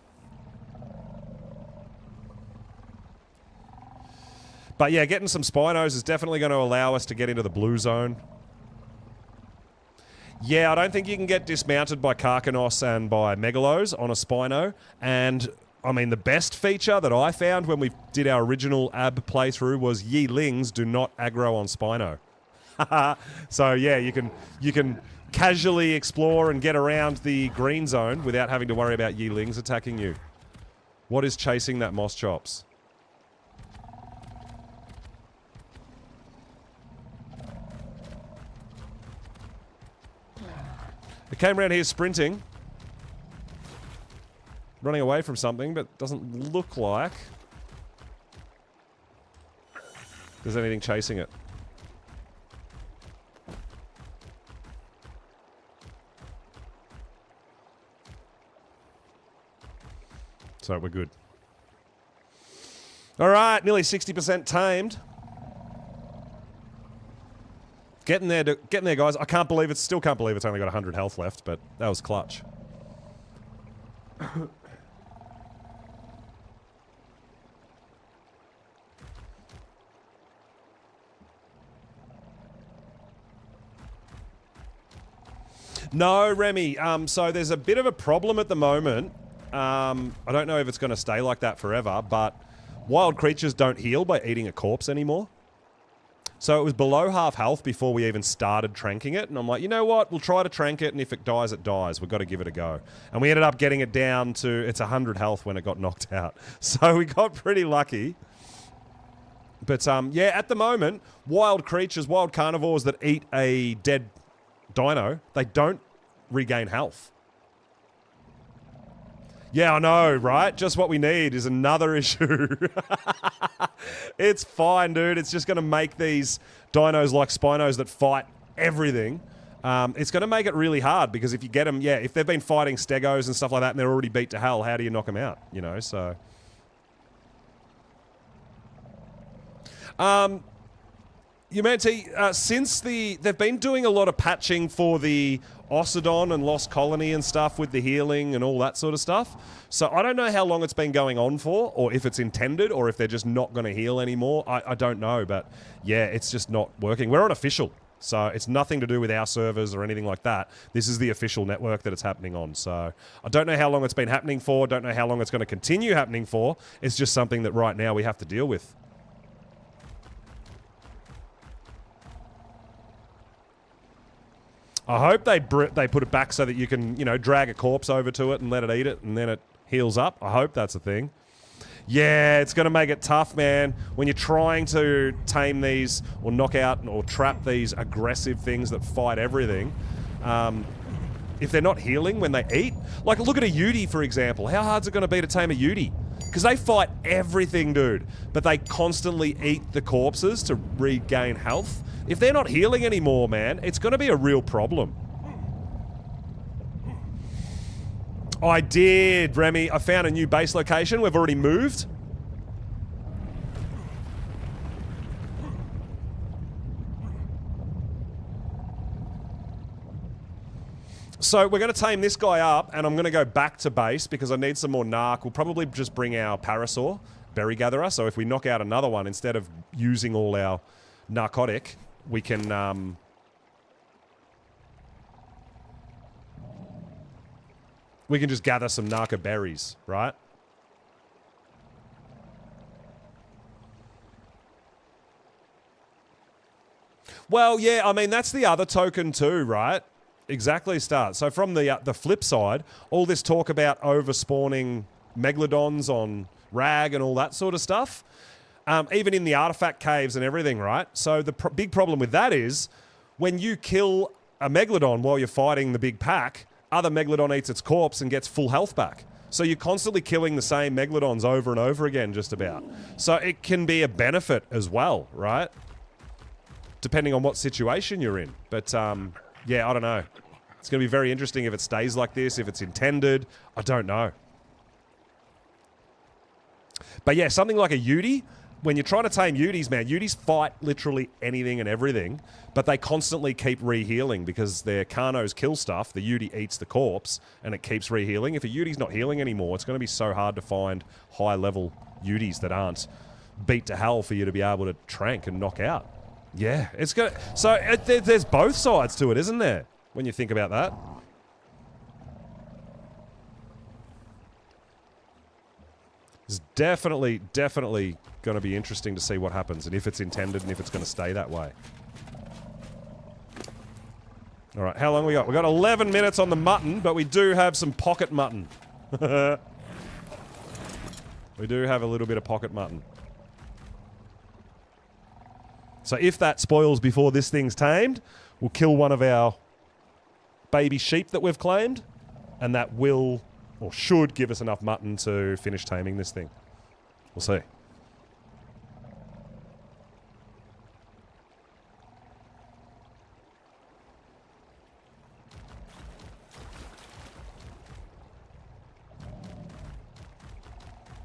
But yeah, getting some Spinos is definitely going to allow us to get into the blue zone. Yeah, I don't think you can get dismounted by Karkanos and by Megalos on a Spino. And, I mean, the best feature that I found when we did our original Ab playthrough was Yi Lings do not aggro on Spino. So, yeah, you can casually explore and get around the green zone without having to worry about Yi Lings attacking you. What is chasing that Moss Chops? It came around here sprinting. Running away from something, but doesn't look like there's anything chasing it. So we're good. Alright, nearly 60% tamed. Getting there, guys. I can't believe still can't believe it's only got 100 health left, but that was clutch. No, Remy. So there's a bit of a problem at the moment. I don't know if it's going to stay like that forever, but wild creatures don't heal by eating a corpse anymore. So it was below half health before we even started tranking it. And I'm like, you know what? We'll try to trank it, and if it dies, it dies. We've got to give it a go. And we ended up getting it down to, it's 100 health when it got knocked out. So we got pretty lucky. But yeah, at the moment, wild creatures, wild carnivores that eat a dead dino, they don't regain health. Yeah, I know, right? Just what we need is another issue. It's fine, dude. It's just going to make these dinos like Spinos that fight everything. It's going to make it really hard because if you get them, yeah, if they've been fighting Stegos and stuff like that and they're already beat to hell, how do you knock them out? You know, so... Humanity, since they've been doing a lot of patching for the Ocidon and Lost Colony and stuff with the healing and all that sort of stuff. So I don't know how long it's been going on for, or if it's intended, or if they're just not going to heal anymore. I don't know, but yeah, it's just not working. We're on official, so it's nothing to do with our servers or anything like that. This is the official network that it's happening on. So I don't know how long it's been happening for, don't know how long it's going to continue happening for. It's just something that right now we have to deal with. I hope they put it back so that you can, you know, drag a corpse over to it and let it eat it and then it heals up. I hope that's a thing. Yeah, it's going to make it tough, man. When you're trying to tame these or knock out or trap these aggressive things that fight everything, if they're not healing when they eat, like look at a Yudi, for example. How hard's it going to be to tame a Yudi? Because they fight everything, dude. But they constantly eat the corpses to regain health. If they're not healing anymore, man, it's going to be a real problem. I did, Remy. I found a new base location. We've already moved. So we're going to tame this guy up, and I'm going to go back to base because I need some more narc. We'll probably just bring our parasaur, berry gatherer. So if we knock out another one, instead of using all our narcotic, we can... we can just gather some narca berries, right? Well, yeah, I mean, that's the other token too, right? Exactly, Start. So from the flip side, all this talk about overspawning megalodons on Rag and all that sort of stuff, even in the artifact caves and everything, right? So the big problem with that is when you kill a megalodon while you're fighting the big pack, other megalodon eats its corpse and gets full health back. So you're constantly killing the same megalodons over and over again, just about. So it can be a benefit as well, right? Depending on what situation you're in. But yeah, I don't know. It's going to be very interesting if it stays like this, if it's intended. I don't know. But yeah, something like a Yudi, when you're trying to tame Udis, man, Udis fight literally anything and everything, but they constantly keep re-healing because their Carnos kill stuff, the Yudi eats the corpse, and it keeps re-healing. If a Yudi's not healing anymore, it's going to be so hard to find high-level Udis that aren't beat to hell for you to be able to trank and knock out. Yeah, it's good. So there's both sides to it, isn't there? When you think about that. It's definitely going to be interesting to see what happens and if it's intended and if it's going to stay that way. All right, how long we got? We got 11 minutes on the mutton, but we do have some pocket mutton. We do have a little bit of pocket mutton. So if that spoils before this thing's tamed, we'll kill one of our baby sheep that we've claimed, and that will, or should, give us enough mutton to finish taming this thing. We'll see.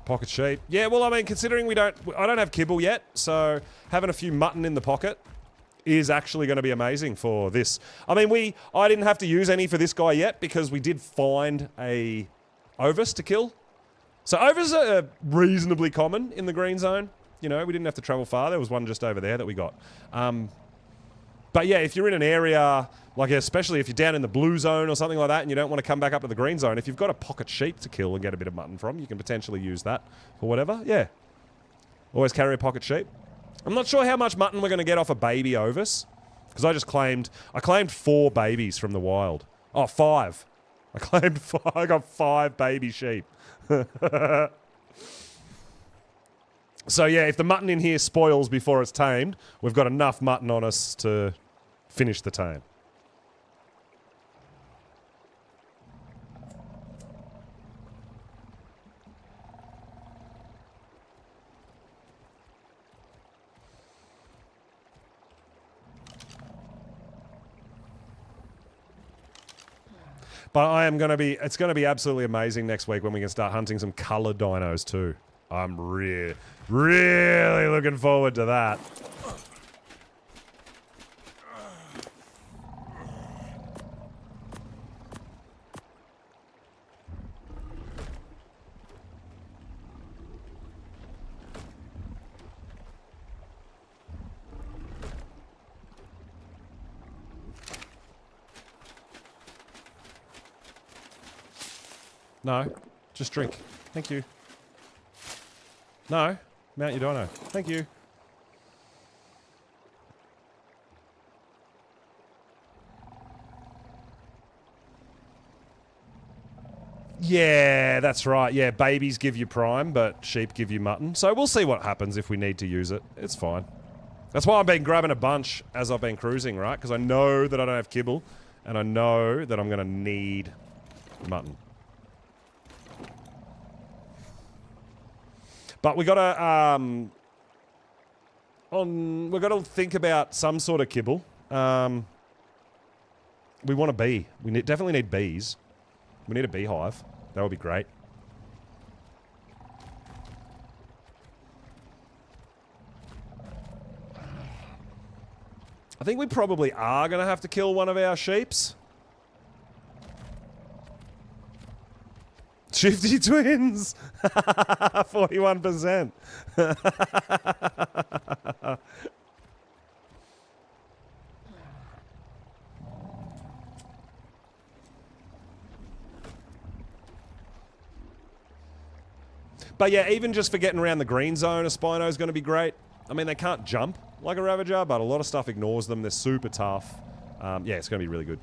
Pocket sheep. Yeah, well, I mean, considering I don't have kibble yet, so having a few mutton in the pocket is actually going to be amazing for this. I mean, I didn't have to use any for this guy yet because we did find a Ovis to kill. So Ovis are reasonably common in the green zone. You know, we didn't have to travel far. There was one just over there that we got. But yeah, if you're in an area, like especially if you're down in the blue zone or something like that and you don't want to come back up to the green zone, if you've got a pocket sheep to kill and get a bit of mutton from, you can potentially use that for whatever. Yeah. Always carry a pocket sheep. I'm not sure how much mutton we're going to get off a baby Ovis, because I claimed 4 babies from the wild. Oh, 5. I got 5 baby sheep. So yeah, if the mutton in here spoils before it's tamed, we've got enough mutton on us to finish the tame. But it's going to be absolutely amazing next week when we can start hunting some color dinos too. I'm really looking forward to that. No, just drink. Thank you. No, mount your dino. Thank you. Yeah, that's right. Yeah, babies give you prime, but sheep give you mutton. So we'll see what happens if we need to use it. It's fine. That's why I've been grabbing a bunch as I've been cruising, right? Because I know that I don't have kibble, and I know that I'm going to need mutton. But we gotta think about some sort of kibble. We want a bee. We definitely need bees. We need a beehive. That would be great. I think we probably are going to have to kill one of our sheeps. Shifty twins! 41%. But yeah, even just for getting around the green zone, a Spino is going to be great. I mean, they can't jump like a Ravager, but a lot of stuff ignores them. They're super tough. Yeah, it's going to be really good.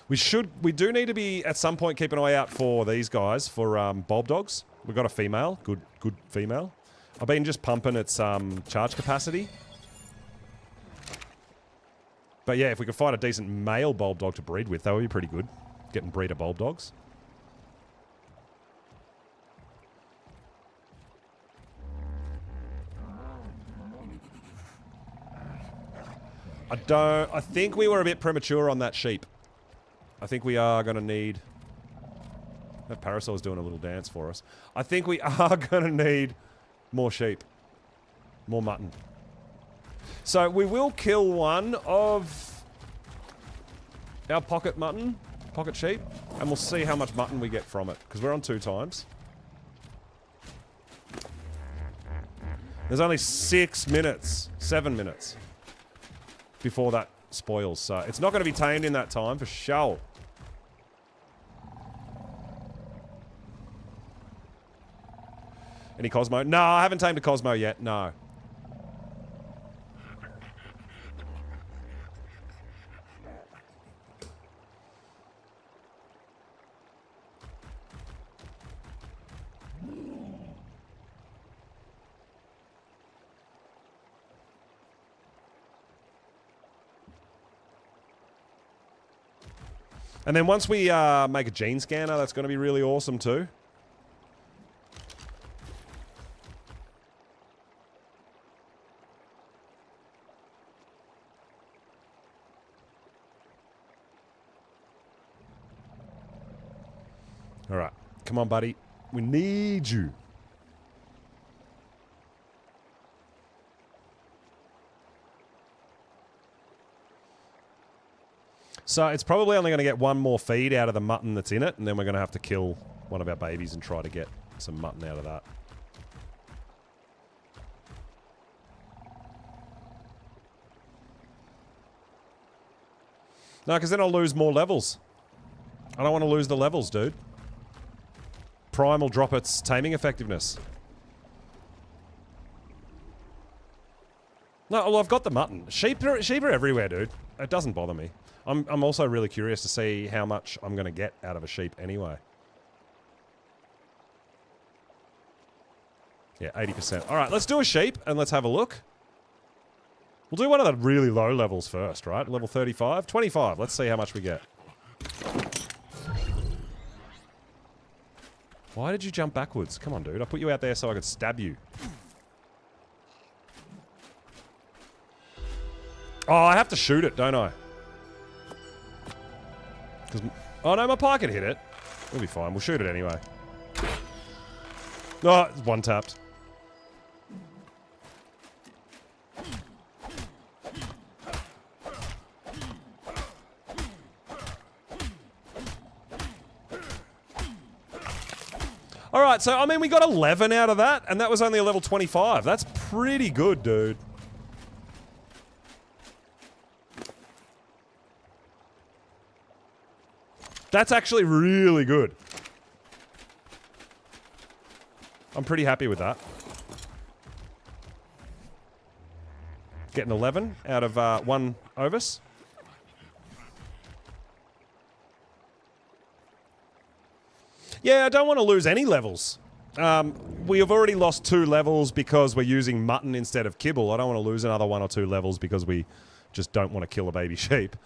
We do need to be, at some point, keep an eye out for these guys, for bulb dogs. We've got a female, good female. I've been just pumping its charge capacity. But yeah, if we could find a decent male bulb dog to breed with, that would be pretty good. Getting breeder bulb dogs. I think we were a bit premature on that sheep. I think we are going to need... That parasol's doing a little dance for us. I think we are going to need more sheep. More mutton. So we will kill one of our pocket mutton, pocket sheep, and we'll see how much mutton we get from it, because we're on 2 times. There's only 6 minutes, 7 minutes before that spoils, so it's not going to be tamed in that time for sure. Any Cosmo? No, I haven't tamed a Cosmo yet, no. And then once we make a gene scanner, that's going to be really awesome too. All right. Come on, buddy. We need you. So it's probably only going to get one more feed out of the mutton that's in it, and then we're going to have to kill one of our babies and try to get some mutton out of that. No, because then I'll lose more levels. I don't want to lose the levels, dude. Prime will drop its taming effectiveness. No, well, I've got the mutton. Sheep are everywhere, dude. It doesn't bother me. I'm also really curious to see how much I'm going to get out of a sheep anyway. Yeah, 80%. All right, let's do a sheep and let's have a look. We'll do one of the really low levels first, right? Level 35? 25. Let's see how much we get. Why did you jump backwards? Come on, dude. I put you out there so I could stab you. Oh, I have to shoot it, don't I? Oh no, my pie can hit it. We'll be fine. We'll shoot it anyway. Oh, it's one tapped. Alright, so I mean we got 11 out of that, and that was only a level 25. That's pretty good, dude. That's actually really good. I'm pretty happy with that. Getting 11 out of 1 Ovis. Yeah, I don't want to lose any levels. We have already lost 2 levels because we're using mutton instead of kibble. I don't want to lose another 1 or 2 levels because we just don't want to kill a baby sheep.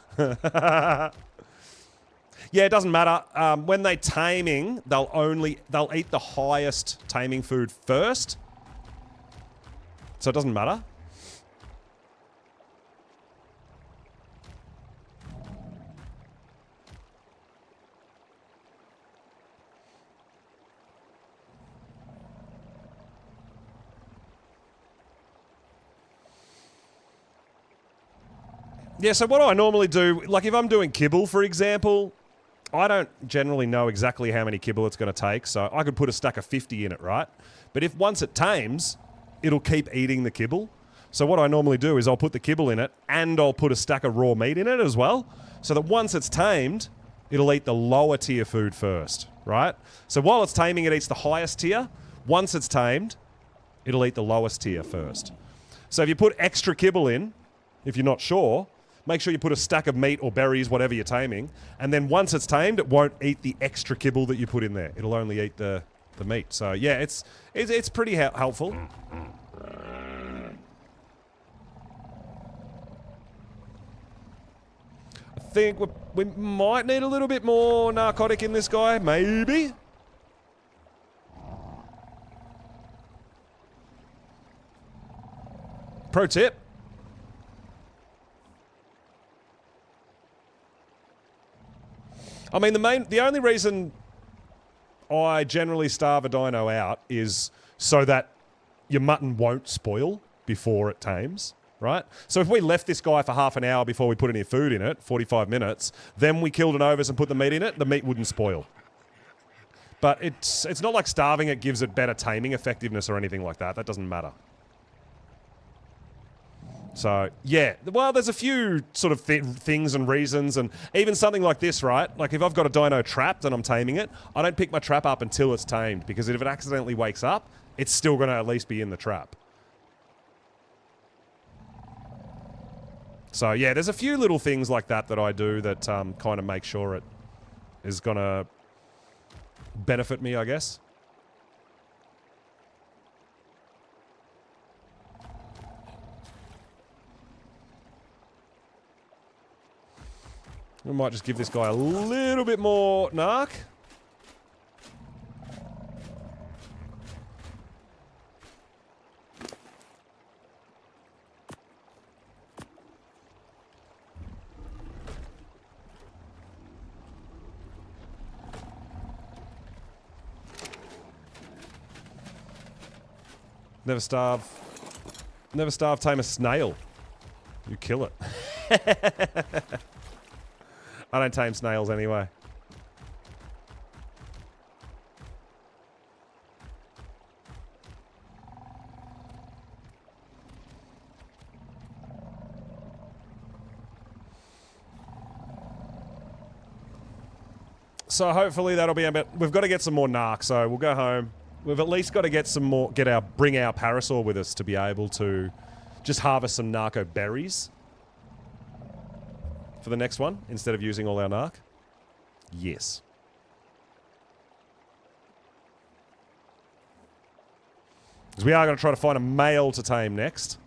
Yeah, it doesn't matter. When they're taming, they'll eat the highest taming food first. So it doesn't matter. Yeah, so what I normally do, like if I'm doing kibble, for example, I don't generally know exactly how many kibble it's going to take, so I could put a stack of 50 in it, right? But if once it tames, it'll keep eating the kibble. So what I normally do is I'll put the kibble in it and I'll put a stack of raw meat in it as well, so that once it's tamed, it'll eat the lower tier food first, right? So while it's taming, it eats the highest tier. Once it's tamed, it'll eat the lowest tier first. So if you put extra kibble in, if you're not sure, make sure you put a stack of meat or berries, whatever you're taming, and then once it's tamed, it won't eat the extra kibble that you put in there. It'll only eat the meat. So yeah, it's pretty helpful. I think we might need a little bit more narcotic in this guy, maybe. Pro tip. I mean, the only reason I generally starve a dino out is so that your mutton won't spoil before it tames, right? So if we left this guy for half an hour before we put any food in it, 45 minutes, then we killed an ovis and put the meat in it, the meat wouldn't spoil. But it's not like starving it gives it better taming effectiveness or anything like that. That doesn't matter. So, yeah. Well, there's a few sort of things and reasons, and even something like this, right? Like if I've got a dino trapped and I'm taming it, I don't pick my trap up until it's tamed, because if it accidentally wakes up, it's still going to at least be in the trap. So, yeah, there's a few little things like that that I do that kind of make sure it is going to benefit me, I guess. We might just give this guy a little bit more narc. Never starve, tame a snail. You kill it. I don't tame snails anyway. So hopefully that'll be a bit. We've got to get some more narc, so we'll go home. We've at least got to get some more. Bring our parasaur with us to be able to just harvest some narco berries for the next one, instead of using all our narc? Yes. Because we are going to try to find a male to tame next.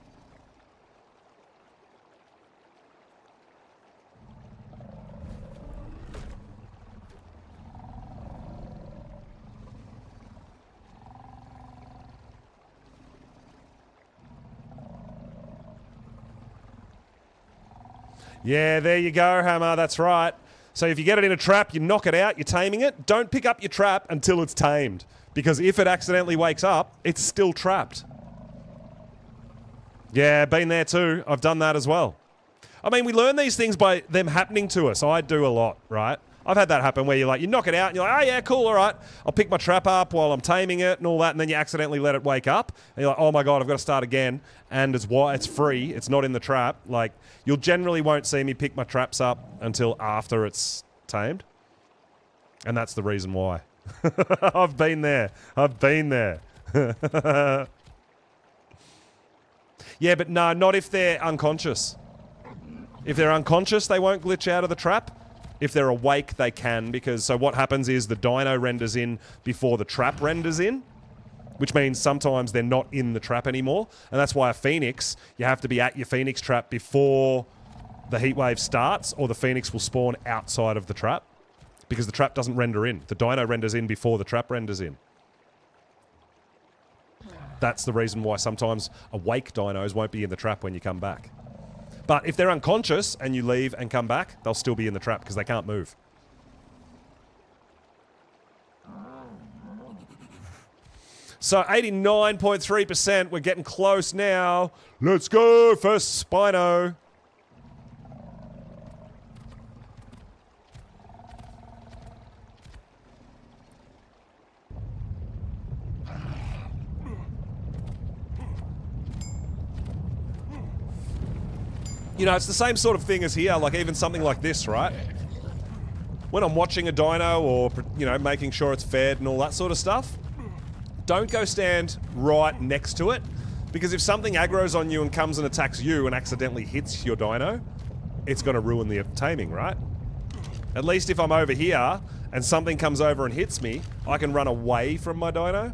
Yeah, there you go, Hammer. That's right. So if you get it in a trap, you knock it out, you're taming it. Don't pick up your trap until it's tamed, because if it accidentally wakes up, it's still trapped. Yeah, been there too. I've done that as well. I mean, we learn these things by them happening to us. I do a lot, right? I've had that happen where you're like, you knock it out and you're like, oh yeah, cool, all right. I'll pick my trap up while I'm taming it and all that, and then you accidentally let it wake up. And you're like, oh my God, I've got to start again. And it's free, it's not in the trap. Like, you'll generally won't see me pick my traps up until after it's tamed. And that's the reason why. I've been there. I've been there. Yeah, but no, not if they're unconscious. If they're unconscious, they won't glitch out of the trap. If they're awake, they can, because so what happens is the dino renders in before the trap renders in, which means sometimes they're not in the trap anymore. And that's why a phoenix, you have to be at your phoenix trap before the heatwave starts, or the phoenix will spawn outside of the trap, because the trap doesn't render in. The dino renders in before the trap renders in. That's the reason why sometimes awake dinos won't be in the trap when you come back. But if they're unconscious and you leave and come back, they'll still be in the trap because they can't move. So 89.3%, we're getting close now. Let's go, first Spino. You know, it's the same sort of thing as here, like even something like this, right? When I'm watching a dino or, you know, making sure it's fed and all that sort of stuff, don't go stand right next to it, because if something aggroes on you and comes and attacks you and accidentally hits your dino, it's going to ruin the taming, right? At least if I'm over here and something comes over and hits me, I can run away from my dino.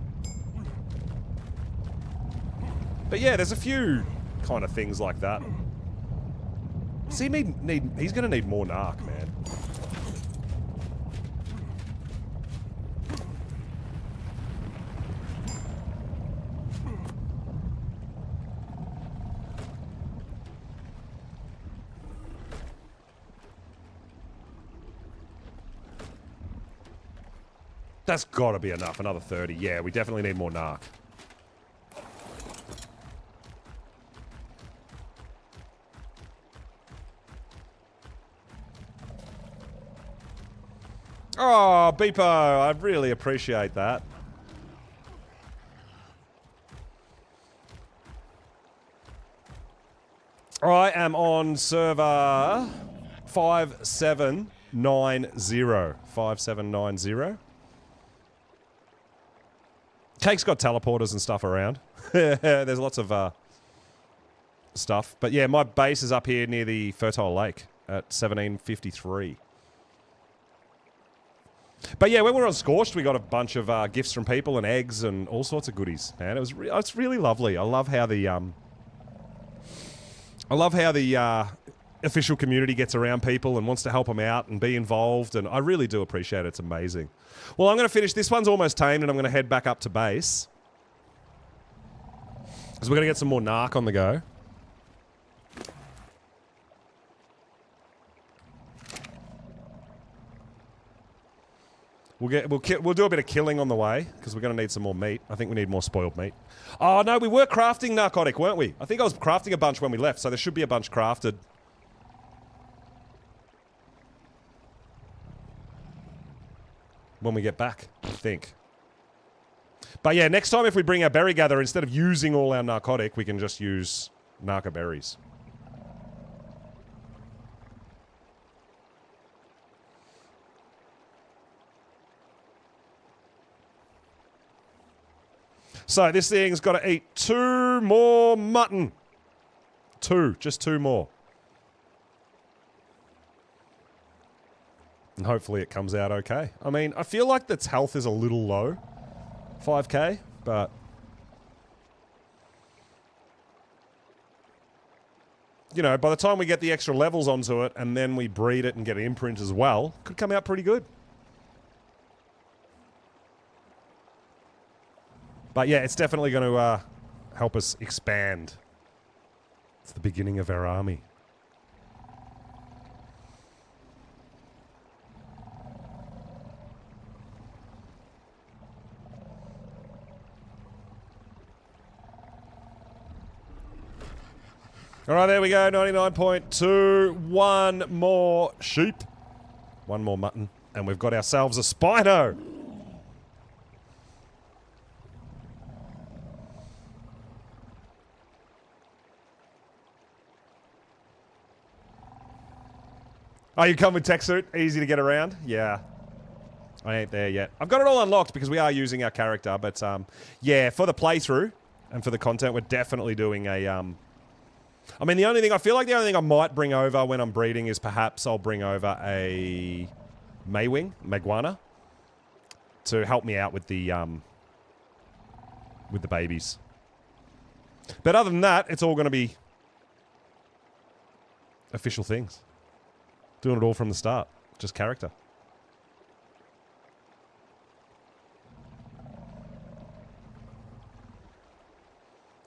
But yeah, there's a few kind of things like that. See, he's going to need more narc, man. That's got to be enough. Another 30. Yeah, we definitely need more narc. Oh, Beepo, I really appreciate that. I am on server 5790. 5790. Cake's got teleporters and stuff around. There's lots of stuff. But yeah, my base is up here near the Fertile Lake at 1753. But yeah, when we were on Scorched, we got a bunch of gifts from people and eggs and all sorts of goodies. Man, it's really lovely. I love how the official community gets around people and wants to help them out and be involved, and I really do appreciate it. It's amazing. Well, I'm going to finish. This one's almost tamed, and I'm going to head back up to base because we're going to get some more narc on the go. We'll do a bit of killing on the way, because we're going to need some more meat. I think we need more spoiled meat. Oh, no, we were crafting narcotic, weren't we? I think I was crafting a bunch when we left, so there should be a bunch crafted. When we get back, I think. But yeah, next time if we bring our berry gather, instead of using all our narcotic, we can just use narco berries. So this thing's got to eat 2 more mutton. 2, just 2 more. And hopefully it comes out okay. I mean, I feel like its health is a little low. 5k, but... You know, by the time we get the extra levels onto it and then we breed it and get an imprint as well, could come out pretty good. But yeah, it's definitely going to help us expand. It's the beginning of our army. All right, there we go, 99.2. 1 more sheep. 1 more mutton. And we've got ourselves a Spino. Oh, you come with tech suit? Easy to get around? Yeah. I ain't there yet. I've got it all unlocked because we are using our character, but yeah, for the playthrough and for the content, we're definitely doing a... I mean, I feel like the only thing I might bring over when I'm breeding is perhaps I'll bring over a Maguana, to help me out with the babies. But other than that, it's all going to be official things. Doing it all from the start. Just character.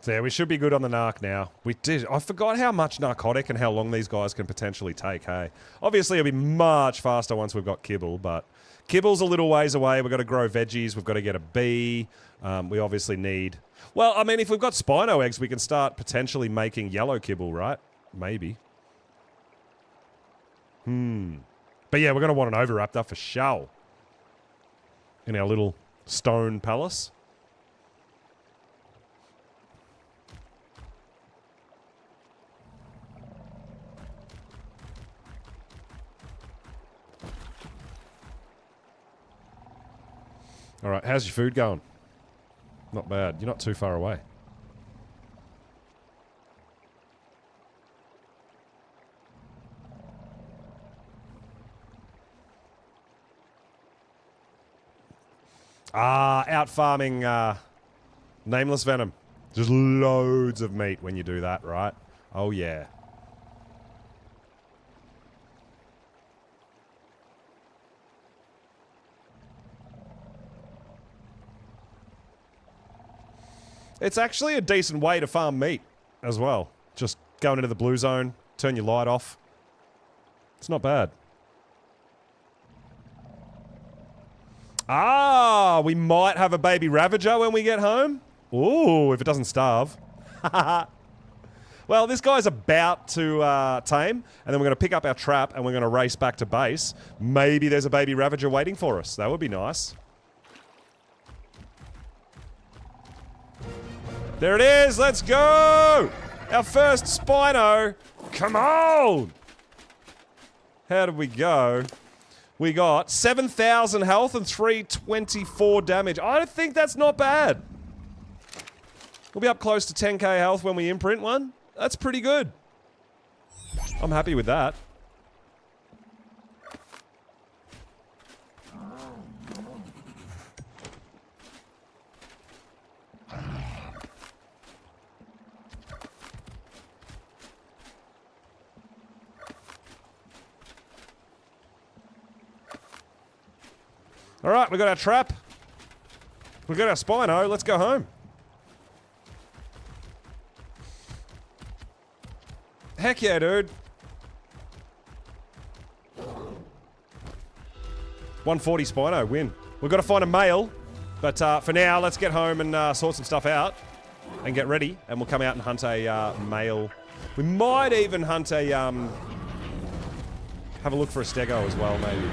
So yeah, we should be good on the narc now. We did. I forgot how much narcotic and how long these guys can potentially take, hey? Obviously, it'll be much faster once we've got kibble, but kibble's a little ways away. We've got to grow veggies. We've got to get a bee. We obviously need... Well, I mean, if we've got Spino eggs, we can start potentially making yellow kibble, right? Maybe. But yeah, we're going to want an Oviraptor for sure. In our little stone palace. All right, how's your food going? Not bad. You're not too far away. Out farming nameless venom. Just loads of meat when you do that, right? Oh, yeah. It's actually a decent way to farm meat as well. Just going into the blue zone, turn your light off. It's not bad. We might have a baby Ravager when we get home. Ooh, if it doesn't starve. Well, this guy's about to tame, and then we're going to pick up our trap and we're going to race back to base. Maybe there's a baby Ravager waiting for us. That would be nice. There it is. Let's go. Our first Spino. Come on. How did we go? We got 7,000 health and 324 damage. I think that's not bad. We'll be up close to 10k health when we imprint one. That's pretty good. I'm happy with that. All right, we got our trap. We got our Spino. Let's go home. Heck yeah, dude. 140 Spino, win. We've got to find a male, but for now, let's get home and sort some stuff out and get ready, and we'll come out and hunt a male. We might even hunt a, have a look for a stego as well, maybe.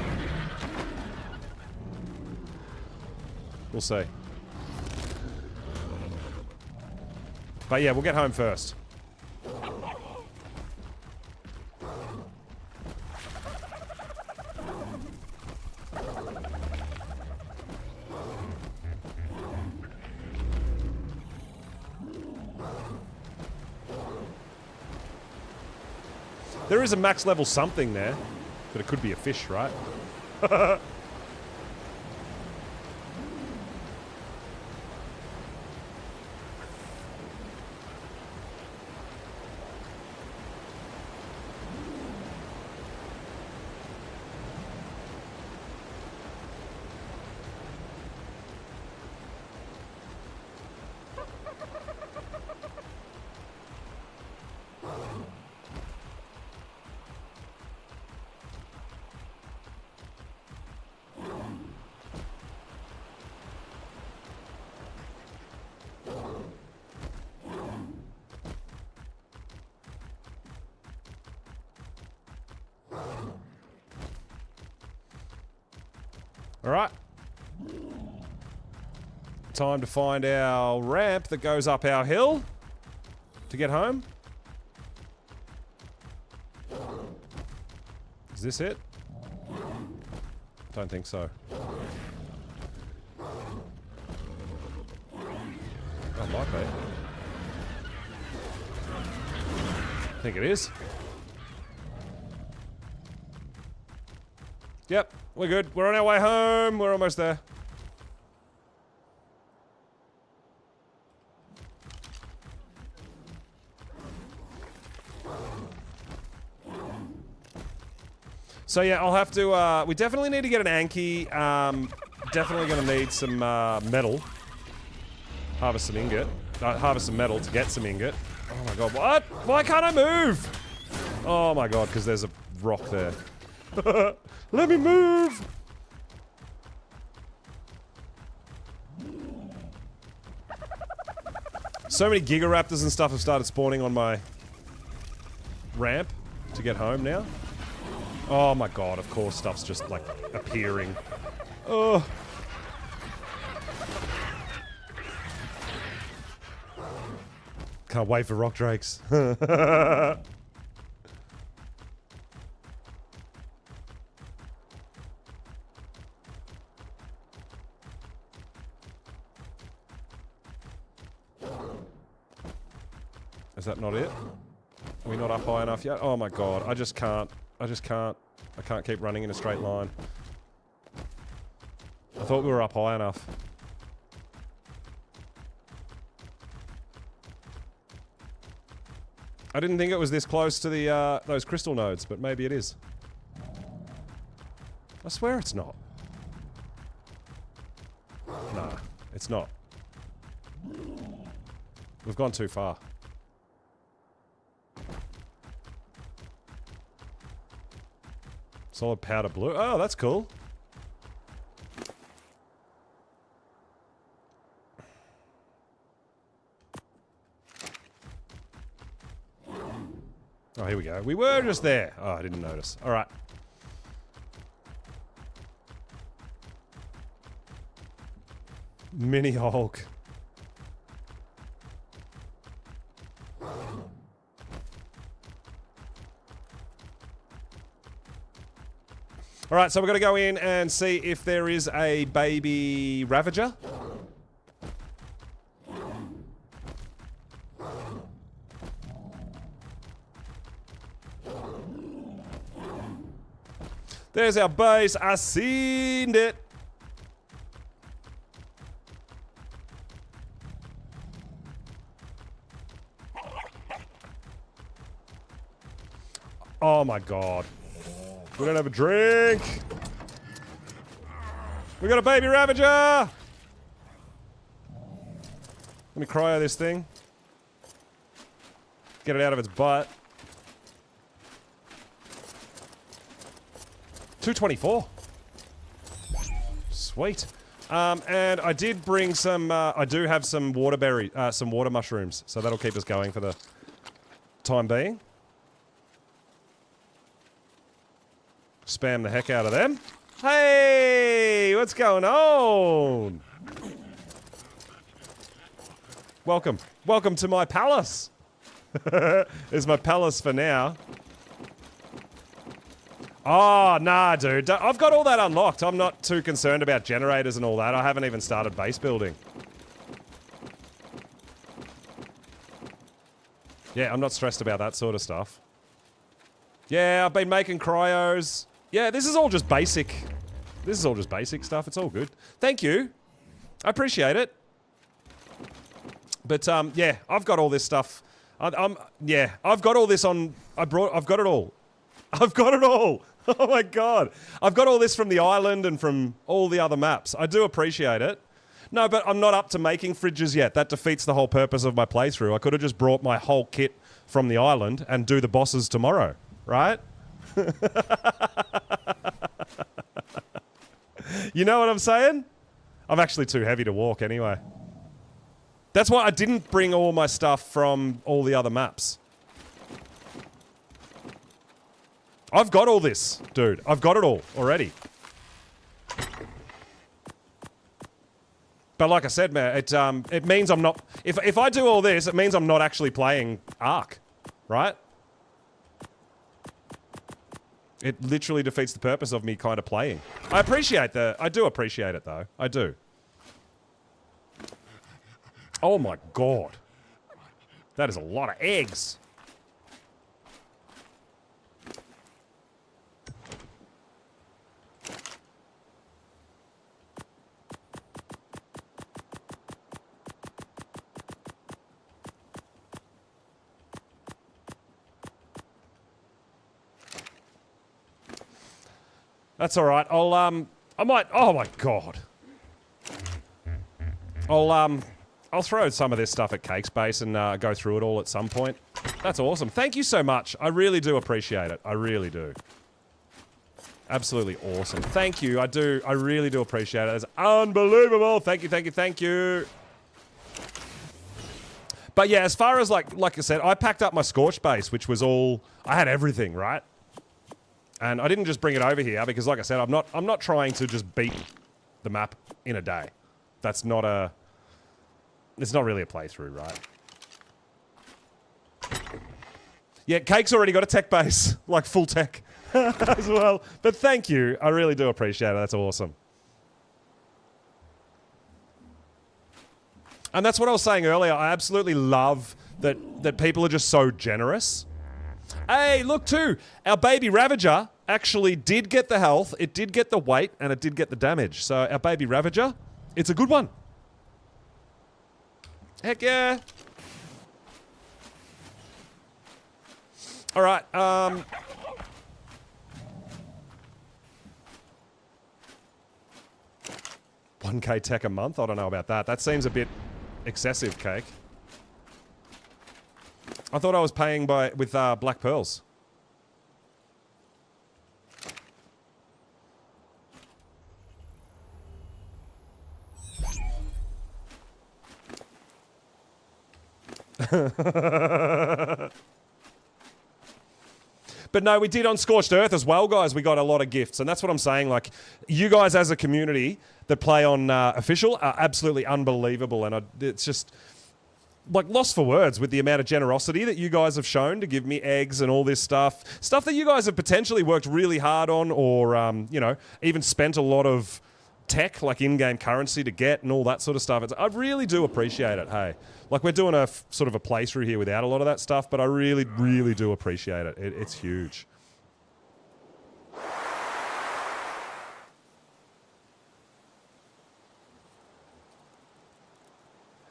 We'll see. But yeah, we'll get home first. There is a max level something there, but it could be a fish, right? All right. Time to find our ramp that goes up our hill to get home. Is this it? Don't think so. That might be. I think it is. Yep, we're good. We're on our way home. We're almost there. So yeah, I'll have to, we definitely need to get an Anki. Definitely gonna need some metal. Harvest some ingot. Harvest some metal to get some ingot. Oh my god, what? Why can't I move? Oh my god, because there's a rock there. Let me move! So many Gigaraptors and stuff have started spawning on my ramp to get home now. Oh my god, of course stuff's just like appearing. Oh. Can't wait for rock drakes. Is that not it? Are we not up high enough yet? Oh my god, I just can't. I can't keep running in a straight line. I thought we were up high enough. I didn't think it was this close to the those crystal nodes, but maybe it is. I swear it's not. Nah, it's not. We've gone too far. Solid powder blue. Oh, that's cool. Oh, here we go. We were just there. Oh, I didn't notice. All right. Mini Hulk. All right, so we're going to go in and see if there is a baby Ravager. There's our base. I seen it. Oh my god. We don't have a drink. We got a baby Ravager. Let me cryo this thing. Get it out of its butt. 224. Sweet. And I did bring some, I do have some some water mushrooms, so that'll keep us going for the time being. Spam the heck out of them. Hey, what's going on? Welcome. Welcome to my palace. It's my palace for now. Oh, nah, dude. I've got all that unlocked. I'm not too concerned about generators and all that. I haven't even started base building. Yeah, I'm not stressed about that sort of stuff. Yeah, I've been making cryos. Yeah, this is all just basic. This is all just basic stuff. It's all good. Thank you. I appreciate it. But, yeah, I've got all this stuff. Yeah, I've got all this on... I've got it all. I've got it all. Oh my god. I've got all this from the island and from all the other maps. I do appreciate it. No, but I'm not up to making fridges yet. That defeats the whole purpose of my playthrough. I could have just brought my whole kit from the island and do the bosses tomorrow, right? You know what I'm saying? I'm actually too heavy to walk anyway. That's why I didn't bring all my stuff from all the other maps. I've got all this, dude. I've got it all already. But like I said, man, it means I'm not... If I do all this, it means I'm not actually playing Ark, right? It literally defeats the purpose of me kind of playing. I appreciate I do appreciate it, though. I do. Oh my god. That is a lot of eggs. That's all right. I might. Oh my god. I'll throw some of this stuff at Cake's base and go through it all at some point. That's awesome. Thank you so much. I really do appreciate it. I really do. Absolutely awesome. Thank you. I really do appreciate it. It's unbelievable. Thank you. Thank you. Thank you. But yeah, as far as like I said, I packed up my Scorched base, which was all. I had everything, right? And I didn't just bring it over here because, like I said, I'm not trying to just beat the map in a day. That's not a... It's not really a playthrough, right? Yeah, Cake's already got a tech base, like full tech as well. But thank you. I really do appreciate it. That's awesome. And that's what I was saying earlier. I absolutely love that people are just so generous. Hey, look too, our baby Ravager actually did get the health, it did get the weight, and it did get the damage. So our baby Ravager, it's a good one. Heck yeah. All right. 1K tech a month? I don't know about that. That seems a bit excessive, Cake. I thought I was paying with Black Pearls. But no, we did on Scorched Earth as well, guys. We got a lot of gifts. And that's what I'm saying. Like, you guys as a community that play on Official are absolutely unbelievable. And it's just, like, lost for words with the amount of generosity that you guys have shown to give me eggs and all this stuff. Stuff that you guys have potentially worked really hard on or, you know, even spent a lot of tech, like in-game currency to get and all that sort of stuff. I really do appreciate it, hey. Like, we're doing a sort of a playthrough here without a lot of that stuff, but I really, really do appreciate it. It's huge.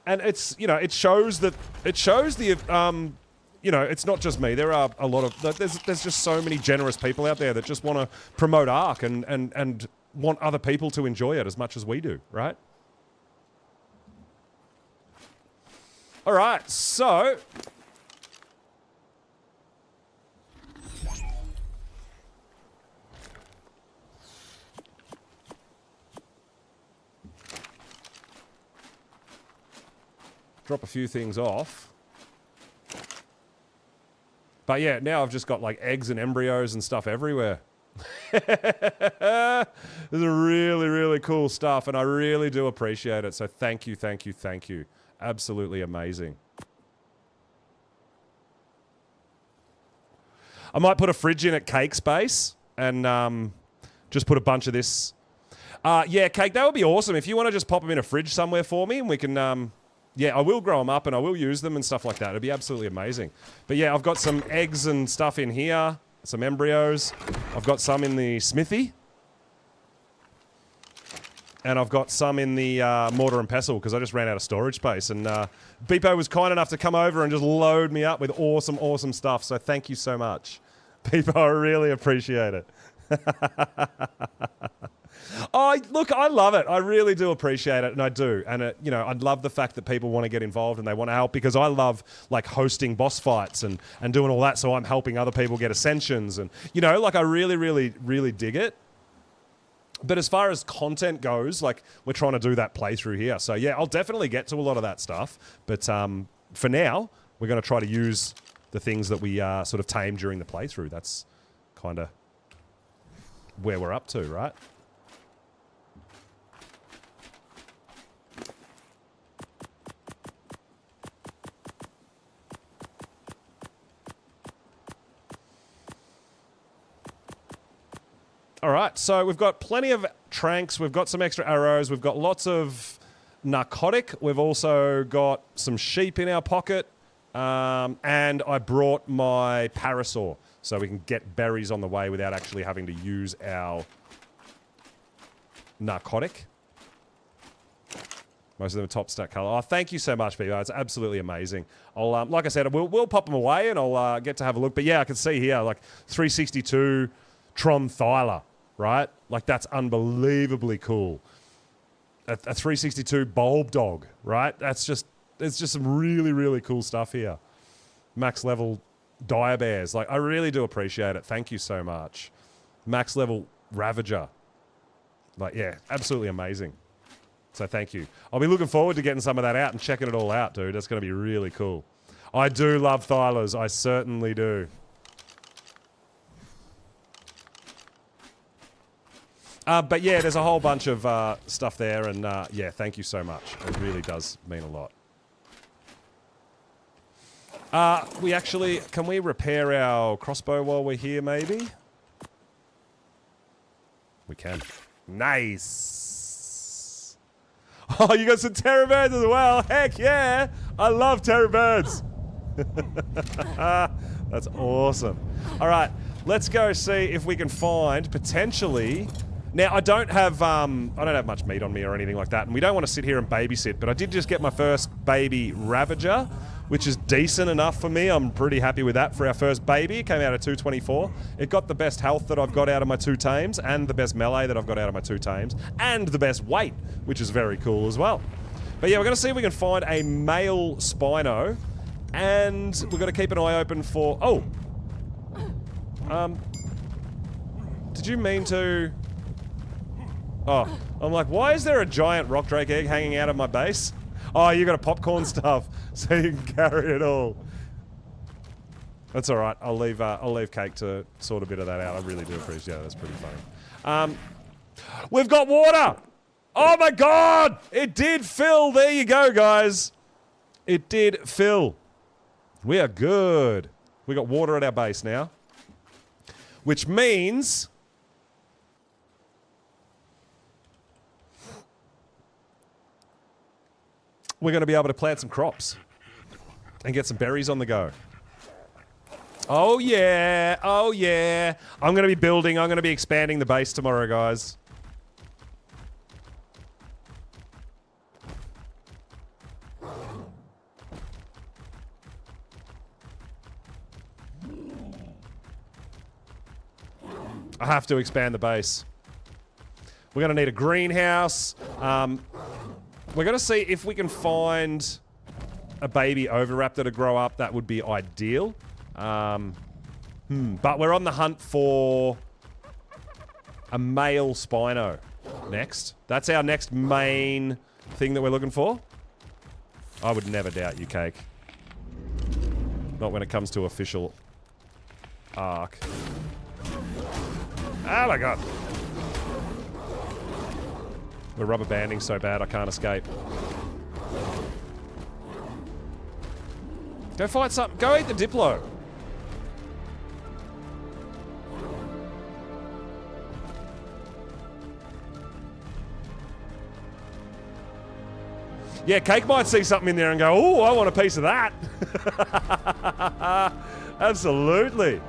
And it's, you know, it shows the, you know, it's not just me. There are a lot of, there's just so many generous people out there that just want to promote Ark and want other people to enjoy it as much as we do, right? All right, so drop a few things off. But yeah, now I've just got like eggs and embryos and stuff everywhere. This is really, really cool stuff, and I really do appreciate it. So thank you, thank you, thank you. Absolutely amazing. I might put a fridge in at Cake's base and just put a bunch of this. Yeah, Cake, that would be awesome. If you want to just pop them in a fridge somewhere for me and we can... yeah, I will grow them up and I will use them and stuff like that. It'd be absolutely amazing. But yeah, I've got some eggs and stuff in here. Some embryos. I've got some in the smithy. And I've got some in the mortar and pestle because I just ran out of storage space. And Beepo was kind enough to come over and just load me up with awesome, awesome stuff. So thank you so much. Beepo, I really appreciate it. Oh, look, I love it. I really do appreciate it, and I do. And, you know, I love the fact that people want to get involved and they want to help because I love, like, hosting boss fights and doing all that, so I'm helping other people get ascensions. And, you know, like, I really, really, really dig it. But as far as content goes, like, we're trying to do that playthrough here. So, yeah, I'll definitely get to a lot of that stuff. But for now, we're going to try to use the things that we sort of tame during the playthrough. That's kind of where we're up to, right? All right, so we've got plenty of tranks. We've got some extra arrows. We've got lots of narcotic. We've also got some sheep in our pocket. And I brought my parasaur so we can get berries on the way without actually having to use our narcotic. Most of them are top stack color. Oh, thank you so much, people. It's absolutely amazing. I'll, like I said, we'll pop them away and I'll get to have a look. But yeah, I can see here, like 362 Tron Thyla, right? Like, that's unbelievably cool. A 362 Bulb Dog, right? It's just some really, really cool stuff here. Max level Dire Bears. Like, I really do appreciate it. Thank you so much. Max level Ravager. Like, yeah, absolutely amazing. So thank you. I'll be looking forward to getting some of that out and checking it all out, dude. That's going to be really cool. I do love Thylas. I certainly do. But yeah, there's a whole bunch of stuff there, and yeah, thank you so much. It really does mean a lot. We actually, can we repair our crossbow while we're here, maybe? We can. Nice. Oh, you got some terror birds as well. Heck yeah. I love terror birds. That's awesome. All right, let's go see if we can find potentially. Now I don't have much meat on me or anything like that, and we don't want to sit here and babysit. But I did just get my first baby Ravager, which is decent enough for me. I'm pretty happy with that for our first baby. It came out at 224. It got the best health that I've got out of my 2 tames, and the best melee that I've got out of my 2 tames, and the best weight, which is very cool as well. But yeah, we're going to see if we can find a male Spino, and we've got to keep an eye open for... Oh! Did you mean to... Oh, I'm like, why is there a giant rock drake egg hanging out of my base? Oh, you got a popcorn stuff, so you can carry it all. That's all right. I'll leave Cake to sort a bit of that out. I really do appreciate it. That's pretty funny. We've got water. Oh my God! It did fill. There you go, guys. It did fill. We are good. We got water at our base now, which means. We're going to be able to plant some crops and get some berries on the go. Oh yeah, oh yeah. I'm going to be building, I'm going to be expanding the base tomorrow, guys. I have to expand the base. We're going to need a greenhouse. We're going to see if we can find a baby Oviraptor to grow up. That would be ideal. But we're on the hunt for a male Spino next. That's our next main thing that we're looking for. I would never doubt you, Cake. Not when it comes to official Ark. Oh my God. We're rubber banding so bad I can't escape. Go fight something. Go eat the Diplo. Yeah, Cake might see something in there and go, oh, I want a piece of that. Absolutely.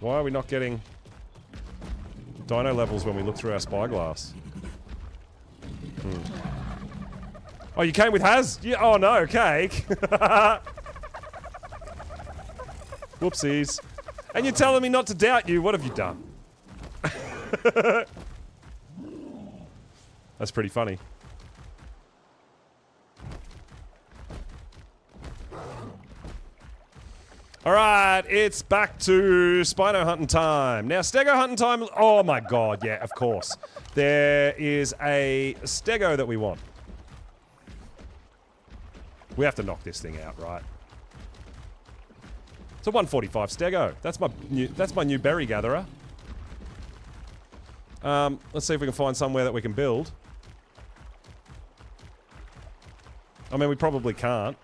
Why are we not getting dino levels when we look through our spyglass? Oh, you came with Haz? Yeah, oh no, Cake. Whoopsies. And you're telling me not to doubt you. What have you done? That's pretty funny. Alright, it's back to Spino hunting time. Now, Stego hunting time... Oh my God, yeah, of course. There is a Stego that we want. We have to knock this thing out, right? It's a 145 Stego. That's my new berry gatherer. Let's see if we can find somewhere that we can build. I mean, we probably can't.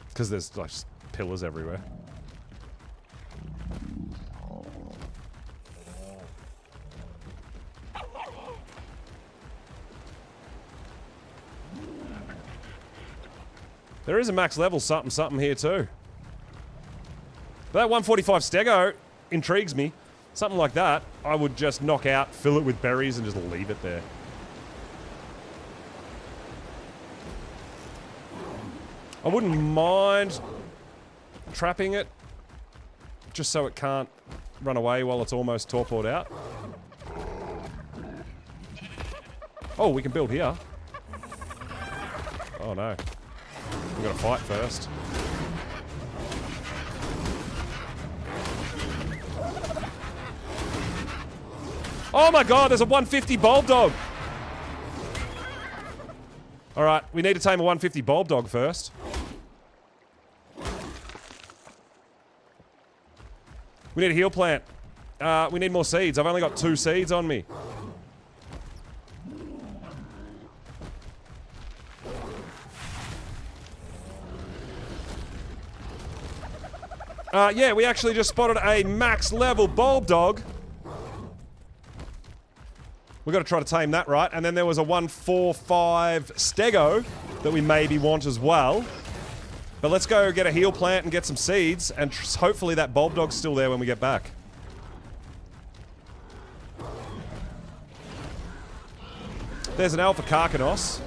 Because there's like pillars everywhere. There is a max level something here too. But that 145 Stego intrigues me. Something like that, I would just knock out, fill it with berries, and just leave it there. I wouldn't mind trapping it, just so it can't run away while it's almost torpored out. Oh, we can build here. Oh no. We've got to fight first. Oh my God, there's a 150 bulb dog. Alright, we need to tame a 150 bulb dog first. We need a heal plant. We need more seeds. I've only got 2 seeds on me. Yeah, we actually just spotted a max level bulb dog. We've got to try to tame that, right? And then there was a 145 stego that we maybe want as well. But let's go get a heal plant and get some seeds, and hopefully that bulb dog's still there when we get back. There's an alpha Karkanos,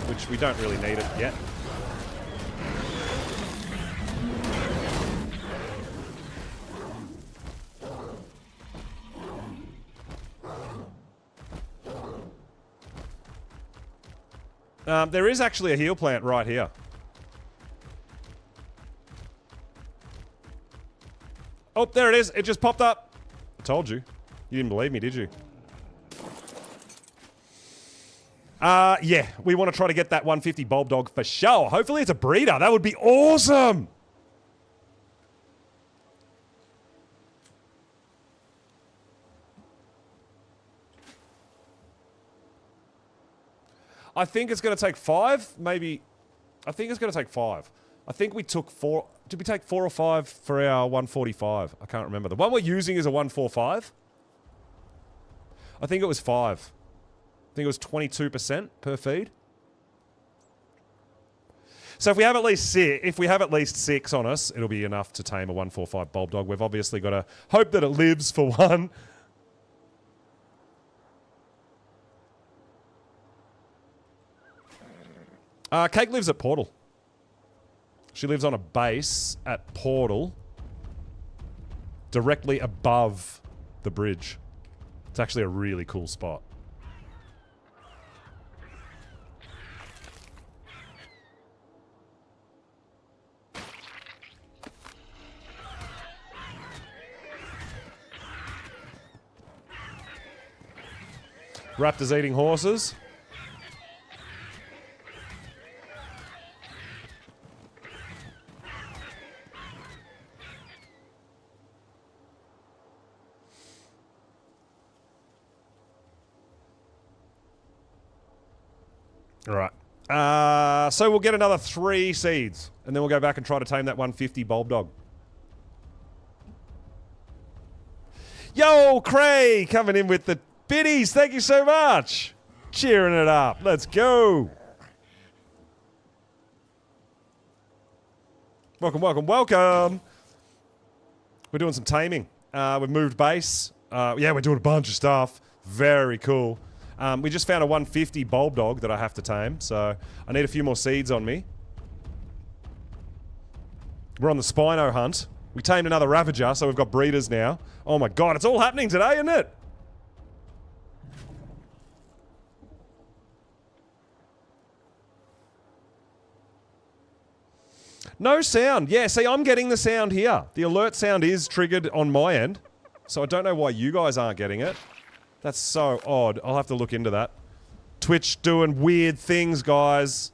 which we don't really need it yet. There is actually a heal plant right here. Oh, there it is. It just popped up. I told you. You didn't believe me, did you? Yeah. We want to try to get that 150 bulb dog for sure. Hopefully it's a breeder. That would be awesome. I think it's going to take 5, maybe. I think it's going to take 5. I think we took 4. Did we take 4 or 5 for our 145? I can't remember. The one we're using is a 145. I think it was 5. I think it was 22% per feed. So if we have at least 6 on us, it'll be enough to tame a 145 bulb dog. We've obviously got to hope that it lives for one. Cake lives at Portal. She lives on a base at Portal, directly above the bridge. It's actually a really cool spot. Raptors eating horses. Alright. So we'll get another 3 seeds. And then we'll go back and try to tame that 150 bulb dog. Yo, Cray! Coming in with the biddies. Thank you so much. Cheering it up. Let's go. Welcome, welcome, welcome. We're doing some taming. We've moved base. Yeah, we're doing a bunch of stuff. Very cool. We just found a 150 bulb dog that I have to tame, so I need a few more seeds on me. We're on the Spino hunt. We tamed another Ravager, so we've got breeders now. Oh my god, it's all happening today, isn't it? No sound. Yeah, see, I'm getting the sound here. The alert sound is triggered on my end, so I don't know why you guys aren't getting it. That's so odd. I'll have to look into that. Twitch doing weird things, guys.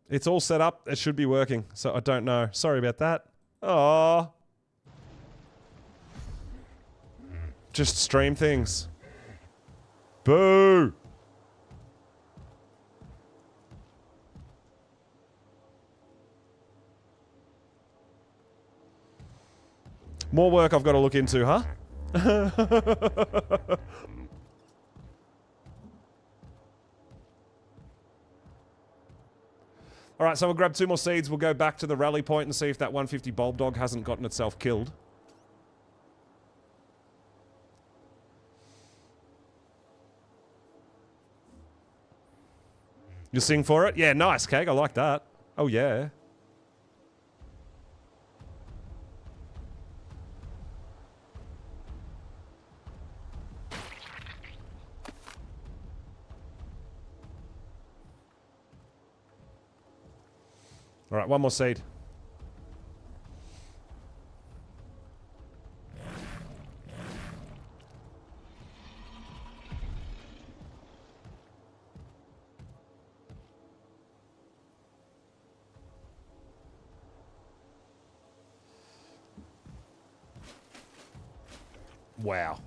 It's all set up. It should be working, so I don't know. Sorry about that. Aww. Just stream things. Boo! More work I've got to look into, huh? Alright, so we'll grab 2 more seeds. We'll go back to the rally point and see if that 150 bulb dog hasn't gotten itself killed. You sing for it? Yeah, nice, Keg. I like that. Oh, yeah. All right, 1 more seed. Wow.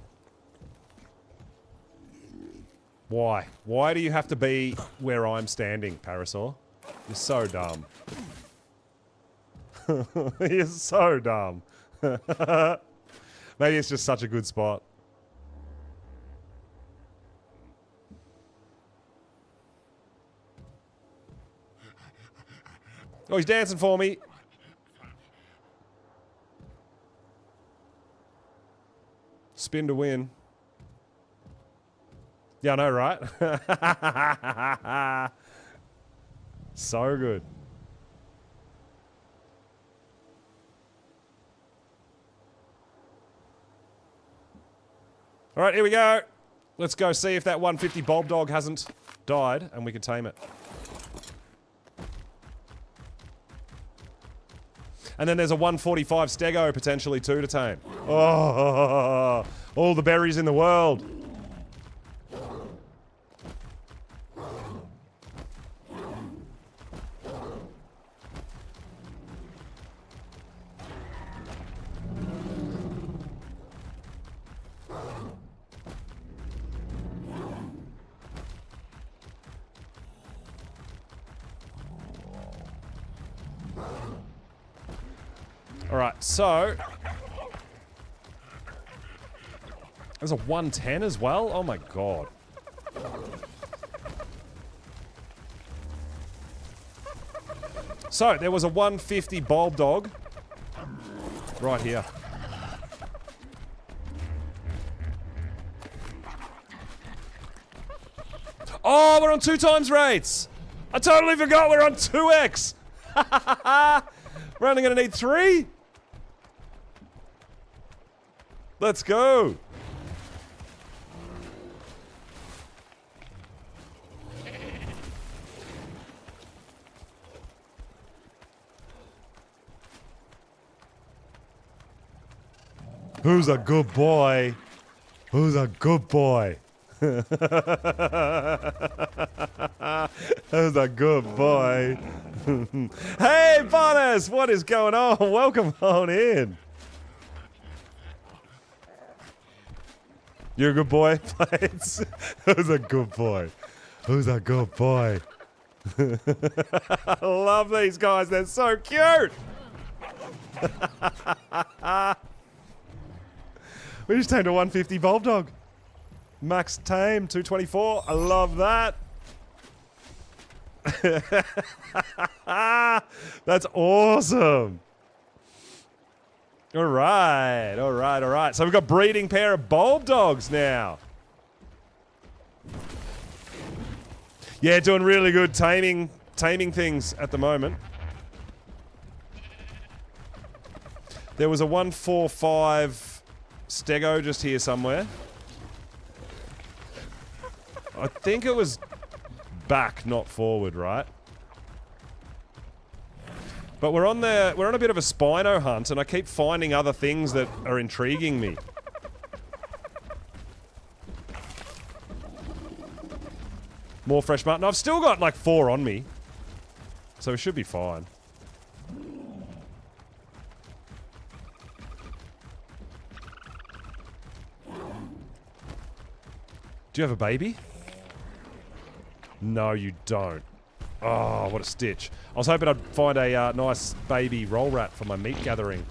Why? Why do you have to be where I'm standing, Parasaur? You're so dumb. You're so dumb. Maybe it's just such a good spot. Oh, he's dancing for me. Spin to win. Yeah, I know, right? So good. All right, here we go. Let's go see if that 150 Bulb Dog hasn't died and we can tame it. And then there's a 145 Stego potentially too to tame. Oh, all the berries in the world. Alright, so there's a 110 as well? Oh my god. So, there was a 150 Bulb Dog right here. Oh, we're on 2 times rates! I totally forgot we're on 2x! We're only gonna need 3? Let's go! Who's a good boy? Who's a good boy? Who's a good boy? Hey, Bonus! What is going on? Welcome on in. You're a good boy? Plates? Who's a good boy? Who's a good boy? I love these guys. They're so cute. We just tamed a 150 Bulb Dog. Max tame, 224. I love that. That's awesome. All right, all right, all right. So we've got breeding pair of Bulb Dogs now. Yeah, doing really good taming things at the moment. There was a 145 Stego just here somewhere. I think it was back, not forward, right? But we're on a bit of a Spino hunt, and I keep finding other things that are intriguing me. More fresh mutton. I've still got like 4 on me, so we should be fine. Do you have a baby? No, you don't. Oh, what a stitch. I was hoping I'd find a nice baby roll rat for my meat gathering.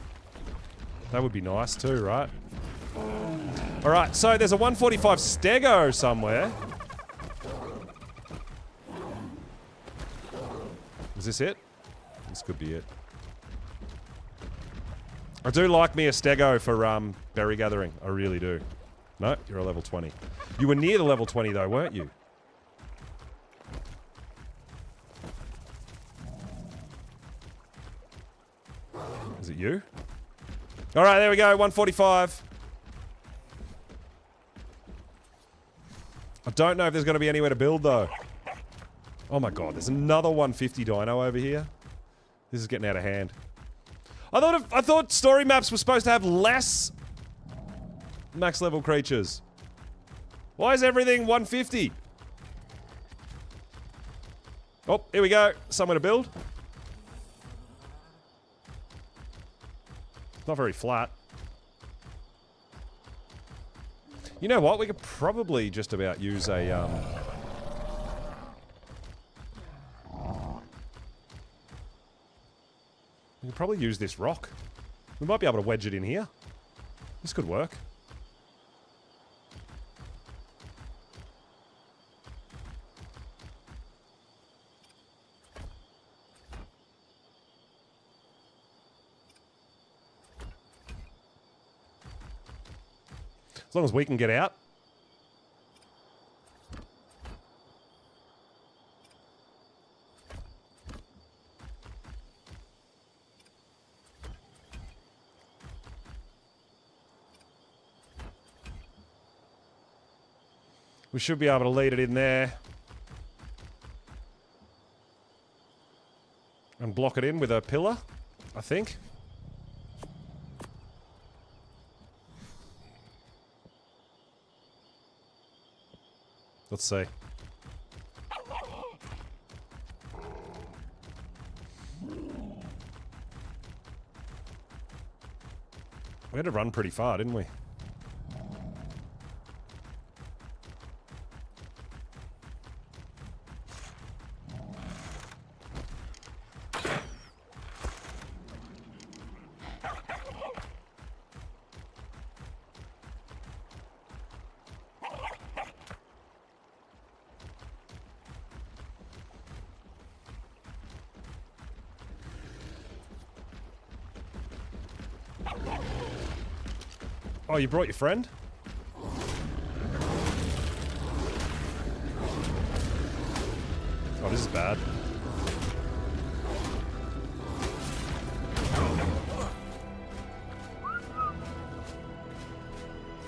That would be nice too, right? Alright, so there's a 145 Stego somewhere. Is this it? This could be it. I do like me a Stego for berry gathering. I really do. No, you're a level 20. You were near the level 20 though, weren't you? Is it you? Alright, there we go, 145. I don't know if there's going to be anywhere to build though. Oh my god, there's another 150 dino over here. This is getting out of hand. I thought story maps were supposed to have less max level creatures. Why is everything 150? Oh, here we go. Somewhere to build. Not very flat. You know what? We could probably just about use a, we could probably use this rock. We might be able to wedge it in here. This could work. As long as we can get out. We should be able to lead it in there. And block it in with a pillar, I think. Let's see. We had to run pretty far, didn't we? Oh, you brought your friend? Oh, this is bad.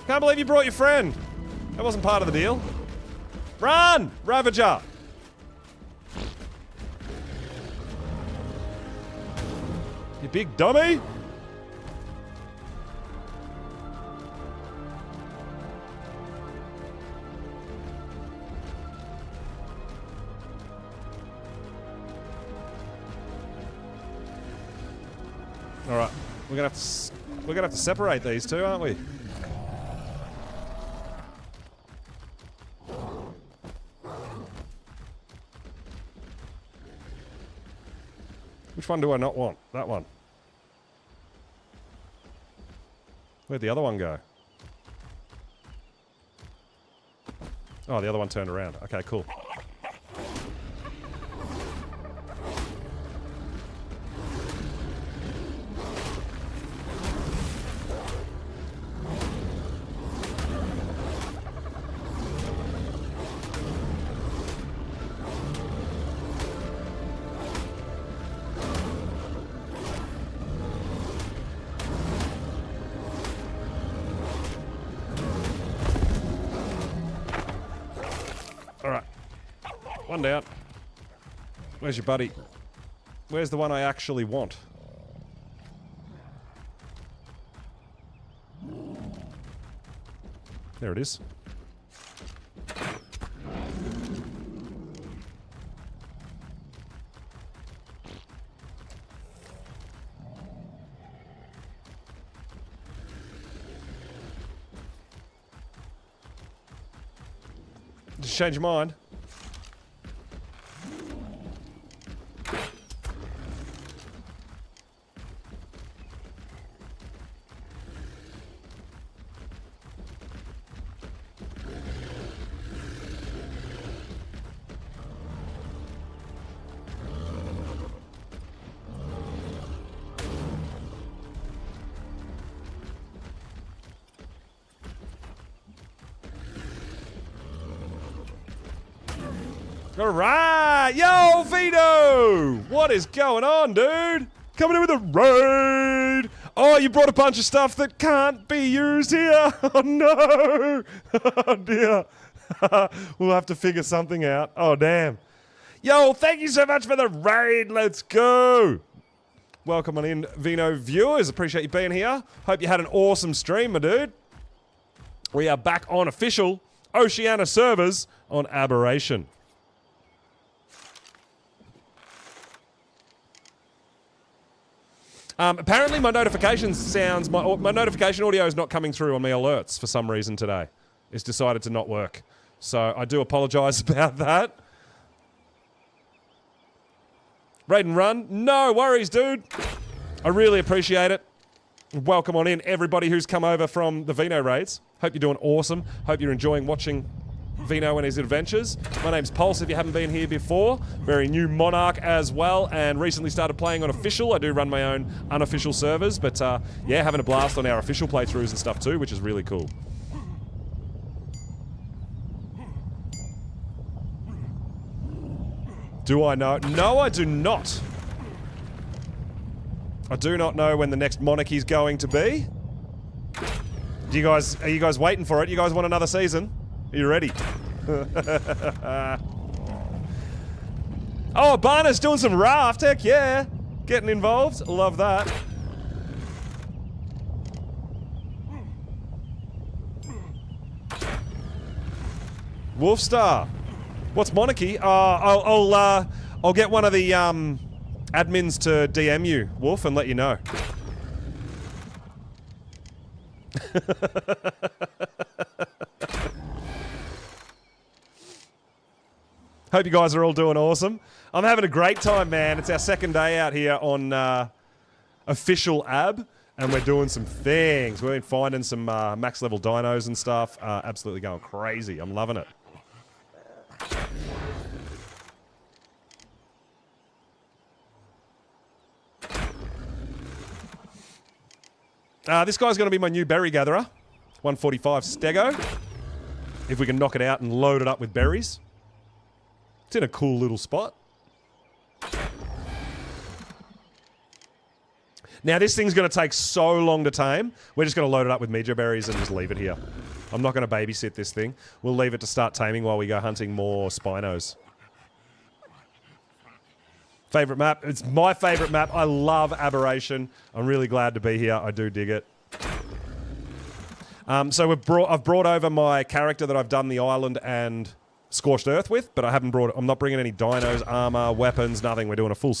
Can't believe you brought your friend. That wasn't part of the deal. Run, Ravager! You big dummy! All right, we're gonna have to separate these two, aren't we? Which one do I not want? That one. Where'd the other one go? Oh, the other one turned around. Okay, cool. Alright. One down. Where's your buddy? Where's the one I actually want? There it is. Just change your mind. Alright! Yo, Vito! What is going on, dude? Coming in with a raid! Oh, you brought a bunch of stuff that can't be used here! Oh, no! Oh, dear. We'll have to figure something out. Oh, damn. Yo, thank you so much for the raid! Let's go! Welcome on in, Vino viewers. Appreciate you being here. Hope you had an awesome stream, my dude. We are back on official Oceania servers on Aberration. Apparently my notification sounds, my notification audio is not coming through on my alerts for some reason today. it's decided to not work. So I do apologise about that. Raid and run? No worries, dude. I really appreciate it. Welcome on in, everybody who's come over from the Vino raids. Hope you're doing awesome. Hope you're enjoying watching Vino and his adventures. My name's Pulse, if you haven't been here before. Very new Monarch as well, and recently started playing on official. I do run my own unofficial servers, but yeah, having a blast on our official playthroughs and stuff too, which is really cool. Do I know? No, I do not. I do not know when the next monarchy's going to be. Are you guys waiting for it? You guys want another season? Are you ready? Oh, Barna's doing some raft. Heck yeah. Getting involved. Love that. Wolfstar. What's monarchy? I'll get one of the admins to DM you, Wolf, and let you know. Hope you guys are all doing awesome. I'm having a great time, man. It's our second day out here on official AB, and we're doing some things. We've been finding some max level dinos and stuff. Absolutely going crazy. I'm loving it. This guy's going to be my new berry gatherer. 145 stego. If we can knock it out and load it up with berries. It's in a cool little spot. Now this thing's going to take so long to tame. We're just going to load it up with Meja berries and just leave it here. I'm not going to babysit this thing. We'll leave it to start taming while we go hunting more Spinos. Favorite map? It's my favorite map. I love Aberration. I'm really glad to be here. I do dig it. So I've brought over my character that I've done the island and Scorched Earth with, but I'm not bringing any dinos, armor, weapons, nothing. We're doing a full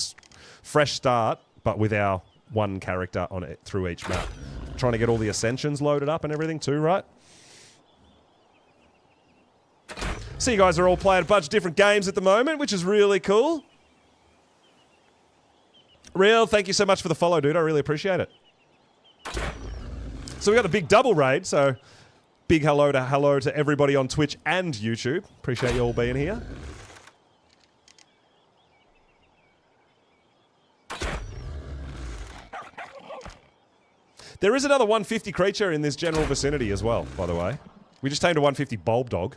fresh start, but with our one character on it through each map. Trying to get all the ascensions loaded up and everything too, right? So you guys are all playing a bunch of different games at the moment, which is really cool. Real, thank you so much for the follow, dude. I really appreciate it. So we got a big double raid, so big hello to everybody on Twitch and YouTube. Appreciate you all being here. There is another 150 creature in this general vicinity as well, by the way. We just tamed a 150 bulb dog.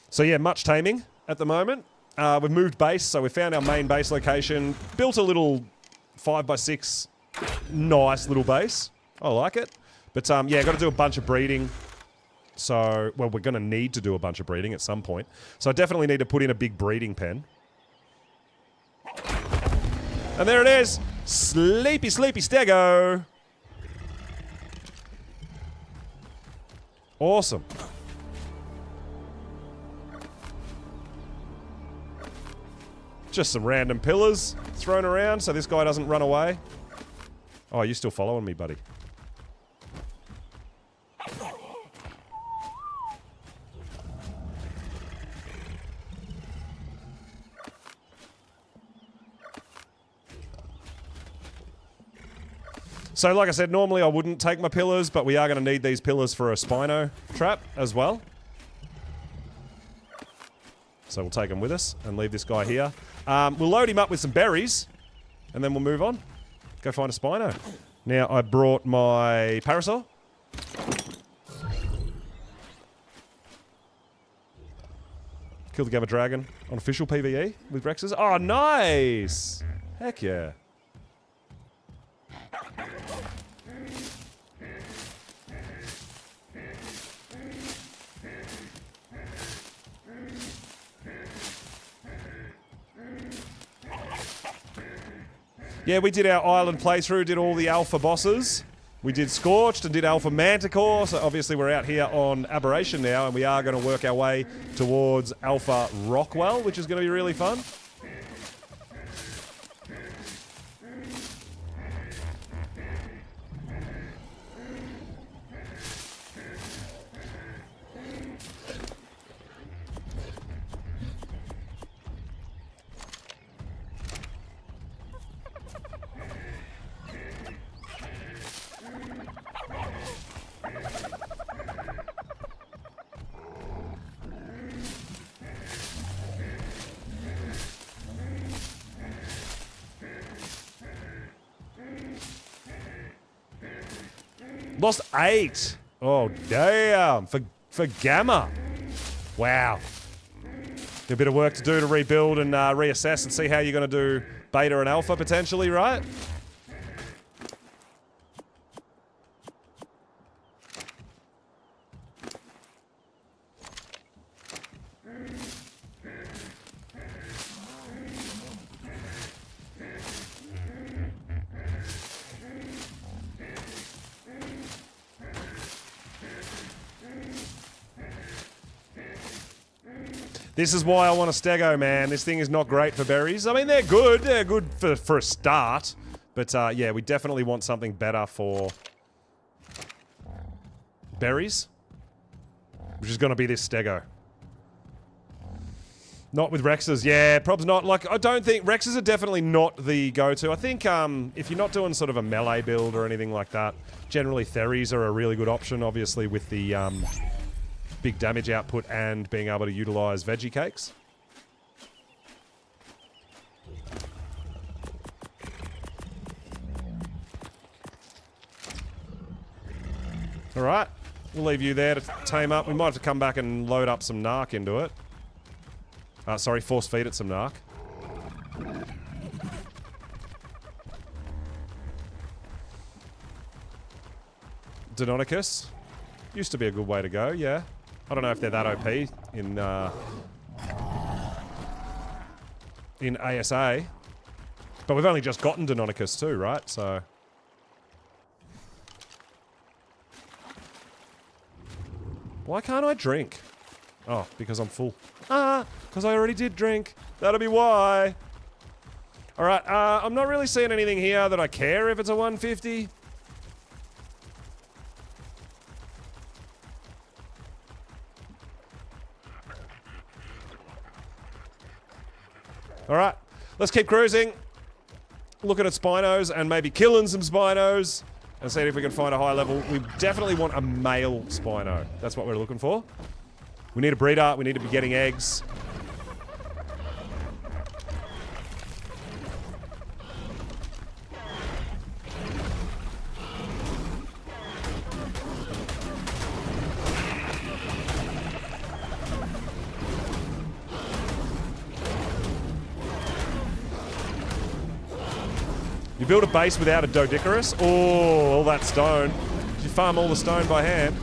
So yeah, much taming at the moment. We've moved base, so we found our main base location. Built a little 5x6 nice little base. I like it. But yeah, got to do a bunch of breeding. So, well, we're going to need to do a bunch of breeding at some point. So I definitely need to put in a big breeding pen. And there it is. Sleepy, sleepy stego. Awesome. Just some random pillars thrown around so this guy doesn't run away. Oh, you're still following me, buddy. So like I said, normally I wouldn't take my pillars, but we are going to need these pillars for a Spino trap as well. So we'll take them with us and leave this guy here. We'll load him up with some berries, and then we'll move on. Go find a Spino. Now, I brought my Parasol. Kill the Gamma Dragon on official PvE with Rexes. Oh, nice! Heck yeah. Yeah, we did our island playthrough, did all the alpha bosses. We did Scorched and did Alpha Manticore, so obviously we're out here on Aberration now, and we are going to work our way towards Alpha Rockwell, which is going to be really fun. Lost 8. Oh, damn. For Gamma. Wow. A bit of work to do to rebuild and reassess and see how you're going to do Beta and Alpha potentially, right? This is why I want a Stego, man. This thing is not great for berries. I mean, they're good. They're good for a start. But, yeah, we definitely want something better for berries. Which is going to be this Stego. Not with Rexes. Yeah, probably not. Like, I don't think... Rexes are definitely not the go-to. I think if you're not doing sort of a melee build or anything like that, generally Theries are a really good option, obviously, with the... big damage output and being able to utilize veggie cakes. Alright, we'll leave you there to tame up. We might have to come back and load up some narc into it. Sorry, force feed it some narc. Deinonychus. Used to be a good way to go, yeah. I don't know if they're that OP in ASA. But we've only just gotten Deinonychus too, right? So... Why can't I drink? Oh, because I'm full. Because I already did drink. That'll be why. Alright, I'm not really seeing anything here that I care if it's a 150. Alright, let's keep cruising. Looking at Spinos and maybe killing some Spinos. And seeing if we can find a high level. We definitely want a male Spino. That's what we're looking for. We need a breeder. We need to be getting eggs. You build a base without a Doedicurus? Oh, all that stone. You farm all the stone by hand.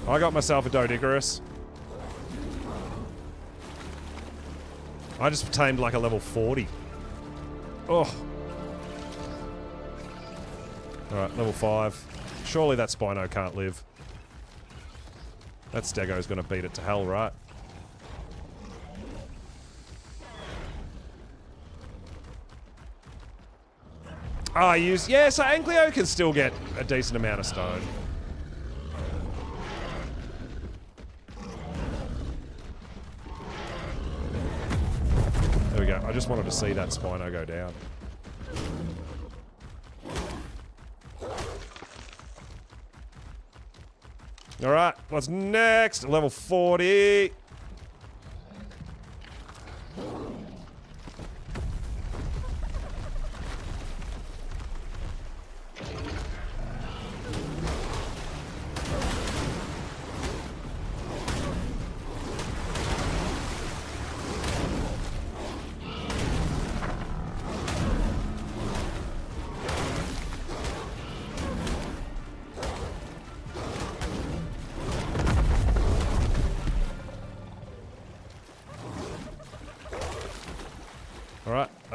I got myself a Doedicurus. I just tamed like a level 40. Oh. Alright, level 5. Surely that Spino can't live. That Stego's gonna beat it to hell, right? Ah, yeah, so Anglio can still get a decent amount of stone. There we go. I just wanted to see that Spino go down. Alright, what's next? Level 40.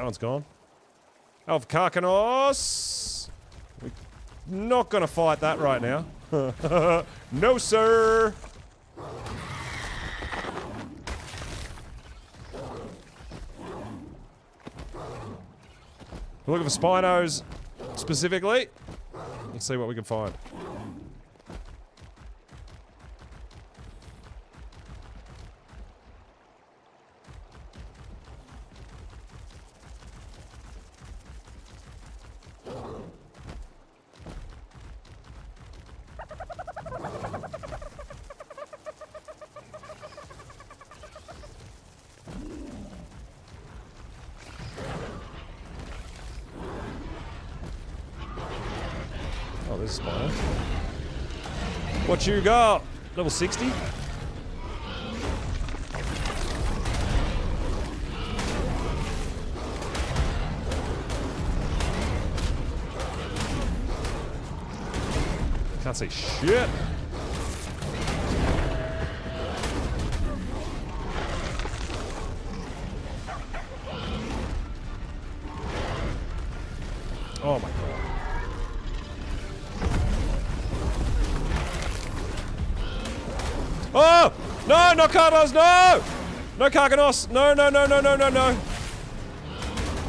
one's gone. Elf Karkanos. We're not going to fight that right now. No, sir. We're looking for Spinos specifically. Let's see what we can find. Oh, there's a Spino. What you got? Level 60? Can't see shit. Oh my god. Oh! No, not Karkanos, no! No Karkanos. No, no, no, no, no, no, no.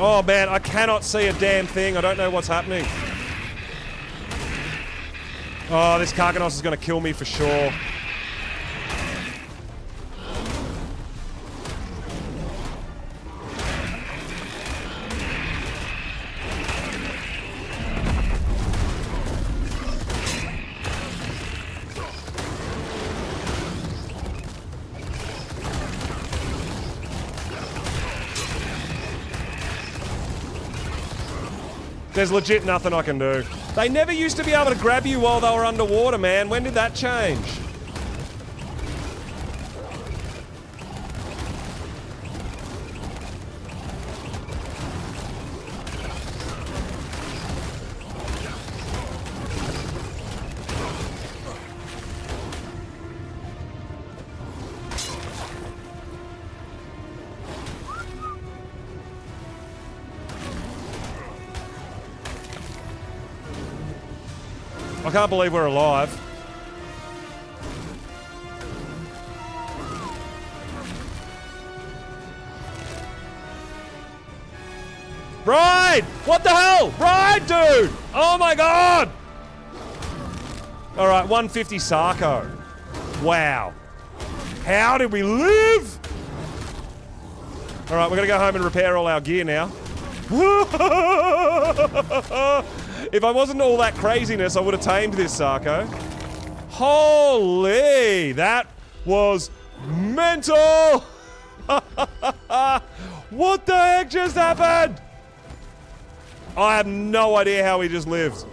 Oh man, I cannot see a damn thing. I don't know what's happening. Oh, this Karkanos is going to kill me for sure. There's legit nothing I can do. They never used to be able to grab you while they were underwater, man. When did that change? I can't believe we're alive. Ride! What the hell? Ride, dude! Oh my god! Alright, 150 Sarko. Wow. How did we live? Alright, we're gonna go home and repair all our gear now. If I wasn't all that craziness, I would have tamed this Sarko. Holy, that was mental! What the heck just happened? I have no idea how he just lived.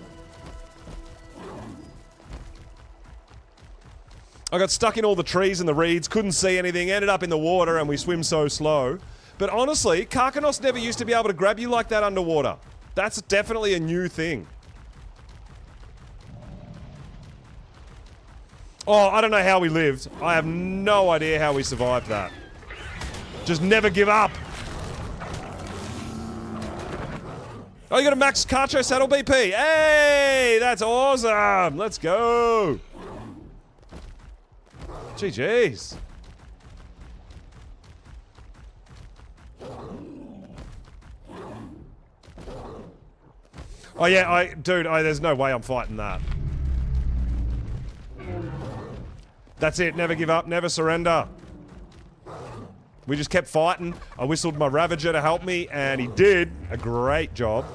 I got stuck in all the trees and the reeds, couldn't see anything, ended up in the water, and we swim so slow. But honestly, Karkanos never used to be able to grab you like that underwater. That's definitely a new thing. Oh, I don't know how we lived. I have no idea how we survived that. Just never give up. Oh, you got a max Karcho saddle BP. Hey, that's awesome. Let's go. GG's. Oh yeah, dude, there's no way I'm fighting that. That's it, never give up, never surrender. We just kept fighting. I whistled my Ravager to help me, and he did a great job.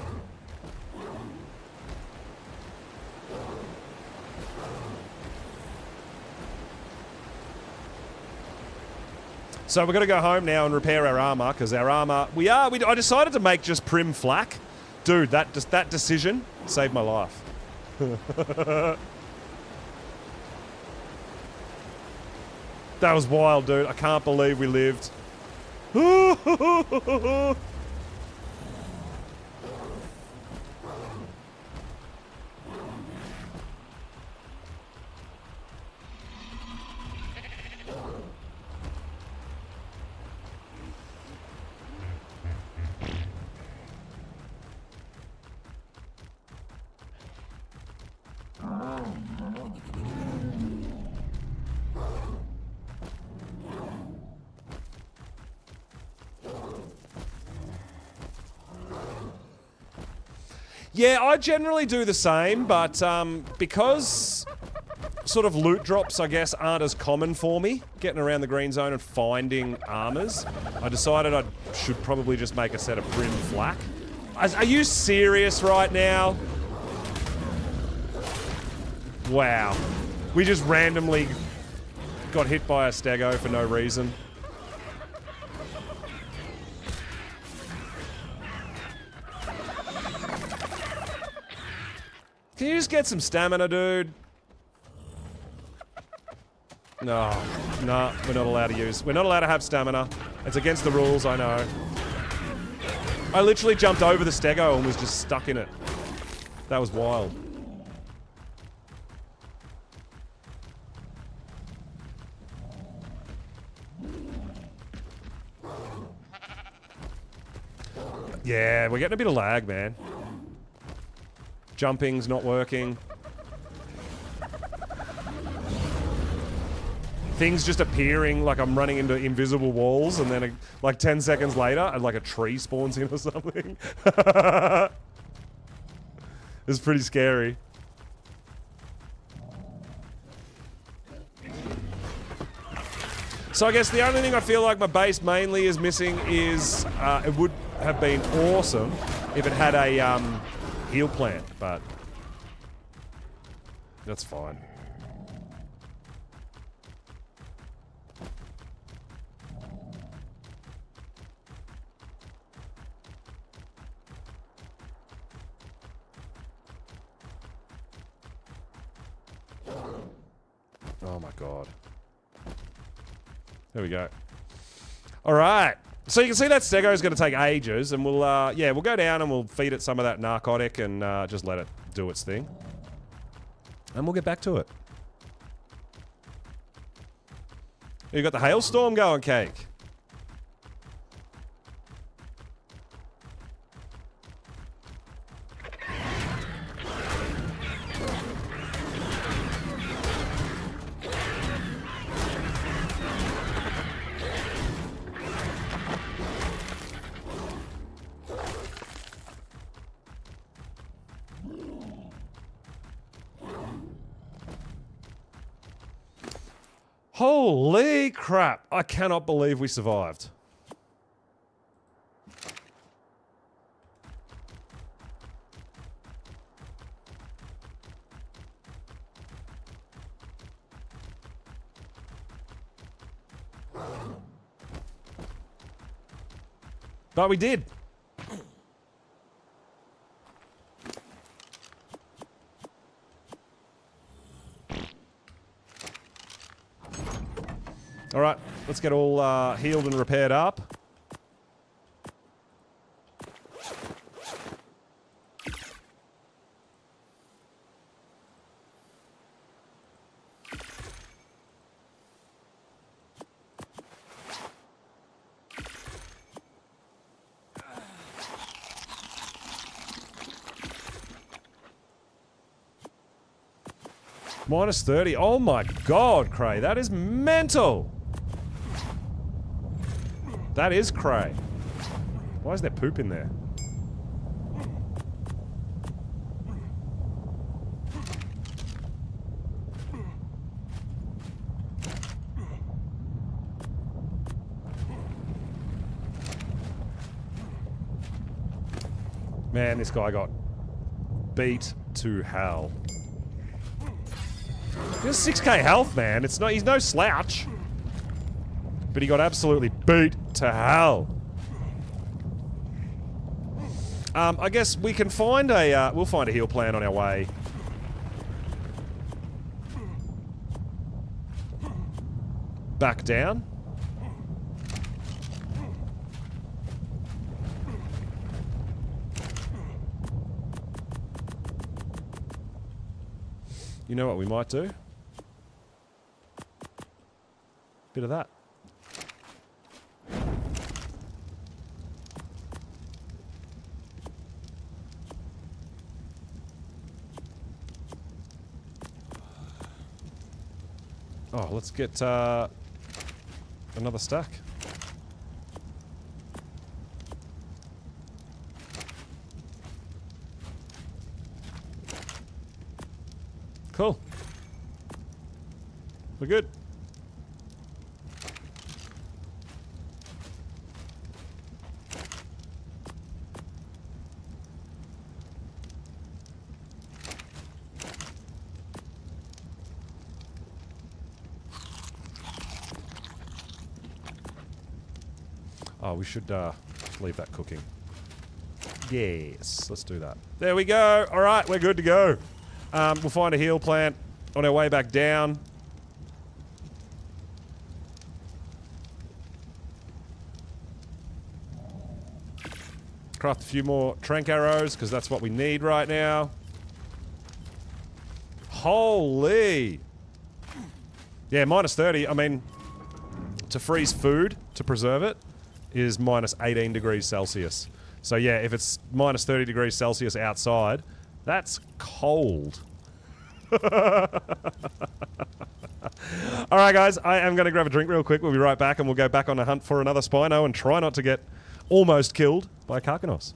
So we're gonna go home now and repair our armor, because our armor, I decided to make just prim flak. Dude, that decision saved my life. That was wild, dude. I can't believe we lived. Yeah, I generally do the same, but because sort of loot drops, I guess, aren't as common for me, getting around the green zone and finding armors, I decided I should probably just make a set of Prim Flak. Are you serious right now? Wow. We just randomly got hit by a stego for no reason. Can you just get some stamina, dude? No, we're not allowed to use. We're not allowed to have stamina. It's against the rules, I know. I literally jumped over the stego and was just stuck in it. That was wild. Yeah, we're getting a bit of lag, man. Jumping's not working. Things just appearing like I'm running into invisible walls, and then like 10 seconds later, like a tree spawns in or something. It's pretty scary. So I guess the only thing I feel like my base mainly is missing is it would have been awesome if it had a heal plant, but that's fine. Oh my god. There we go. Alright. So you can see that stego is going to take ages, and we'll, yeah, we'll go down and we'll feed it some of that narcotic and just let it do its thing. And we'll get back to it. You got the hailstorm going, Cake. Holy crap. I cannot believe we survived. But we did. All right, let's get all healed and repaired up. Minus 30. Oh my god, Cray. That is mental. That is cray. Why is there poop in there? Man, this guy got beat to hell. He has 6k health, man. It's not, he's no slouch. But he got absolutely beat to hell. I guess we can find a, we'll find a heal plan on our way. Back down. You know what we might do? Bit of that. Oh, let's get another stack. Cool. We're good. Oh, we should leave that cooking. Yes, let's do that. There we go. All right, we're good to go. We'll find a heal plant on our way back down. Craft a few more trank arrows, because that's what we need right now. Holy! Yeah, minus 30. I mean, to freeze food, to preserve it, is minus 18 degrees Celsius. So yeah, if it's minus 30 degrees Celsius outside, that's cold. Alright guys, I am going to grab a drink real quick. We'll be right back and we'll go back on a hunt for another Spino and try not to get almost killed by Karkanos.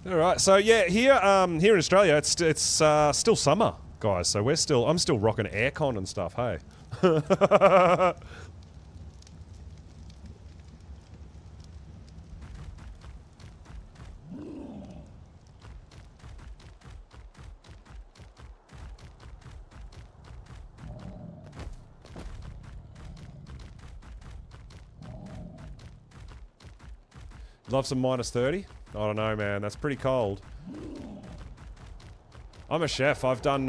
All right, so yeah, here in Australia, it's still summer, guys. So I'm still rocking aircon and stuff. Hey. Love some minus 30. I don't know, man. That's pretty cold. I'm a chef. I've done,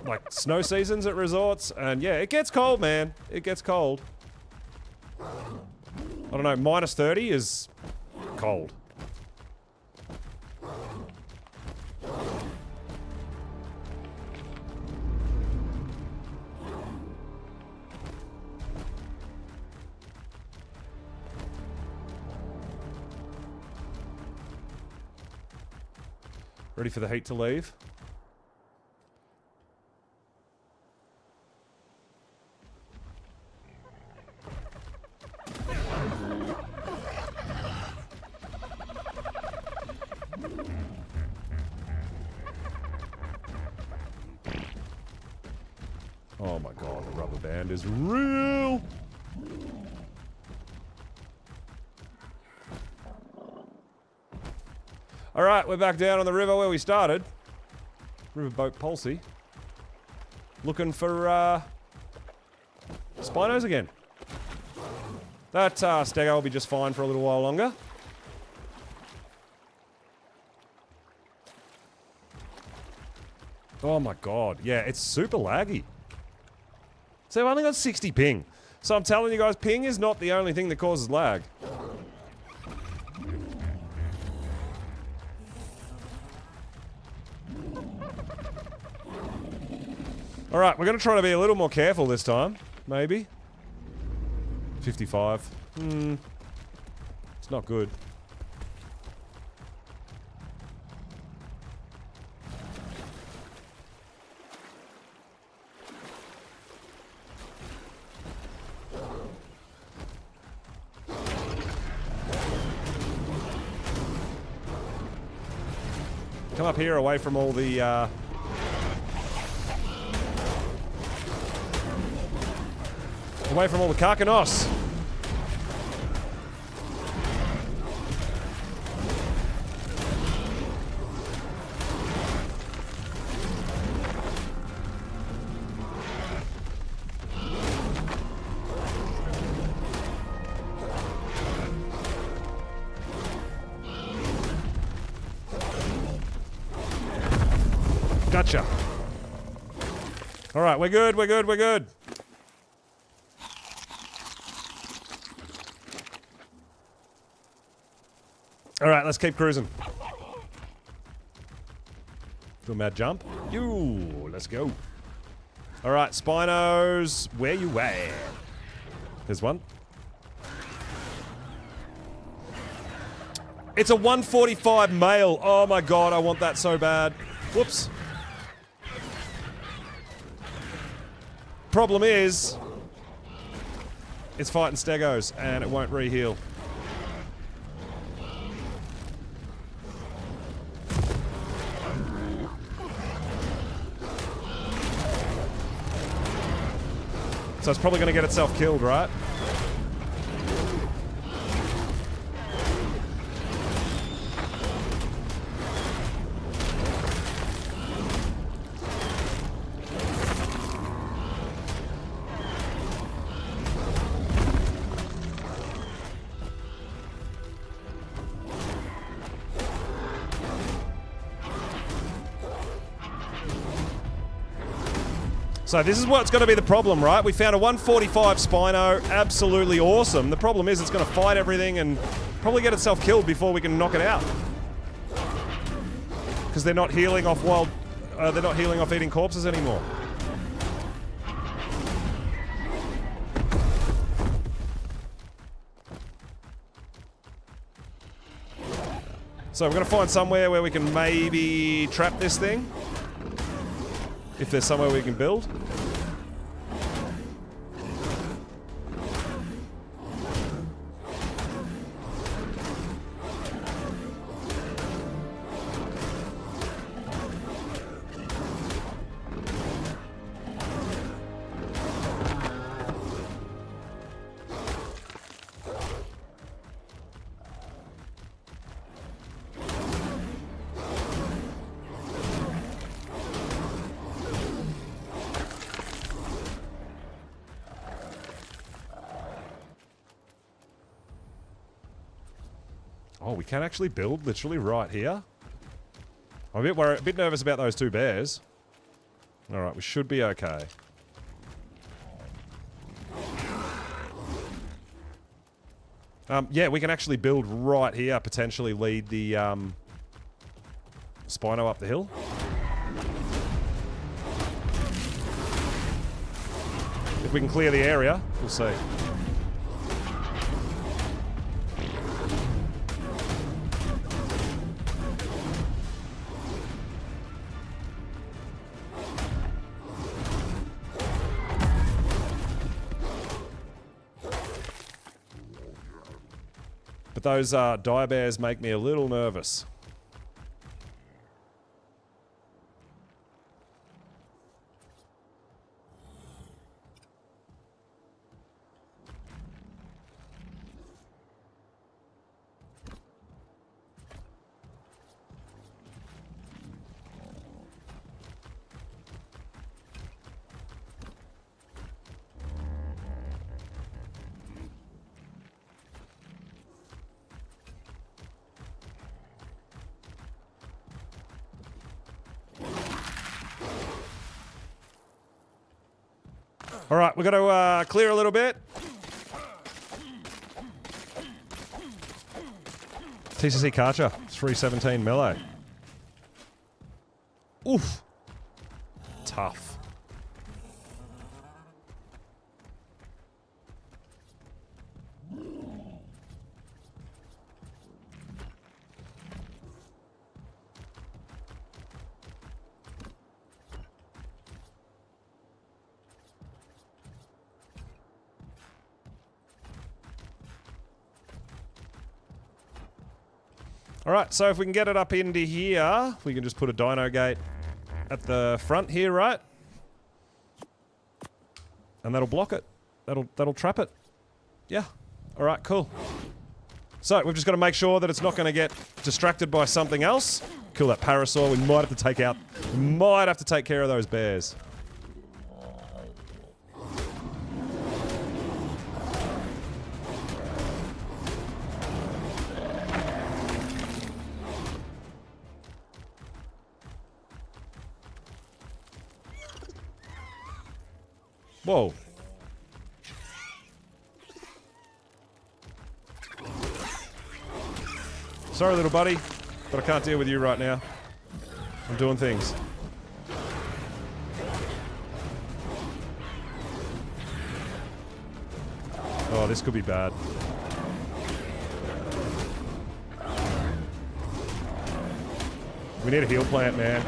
like, snow seasons at resorts. And, yeah, it gets cold, man. It gets cold. I don't know. Minus 30 is cold. Ready for the heat to leave? Oh my god, the rubber band is real! Alright, we're back down on the river where we started. Riverboat Pulsey. Looking for, Spinos again. That, Stego will be just fine for a little while longer. Oh my god, yeah, it's super laggy. So I've only got 60 ping. So I'm telling you guys, ping is not the only thing that causes lag. Alright, we're going to try to be a little more careful this time. Maybe. 55. It's not good. Come up here away from all the Away from all the Karkanos. Gotcha. All right, we're good, we're good, we're good. All right, let's keep cruising. Do a mad jump. Yoo, let's go. All right, Spinos, where you at? There's one. It's a 145 male. Oh my god, I want that so bad. Whoops. Problem is, it's fighting Stegos and it won't re-heal. So it's probably going to get itself killed, right? So this is what's going to be the problem, right? We found a 145 Spino, absolutely awesome. The problem is it's going to fight everything and probably get itself killed before we can knock it out. Because they're not healing off they're not healing off eating corpses anymore. So we're going to find somewhere where we can maybe trap this thing. If there's somewhere we can build. Oh, we can actually build literally right here. I'm a bit nervous about those two bears. All right, we should be okay. Yeah, we can actually build right here, potentially lead the Spino up the hill. If we can clear the area, we'll see. But those dire bears make me a little nervous. All right, we've got to clear a little bit. TCC Karcher, 317 melee. Oof. Tough. Alright, so if we can get it up into here, we can just put a dino gate at the front here, right? And that'll block it. that'll trap it. Yeah. All right, cool. So we've just got to make sure that it's not going to get distracted by something else. Kill that parasaur. We might have to take care of those bears. Whoa. Sorry, little buddy, but I can't deal with you right now. I'm doing things. Oh, this could be bad. We need a heal plant, man.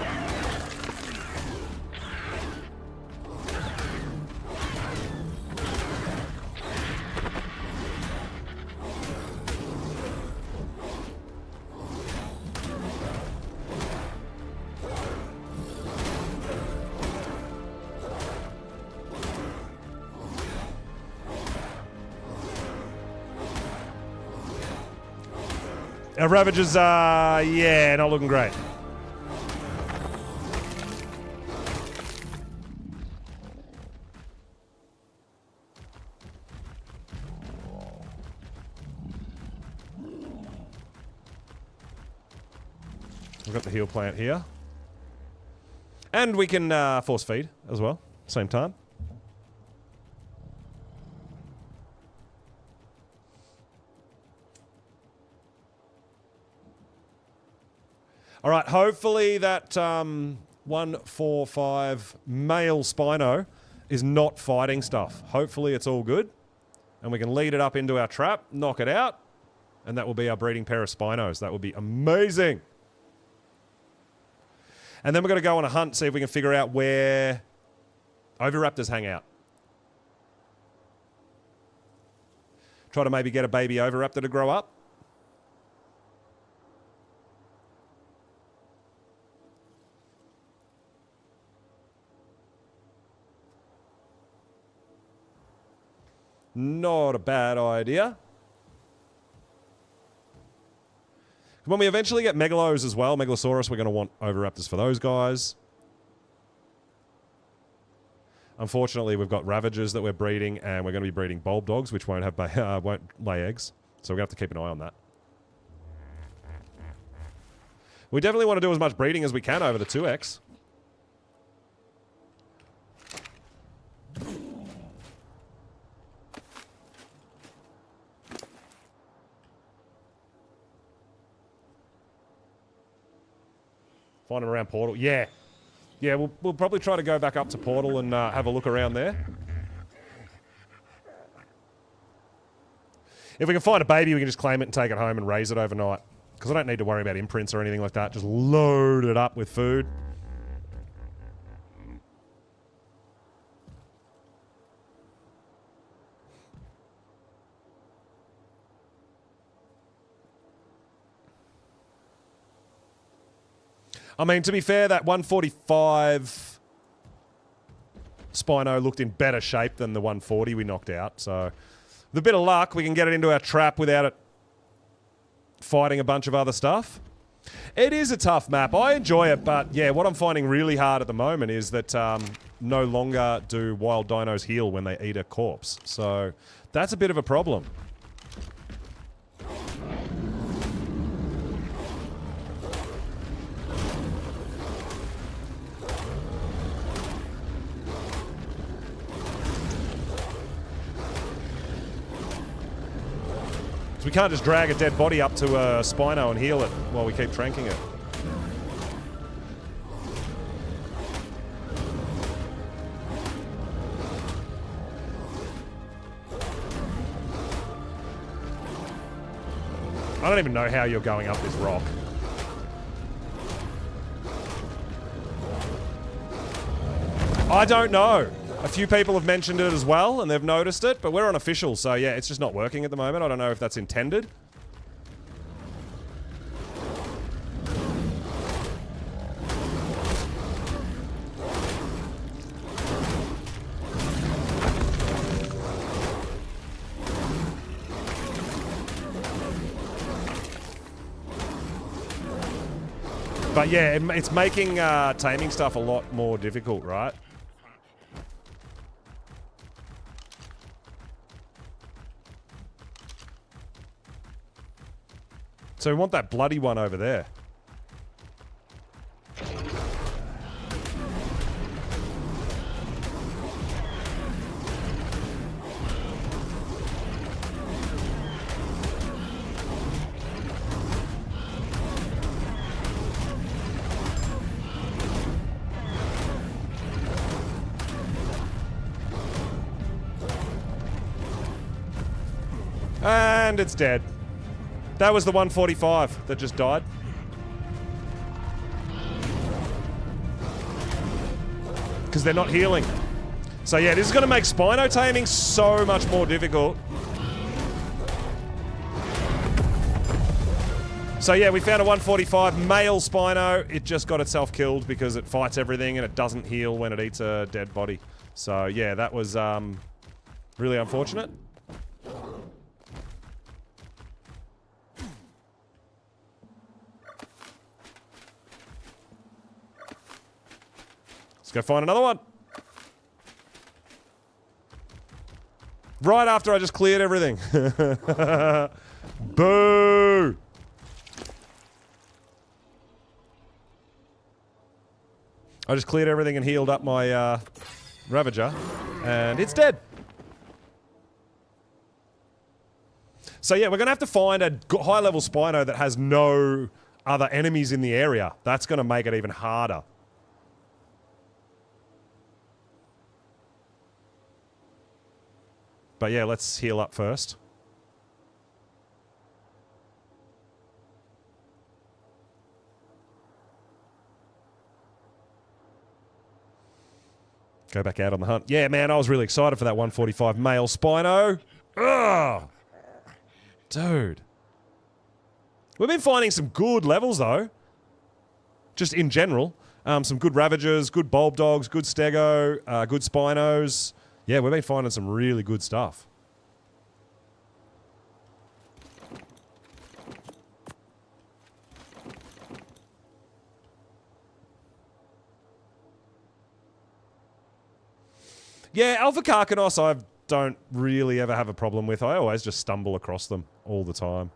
Our Ravagers are, yeah, not looking great. We've got the heal plant here. And we can force feed as well, same time. All right, hopefully that 145 male Spino is not fighting stuff. Hopefully it's all good. And we can lead it up into our trap, knock it out, and that will be our breeding pair of Spinos. That would be amazing. And then we're going to go on a hunt, see if we can figure out where Oviraptors hang out. Try to maybe get a baby Oviraptor to grow up. Not a bad idea. When we eventually get Megalos as well, Megalosaurus, we're going to want Oviraptors for those guys. Unfortunately, we've got Ravagers that we're breeding, and we're going to be breeding Bulb Dogs, which won't lay eggs. So we're going to have to keep an eye on that. We definitely want to do as much breeding as we can over the 2X. Find them around Portal. Yeah. Yeah, we'll probably try to go back up to Portal and have a look around there. If we can find a baby, we can just claim it and take it home and raise it overnight. Because I don't need to worry about imprints or anything like that. Just load it up with food. I mean, to be fair, that 145 Spino looked in better shape than the 140 we knocked out. So, with a bit of luck, we can get it into our trap without it fighting a bunch of other stuff. It is a tough map. I enjoy it, but yeah, what I'm finding really hard at the moment is that no longer do wild dinos heal when they eat a corpse. So, that's a bit of a problem. So we can't just drag a dead body up to a Spino and heal it while we keep tranking it. I don't even know how you're going up this rock. I don't know. A few people have mentioned it as well, and they've noticed it, but we're unofficial, so yeah, it's just not working at the moment. I don't know if that's intended. But yeah, it's making taming stuff a lot more difficult, right? So we want that bloody one over there. And it's dead. That was the 145 that just died. Because they're not healing. So yeah, this is going to make Spino taming so much more difficult. So yeah, we found a 145 male Spino. It just got itself killed because it fights everything and it doesn't heal when it eats a dead body. So yeah, that was really unfortunate. Let's go find another one. Right after I just cleared everything. Boo! I just cleared everything and healed up my Ravager, and it's dead. So yeah, we're going to have to find a high-level Spino that has no other enemies in the area. That's going to make it even harder. But yeah, let's heal up first. Go back out on the hunt. Yeah, man, I was really excited for that 145 male Spino. Ugh! Dude. We've been finding some good levels, though. Just in general. Some good Ravagers, good Bulb Dogs, good Stego, good Spinos. Yeah, we've been finding some really good stuff. Yeah, Alpha Karkanos I don't really ever have a problem with. I always just stumble across them all the time.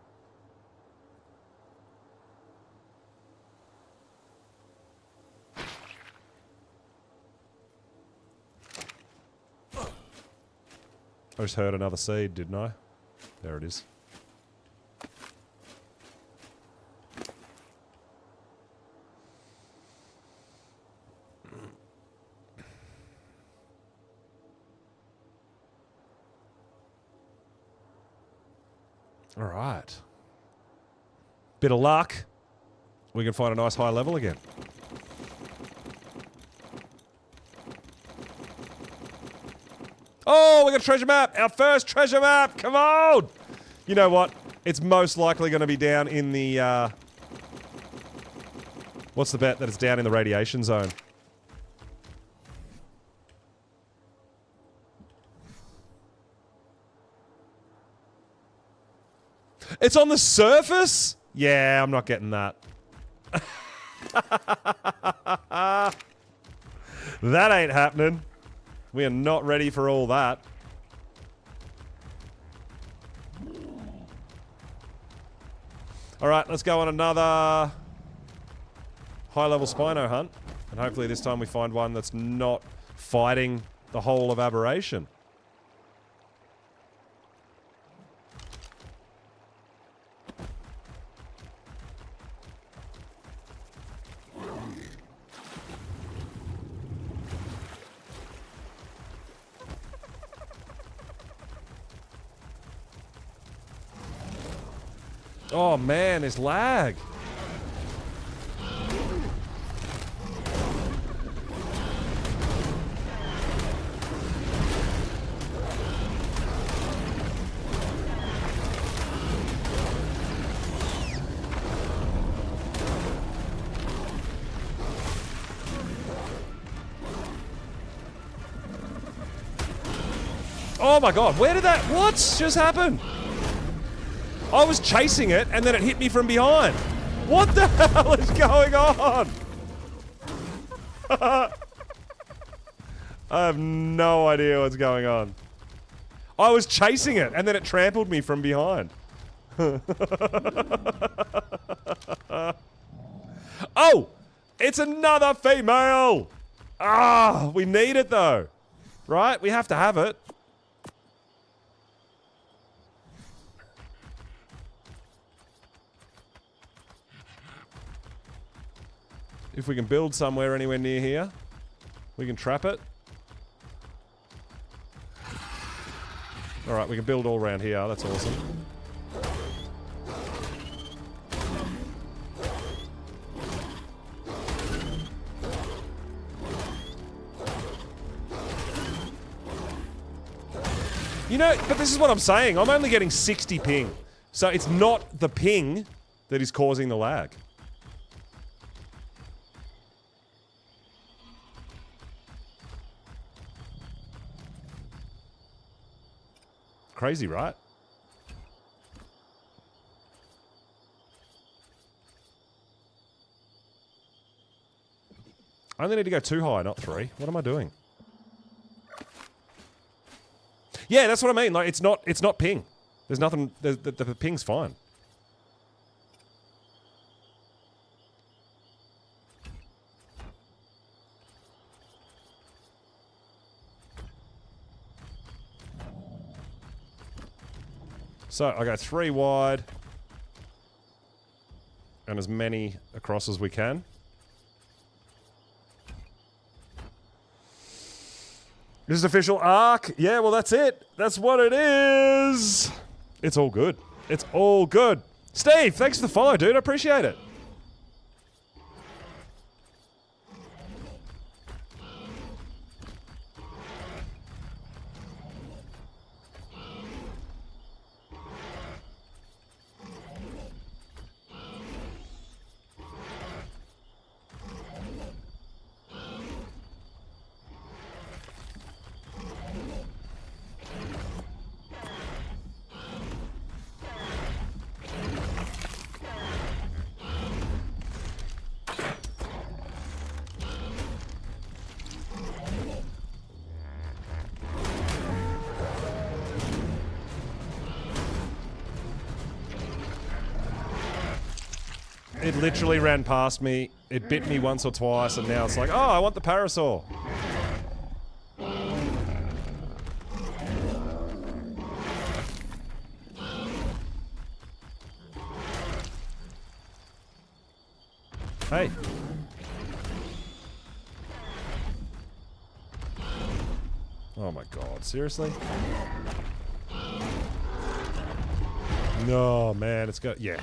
I just heard another seed, didn't I? There it is. All right. Bit of luck. We can find a nice high level again. Oh, we got a treasure map! Our first treasure map! Come on! You know what? It's most likely going to be down in the, what's the bet that it's down in the radiation zone? It's on the surface? Yeah, I'm not getting that. That ain't happening. We are not ready for all that. Alright, let's go on another high-level Spino hunt. And hopefully this time we find one that's not fighting the whole of Aberration. Oh man, there's lag. Oh my god, where did that... What just happened? I was chasing it, and then it hit me from behind. What the hell is going on? I have no idea what's going on. I was chasing it, and then it trampled me from behind. Oh! It's another female! Ah, we need it though. Right? We have to have it. If we can build somewhere anywhere near here, we can trap it. Alright, we can build all around here. That's awesome. You know, but this is what I'm saying. I'm only getting 60 ping. So it's not the ping that is causing the lag. Crazy, right? I only need to go 2 high, not 3. What am I doing? Yeah, that's what I mean. Like, it's not ping. There's nothing. The ping's fine. So I go 3 wide, and as many across as we can. This is official Ark. Yeah, well, that's it. That's what it is. It's all good. It's all good. Steve, thanks for the follow, dude. I appreciate it. It literally ran past me, it bit me once or twice, and now it's like, oh, I want the parasaur. Hey. Oh my god, seriously? No, man, it's got... yeah.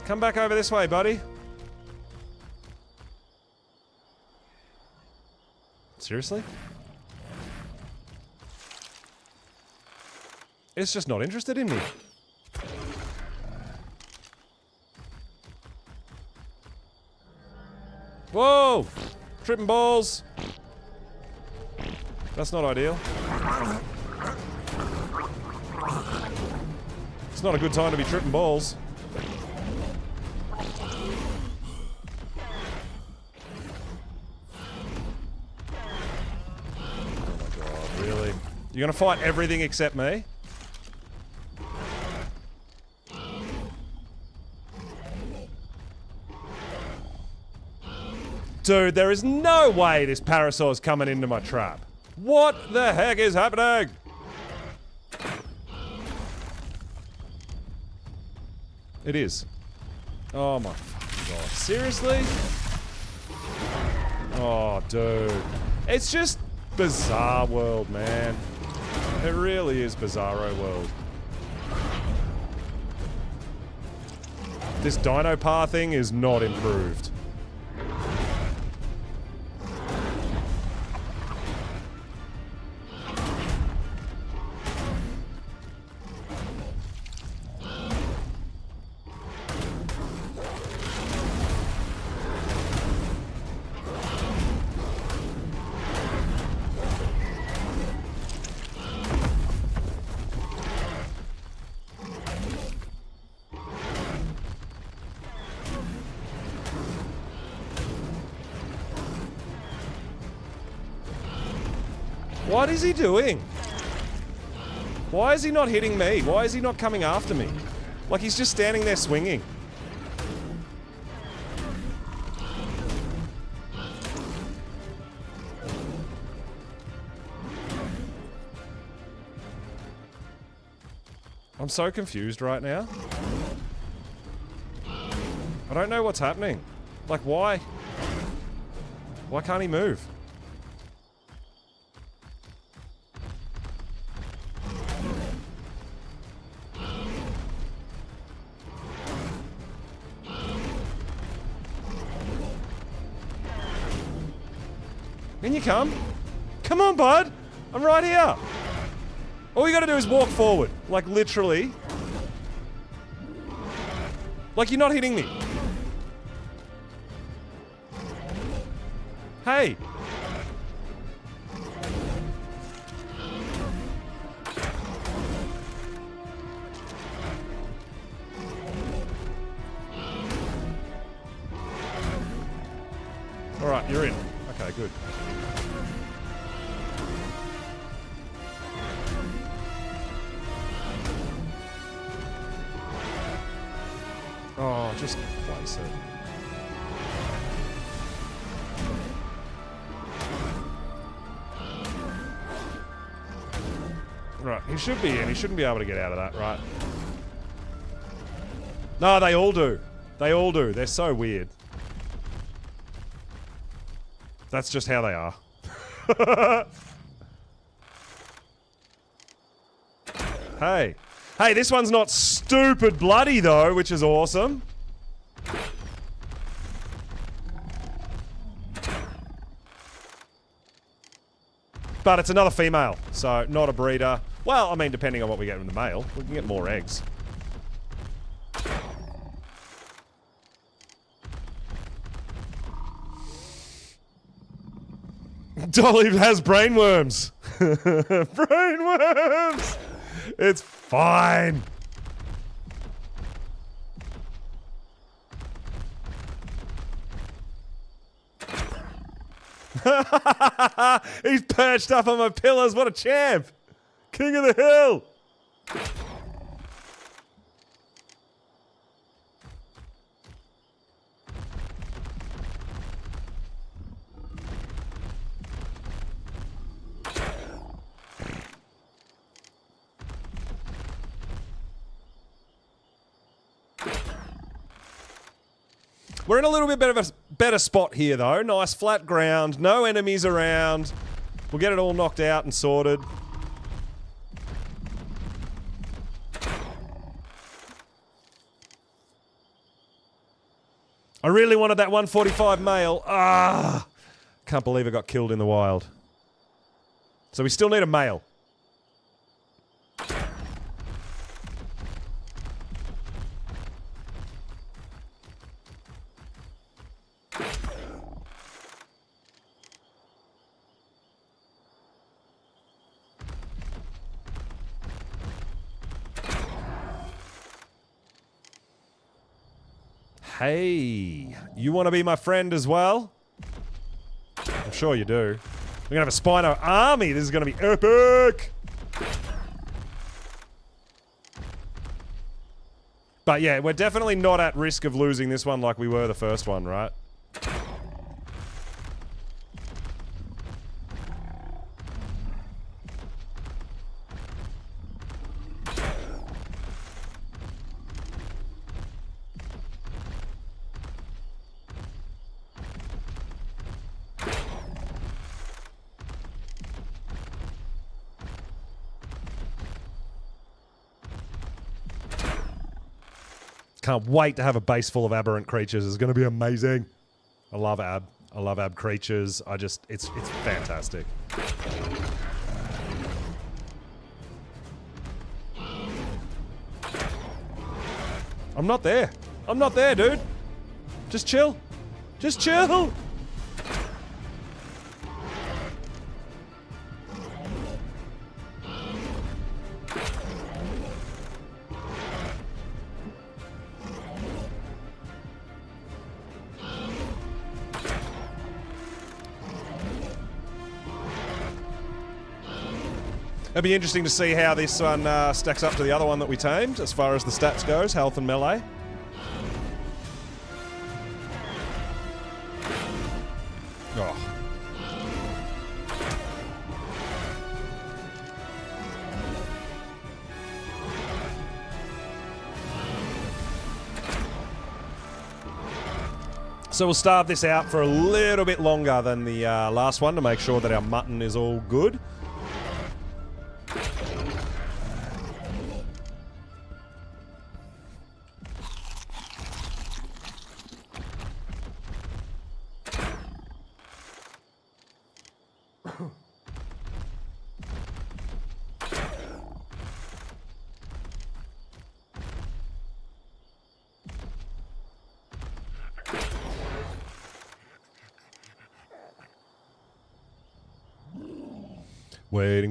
Come back over this way, buddy. Seriously? It's just not interested in me. Whoa! Tripping balls. That's not ideal. It's not a good time to be tripping balls. You're gonna fight everything except me? Dude, there is no way this parasaur's coming into my trap. What the heck is happening? It is. Oh my fucking god. Seriously? Oh, dude. It's just bizarre world, man. It really is bizarro world. This dino pathing is not improved. What is he doing? Why is he not hitting me? Why is he not coming after me? Like, he's just standing there swinging. I'm so confused right now. I don't know what's happening. Like, why? Why can't he move? In you come. Come on, bud. I'm right here. All you gotta do is walk forward. Like, literally. Like, you're not hitting me. Hey. Alright, you're in. Okay, good. Oh, just place it. Right, he should be in. He shouldn't be able to get out of that, right? No, they all do. They all do. They're so weird. That's just how they are. Hey. Hey, this one's not stupid bloody, though, which is awesome. But it's another female, so not a breeder. Well, I mean, depending on what we get from the male, we can get more eggs. Dolly has brainworms. Brainworms! It's fine. He's perched up on my pillars. What a champ. King of the hill. We're in a little bit better spot here, though. Nice flat ground, no enemies around. We'll get it all knocked out and sorted. I really wanted that 145 male. Ah! Can't believe it got killed in the wild. So we still need a male. Hey, you want to be my friend as well? I'm sure you do. We're going to have a Spino army. This is going to be epic. But yeah, we're definitely not at risk of losing this one like we were the first one, right? Can't wait to have a base full of aberrant creatures. It's going to be amazing. I love ab. I love ab creatures. It's fantastic. I'm not there. I'm not there, dude. Just chill. Just chill. It'll be interesting to see how this one stacks up to the other one that we tamed, as far as the stats goes, health and melee. Oh. So we'll starve this out for a little bit longer than the last one to make sure that our mutton is all good.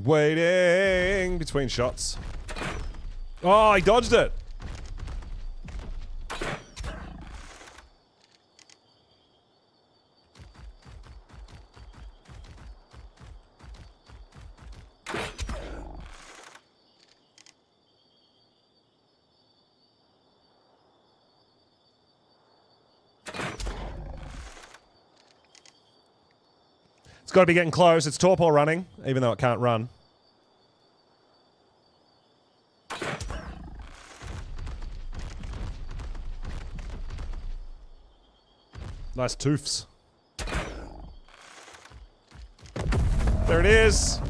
Waiting between shots. Oh, he dodged it. It's got to be getting close. It's torpor running, even though it can't run. Nice toofs. There it is.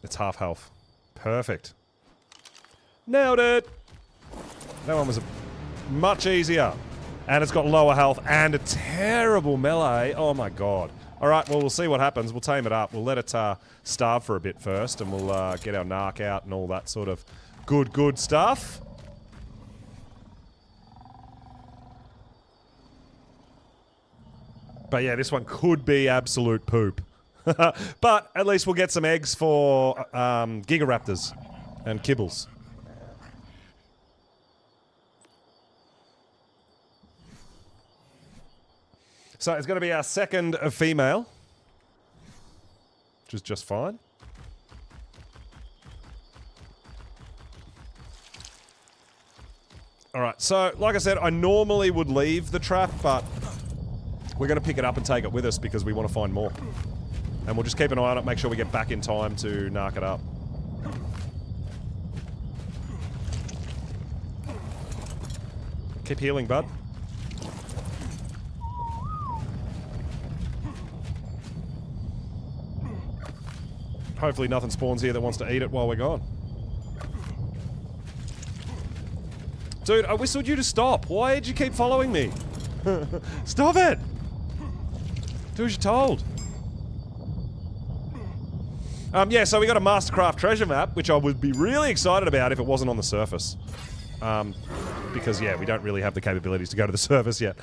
It's half health. Perfect. Nailed it. That one was much easier. And it's got lower health and a terrible melee. Oh my god. Alright, well, we'll see what happens. We'll tame it up. We'll let it starve for a bit first, and we'll get our narc out and all that sort of good stuff. But yeah, this one could be absolute poop. But at least we'll get some eggs for Gigaraptors and Kibbles. So it's going to be our second female, which is just fine. Alright, so like I said, I normally would leave the trap, but we're going to pick it up and take it with us because we want to find more. And we'll just keep an eye on it, make sure we get back in time to narc it up. Keep healing, bud. Hopefully nothing spawns here that wants to eat it while we're gone. Dude, I whistled you to stop. Why did you keep following me? Stop it! Do as you're told. Yeah, so we got a Mastercraft treasure map, which I would be really excited about if it wasn't on the surface. Because, yeah, we don't really have the capabilities to go to the surface yet.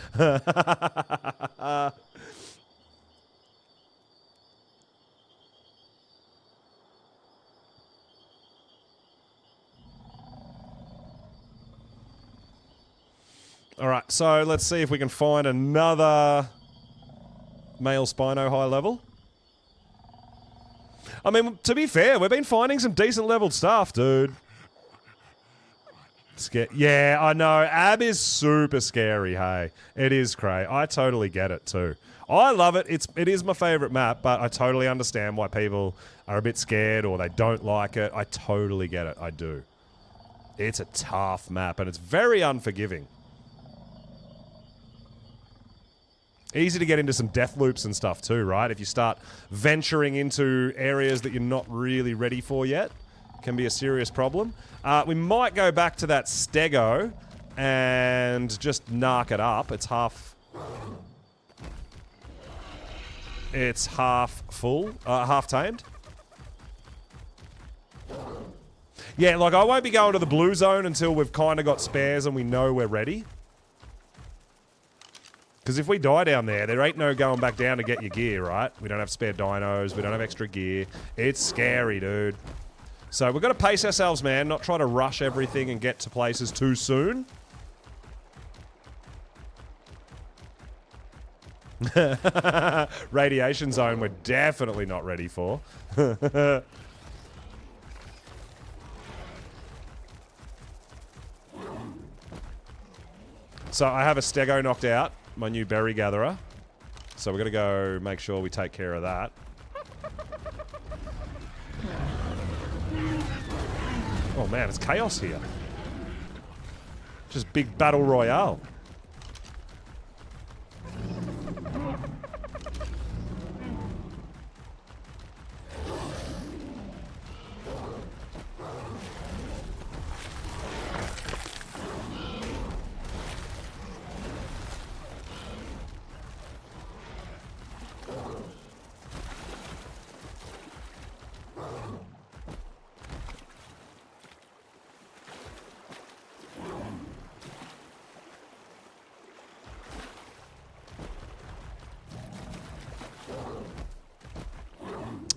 Alright, so let's see if we can find another male Spino high level. I mean, to be fair, we've been finding some decent leveled stuff, dude. Yeah, I know. Ab is super scary, hey. It is cray. I totally get it, too. I love it. It is my favourite map, but I totally understand why people are a bit scared or they don't like it. I totally get it. I do. It's a tough map, and it's very unforgiving. Easy to get into some death loops and stuff too, right? If you start venturing into areas that you're not really ready for yet, can be a serious problem. We might go back to that stego and just narc it up. It's half full, half tamed. Yeah, like I won't be going to the blue zone until we've kind of got spares and we know we're ready. Because if we die down there, there ain't no going back down to get your gear, right? We don't have spare dinos, we don't have extra gear. It's scary, dude. So we've got to pace ourselves, man, not try to rush everything and get to places too soon. Radiation zone we're definitely not ready for. So I have a stego knocked out, my new berry gatherer. So we're going to go make sure we take care of that. Oh man, it's chaos here. Just big battle royale.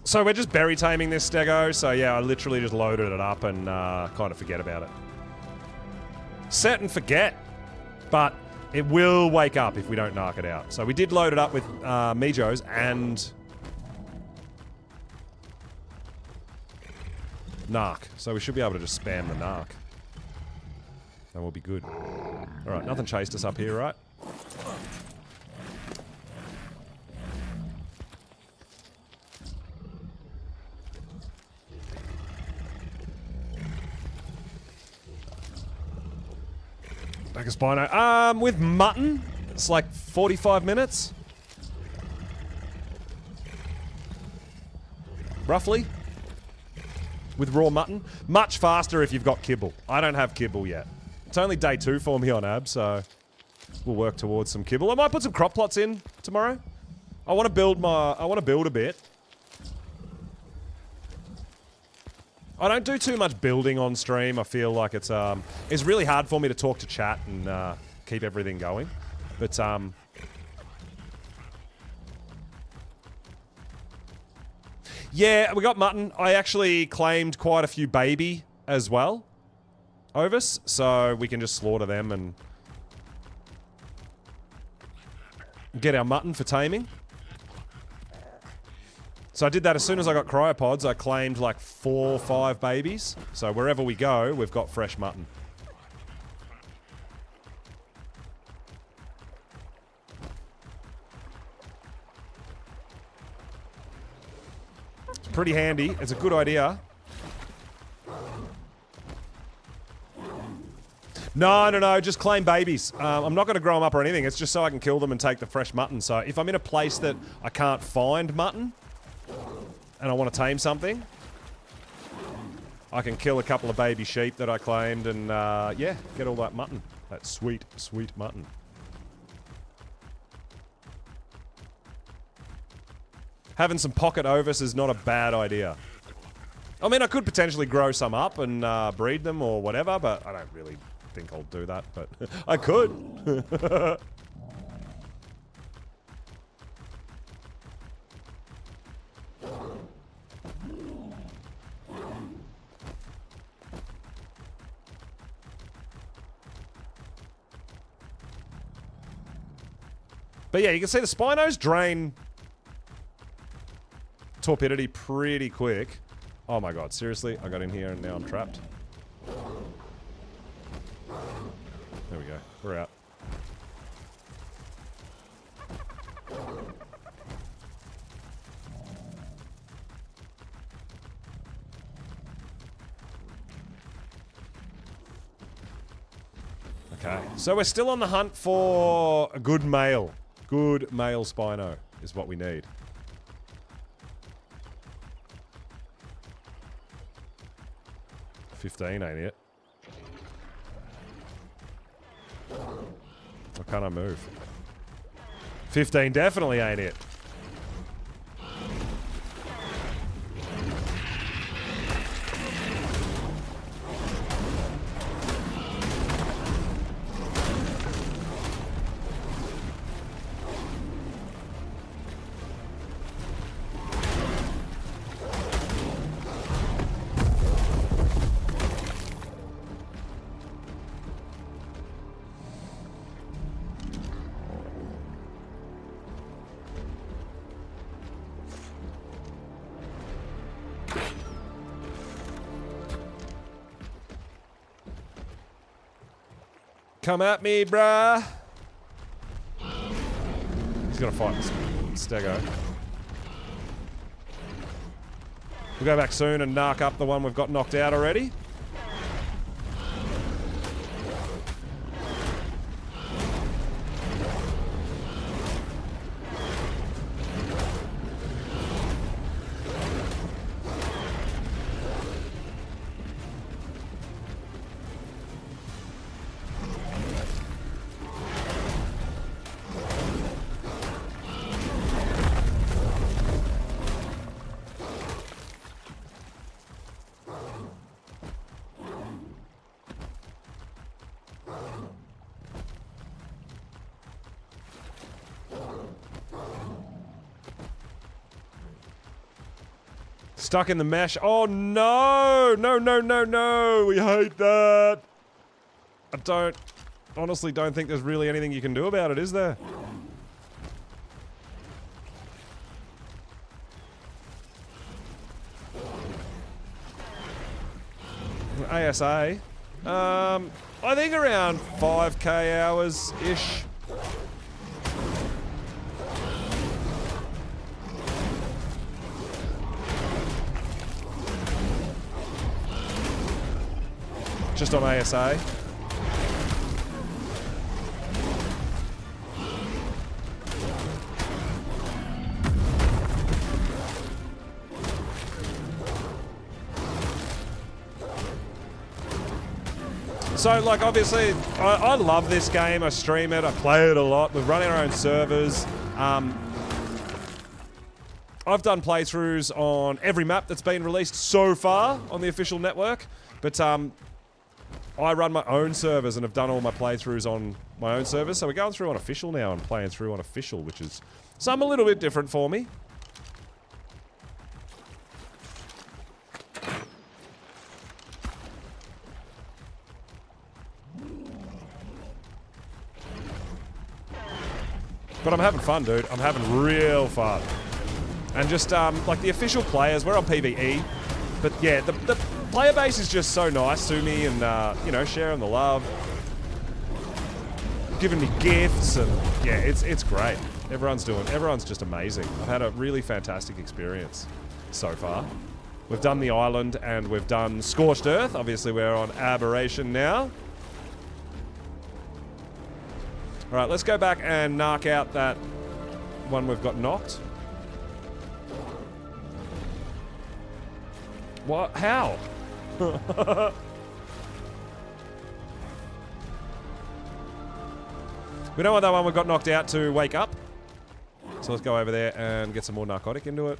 So we're just berry taming this stego, so yeah, I literally just loaded it up and kind of forget about it. Set and forget, but it will wake up if we don't narc it out. So we did load it up with Mijos and narc, so we should be able to just spam the narc. And we'll be good. Alright, nothing chased us up here, right? Back a Spino. With mutton, it's like 45 minutes. Roughly. With raw mutton. Much faster if you've got kibble. I don't have kibble yet. It's only day 2 for me on Ab, so we'll work towards some kibble. I might put some crop plots in tomorrow. I want to build a bit. I don't do too much building on stream. I feel like it's really hard for me to talk to chat and keep everything going. But yeah, we got mutton. I actually claimed quite a few baby as well, Ovis, so we can just slaughter them and get our mutton for taming. So I did that as soon as I got cryopods. I claimed like 4 or 5 babies. So wherever we go, we've got fresh mutton. It's pretty handy. It's a good idea. No, just claim babies. I'm not going to grow them up or anything. It's just so I can kill them and take the fresh mutton. So if I'm in a place that I can't find mutton and I want to tame something, I can kill a couple of baby sheep that I claimed and, yeah, get all that mutton. That sweet, sweet mutton. Having some pocket Ovis is not a bad idea. I mean, I could potentially grow some up and breed them or whatever, but I don't really think I'll do that, but I could. But yeah, you can see the Spinos drain torpidity pretty quick. Oh my god, seriously? I got in here and now I'm trapped. There we go. We're out. Okay, so we're still on the hunt for a good male. Good male Spino is what we need. $15 ain't it? Why can't I move? 15 definitely ain't it. Come at me, bruh. He's gonna fight this stego. We'll go back soon and narc up the one we've got knocked out already. Stuck in the mesh. Oh no! No, no, no, no! We hate that! I honestly don't think there's really anything you can do about it, is there? ASA. I think around 5k hours-ish. Just on ASA. So, like, obviously, I love this game. I stream it. I play it a lot. We're running our own servers. I've done playthroughs on every map that's been released so far on the official network. But, I run my own servers and have done all my playthroughs on my own servers. So we're going through on official now and playing through on official, which is some a little bit different for me. But I'm having fun, dude. I'm having real fun. And just, like the official players, we're on PvE. But yeah, the player base is just so nice to me and, you know, sharing the love. Giving me gifts and, yeah, it's great. Everyone's just amazing. I've had a really fantastic experience so far. We've done the island and we've done Scorched Earth. Obviously, we're on Aberration now. All right, let's go back and knock out that one we've got knocked. What? How? We don't want that one we got knocked out to wake up. So let's go over there and get some more narcotic into it.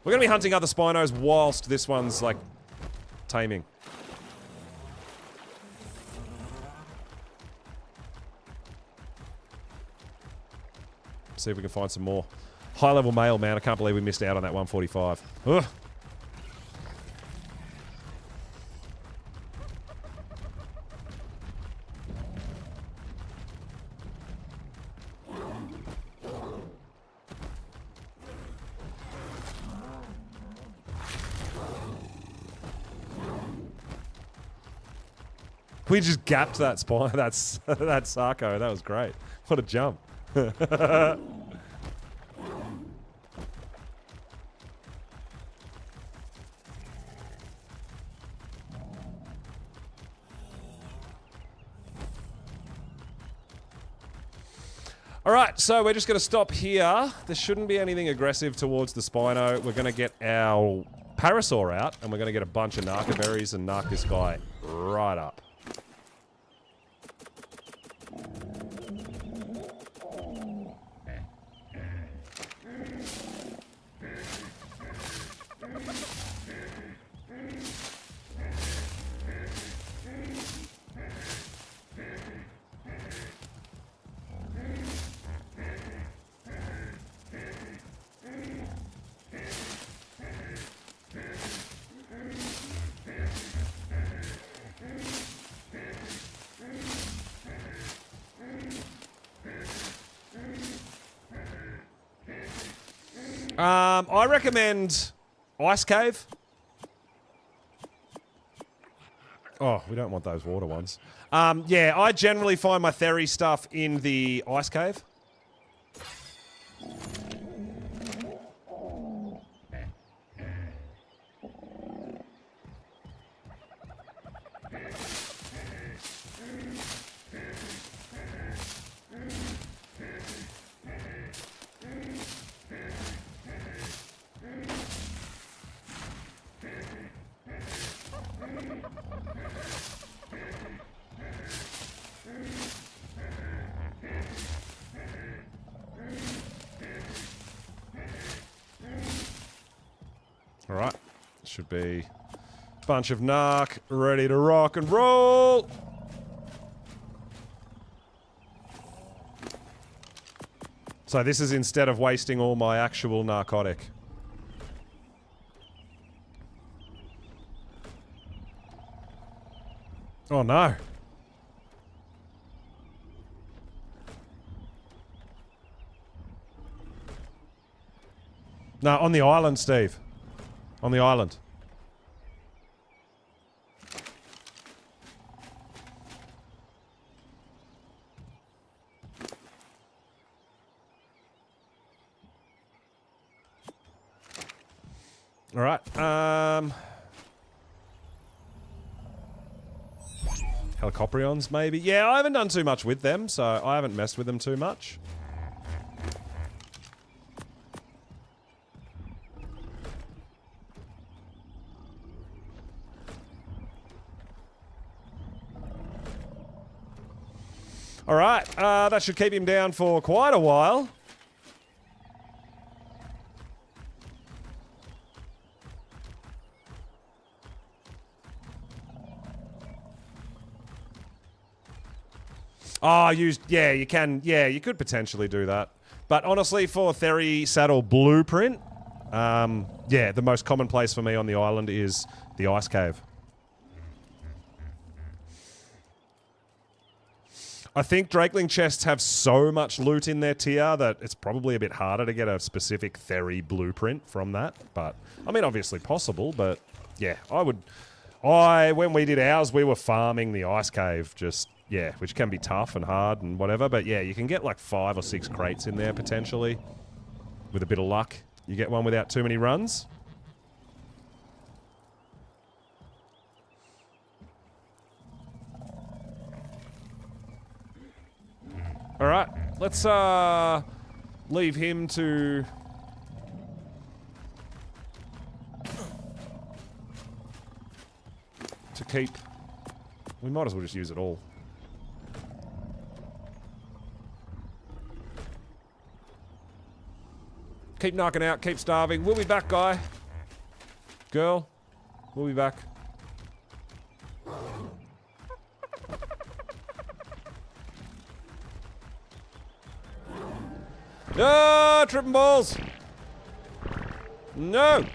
We're going to be hunting other Spinos whilst this one's, like, taming. See if we can find some more high-level mail, man. I can't believe we missed out on that 145. Ugh. We just gapped that spine. That's that Sarko. That was great. What a jump. Alright, so we're just going to stop here. There shouldn't be anything aggressive towards the Spino. We're going to get our Parasaur out, and we're going to get a bunch of Narca berries and narc this guy right up. I recommend Ice Cave. Oh, we don't want those water ones. Yeah, I generally find my Theri stuff in the ice cave. Alright, should be a bunch of narc ready to rock and roll. So this is instead of wasting all my actual narcotic. Oh no. No, on the island, Steve. On the island. All right. Helicoprions, maybe? Yeah, I haven't done too much with them, so I haven't messed with them too much. Alright, that should keep him down for quite a while. Oh, yeah, you can, yeah, you could potentially do that. But honestly, for Theri Saddle Blueprint, yeah, the most common place for me on the island is the ice cave. I think Drakeling chests have so much loot in their tier that it's probably a bit harder to get a specific Theri blueprint from that. But, I mean, obviously possible, but yeah, when we did ours, we were farming the ice cave, just, yeah, which can be tough and hard and whatever. But yeah, you can get like 5 or 6 crates in there potentially. With a bit of luck. You get one without too many runs. Alright, let's leave him to keep. We might as well just use it all. Keep knocking out, keep starving. We'll be back, guy. Girl, we'll be back. No, tripping balls. No.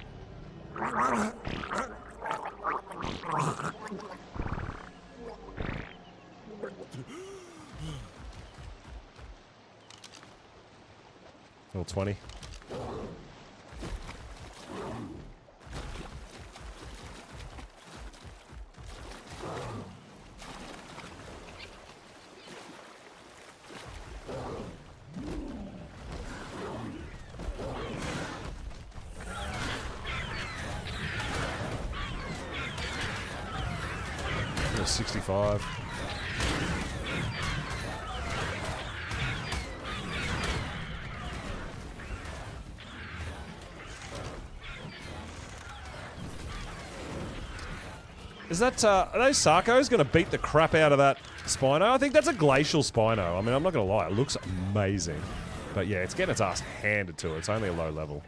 Little 20. There's 65. Is that, are those Sarkos going to beat the crap out of that Spino? I think that's a Glacial Spino. I mean, I'm not going to lie, it looks amazing. But yeah, it's getting its ass handed to it. It's only a low level.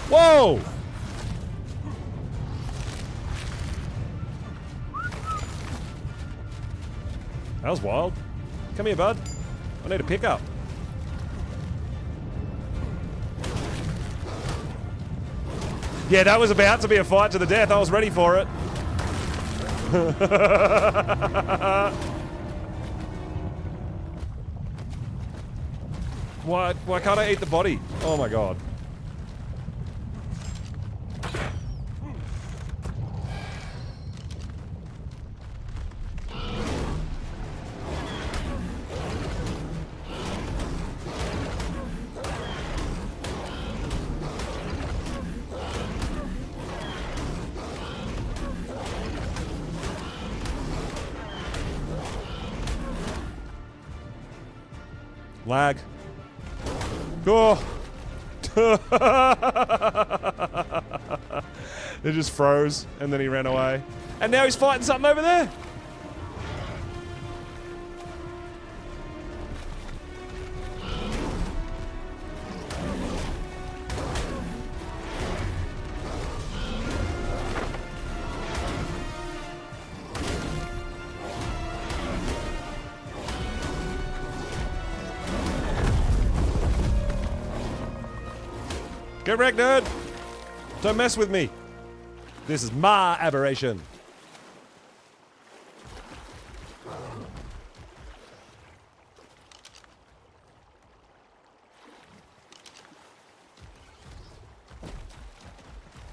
Whoa! That was wild. Come here, bud. I need a pickup. Yeah, that was about to be a fight to the death. I was ready for it. Why can't I eat the body? Oh my god. Lag. Oh. It just froze, and then he ran away. And now he's fighting something over there. Get wrecked, nerd! Don't mess with me. This is my aberration.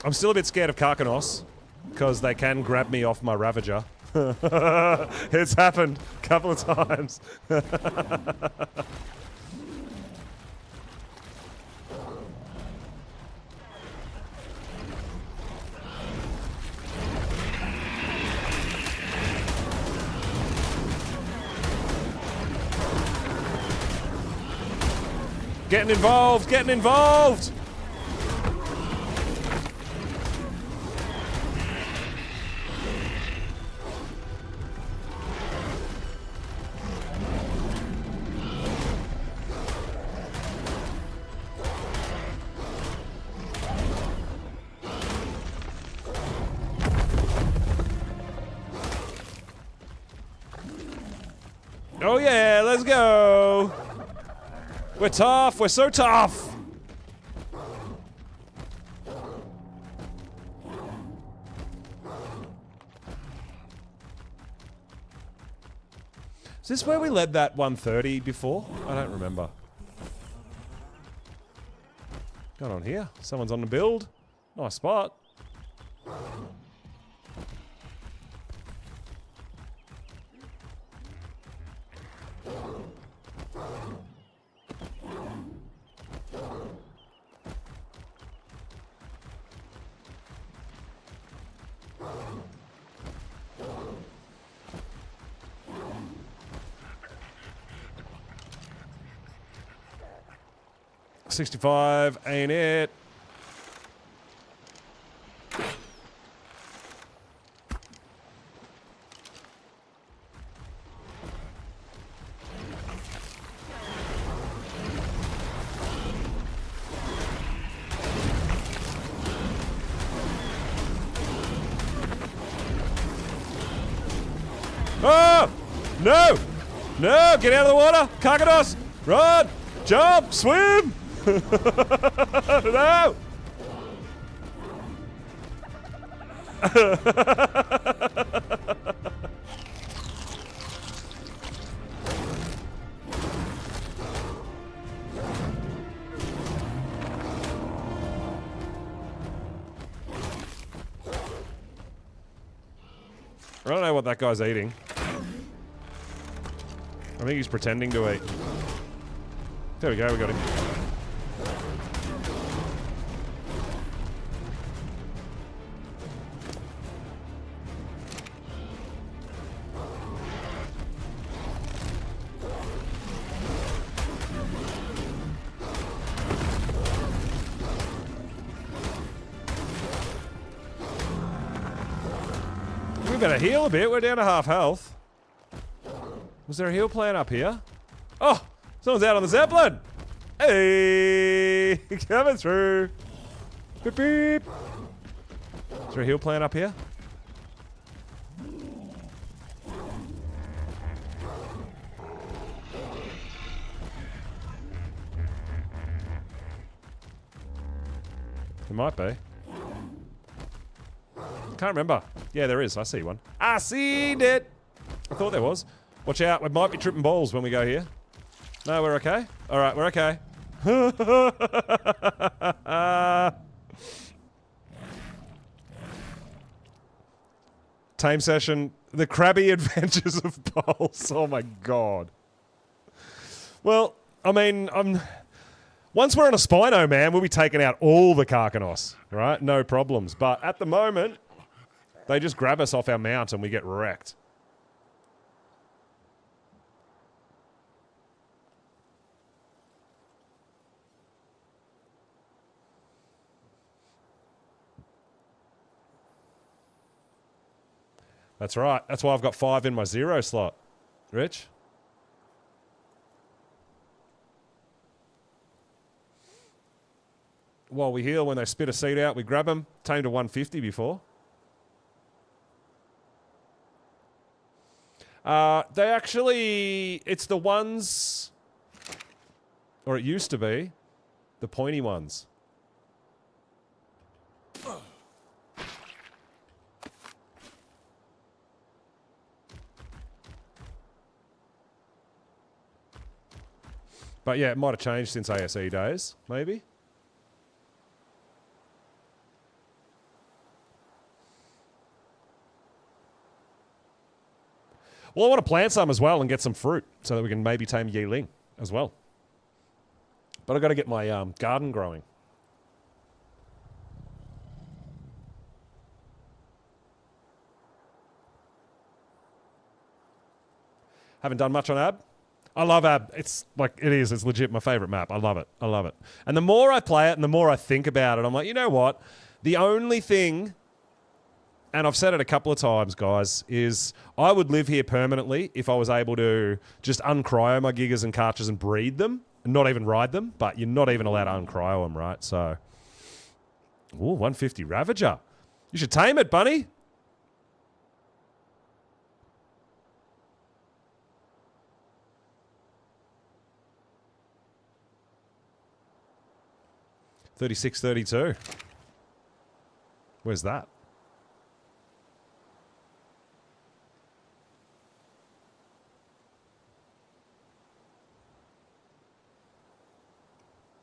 I'm still a bit scared of Karkanos, because they can grab me off my Ravager. It's happened a couple of times. Getting involved! Getting involved! Oh yeah, let's go! We're tough! We're so tough! Is this where we led that 130 before? I don't remember. Going on here? Someone's on the build. Nice spot. $65, ain't it? Oh! No! No! Get out of the water! Karkanos! Run! Jump! Swim! No! I don't know what that guy's eating. I think he's pretending to eat. There we go, we got him. We better heal a bit. We're down to half health. Was there a heal plan up here? Oh! Someone's out on the Zeppelin! Hey! Coming through! Beep beep! Is there a heal plan up here? There might be. Can't remember. Yeah, there is. I see one. I seen it! I thought there was. Watch out. We might be tripping balls when we go here. No, we're okay. Alright, we're okay. Tame session. The Krabby Adventures of Bowls. Oh my god. Well, I mean, once we're on a Spino, man, we'll be taking out all the Karkanos, right? No problems. But at the moment, they just grab us off our mount and we get wrecked. That's right. That's why I've got 5 in my 0 slot. Rich? While we heal, when they spit a seed out, we grab them. Tamed to 150 before. They actually... It's the ones... Or it used to be. The pointy ones. But yeah, it might have changed since ASE days, maybe. Well, I want to plant some as well and get some fruit so that we can maybe tame Yiling as well. But I've got to get my garden growing. Haven't done much on Ab. I love Ab. It's like, it is. It's legit my favorite map. I love it. I love it. And the more I play it and the more I think about it, I'm like, you know what? The only thing, and I've said it a couple of times, guys, is I would live here permanently if I was able to just uncryo my gigas and carches and breed them and not even ride them. But you're not even allowed to uncryo them, right? So, ooh, 150 Ravager. You should tame it, bunny. $36.32. Where's that?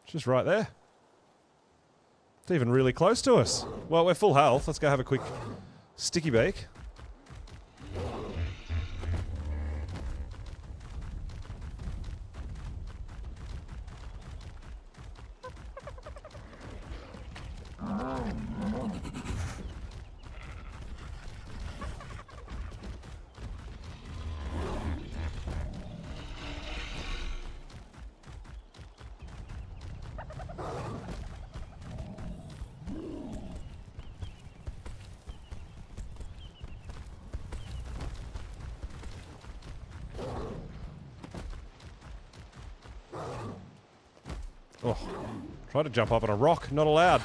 It's just right there. It's even really close to us. Well, we're full health. Let's go have a quick sticky bake. Oh, try to jump up on a rock. Not allowed.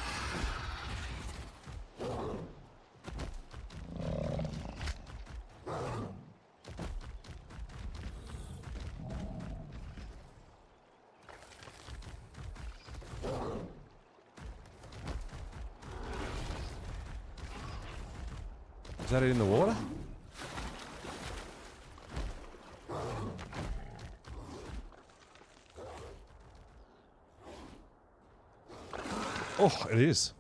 Is that it in the water? Oh, it is.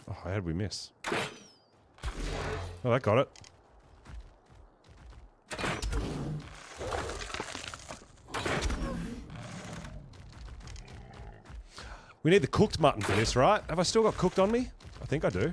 Oh, how did we miss? Oh, that got it. We need the cooked mutton for this, right? Have I still got cooked on me? I think I do.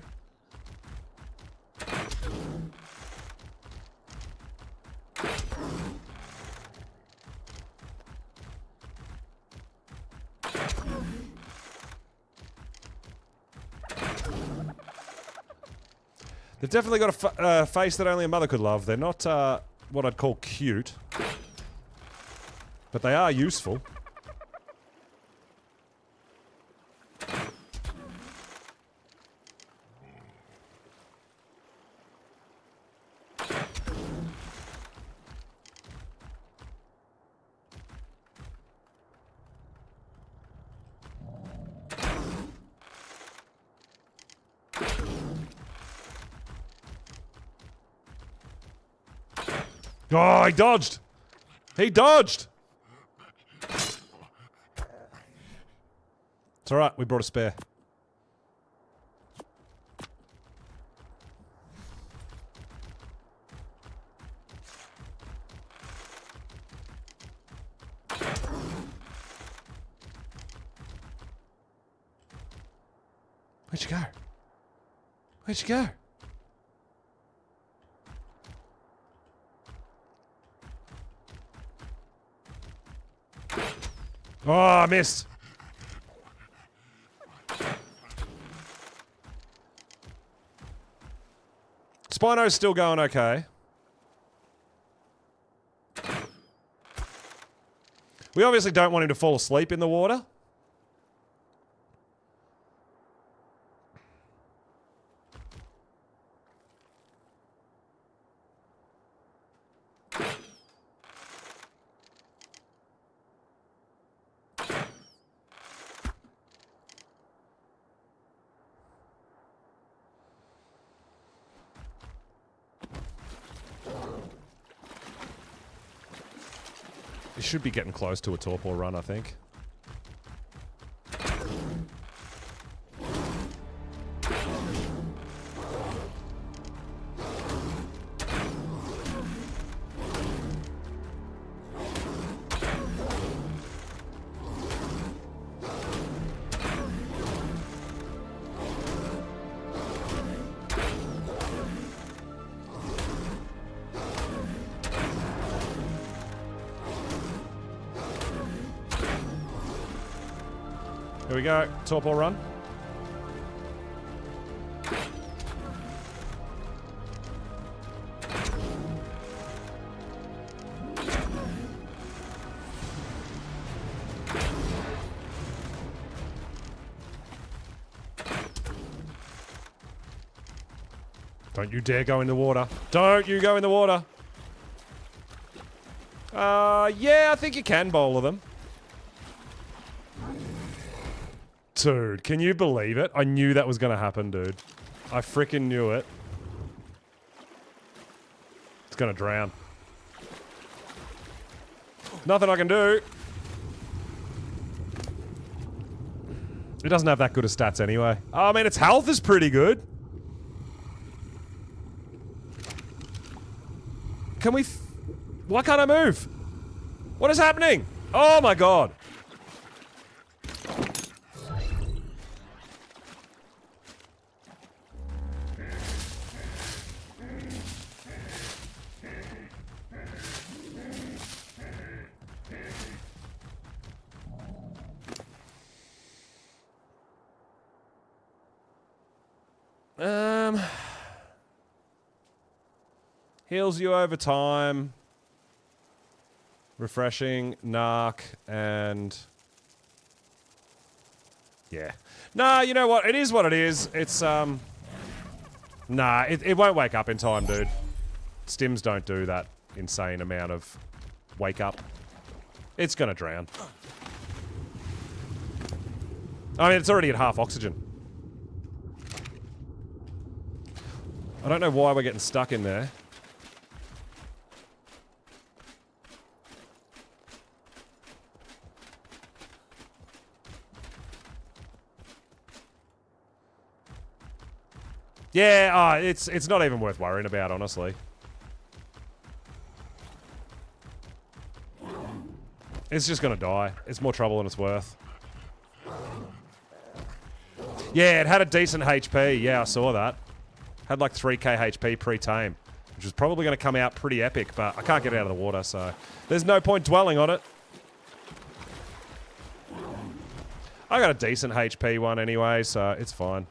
They've definitely got a face that only a mother could love. They're not what I'd call cute, but they are useful. Oh, he dodged. He dodged. It's all right. We brought a spare. Where'd you go? Where'd you go? Oh, I missed. Spino's still going okay. We obviously don't want him to fall asleep in the water. He should be getting close to a torpor run, I think. Here we go. Torpor run. Don't you dare go in the water. Don't you go in the water. Yeah, I think you can bowl them. Dude, can you believe it? I knew that was going to happen, dude. I freaking knew it. It's going to drown. Nothing I can do. It doesn't have that good of stats anyway. I mean, its health is pretty good. Can we... Why can't I move? What is happening? Oh my god. Heals you over time. Refreshing, narc, and... Yeah. Nah, you know what? It is what it is. It's, Nah, it won't wake up in time, dude. Stims don't do that insane amount of wake up. It's gonna drown. I mean, it's already at half oxygen. I don't know why we're getting stuck in there. Yeah, it's not even worth worrying about, honestly. It's just gonna die. It's more trouble than it's worth. Yeah, it had a decent HP. Yeah, I saw that. Had like 3k HP pre-tame, which was probably going to come out pretty epic, but I can't get it out of the water, so there's no point dwelling on it. I got a decent HP one anyway, so it's fine.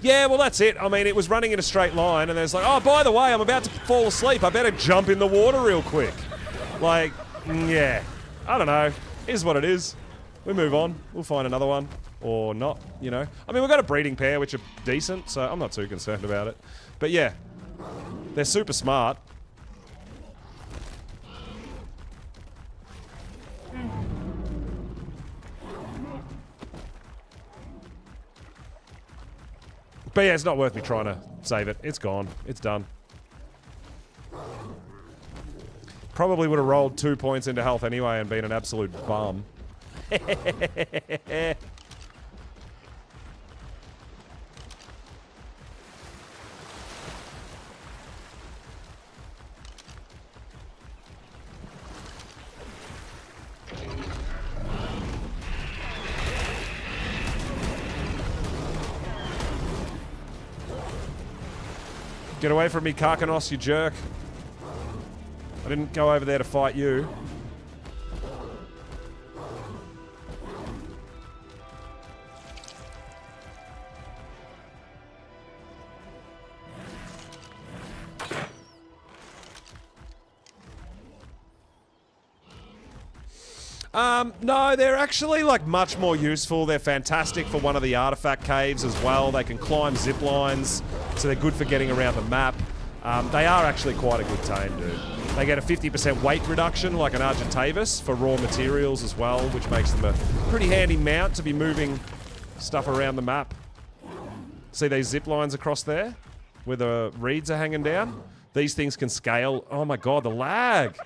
Yeah, well, that's it. I mean, it was running in a straight line, and there's like, oh, by the way, I'm about to fall asleep. I better jump in the water real quick. Like, yeah. I don't know. Is what it is. We move on. We'll find another one. Or not, you know. I mean, we've got a breeding pair, which are decent, so I'm not too concerned about it. But yeah. They're super smart. But yeah, it's not worth me trying to save it. It's gone. It's done. Probably would have rolled 2 points into health anyway and been an absolute bum. Get away from me, Karkanos, you jerk. I didn't go over there to fight you. No, they're actually like much more useful. They're fantastic for one of the artifact caves as well. They can climb zip lines, so they're good for getting around the map. They are actually quite a good tame, dude. They get a 50% weight reduction like an Argentavis for raw materials as well, which makes them a pretty handy mount to be moving stuff around the map. See these zip lines across there where the reeds are hanging down? These things can scale. Oh my god, the lag!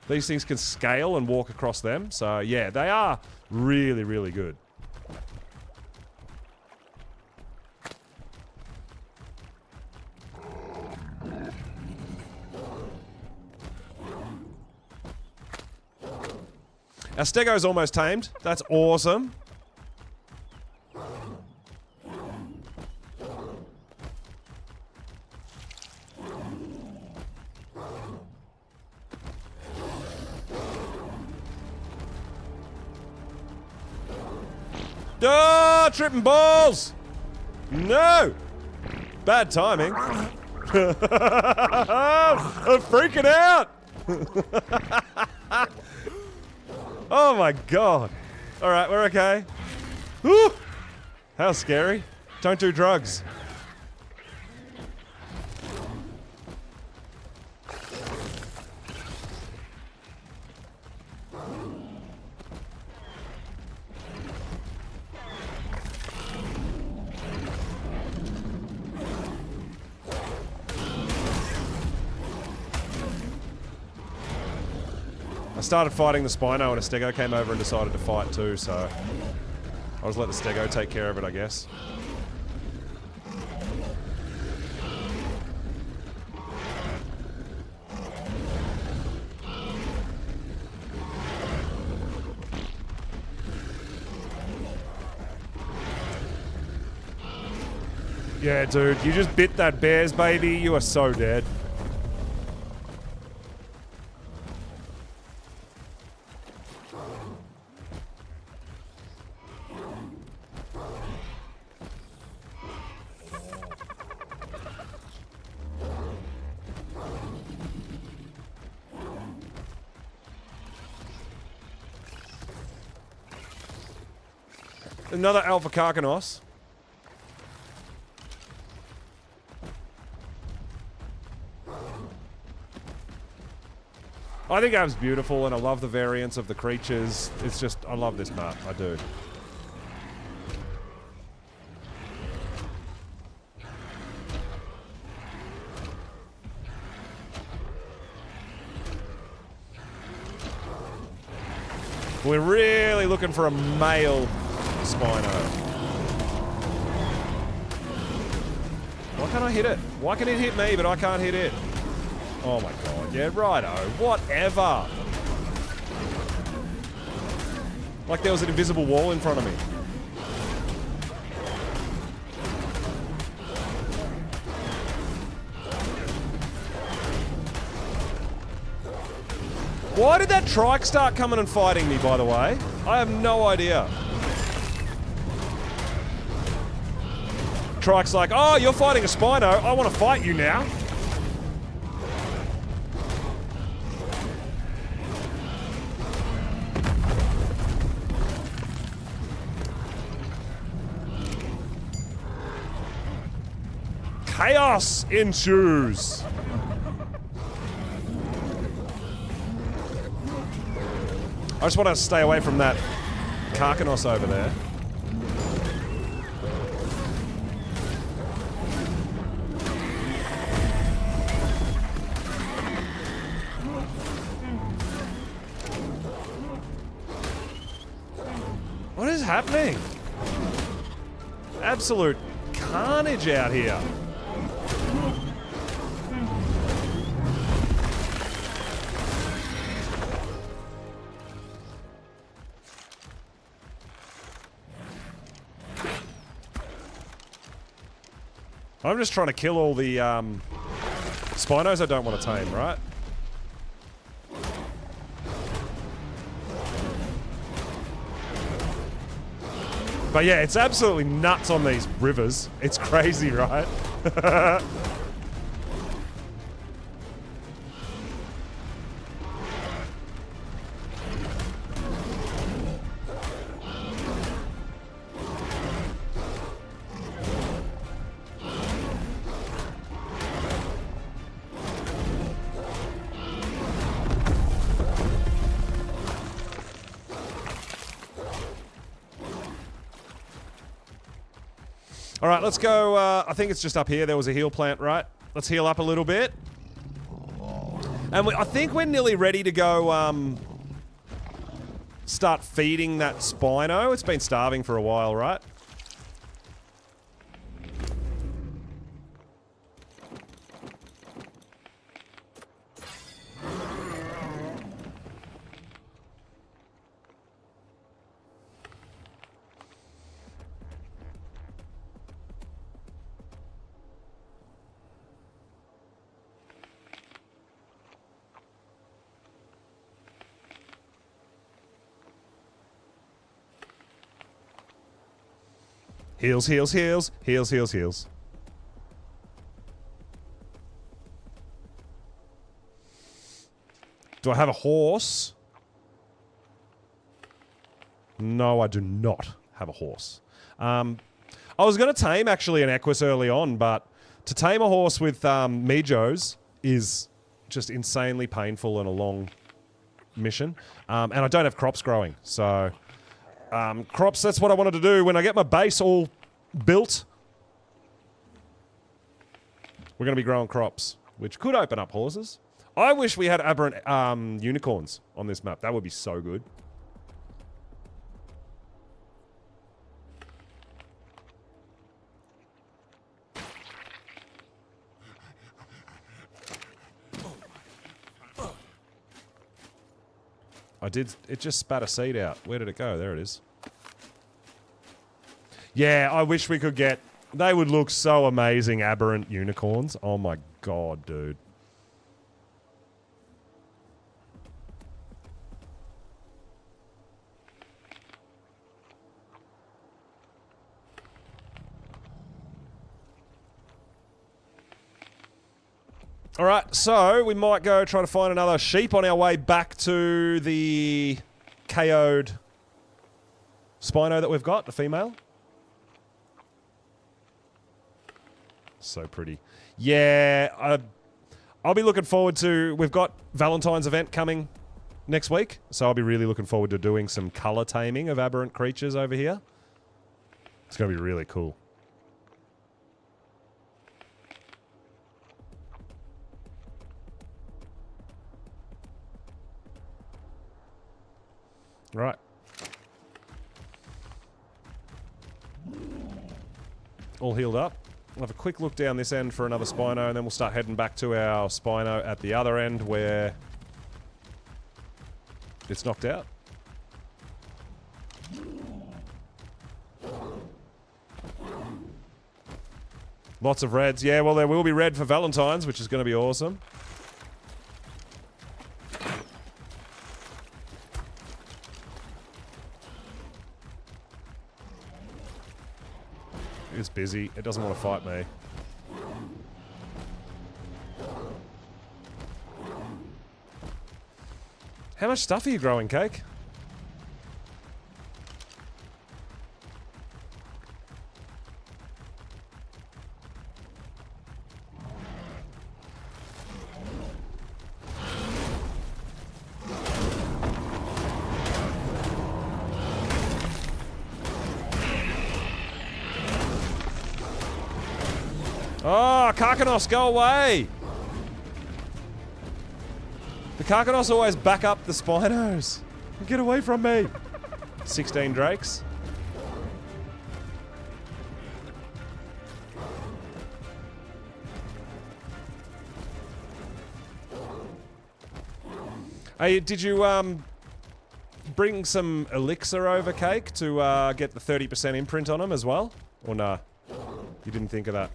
These things can scale and walk across them. So yeah, they are really, really good. Our Stego's almost tamed. That's awesome. Oh, tripping balls! No! Bad timing. I'm freaking out! Oh my god. Alright, we're okay. Whew! How scary. Don't do drugs. I started fighting the Spino and a Stego came over and decided to fight too, so I'll just let the Stego take care of it, I guess. Yeah, dude, you just bit that bear's baby. You are so dead. Another Alpha Karkanos. I think that was beautiful, and I love the variants of the creatures. It's just, I love this map. I do. We're really looking for a male Spino. Why can't I hit it? Why can it hit me, but I can't hit it? Oh my god, yeah, righto. Whatever. Like there was an invisible wall in front of me. Why did that trike start coming and fighting me, by the way? I have no idea. Trike's like, oh, you're fighting a Spino. I want to fight you now. Chaos ensues. I just want to stay away from that Karkanos over there. happening? Absolute carnage out here. I'm just trying to kill all the Spinos I don't want to tame, right? But yeah, it's absolutely nuts on these rivers. It's crazy, right? All right, let's go. I think it's just up here. There was a heal plant, right? Let's heal up a little bit. And I think we're nearly ready to go start feeding that Spino. It's been starving for a while, right? Heals, heals, heals. Heals, heals, heals. Do I have a horse? No, I do not have a horse. I was going to tame actually an Equus early on, but to tame a horse with Mijos is just insanely painful and a long mission. And I don't have crops growing, so... crops, that's what I wanted to do. When I get my base all built, we're going to be growing crops, which could open up horses. I wish we had aberrant unicorns on this map. That would be so good. It just spat a seed out. Where did it go? There it is. Yeah, I wish we could get... They would look so amazing, aberrant unicorns. Oh my god, dude. Alright, so we might go try to find another sheep on our way back to the KO'd Spino that we've got, the female. So pretty. Yeah, I'll be looking forward to... We've got Valentine's event coming next week, so I'll be really looking forward to doing some colour taming of aberrant creatures over here. It's going to be really cool. Right. All healed up. We'll have a quick look down this end for another Spino, and then we'll start heading back to our Spino at the other end where it's knocked out. Lots of reds. Yeah, well, there will be red for Valentine's, which is going to be awesome. It's busy. It doesn't want to fight me. How much stuff are you growing, Cake? Oh, Karkanos, go away! The Karkanos always back up the Spinos. Get away from me! 16 drakes. Hey, did you bring some elixir over, Cake, to get the 30% imprint on them as well? Or nah? You didn't think of that?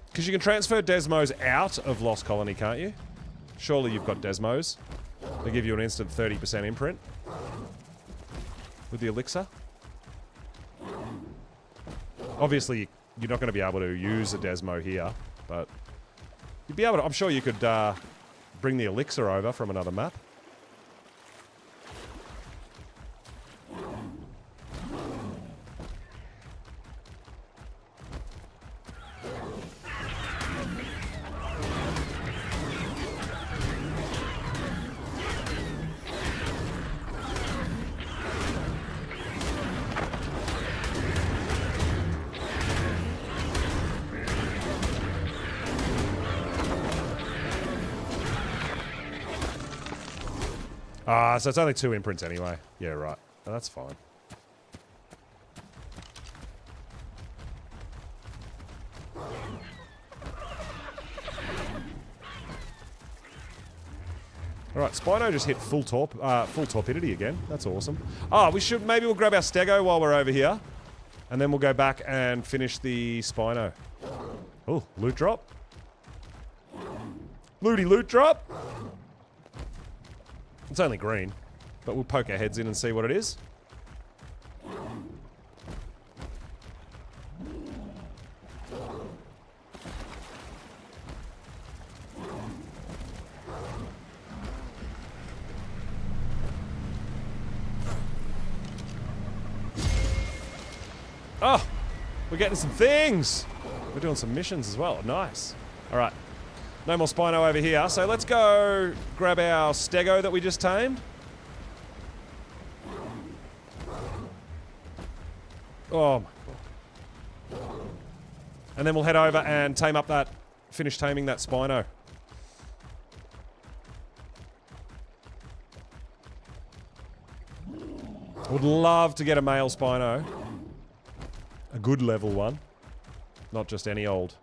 Because you can transfer Desmos out of Lost Colony, can't you? Surely you've got Desmos. They give you an instant 30% imprint. With the elixir. Obviously, you're not going to be able to use a Desmo here, but you'd be able to. I'm sure you could bring the elixir over from another map. So it's only 2 imprints anyway. Yeah, right. Oh, that's fine. Alright, Spino just hit full torpidity again. That's awesome. Oh, maybe we'll grab our Stego while we're over here. And then we'll go back and finish the Spino. Oh, loot drop. Looty loot drop. It's only green, but we'll poke our heads in and see what it is. Oh, we're getting some things. We're doing some missions as well. Nice. All right. No more Spino over here, so let's go grab our Stego that we just tamed. Oh my god. And then we'll head over and finish taming that Spino. Would love to get a male Spino. A good level one. Not just any old.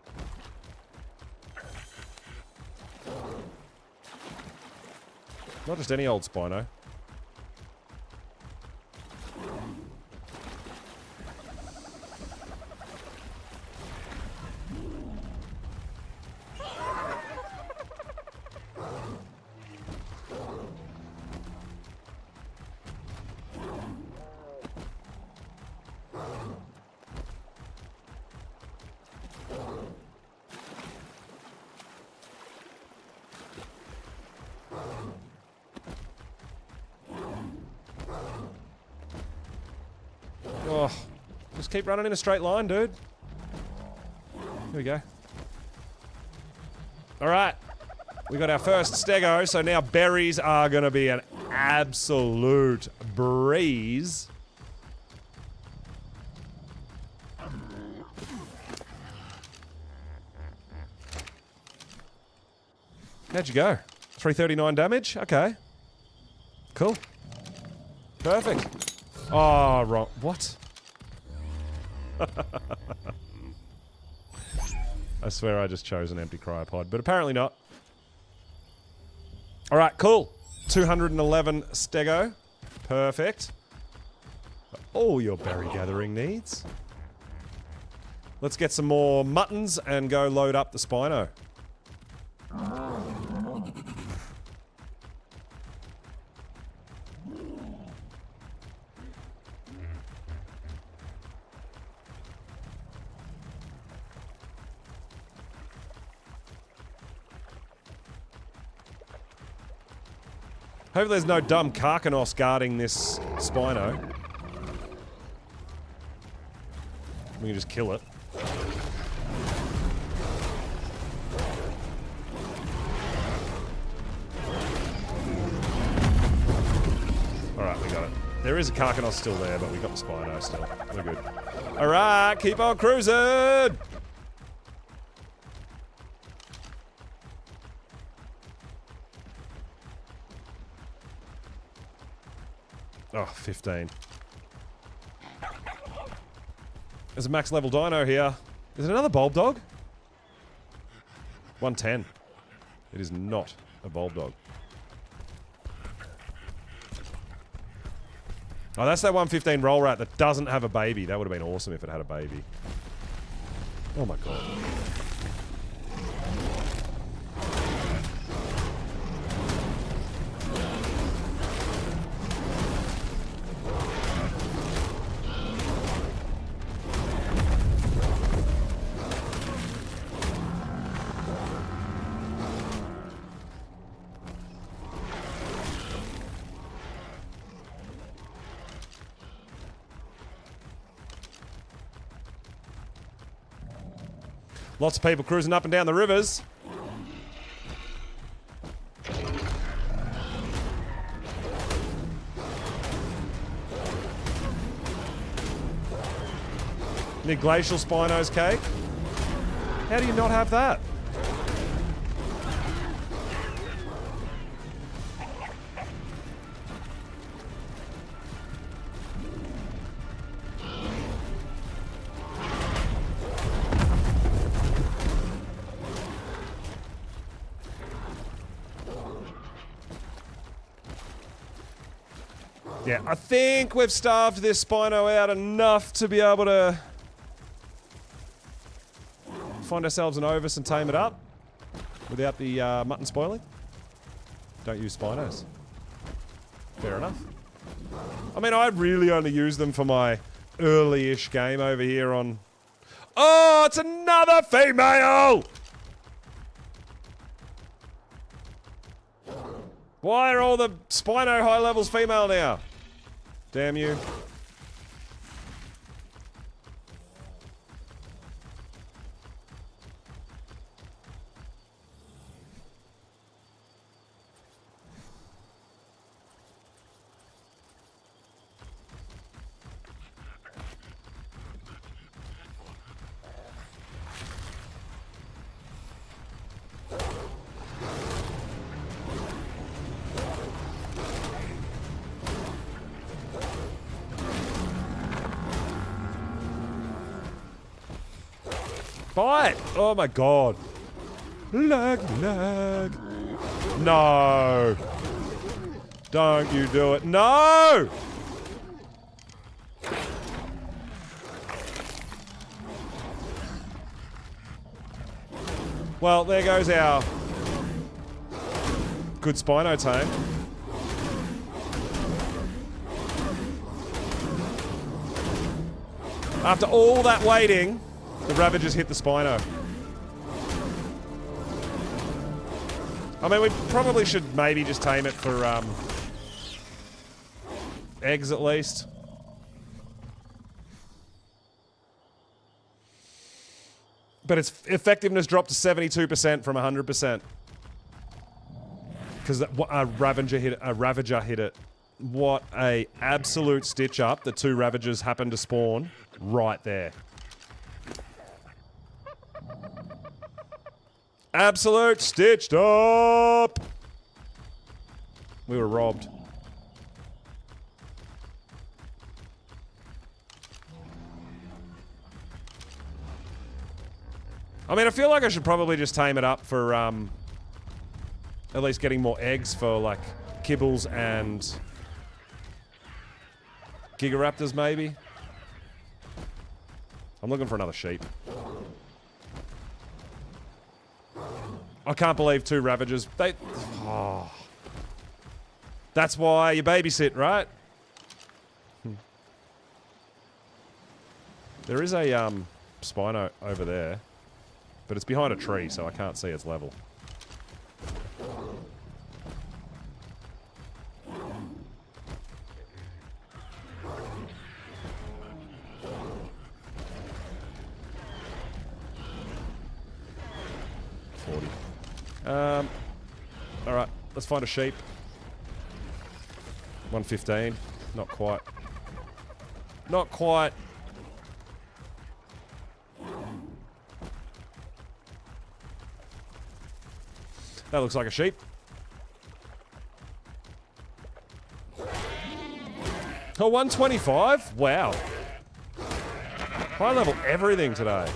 Not just any old Spino. Oh, just keep running in a straight line, dude. Here we go. All right. We got our first Stego, so now berries are going to be an absolute breeze. How'd you go? 339 damage? Okay. Cool. Perfect. Oh, wrong. What? I swear I just chose an empty cryopod, but apparently not. Alright, cool. 211 Stego. Perfect. For all your berry gathering needs. Let's get some more muttons and go load up the Spino. Hopefully there's no dumb Karkanos guarding this Spino. We can just kill it. Alright, we got it. There is a Karkanos still there, but we got the Spino still. We're good. Alright, keep on cruising! Oh, 15. There's a max level dino here. Is it another bulb dog? 110. It is not a bulb dog. Oh, that's that 115 roll rat that doesn't have a baby. That would have been awesome if it had a baby. Oh my god. Lots of people cruising up and down the rivers. Need glacial Spino's cake? How do you not have that? Yeah, I think we've starved this Spino out enough to be able to find ourselves an Ovis and tame it up without the mutton spoiling. Don't use Spinos. Fair enough. I mean, I really only use them for my early-ish game over here on... Oh, it's another female! Why are all the Spino high levels female now? Damn you. Bite! Oh my god. Lag, lag. No. Don't you do it. No! Well, there goes our good Spino tame. After all that waiting, the Ravagers hit the Spino. I mean, we probably should maybe just tame it for, eggs at least. But its effectiveness dropped to 72% from 100%. Because a Ravager hit it. What a absolute stitch up. The two Ravagers happened to spawn right there. Absolute stitched up! We were robbed. I mean, I feel like I should probably just tame it up for, at least getting more eggs for, like, kibbles and Gigaraptors, maybe? I'm looking for another sheep. I can't believe two Ravagers. They... Oh. That's why you babysit, right? There is a, Spino over there. But it's behind a tree, so I can't see its level. Alright, let's find a sheep. 115. Not quite. Not quite. That looks like a sheep. Oh, 125? Wow. High level everything today.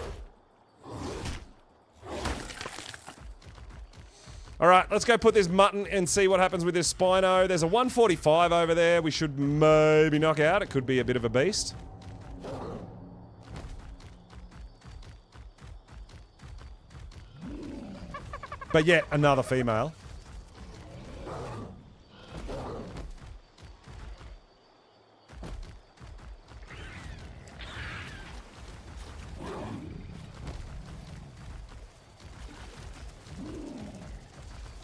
All right, let's go put this mutton and see what happens with this Spino. There's a 145 over there we should maybe knock out. It could be a bit of a beast. But yet another female.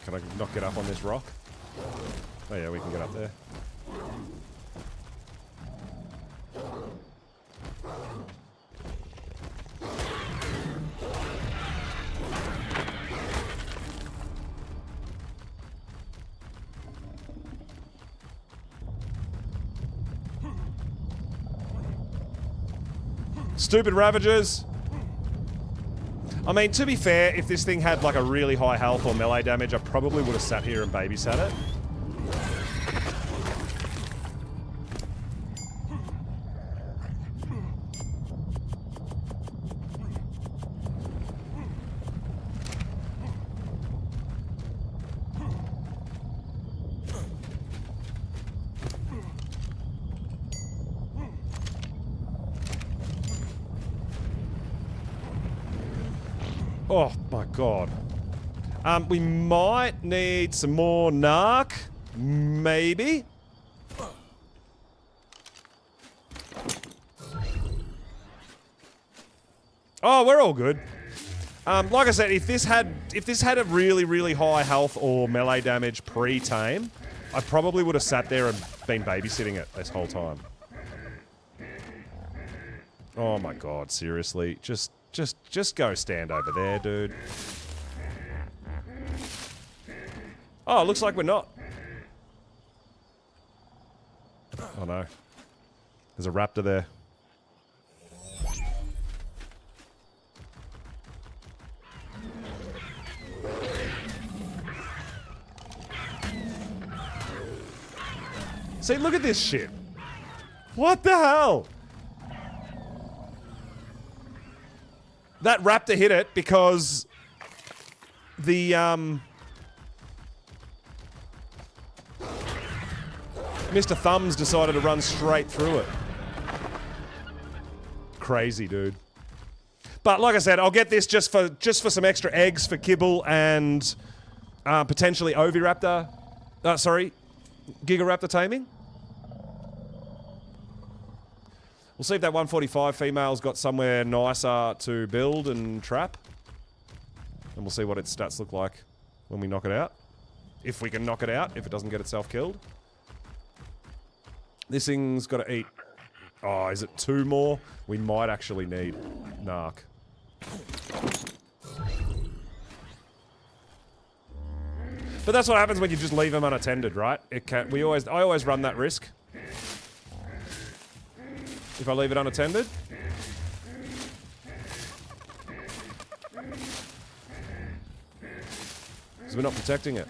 Can I not get up on this rock? Oh yeah, we can get up there. Stupid Ravagers. I mean, to be fair, if this thing had like a really high health or melee damage, I probably would have sat here and babysat it. Oh my god. We might need some more narc. Maybe. Oh, we're all good. Like I said, if this had a really high health or melee damage pre-tame, I probably would have sat there and been babysitting it this whole time. Oh my god, seriously. Just go stand over there, dude. Oh, looks like we're not. Oh no. There's a raptor there. See, look at this shit. What the hell? That raptor hit it because the, Mr. Thumbs decided to run straight through it. Crazy, dude. But like I said, I'll get this just for some extra eggs for kibble and potentially Oviraptor. Sorry, Gigaraptor taming. We'll see if that 145 female's got somewhere nicer to build and trap. And we'll see what its stats look like when we knock it out. If we can knock it out, if it doesn't get itself killed. This thing's got to eat... Oh, is it 2 more? We might actually need narc. But that's what happens when you just leave them unattended, right? It can, I always run that risk. If I leave it unattended. Because we're not protecting it.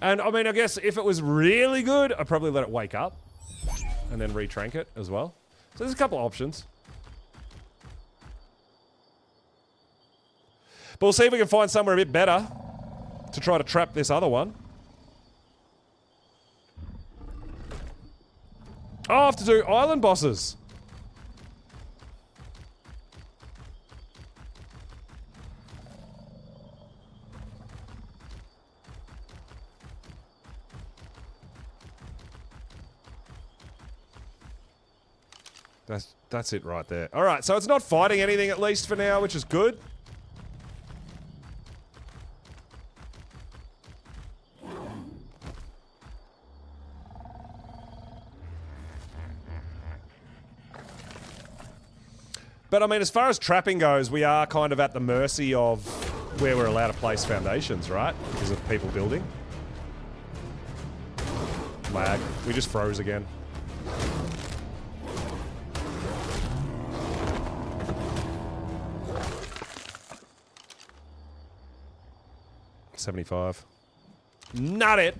And, I mean, I guess if it was really good, I'd probably let it wake up. And then retrank it as well. So there's a couple of options. But we'll see if we can find somewhere a bit better to try to trap this other one. Oh, I have to do island bosses. That's it right there. All right, so it's not fighting anything at least for now, which is good. But I mean, as far as trapping goes, we are kind of at the mercy of where we're allowed to place foundations, right? Because of people building. Lag. We just froze again. $75. Not it.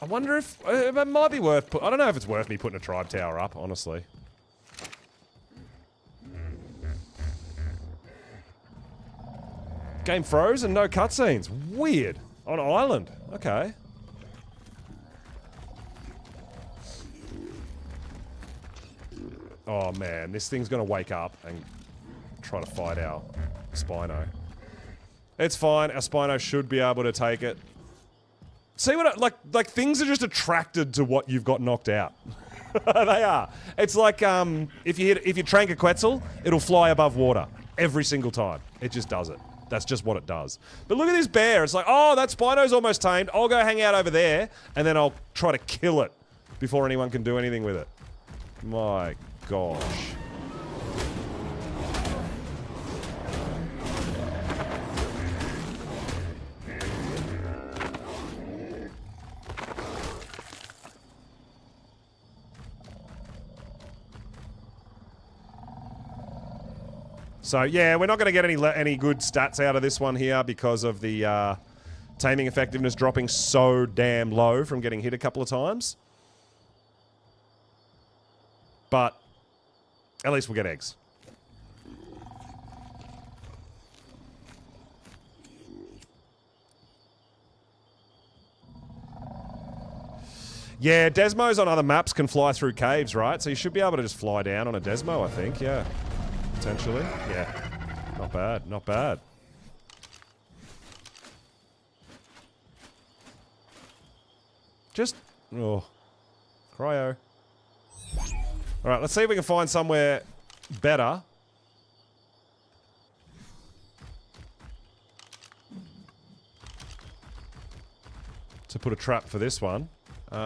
I wonder if it might be worth. I don't know if it's worth me putting a tribe tower up, honestly. Game froze and no cutscenes. Weird. On an island. Okay. Oh man, this thing's gonna wake up and try to fight our Spino. It's fine. Our Spino should be able to take it. See what like things are just attracted to what you've got knocked out. They are. It's like if you trank a Quetzal, it'll fly above water every single time. It just does it. That's just what it does. But look at this bear. It's like, oh, that Spino's almost tamed. I'll go hang out over there, and then I'll try to kill it before anyone can do anything with it. My gosh. So yeah, we're not going to get any good stats out of this one here because of the taming effectiveness dropping so damn low from getting hit a couple of times. But at least we'll get eggs. Yeah, Desmos on other maps can fly through caves, right? So you should be able to just fly down on a Desmo, I think, yeah. Potentially. Yeah. Not bad, not bad. Just... oh. Cryo. Alright, let's see if we can find somewhere better. To put a trap for this one. It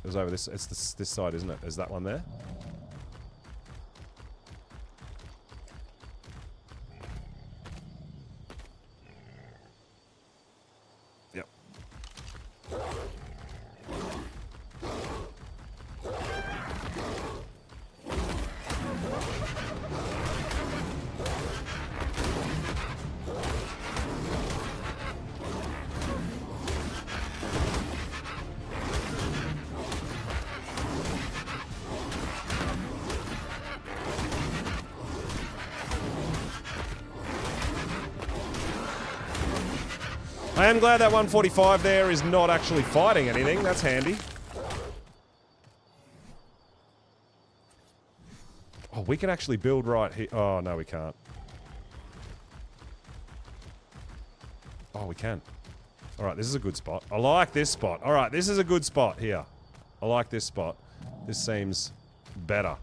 was over this... it's this side, isn't it? Is that one there? Yep. I am glad that 145 there is not actually fighting anything. That's handy. Oh, we can actually build right here. Oh, no, we can't. Oh, we can. All right, this is a good spot. I like this spot. All right, this is a good spot here. I like this spot. This seems better.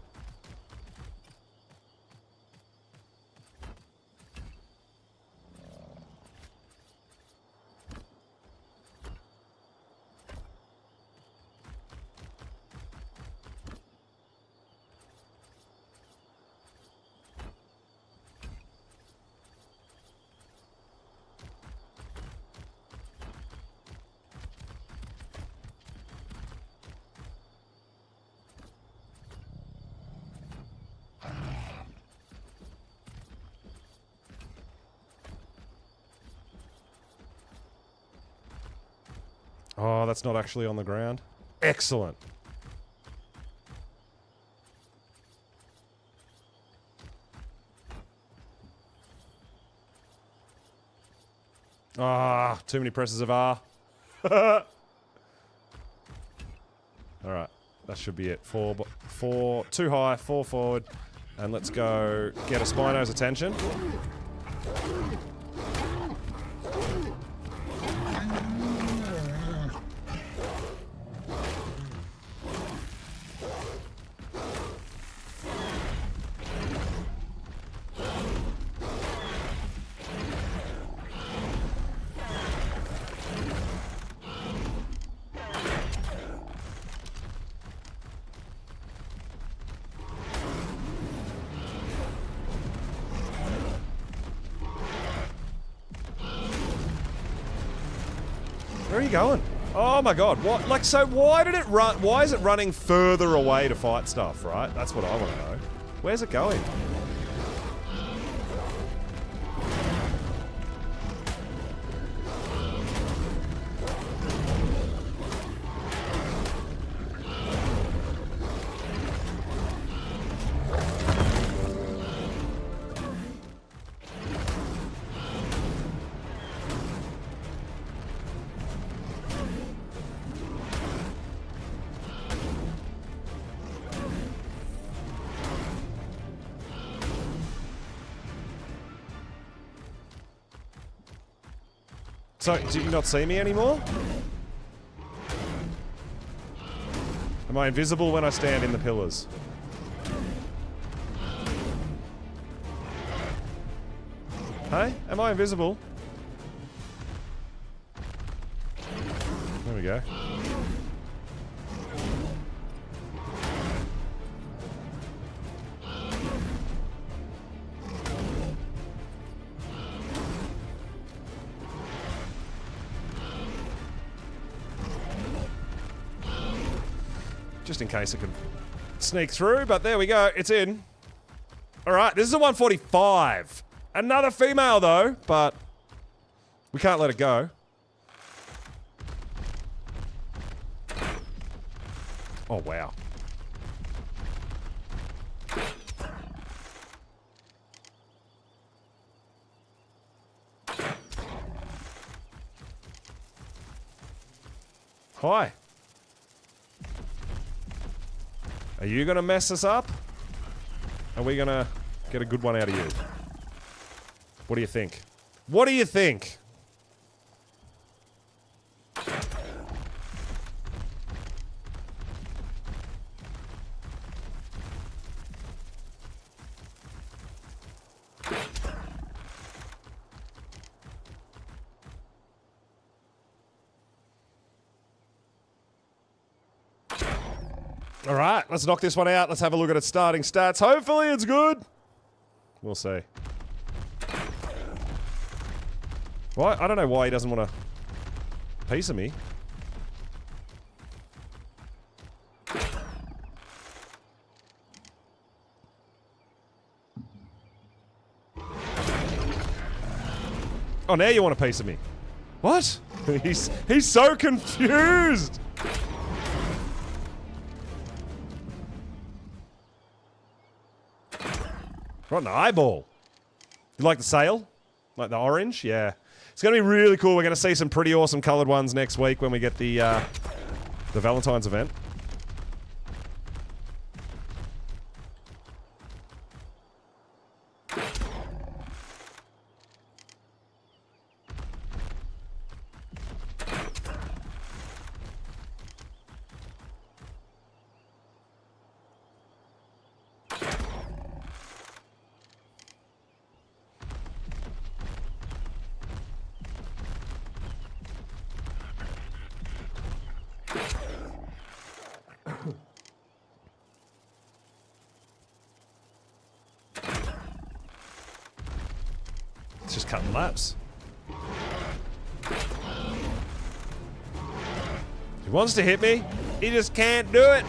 Oh, that's not actually on the ground. Excellent. Ah, too many presses of R. Alright, that should be it. Four, too high, 4 forward. And let's go get a Spino's attention. are you going? Oh my god, what? Like, so why did it run? Why is it running further away to fight stuff, right? That's what I want to know. Where's it going? So, do you not see me anymore? Am I invisible when I stand in the pillars? Hey? Am I invisible? There we go. Just in case it could sneak through, but there we go. It's in. All right, this is a 145. Another female, though, but we can't let it go. Oh, wow. Hi. Are you going to mess us up? Are we going to get a good one out of you? What do you think? What do you think? All right, let's knock this one out. Let's have a look at its starting stats. Hopefully it's good. We'll see. Why? I don't know why he doesn't want a piece of me. Oh, now you want a piece of me. What? He's so confused. What an eyeball. You like the sail? Like the orange? Yeah. It's going to be really cool. We're going to see some pretty awesome colored ones next week when we get the Valentine's event. It's just cutting laps. He wants to hit me. He just can't do it.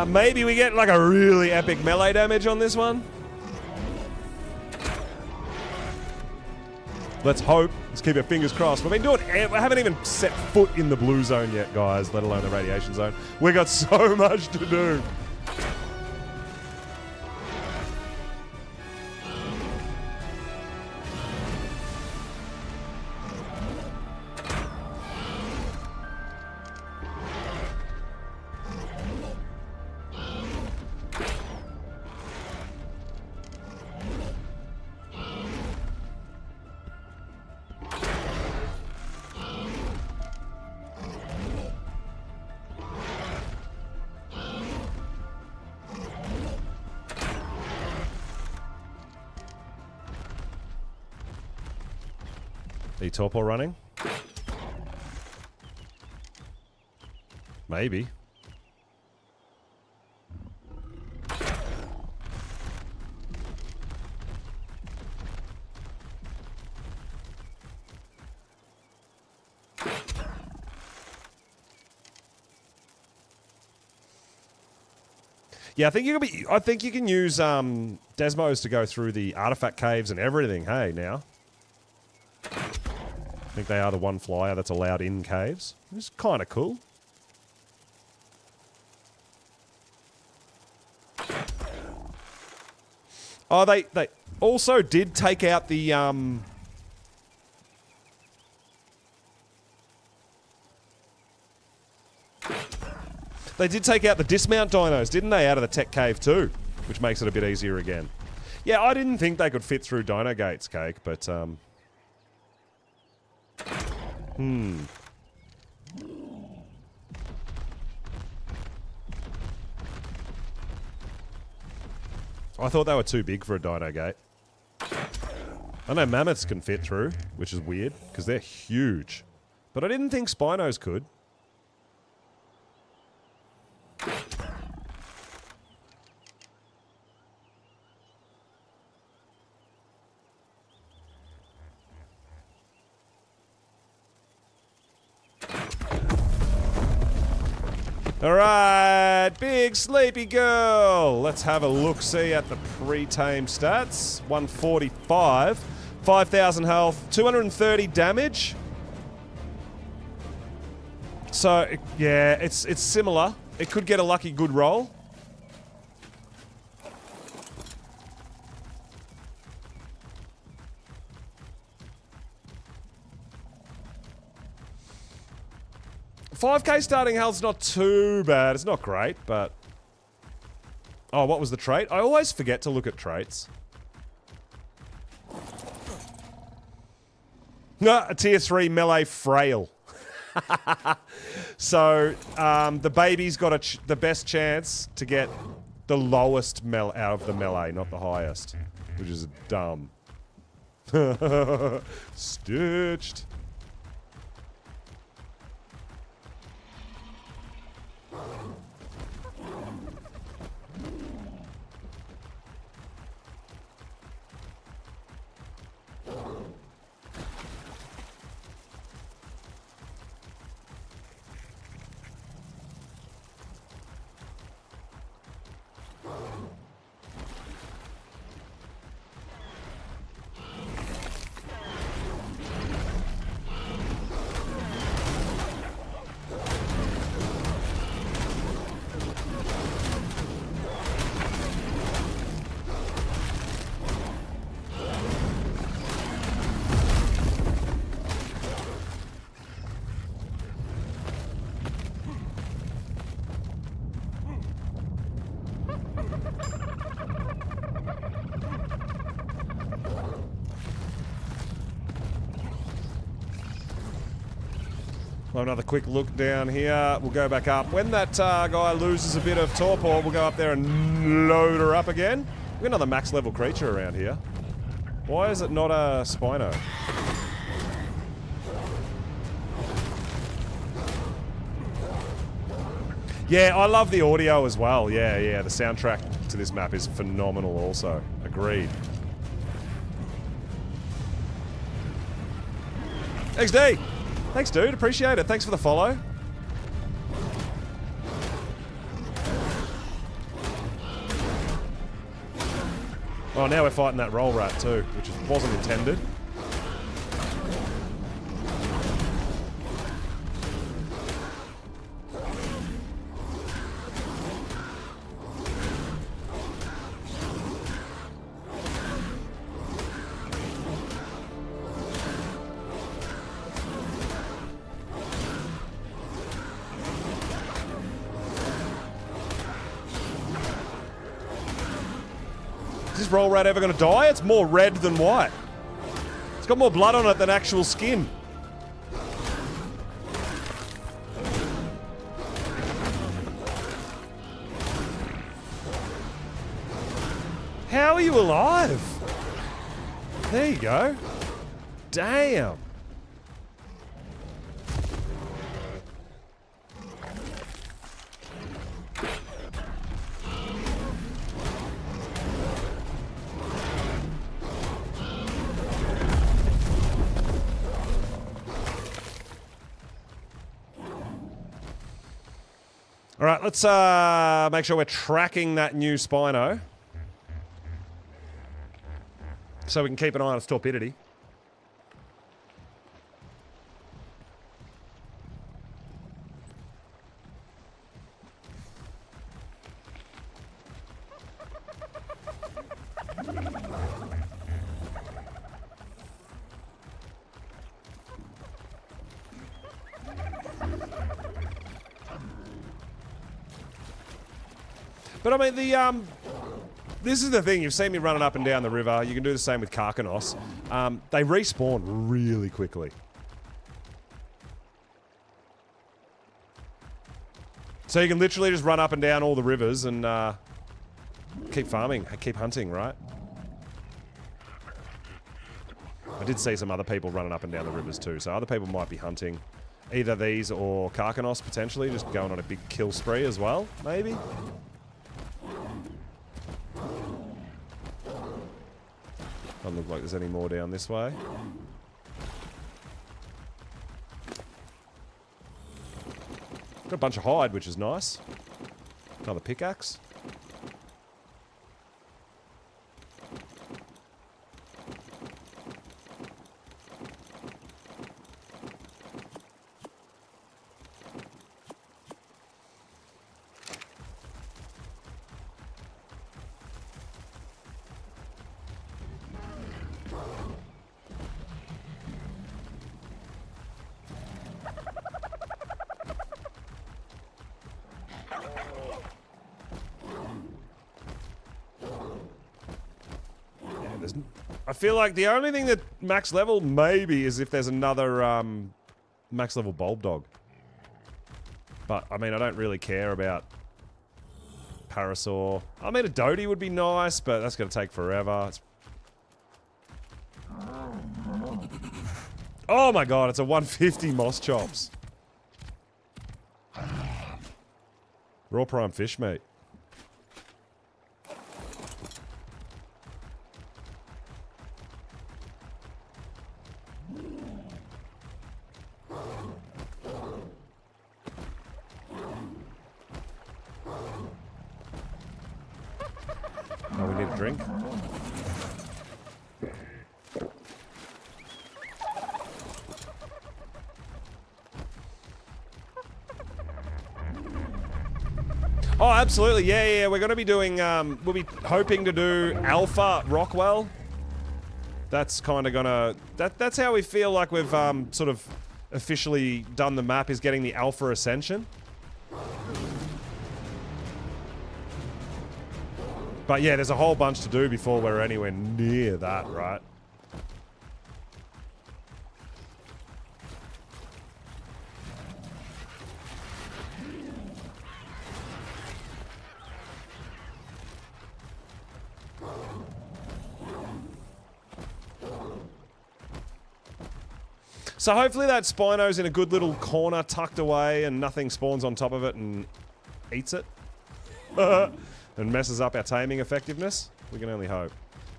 Maybe we get like a really epic melee damage on this one. Let's hope. Let's keep our fingers crossed. We've been doing. We haven't even set foot in the blue zone yet, guys, let alone the radiation zone. We got so much to do. Are you torpor running? Maybe. Yeah, I think you can use Desmos to go through the artifact caves and everything. Hey, now. I think they are the one flyer that's allowed in caves. It's kind of cool. Oh, they also did take out the they did take out the dismount dinos, didn't they, out of the tech cave too, which makes it a bit easier again. Yeah, I didn't think they could fit through dino gates, Cake, but I thought they were too big for a dino gate. I know mammoths can fit through, which is weird, because they're huge. But I didn't think Spinos could. Alright, big sleepy girl. Let's have a look-see at the pre-tame stats. 145, 5,000 health, 230 damage. So, yeah, it's similar. It could get a lucky good roll. $5K starting health's not too bad. It's not great, but... Oh, what was the trait? I always forget to look at traits. No, a tier 3 melee frail. So, the baby's got the best chance to get the lowest out of the melee, not the highest. Which is dumb. Stitched. Well, another quick look down here. We'll go back up. When that guy loses a bit of torpor, we'll go up there and load her up again. We've got another max level creature around here. Why is it not a Spino? Yeah, I love the audio as well. Yeah, the soundtrack to this map is phenomenal also. Agreed. XD! Thanks, dude. Appreciate it. Thanks for the follow. Oh, now we're fighting that roll rat too, which wasn't intended. Is this roll rat ever going to die? It's more red than white. It's got more blood on it than actual skin. How are you alive? There you go. Damn. All right, let's make sure we're tracking that new Spino. So we can keep an eye on its torpidity. But I mean, this is the thing. You've seen me running up and down the river. You can do the same with Karkanos. They respawn really quickly. So you can literally just run up and down all the rivers and keep farming, keep hunting, right? I did see some other people running up and down the rivers too. So other people might be hunting either these or Karkanos potentially, just going on a big kill spree as well, maybe. Doesn't look like there's any more down this way. Got a bunch of hide, which is nice. Another pickaxe. I feel like the only thing that max level maybe is if there's another max level bulb dog. But I mean, I don't really care about Parasaur. I mean, a Doty would be nice, but that's going to take forever. Oh my god, it's a 150 Moss Chops. Raw prime fish meat. Oh, we need a drink. Oh, absolutely. Yeah. We're going to be doing, we'll be hoping to do Alpha Rockwell. That's kind of going to, that's how we feel like we've sort of officially done the map, is getting the Alpha Ascension. But yeah, there's a whole bunch to do before we're anywhere near that, right? So hopefully that Spino's in a good little corner tucked away and nothing spawns on top of it and eats it. And messes up our taming effectiveness. We can only hope.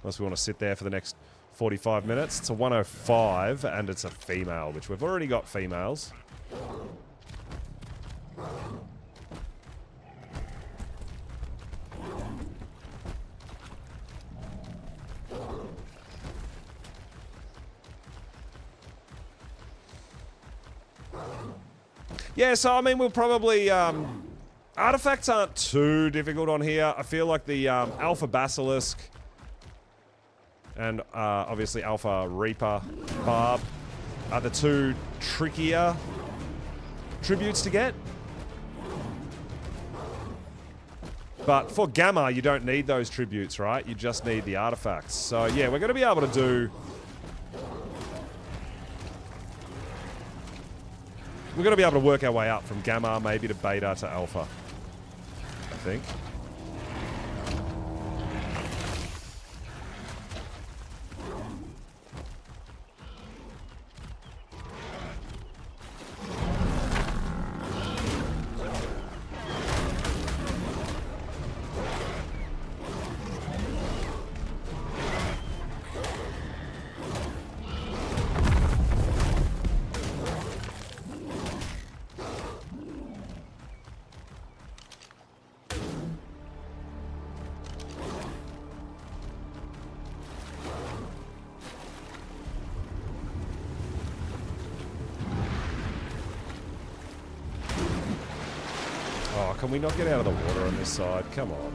Unless we want to sit there for the next 45 minutes. It's a 105 and it's a female, which we've already got females. Yeah, so I mean, we'll probably, artifacts aren't too difficult on here. I feel like the Alpha Basilisk and obviously Alpha Reaper Barb are the two trickier tributes to get. But for Gamma, you don't need those tributes, right? You just need the artifacts. So yeah, we're going to be able to do... We're going to be able to work our way up from Gamma, maybe to Beta to Alpha, I think. Oh, can we not get out of the water on this side? Come on.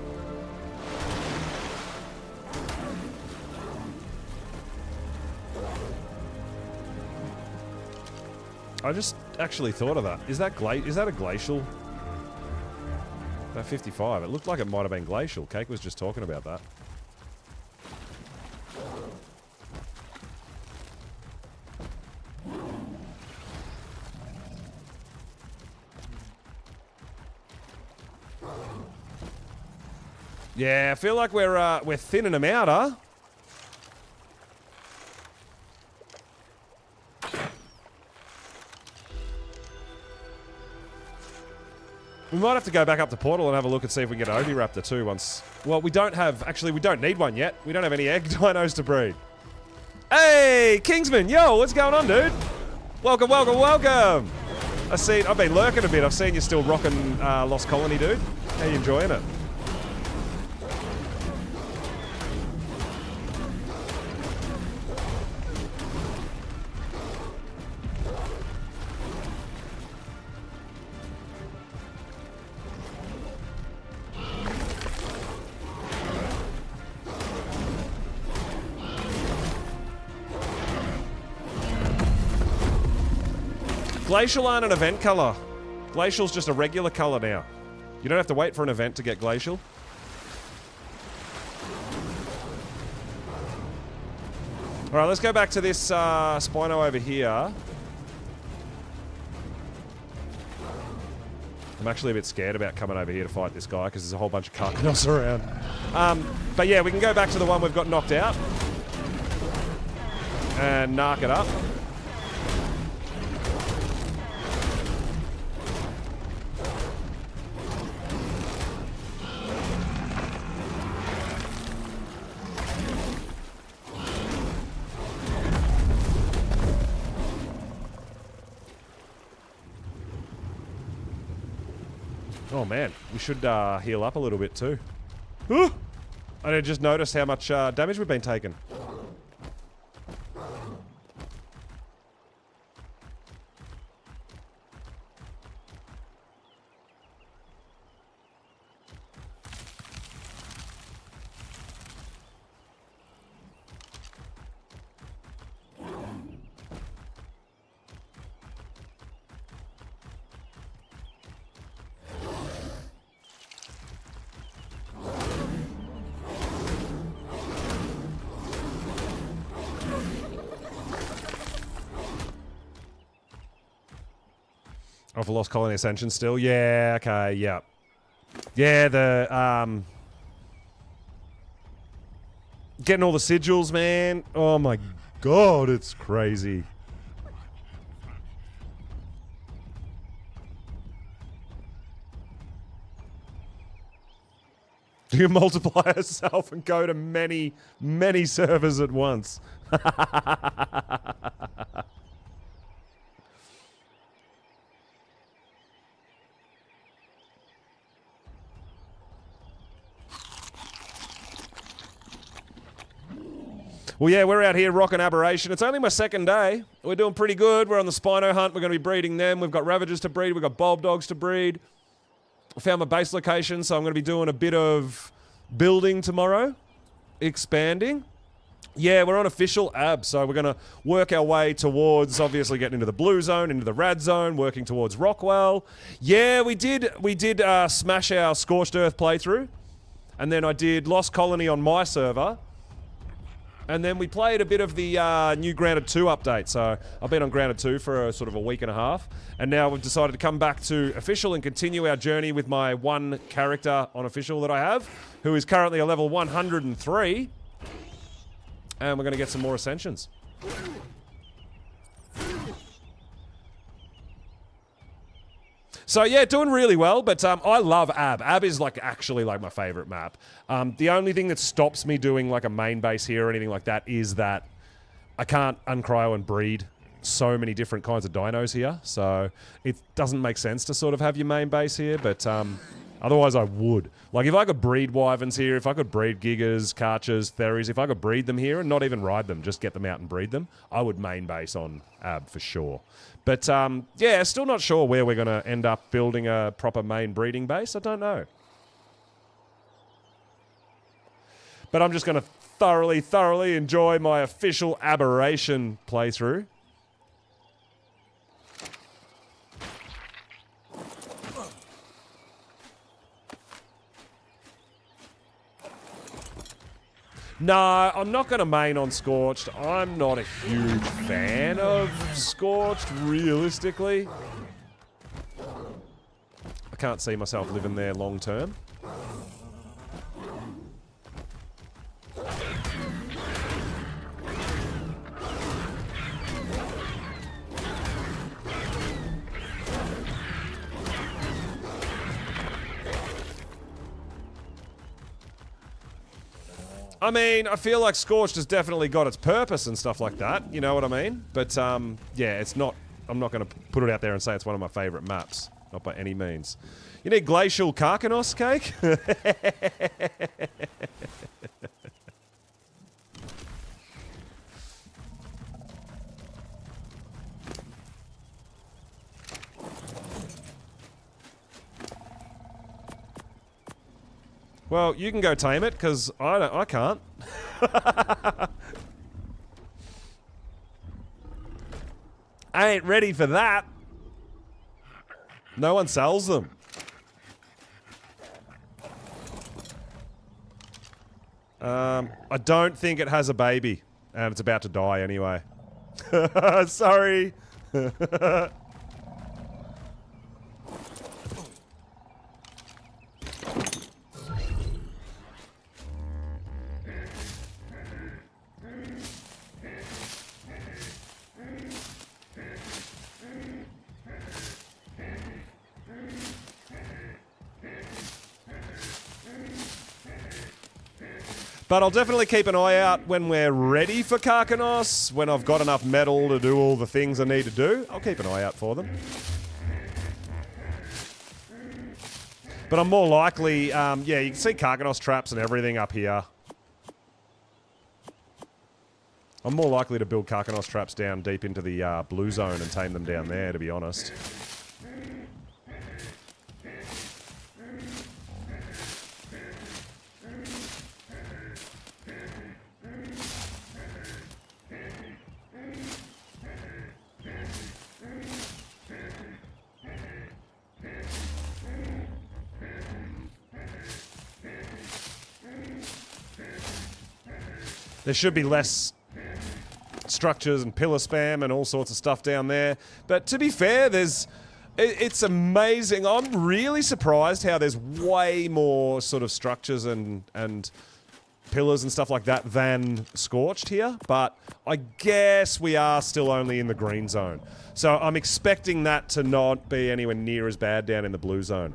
I just actually thought of that. Is that a glacial? That 55. It looked like it might have been glacial. Cake was just talking about that. Yeah, I feel like we're thinning them out, huh? We might have to go back up the portal and have a look and see if we can get an Oviraptor too once... Well, we don't have... Actually, we don't need one yet. We don't have any egg dinos to breed. Hey, Kingsman! Yo, what's going on, dude? Welcome, welcome, welcome! I've been lurking a bit. I've seen you still rocking Lost Colony, dude. How you enjoying it? Glacial aren't an event color. Glacial's just a regular color now. You don't have to wait for an event to get glacial. Alright, let's go back to this Spino over here. I'm actually a bit scared about coming over here to fight this guy because there's a whole bunch of Karkanos around. But yeah, we can go back to the one we've got knocked out. And knock it up. Oh man, we should heal up a little bit too. I just noticed how much damage we've been taking. Oh, for Lost Colony Ascension still? Yeah, okay, yeah. Yeah, the, getting all the sigils, man. Oh my god, it's crazy. You can multiply yourself and go to many, many servers at once. Well, yeah, we're out here rocking Aberration. It's only my second day. We're doing pretty good. We're on the Spino hunt. We're going to be breeding them. We've got Ravagers to breed. We've got Bulb Dogs to breed. I found my base location, so I'm going to be doing a bit of building tomorrow. Expanding. Yeah, we're on official Ab, so we're going to work our way towards, obviously, getting into the blue zone, into the rad zone, working towards Rockwell. Yeah, we did smash our Scorched Earth playthrough. And then I did Lost Colony on my server. And then we played a bit of the new Grounded 2 update. So I've been on Grounded 2 for sort of a week and a half. And now we've decided to come back to official and continue our journey with my one character on official that I have, who is currently a level 103. And we're going to get some more ascensions. So yeah, doing really well, but I love Ab. Ab is like actually like my favorite map. The only thing that stops me doing like a main base here or anything like that is that I can't uncryo and breed so many different kinds of dinos here. So it doesn't make sense to sort of have your main base here, but Otherwise, I would. Like, if I could breed wyverns here, if I could breed gigas, karchers, theries, if I could breed them here and not even ride them, just get them out and breed them, I would main base on Ab for sure. But, yeah, still not sure where we're going to end up building a proper main breeding base. I don't know. But I'm just going to thoroughly enjoy my official Aberration playthrough. No, I'm not going to main on Scorched. I'm not a huge fan of Scorched, realistically. I can't see myself living there long term. I mean, I feel like Scorched has definitely got its purpose and stuff like that. You know what I mean? But, yeah, it's not... I'm not going to put it out there and say it's one of my favourite maps. Not by any means. You need Glacial Karkanos cake? Well, you can go tame it, because I can't. I ain't ready for that. No one sells them. I don't think it has a baby, and it's about to die anyway. Sorry. But I'll definitely keep an eye out when we're ready for Karkanos, when I've got enough metal to do all the things I need to do. I'll keep an eye out for them. But I'm more likely, yeah, you can see Karkanos traps and everything up here. I'm more likely to build Karkanos traps down deep into the blue zone and tame them down there, to be honest. There should be less structures and pillar spam and all sorts of stuff down there. But to be fair, it's amazing. I'm really surprised how there's way more sort of structures and pillars and stuff like that than Scorched here. But I guess we are still only in the green zone. So I'm expecting that to not be anywhere near as bad down in the blue zone.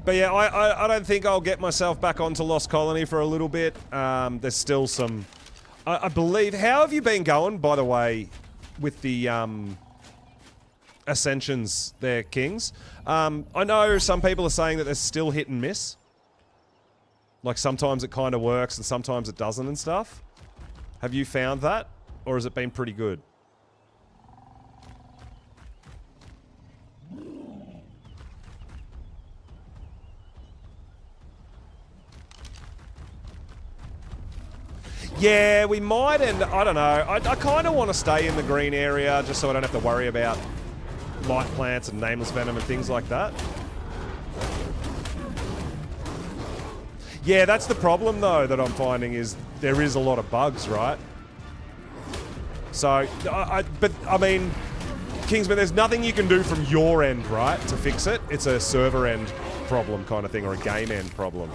But yeah, I don't think I'll get myself back onto Lost Colony for a little bit. There's still some... I believe... How have you been going, by the way, with the Ascensions there, Kings? I know some people are saying that there's still hit and miss. Like, sometimes it kind of works and sometimes it doesn't and stuff. Have you found that? Or has it been pretty good? Yeah, we might, and I don't know. I kind of want to stay in the green area just so I don't have to worry about light plants and nameless venom and things like that. Yeah, that's the problem, though, that I'm finding is there is a lot of bugs, right? So, but, I mean, Kingsman, there's nothing you can do from your end, right, to fix it. It's a server end problem kind of thing, or a game end problem.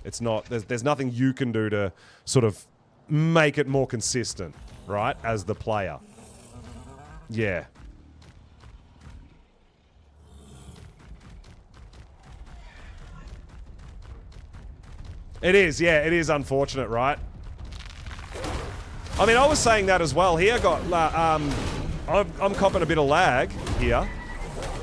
It's not, there's nothing you can do to sort of make it more consistent, right, as the player. Yeah. It is, yeah, it is unfortunate, right? I mean, I was saying that as well. Here, I'm copping a bit of lag here.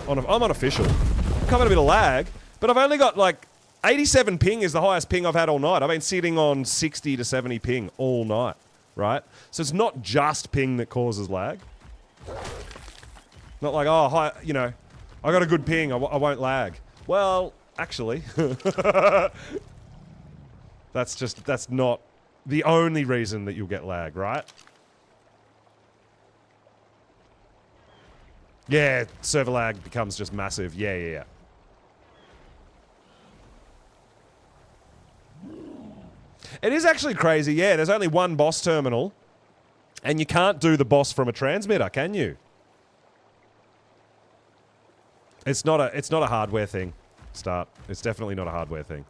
I'm on official. I'm copping a bit of lag, but I've only got like 87 ping is the highest ping I've had all night. I've been sitting on 60 to 70 ping all night, right? So it's not just ping that causes lag. Not like, oh, hi, you know, I got a good ping, I won't lag. Well, actually, that's not the only reason that you'll get lag, right? Yeah, server lag becomes just massive. Yeah. It is actually crazy, yeah. There's only one boss terminal, and you can't do the boss from a transmitter, can you? It's not a hardware thing. Start. It's definitely not a hardware thing.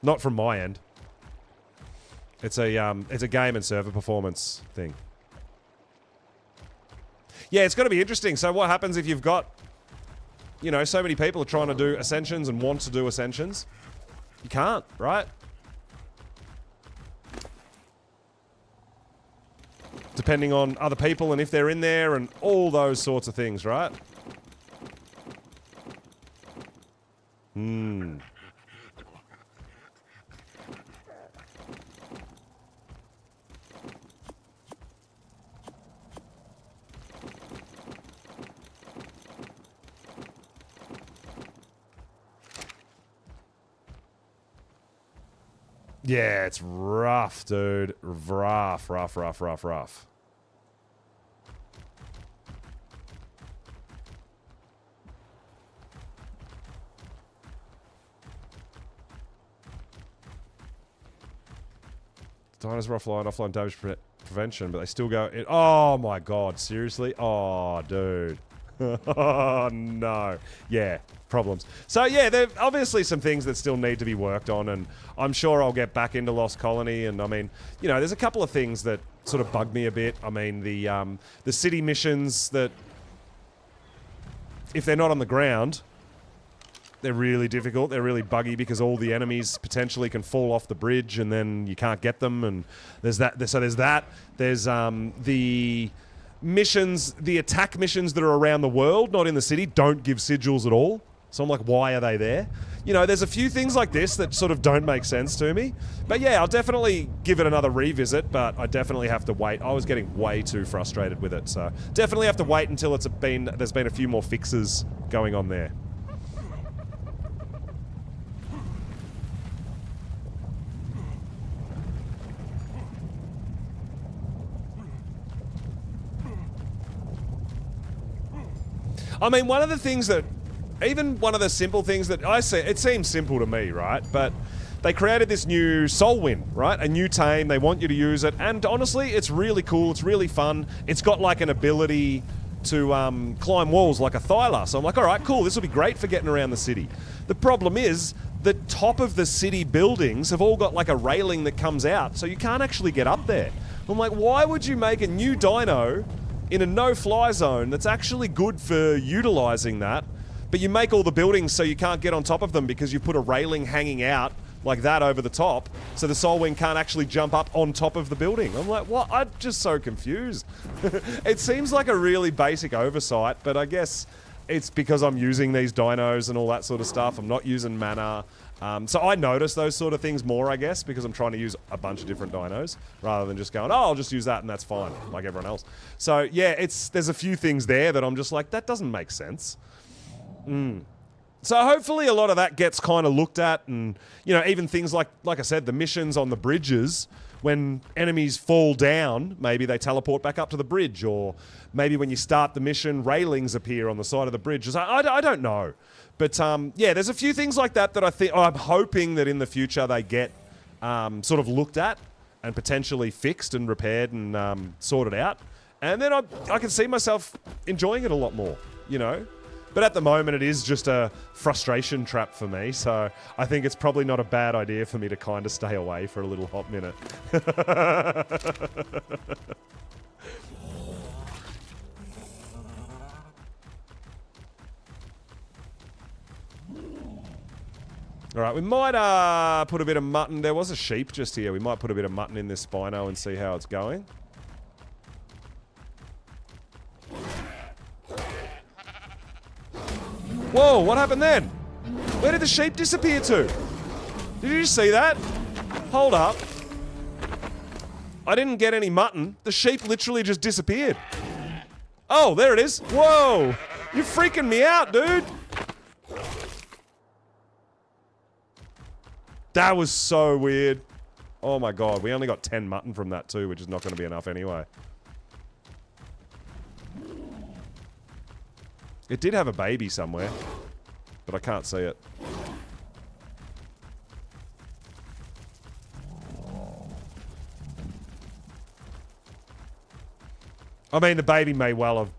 Not from my end. It's a game and server performance thing. Yeah, it's going to be interesting. So what happens if you've got, you know, so many people are trying to do Ascensions and want to do Ascensions? You can't, right? Depending on other people and if they're in there and all those sorts of things, right? Yeah, it's rough, dude. Rough. Dinos are offline damage prevention, but they still go in. Oh my god, seriously? Oh, dude. Oh, no. Yeah, problems. So, yeah, there are obviously some things that still need to be worked on, and I'm sure I'll get back into Lost Colony, and I mean, you know, there's a couple of things that sort of bug me a bit. I mean, the city missions that, if they're not on the ground, they're really difficult. They're really buggy because all the enemies potentially can fall off the bridge, and then you can't get them, and there's that. So there's that. There's the missions, the attack missions that are around the world, not in the city, don't give sigils at all. So I'm like, why are they there? You know, there's a few things like this that sort of don't make sense to me. But yeah, I'll definitely give it another revisit, but I definitely have to wait. I was getting way too frustrated with it, so definitely have to wait until there's been a few more fixes going on there. I mean, one of the things that, even one of the simple things that I see, it seems simple to me, right? But they created this new Soul Wind, right? A new tame, they want you to use it, and honestly, it's really cool, it's really fun. It's got like an ability to climb walls like a Thyla, so I'm like, all right, cool, this will be great for getting around the city. The problem is, the top of the city buildings have all got like a railing that comes out, so you can't actually get up there. I'm like, why would you make a new dino in a no-fly zone that's actually good for utilizing that, but you make all the buildings so you can't get on top of them because you put a railing hanging out like that over the top, so the Soul Wing can't actually jump up on top of the building. I'm like, what? I'm just so confused. It seems like a really basic oversight, but I guess it's because I'm using these dinos and all that sort of stuff. I'm not using mana. So I notice those sort of things more, I guess, because I'm trying to use a bunch of different dinos rather than just going, oh, I'll just use that and that's fine, like everyone else. So yeah, there's a few things there that I'm just like, that doesn't make sense. So hopefully a lot of that gets kind of looked at, and you know, even things like I said, the missions on the bridges, when enemies fall down, maybe they teleport back up to the bridge, or maybe when you start the mission, railings appear on the side of the bridge. I don't know. But yeah, there's a few things like that that I'm hoping that in the future they get sort of looked at and potentially fixed and repaired and sorted out. And then I can see myself enjoying it a lot more, you know? But at the moment, it is just a frustration trap for me, so I think it's probably not a bad idea for me to kind of stay away for a little hot minute. All Alright, we might put a bit of mutton. There was a sheep just here. We might put a bit of mutton in this Spino and see how it's going. Whoa, what happened then? Where did the sheep disappear to? Did you see that? Hold up. I didn't get any mutton. The sheep literally just disappeared. Oh, there it is. Whoa! You're freaking me out, dude! That was so weird. Oh my god, we only got 10 mutton from that too, which is not going to be enough anyway. It did have a baby somewhere, but I can't see it. I mean, the baby may well have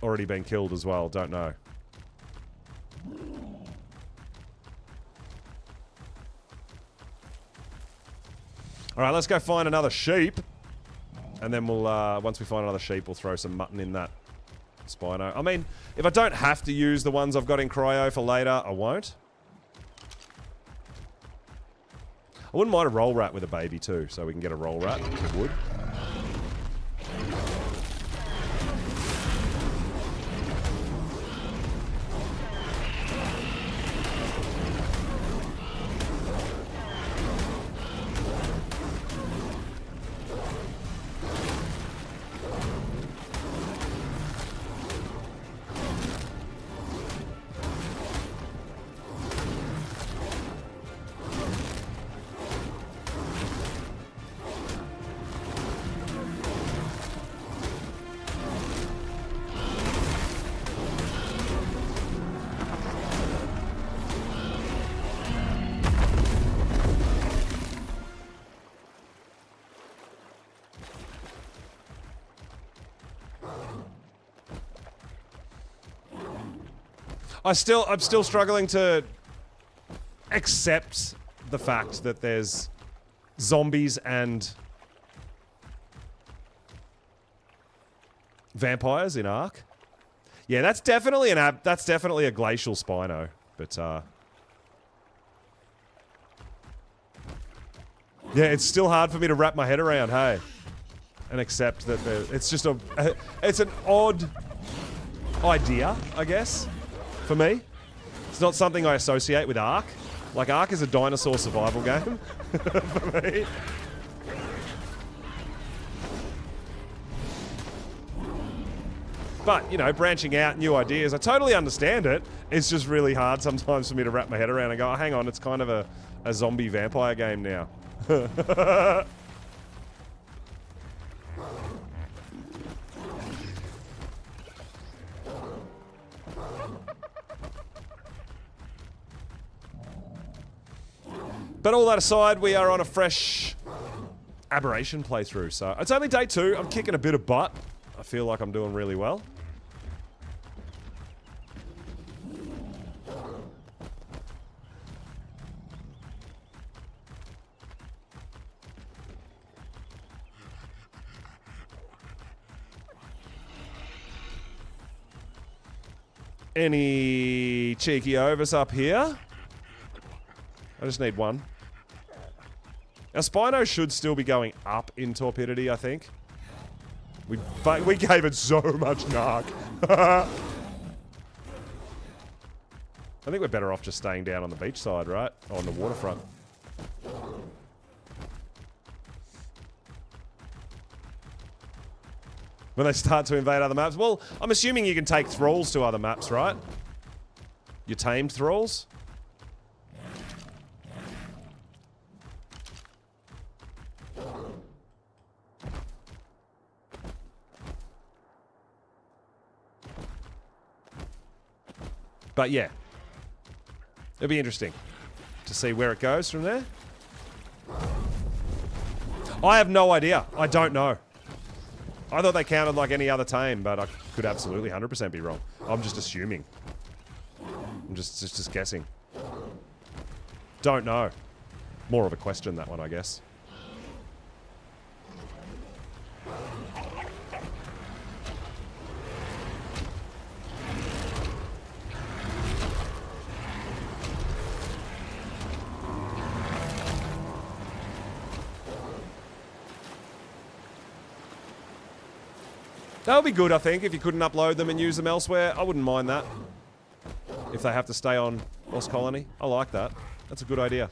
already been killed as well, don't know. Alright, let's go find another sheep. And then we'll, once we find another sheep, we'll throw some mutton in that Spino. I mean, if I don't have to use the ones I've got in cryo for later, I won't. I wouldn't mind a roll rat with a baby too, so we can get a roll rat with wood. I'm still struggling to accept the fact that there's zombies and vampires in Ark. Yeah, that's definitely a glacial Spino, but yeah, it's still hard for me to wrap my head around, hey, and accept that it's just it's an odd idea, I guess. For me, it's not something I associate with Ark. Like, Ark is a dinosaur survival game for me. But, you know, branching out, new ideas, I totally understand it. It's just really hard sometimes for me to wrap my head around and go, oh, hang on, it's kind of a zombie vampire game now. But all that aside, we are on a fresh Aberration playthrough, so it's only day 2. I'm kicking a bit of butt. I feel like I'm doing really well. Any cheeky overs up here? I just need one. Our Spino should still be going up in torpidity, I think. We gave it so much narc. I think we're better off just staying down on the beach side, right? Oh, on the waterfront. When they start to invade other maps. Well, I'm assuming you can take thralls to other maps, right? You tamed thralls? But yeah, it'll be interesting to see where it goes from there. I have no idea. I don't know. I thought they counted like any other tame, but I could absolutely 100% be wrong. I'm just assuming. I'm just guessing. Don't know. More of a question, that one, I guess. That would be good, I think, if you couldn't upload them and use them elsewhere. I wouldn't mind that. If they have to stay on Lost Colony. I like that. That's a good idea.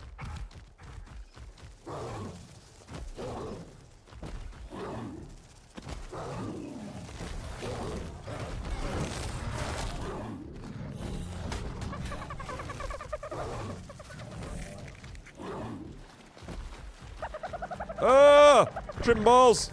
Oh! Tripping balls!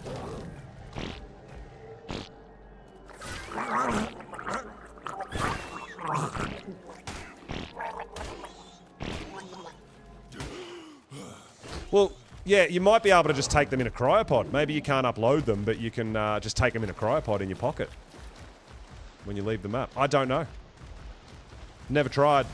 Well, yeah, you might be able to just take them in a cryopod. Maybe you can't upload them, but you can just take them in a cryopod in your pocket when you leave the map. I don't know. Never tried.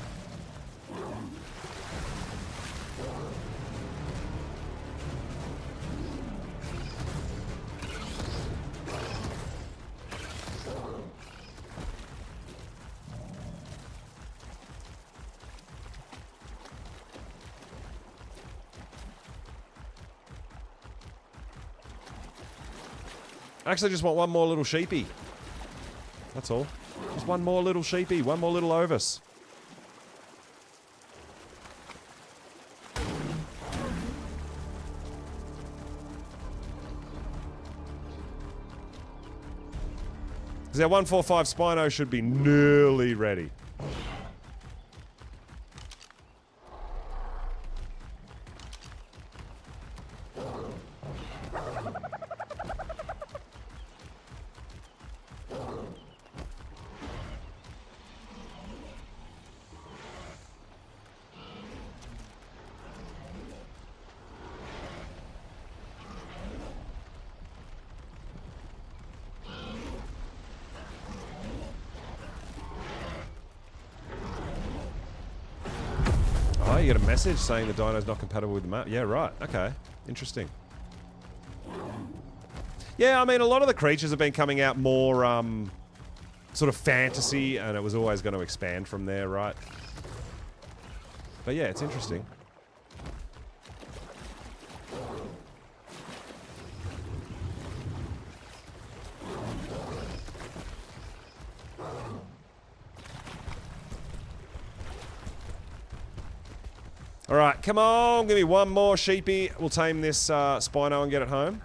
I actually just want one more little sheepy. That's all. Just one more little sheepy, one more little Ovis. Because our 145 Spino should be nearly ready. Oh, you get a message saying the dino's not compatible with the map. Yeah, right. Okay. Interesting. Yeah, I mean, a lot of the creatures have been coming out more, sort of fantasy, and it was always going to expand from there, right? But yeah, it's interesting. Alright, come on, give me one more sheepy. We'll tame this Spino and get it home.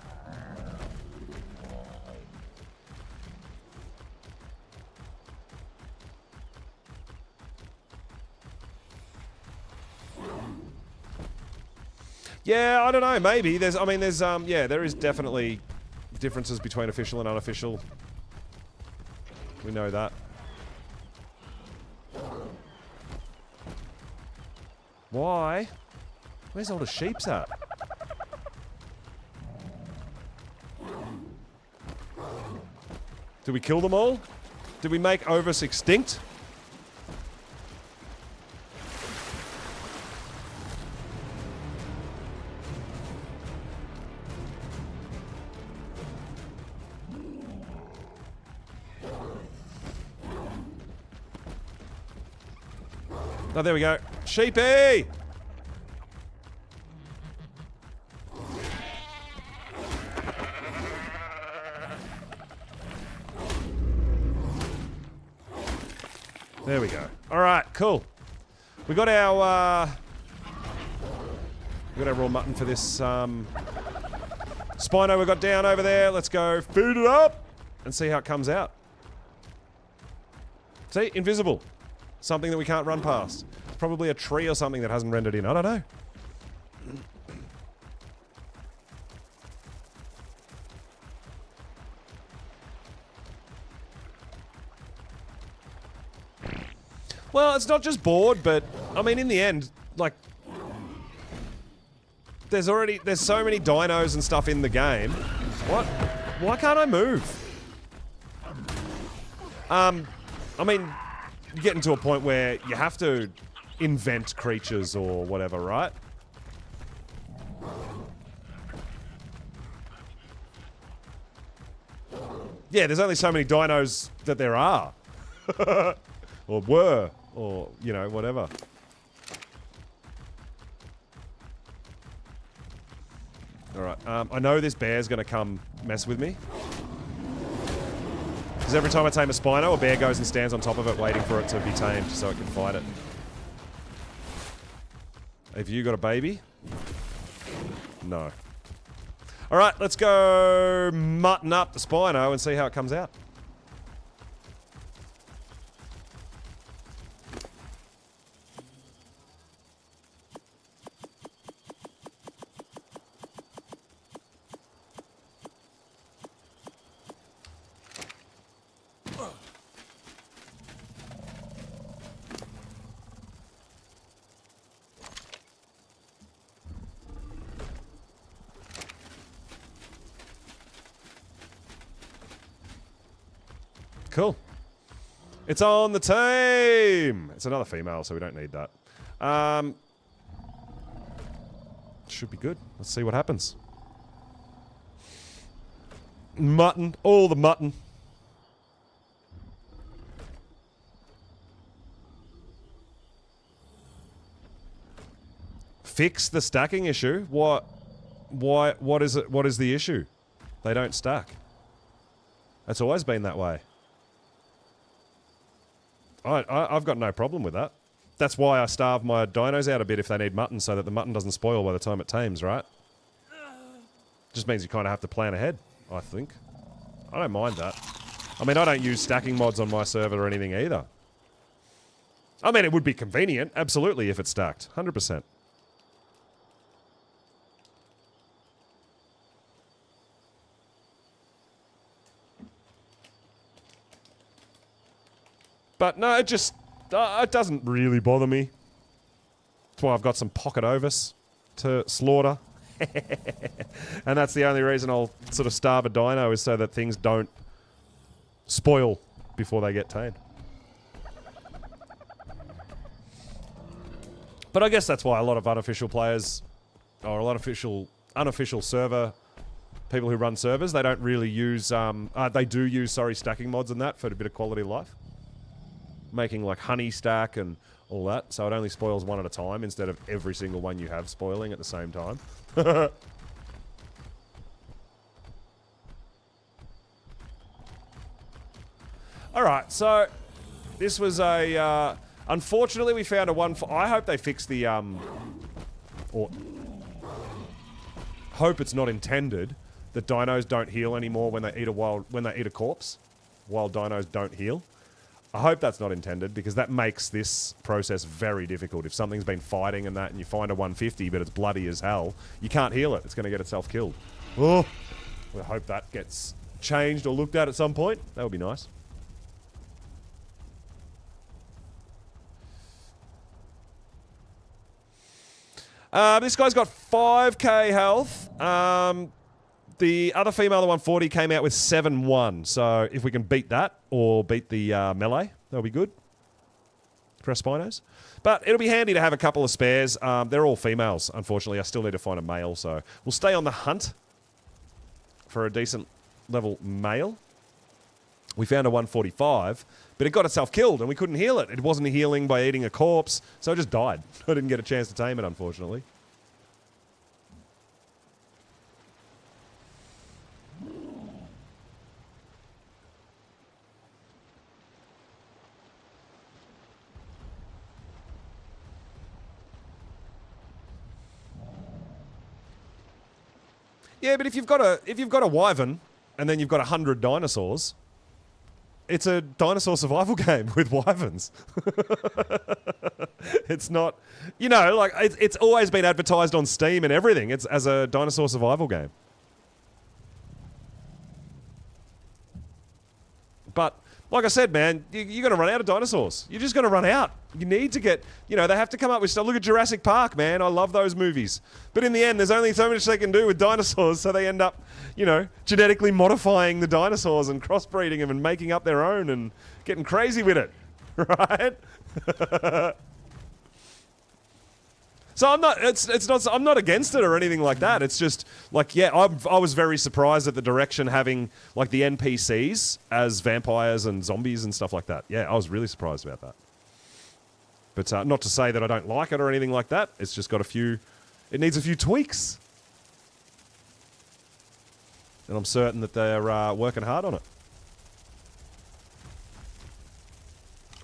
Yeah, I don't know, maybe. Yeah, there is definitely differences between official and unofficial. We know that. Why? Where's all the sheeps at? Did we kill them all? Did we make Ovis extinct? Oh, there we go. Sheepy! There we go. Alright, cool. We got our raw mutton for this Spino we got down over there. Let's go food it up and see how it comes out. See? Invisible. Something that we can't run past. It's probably a tree or something that hasn't rendered in. I don't know. Well, it's not just bored, but I mean, in the end, like, there's so many dinos and stuff in the game. What? Why can't I move? I mean, you're getting to a point where you have to invent creatures or whatever, right? Yeah, there's only so many dinos that there are. Or were. Or, you know, whatever. Alright, I know this bear's gonna come mess with me. Because every time I tame a Spino, a bear goes and stands on top of it waiting for it to be tamed so it can fight it. Have you got a baby? No. Alright, let's go mutton up the Spino and see how it comes out. Cool. It's on the team. It's another female, so we don't need that. Should be good. Let's see what happens. Mutton. All the mutton. Fix the stacking issue? What is it? What is the issue? They don't stack. It's always been that way. I've got no problem with that. That's why I starve my dinos out a bit if they need mutton, so that the mutton doesn't spoil by the time it tames, right? Just means you kind of have to plan ahead, I think. I don't mind that. I mean, I don't use stacking mods on my server or anything either. I mean, it would be convenient, absolutely, if it's stacked. 100%. But no, it just, it doesn't really bother me. That's why I've got some pocket ovis to slaughter. And that's the only reason I'll sort of starve a dino, is so that things don't spoil before they get tamed. But I guess that's why a lot of unofficial players, or a lot of unofficial server people who run servers, they don't really use, they do use, stacking mods and that for a bit of quality of life. Making like honey stack and all that, so it only spoils one at a time instead of every single one you have spoiling at the same time. Alright, so this was a, unfortunately we found a one for, I hope they fix the, or hope it's not intended that dinos don't heal anymore when they eat a corpse. Wild dinos don't heal. I hope that's not intended, because that makes this process very difficult. If something's been fighting and that, and you find a 150 but it's bloody as hell, you can't heal it. It's going to get itself killed. Oh, I hope that gets changed or looked at some point. That would be nice. This guy's got 5k health. The other female, the 140, came out with 7-1. So if we can beat that, or beat the melee, that'll be good. Press Spinos. But it'll be handy to have a couple of spares. They're all females, unfortunately. I still need to find a male, so we'll stay on the hunt for a decent level male. We found a 145, but it got itself killed, and we couldn't heal it. It wasn't healing by eating a corpse, so it just died. I didn't get a chance to tame it, unfortunately. Yeah, but if you've got a wyvern and then you've got 100 dinosaurs, it's a dinosaur survival game with wyverns. It's not, you know, like it's always been advertised on Steam and everything. It's as a dinosaur survival game. But like I said, man, you're going to run out of dinosaurs. You're just going to run out. You need to get, you know, they have to come up with stuff. Look at Jurassic Park, man. I love those movies. But in the end, there's only so much they can do with dinosaurs, so they end up, you know, genetically modifying the dinosaurs and crossbreeding them and making up their own and getting crazy with it, right? So I'm not against it or anything like that. It's just like, yeah, I was very surprised at the direction having like the NPCs as vampires and zombies and stuff like that. Yeah, I was really surprised about that. But not to say that I don't like it or anything like that. It's just got it needs a few tweaks. And I'm certain that they're working hard on it.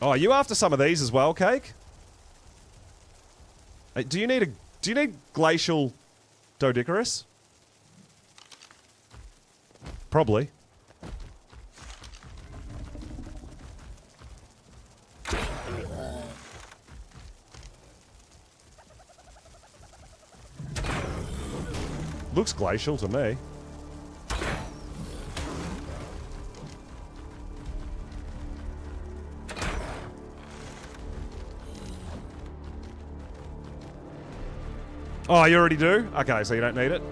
Oh, are you after some of these as well, Cake? Hey, do you need glacial Doedicurus? Probably. Looks glacial to me. Oh, you already do? Okay, so you don't need it.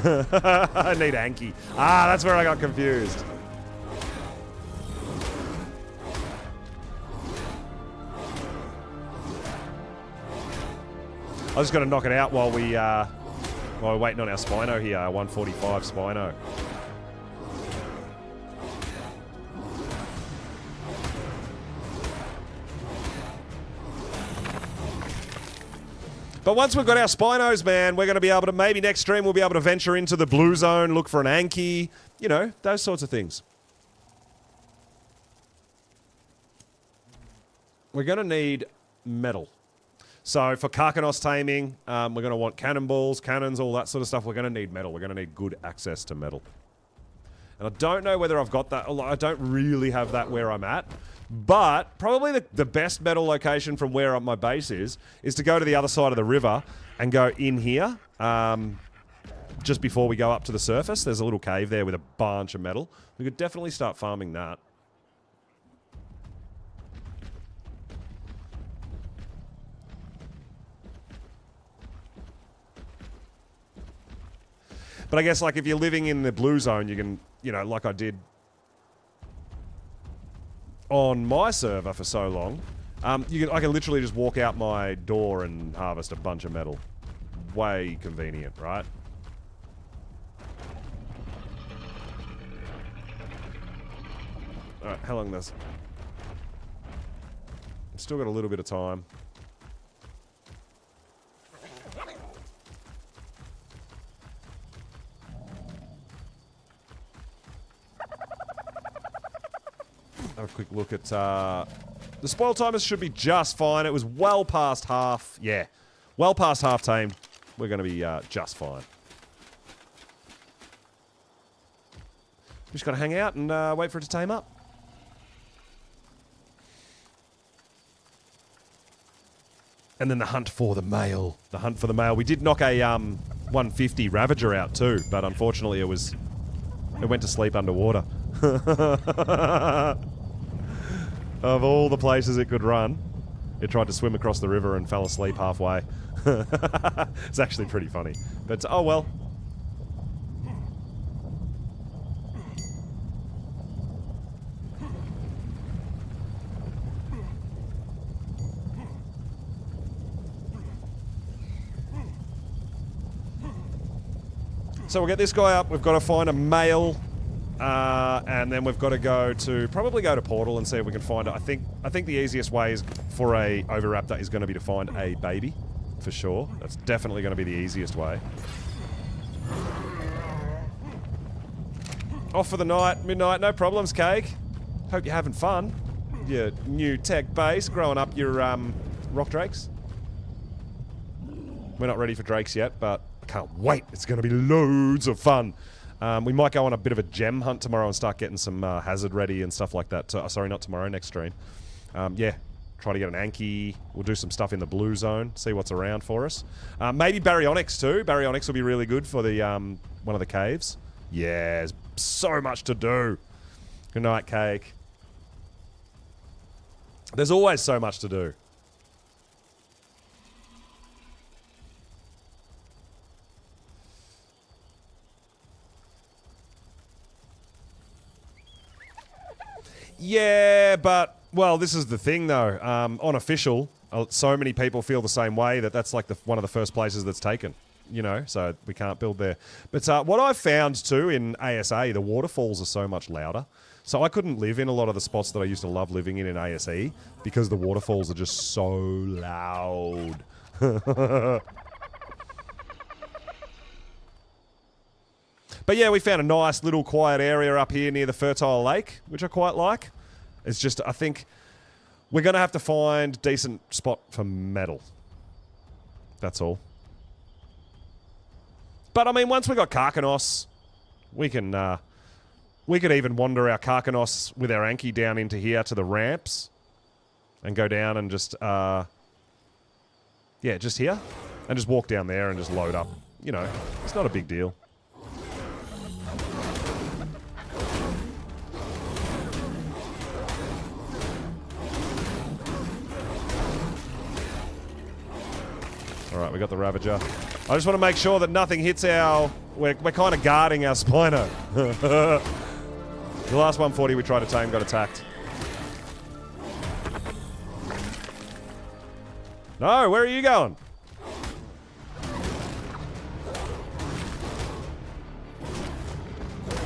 I need Anki. Ah, that's where I got confused. I just got to knock it out while we're waiting on our Spino here. 145 Spino. But once we've got our Spinos, man, we're going to be able to, maybe next stream we'll be able to venture into the blue zone, look for an Anki, you know, those sorts of things. We're going to need metal. So for Karkanos taming, we're going to want cannonballs, cannons, all that sort of stuff. We're going to need metal. We're going to need good access to metal. And I don't know whether I've got that. I don't really have that where I'm at. But probably the best metal location from where my base is to go to the other side of the river and go in here. Just before we go up to the surface, there's a little cave there with a bunch of metal. We could definitely start farming that. But I guess, like, if you're living in the blue zone, you can, you know, like I did on my server for so long, I can literally just walk out my door and harvest a bunch of metal. Way convenient, right? Alright, how long does... Still got a little bit of time. Have a quick look at, the spoil timers should be just fine. It was well past half. Yeah, well past half tame. We're going to be just fine. Just got to hang out and wait for it to tame up. And then the hunt for the male. The hunt for the male. We did knock a 150 Ravager out too, but unfortunately it went to sleep underwater. Of all the places it could run, it tried to swim across the river and fell asleep halfway. It's actually pretty funny. But, oh well. So we'll get this guy up. We've got to find a male. And then we've got to probably go to Portal and see if we can find it. I think the easiest way is for a Oviraptor is going to be to find a baby, for sure. That's definitely going to be the easiest way. Off for the night, midnight, no problems, Cake. Hope you're having fun. Your new tech base, growing up your rock drakes. We're not ready for drakes yet, but can't wait. It's going to be loads of fun. We might go on a bit of a gem hunt tomorrow and start getting some hazard ready and stuff like that. Sorry, not tomorrow, next stream. Yeah, try to get an Anki. We'll do some stuff in the blue zone, see what's around for us. Maybe Baryonyx too. Baryonyx will be really good for the one of the caves. Yeah, there's so much to do. Good night, Cake. There's always so much to do. Yeah, but, well, this is the thing, though. On official, so many people feel the same way that's like one of the first places that's taken, you know, so we can't build there. But what I've found, too, in ASA, the waterfalls are so much louder. So I couldn't live in a lot of the spots that I used to love living in ASE because the waterfalls are just so loud. But yeah, we found a nice little quiet area up here near the fertile lake, which I quite like. It's just, I think we're going to have to find a decent spot for metal. That's all. But I mean, once we got Karkanos, we could even wander our Karkanos with our Anki down into here to the ramps and go down and just, yeah, just here and just walk down there and just load up. You know, it's not a big deal. Alright, we got the Ravager. I just want to make sure that nothing hits our... We're kind of guarding our Spino. The last 140 we tried to tame got attacked. No, where are you going?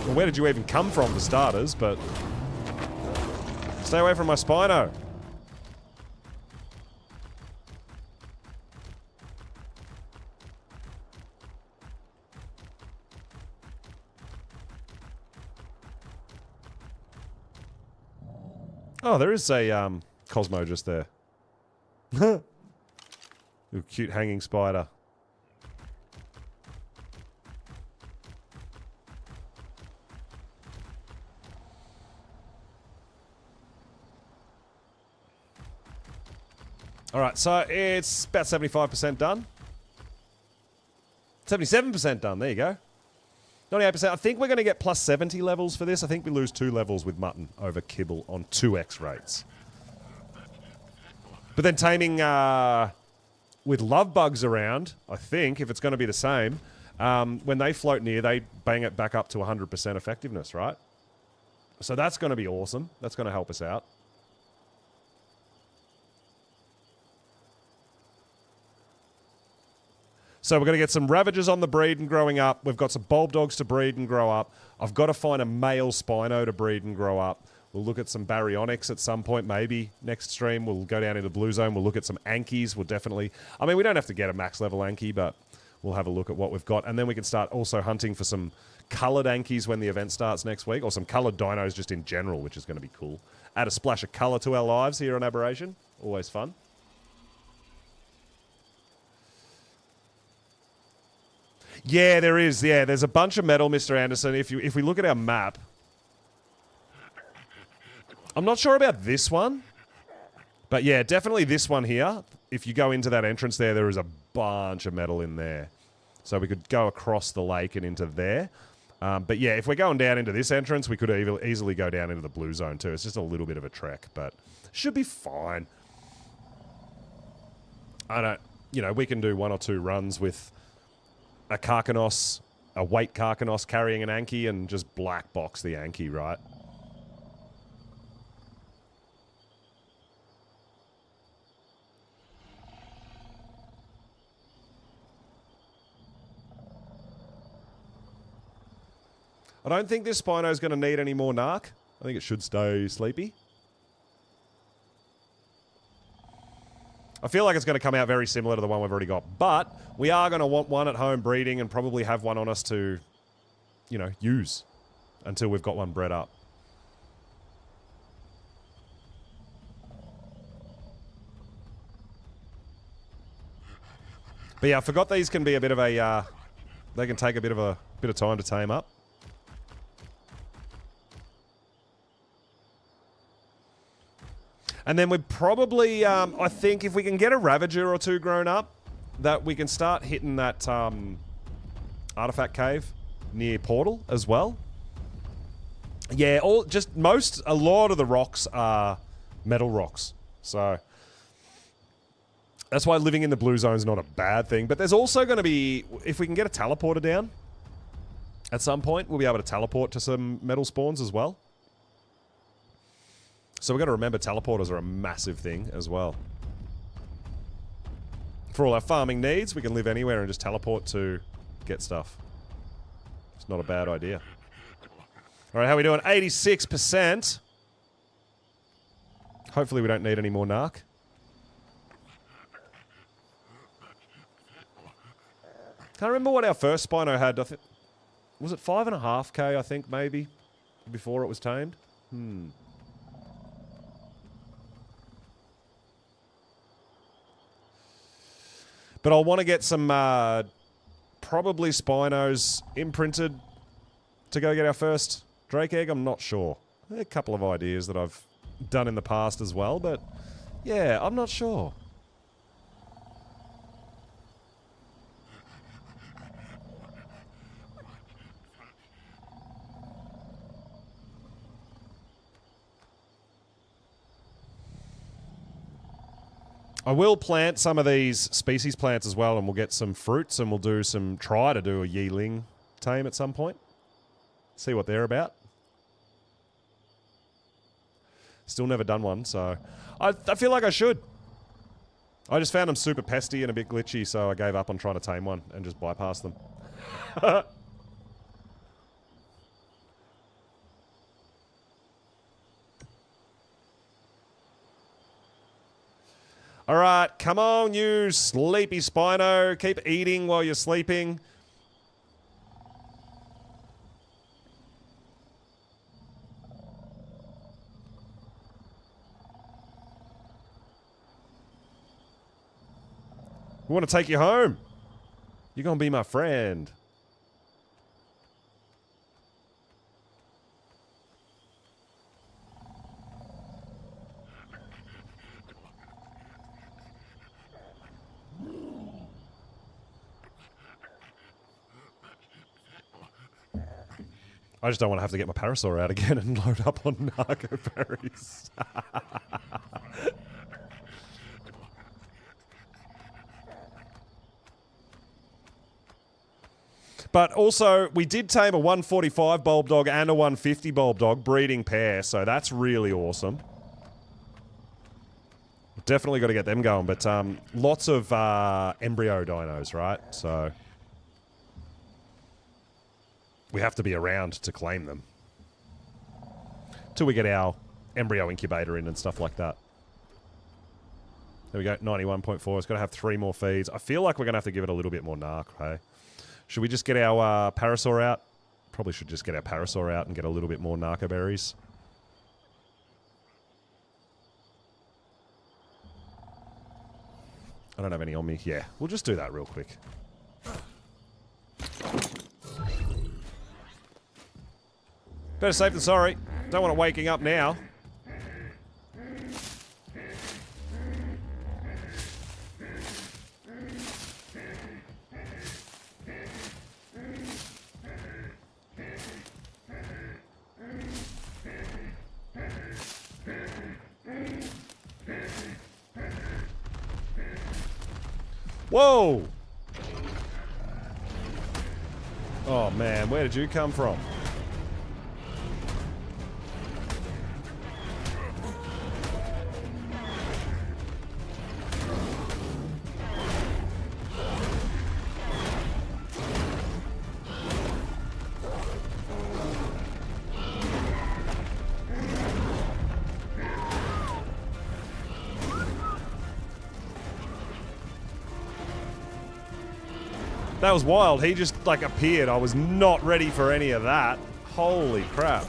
Well, where did you even come from for starters, but... Stay away from my Spino. Oh, there is a Cosmo just there. Ooh, cute hanging spider. Alright, so it's about 75% done. 77% done, there you go. 98%. I think we're going to get plus 70 levels for this. I think we lose 2 levels with Mutton over Kibble on 2x rates. But then taming with love bugs around, I think, if it's going to be the same, when they float near, they bang it back up to 100% effectiveness, right? So that's going to be awesome. That's going to help us out. So we're going to get some Ravagers on the breed and growing up. We've got some Bulb Dogs to breed and grow up. I've got to find a male Spino to breed and grow up. We'll look at some Baryonyx at some point, maybe next stream. We'll go down into the Blue Zone. We'll look at some Ankies. We'll definitely... I mean, we don't have to get a max level Anki, but we'll have a look at what we've got. And then we can start also hunting for some coloured Ankies when the event starts next week, or some coloured dinos just in general, which is going to be cool. Add a splash of colour to our lives here on Aberration. Always fun. Yeah, there is. Yeah, there's a bunch of metal, Mr. Anderson. If we look at our map, I'm not sure about this one, but yeah, definitely this one here. If you go into that entrance there is a bunch of metal in there. So we could go across the lake and into there. But yeah, if we're going down into this entrance, we could easily go down into the Blue Zone too. It's just a little bit of a trek, but should be fine. We can do 1 or 2 runs with a Karkanos, a weight Karkanos carrying an Anki and just black box the Anki, right? I don't think this Spino is going to need any more Narc. I think it should stay sleepy. I feel like it's going to come out very similar to the one we've already got. But we are going to want one at home breeding and probably have one on us to, use until we've got one bred up. But yeah, I forgot these can be a bit of a, they can take a bit of time to tame up. And then we'd probably, I think if we can get a Ravager or 2 grown up, that we can start hitting that artifact cave near Portal as well. Yeah, a lot of the rocks are metal rocks. So that's why living in the Blue Zone is not a bad thing. But there's also going to be, if we can get a teleporter down at some point, we'll be able to teleport to some metal spawns as well. So we've got to remember teleporters are a massive thing as well. For all our farming needs, we can live anywhere and just teleport to get stuff. It's not a bad idea. All right, how are we doing? 86%. Hopefully we don't need any more Narc. Can't remember what our first Spino had. Was it 5.5k, I think, maybe, before it was tamed? But I'll want to get some, probably Spinos imprinted to go get our first Drake egg. I'm not sure. A couple of ideas that I've done in the past as well, but yeah, I'm not sure. I will plant some of these species plants as well, and we'll get some fruits, and we'll do some, try to do a Yeeling tame at some point. See what they're about. Still never done one, so I feel like I should. I just found them super pesty and a bit glitchy, so I gave up on trying to tame one and just bypassed them. All right, come on, you sleepy Spino. Keep eating while you're sleeping. We want to take you home. You're going to be my friend. I just don't want to have to get my Parasaur out again and load up on narco berries. But also, we did tame a 145 bulb dog and a 150 bulb dog, breeding pair, so that's really awesome. Definitely got to get them going, but lots of embryo dinos, right? So we have to be around to claim them. Till we get our embryo incubator in and stuff like that. There we go, 91.4. It's got to have 3 more feeds. I feel like we're going to have to give it a little bit more narc, hey? Should we just get our Parasaur out? Probably should just get our Parasaur out and get a little bit more narco berries. I don't have any on me. Yeah, we'll just do that real quick. Better safe than sorry. Don't want it waking up now. Whoa! Oh man, where did you come from? That was wild. He just, like, appeared. I was not ready for any of that. Holy crap.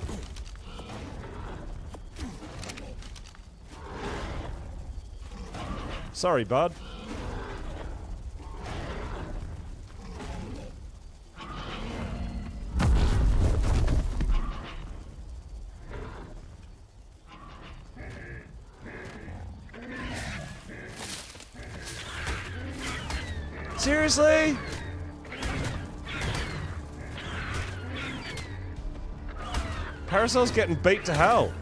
Sorry, bud. Seriously? Parasaur's getting beat to hell.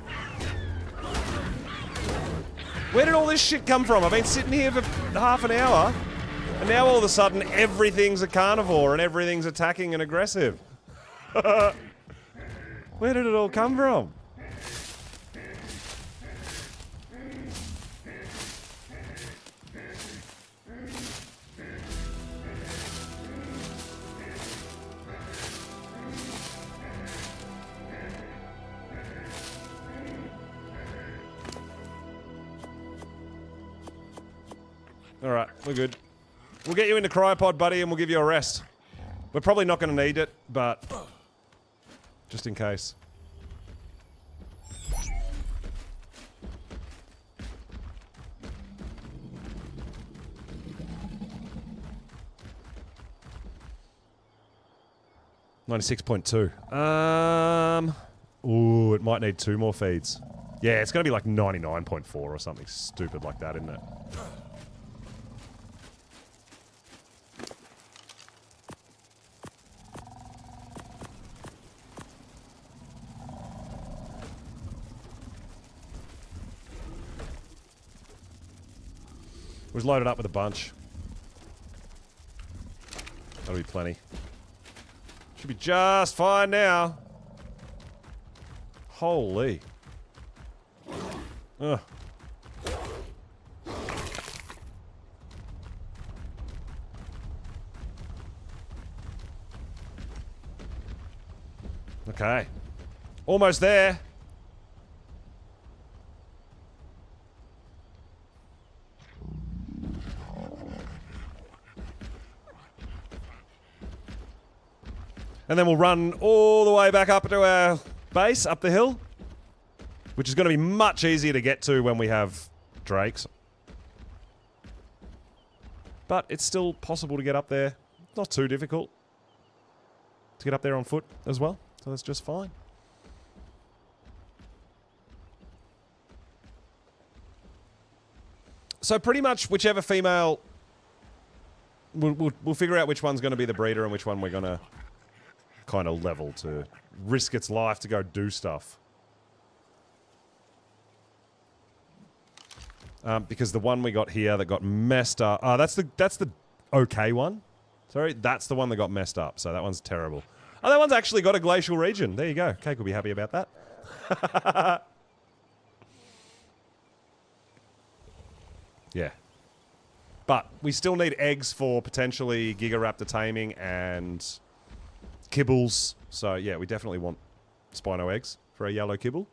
Where did all this shit come from? I've been sitting here for half an hour, and now all of a sudden everything's a carnivore and everything's attacking and aggressive. Where did it all come from? Alright, we're good. We'll get you into cryopod, buddy, and we'll give you a rest. We're probably not going to need it, but just in case. $96.2. Ooh, it might need 2 more feeds. Yeah, it's going to be like 99.4 or something stupid like that, isn't it? Was loaded up with a bunch. That'll be plenty. Should be just fine now. Holy. Ugh. Okay. Almost there. And then we'll run all the way back up to our base, up the hill. Which is going to be much easier to get to when we have drakes. But it's still possible to get up there. Not too difficult. To get up there on foot as well. So that's just fine. So pretty much whichever female... We'll figure out which one's going to be the breeder and which one we're going to kind of level to risk its life to go do stuff. Because the one we got here that got messed up... that's the okay one. Sorry, that's the one that got messed up. So that one's terrible. Oh, that one's actually got a glacial region. There you go. Cake will be happy about that. Yeah. But we still need eggs for potentially Gigaraptor taming and kibbles. So yeah, we definitely want Spino eggs for a yellow kibble.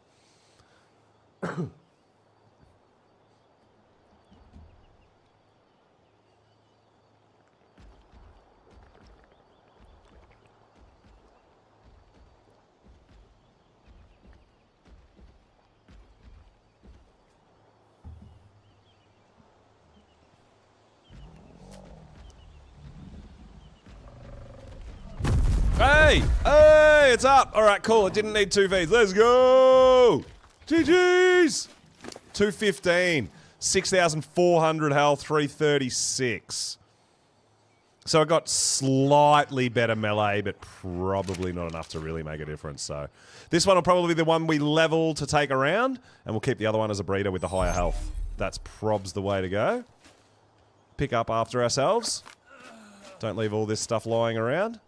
Hey! Hey! It's up! Alright, cool. It didn't need 2 feeds. Let's go! GG's! 215. 6,400 health, 336. So I got slightly better melee, but probably not enough to really make a difference. So this one will probably be the one we level to take around, and we'll keep the other one as a breeder with the higher health. That's probs the way to go. Pick up after ourselves. Don't leave all this stuff lying around.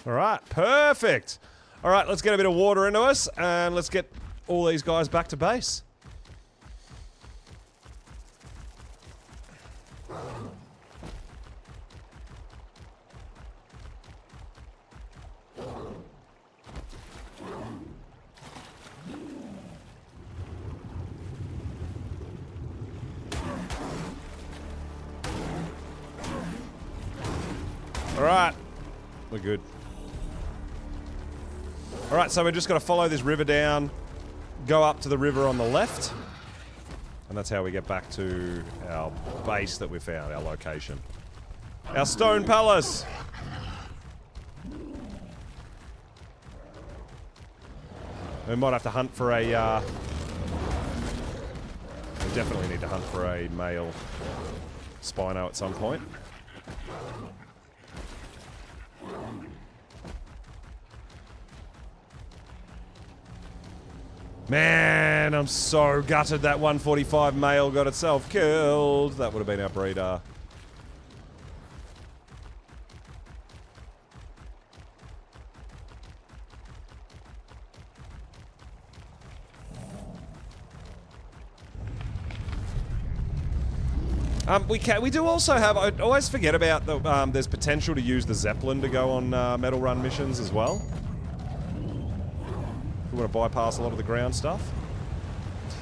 Alright, perfect. Alright, let's get a bit of water into us, and let's get all these guys back to base. Alright, we're good. Alright, so we're just going to follow this river down, go up to the river on the left, and that's how we get back to our base that we found, our location. Our stone palace! We might have to hunt for a, we definitely need to hunt for a male Spino at some point. Man, I'm so gutted that 145 male got itself killed. That would have been our breeder. We do also have, I always forget about the, there's potential to use the Zeppelin to go on Metal Run missions as well. We want to bypass a lot of the ground stuff.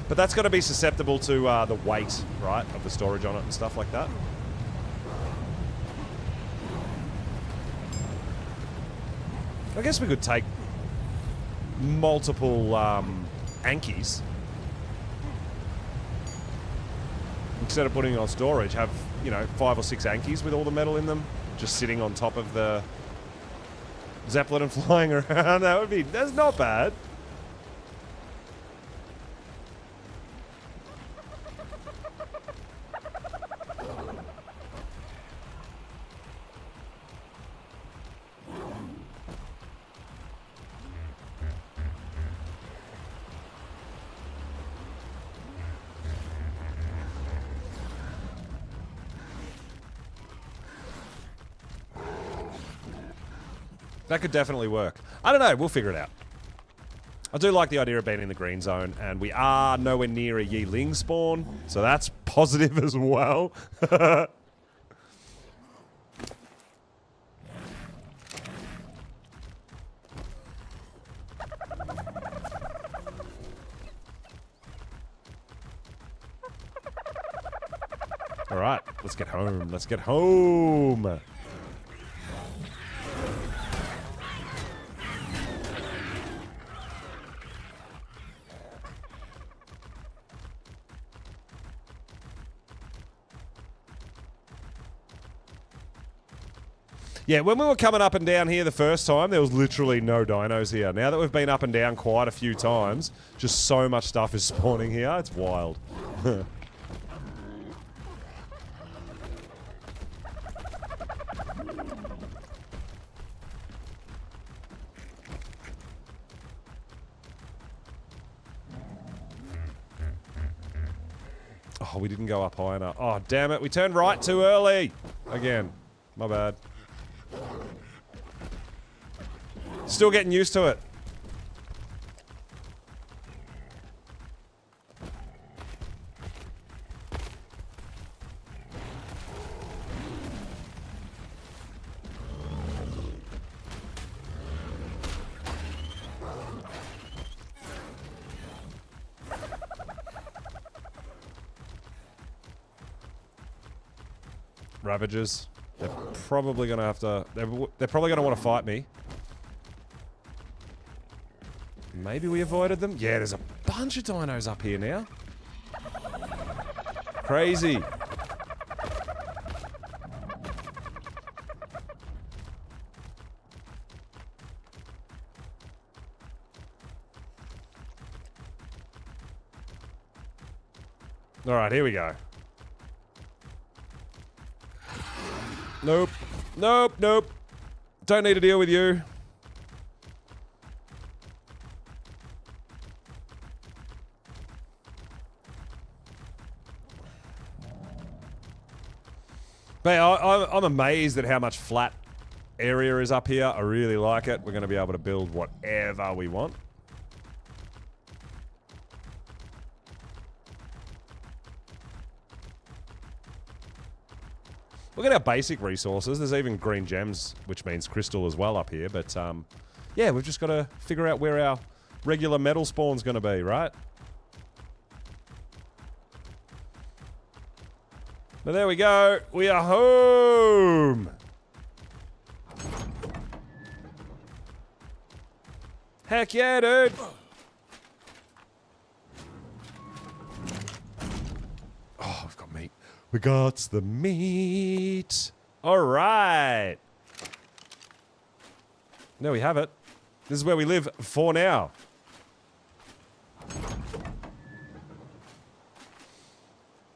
But that's got to be susceptible to the weight, right, of the storage on it and stuff like that. I guess we could take multiple Ankies. Instead of putting it on storage, have, you know, 5 or 6 Ankies with all the metal in them, just sitting on top of the Zeppelin and flying around. That's not bad. That could definitely work. I don't know. We'll figure it out. I do like the idea of being in the green zone, and we are nowhere near a Yi-Ling spawn, so that's positive as well. All right, let's get home. Let's get home. Yeah, when we were coming up and down here the first time, there was literally no dinos here. Now that we've been up and down quite a few times, just so much stuff is spawning here. It's wild. Oh, we didn't go up high enough. Oh, damn it. We turned right too early. Again. My bad. Still getting used to it. Ravagers. They're probably going to have to... They're probably going to want to fight me. Maybe we avoided them? Yeah, there's a bunch of dinos up here now. Crazy. Alright, here we go. Nope. Nope, nope. Don't need to deal with you. But I'm amazed at how much flat area is up here. I really like it. We're going to be able to build whatever we want. Look at our basic resources. There's even green gems, which means crystal as well up here. But, yeah, we've just got to figure out where our regular metal spawn's going to be, right? But there we go. We are home. Heck yeah, dude. Oh, we've got meat. We got the meat. All right. There we have it. This is where we live for now.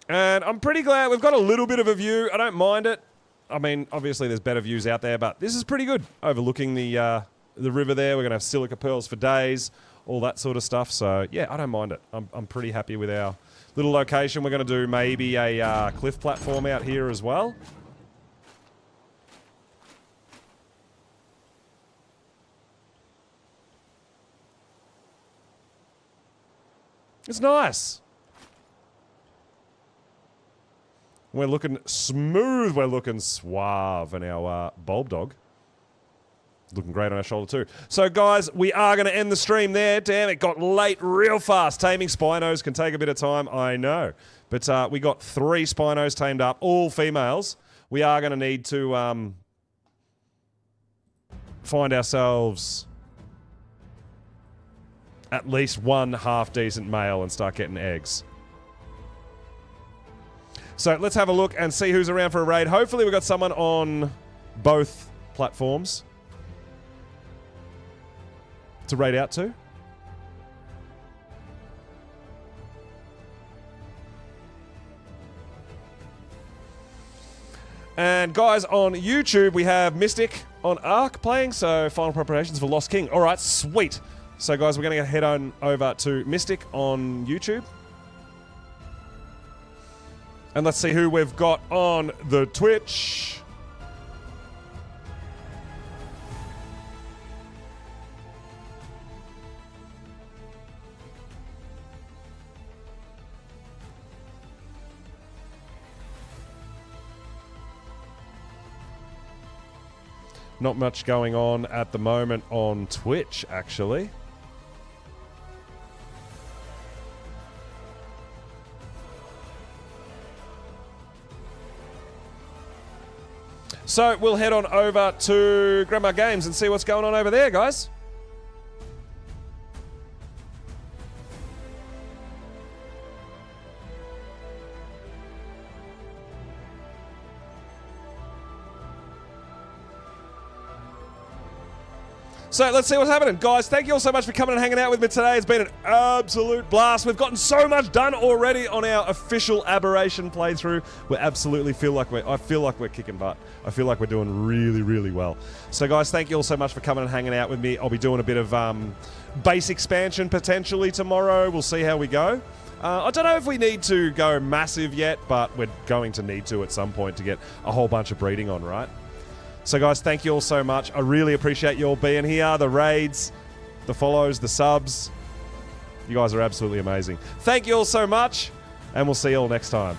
And I'm pretty glad we've got a little bit of a view. I don't mind it. I mean, obviously there's better views out there, but this is pretty good. Overlooking the river there. We're going to have silica pearls for days, all that sort of stuff. So, yeah, I don't mind it. I'm pretty happy with our little location. We're going to do maybe a cliff platform out here as well. It's nice. We're looking smooth. We're looking suave in our bulb dog. Looking great on our shoulder too. So, guys, we are going to end the stream there. Damn, it got late real fast. Taming Spinos can take a bit of time, I know. But we got 3 Spinos tamed up, all females. We are going to need to find ourselves at least one half-decent male and start getting eggs. So let's have a look and see who's around for a raid. Hopefully we've got someone on both platforms to raid out to. And guys, on YouTube, we have Mystic on Ark playing, so final preparations for Lost King. All right, sweet. So guys, we're going to head on over to Mystic on YouTube. And let's see who we've got on the Twitch. Not much going on at the moment on Twitch, actually. So we'll head on over to Grandma Games and see what's going on over there, guys. So let's see what's happening. Guys, thank you all so much for coming and hanging out with me today. It's been an absolute blast. We've gotten so much done already on our official Aberration playthrough. I feel like we're kicking butt. I feel like we're doing really, really well. So guys, thank you all so much for coming and hanging out with me. I'll be doing a bit of base expansion potentially tomorrow. We'll see how we go. I don't know if we need to go massive yet, but we're going to need to at some point to get a whole bunch of breeding on, right? So guys, thank you all so much. I really appreciate you all being here. The raids, the follows, the subs. You guys are absolutely amazing. Thank you all so much, and we'll see you all next time.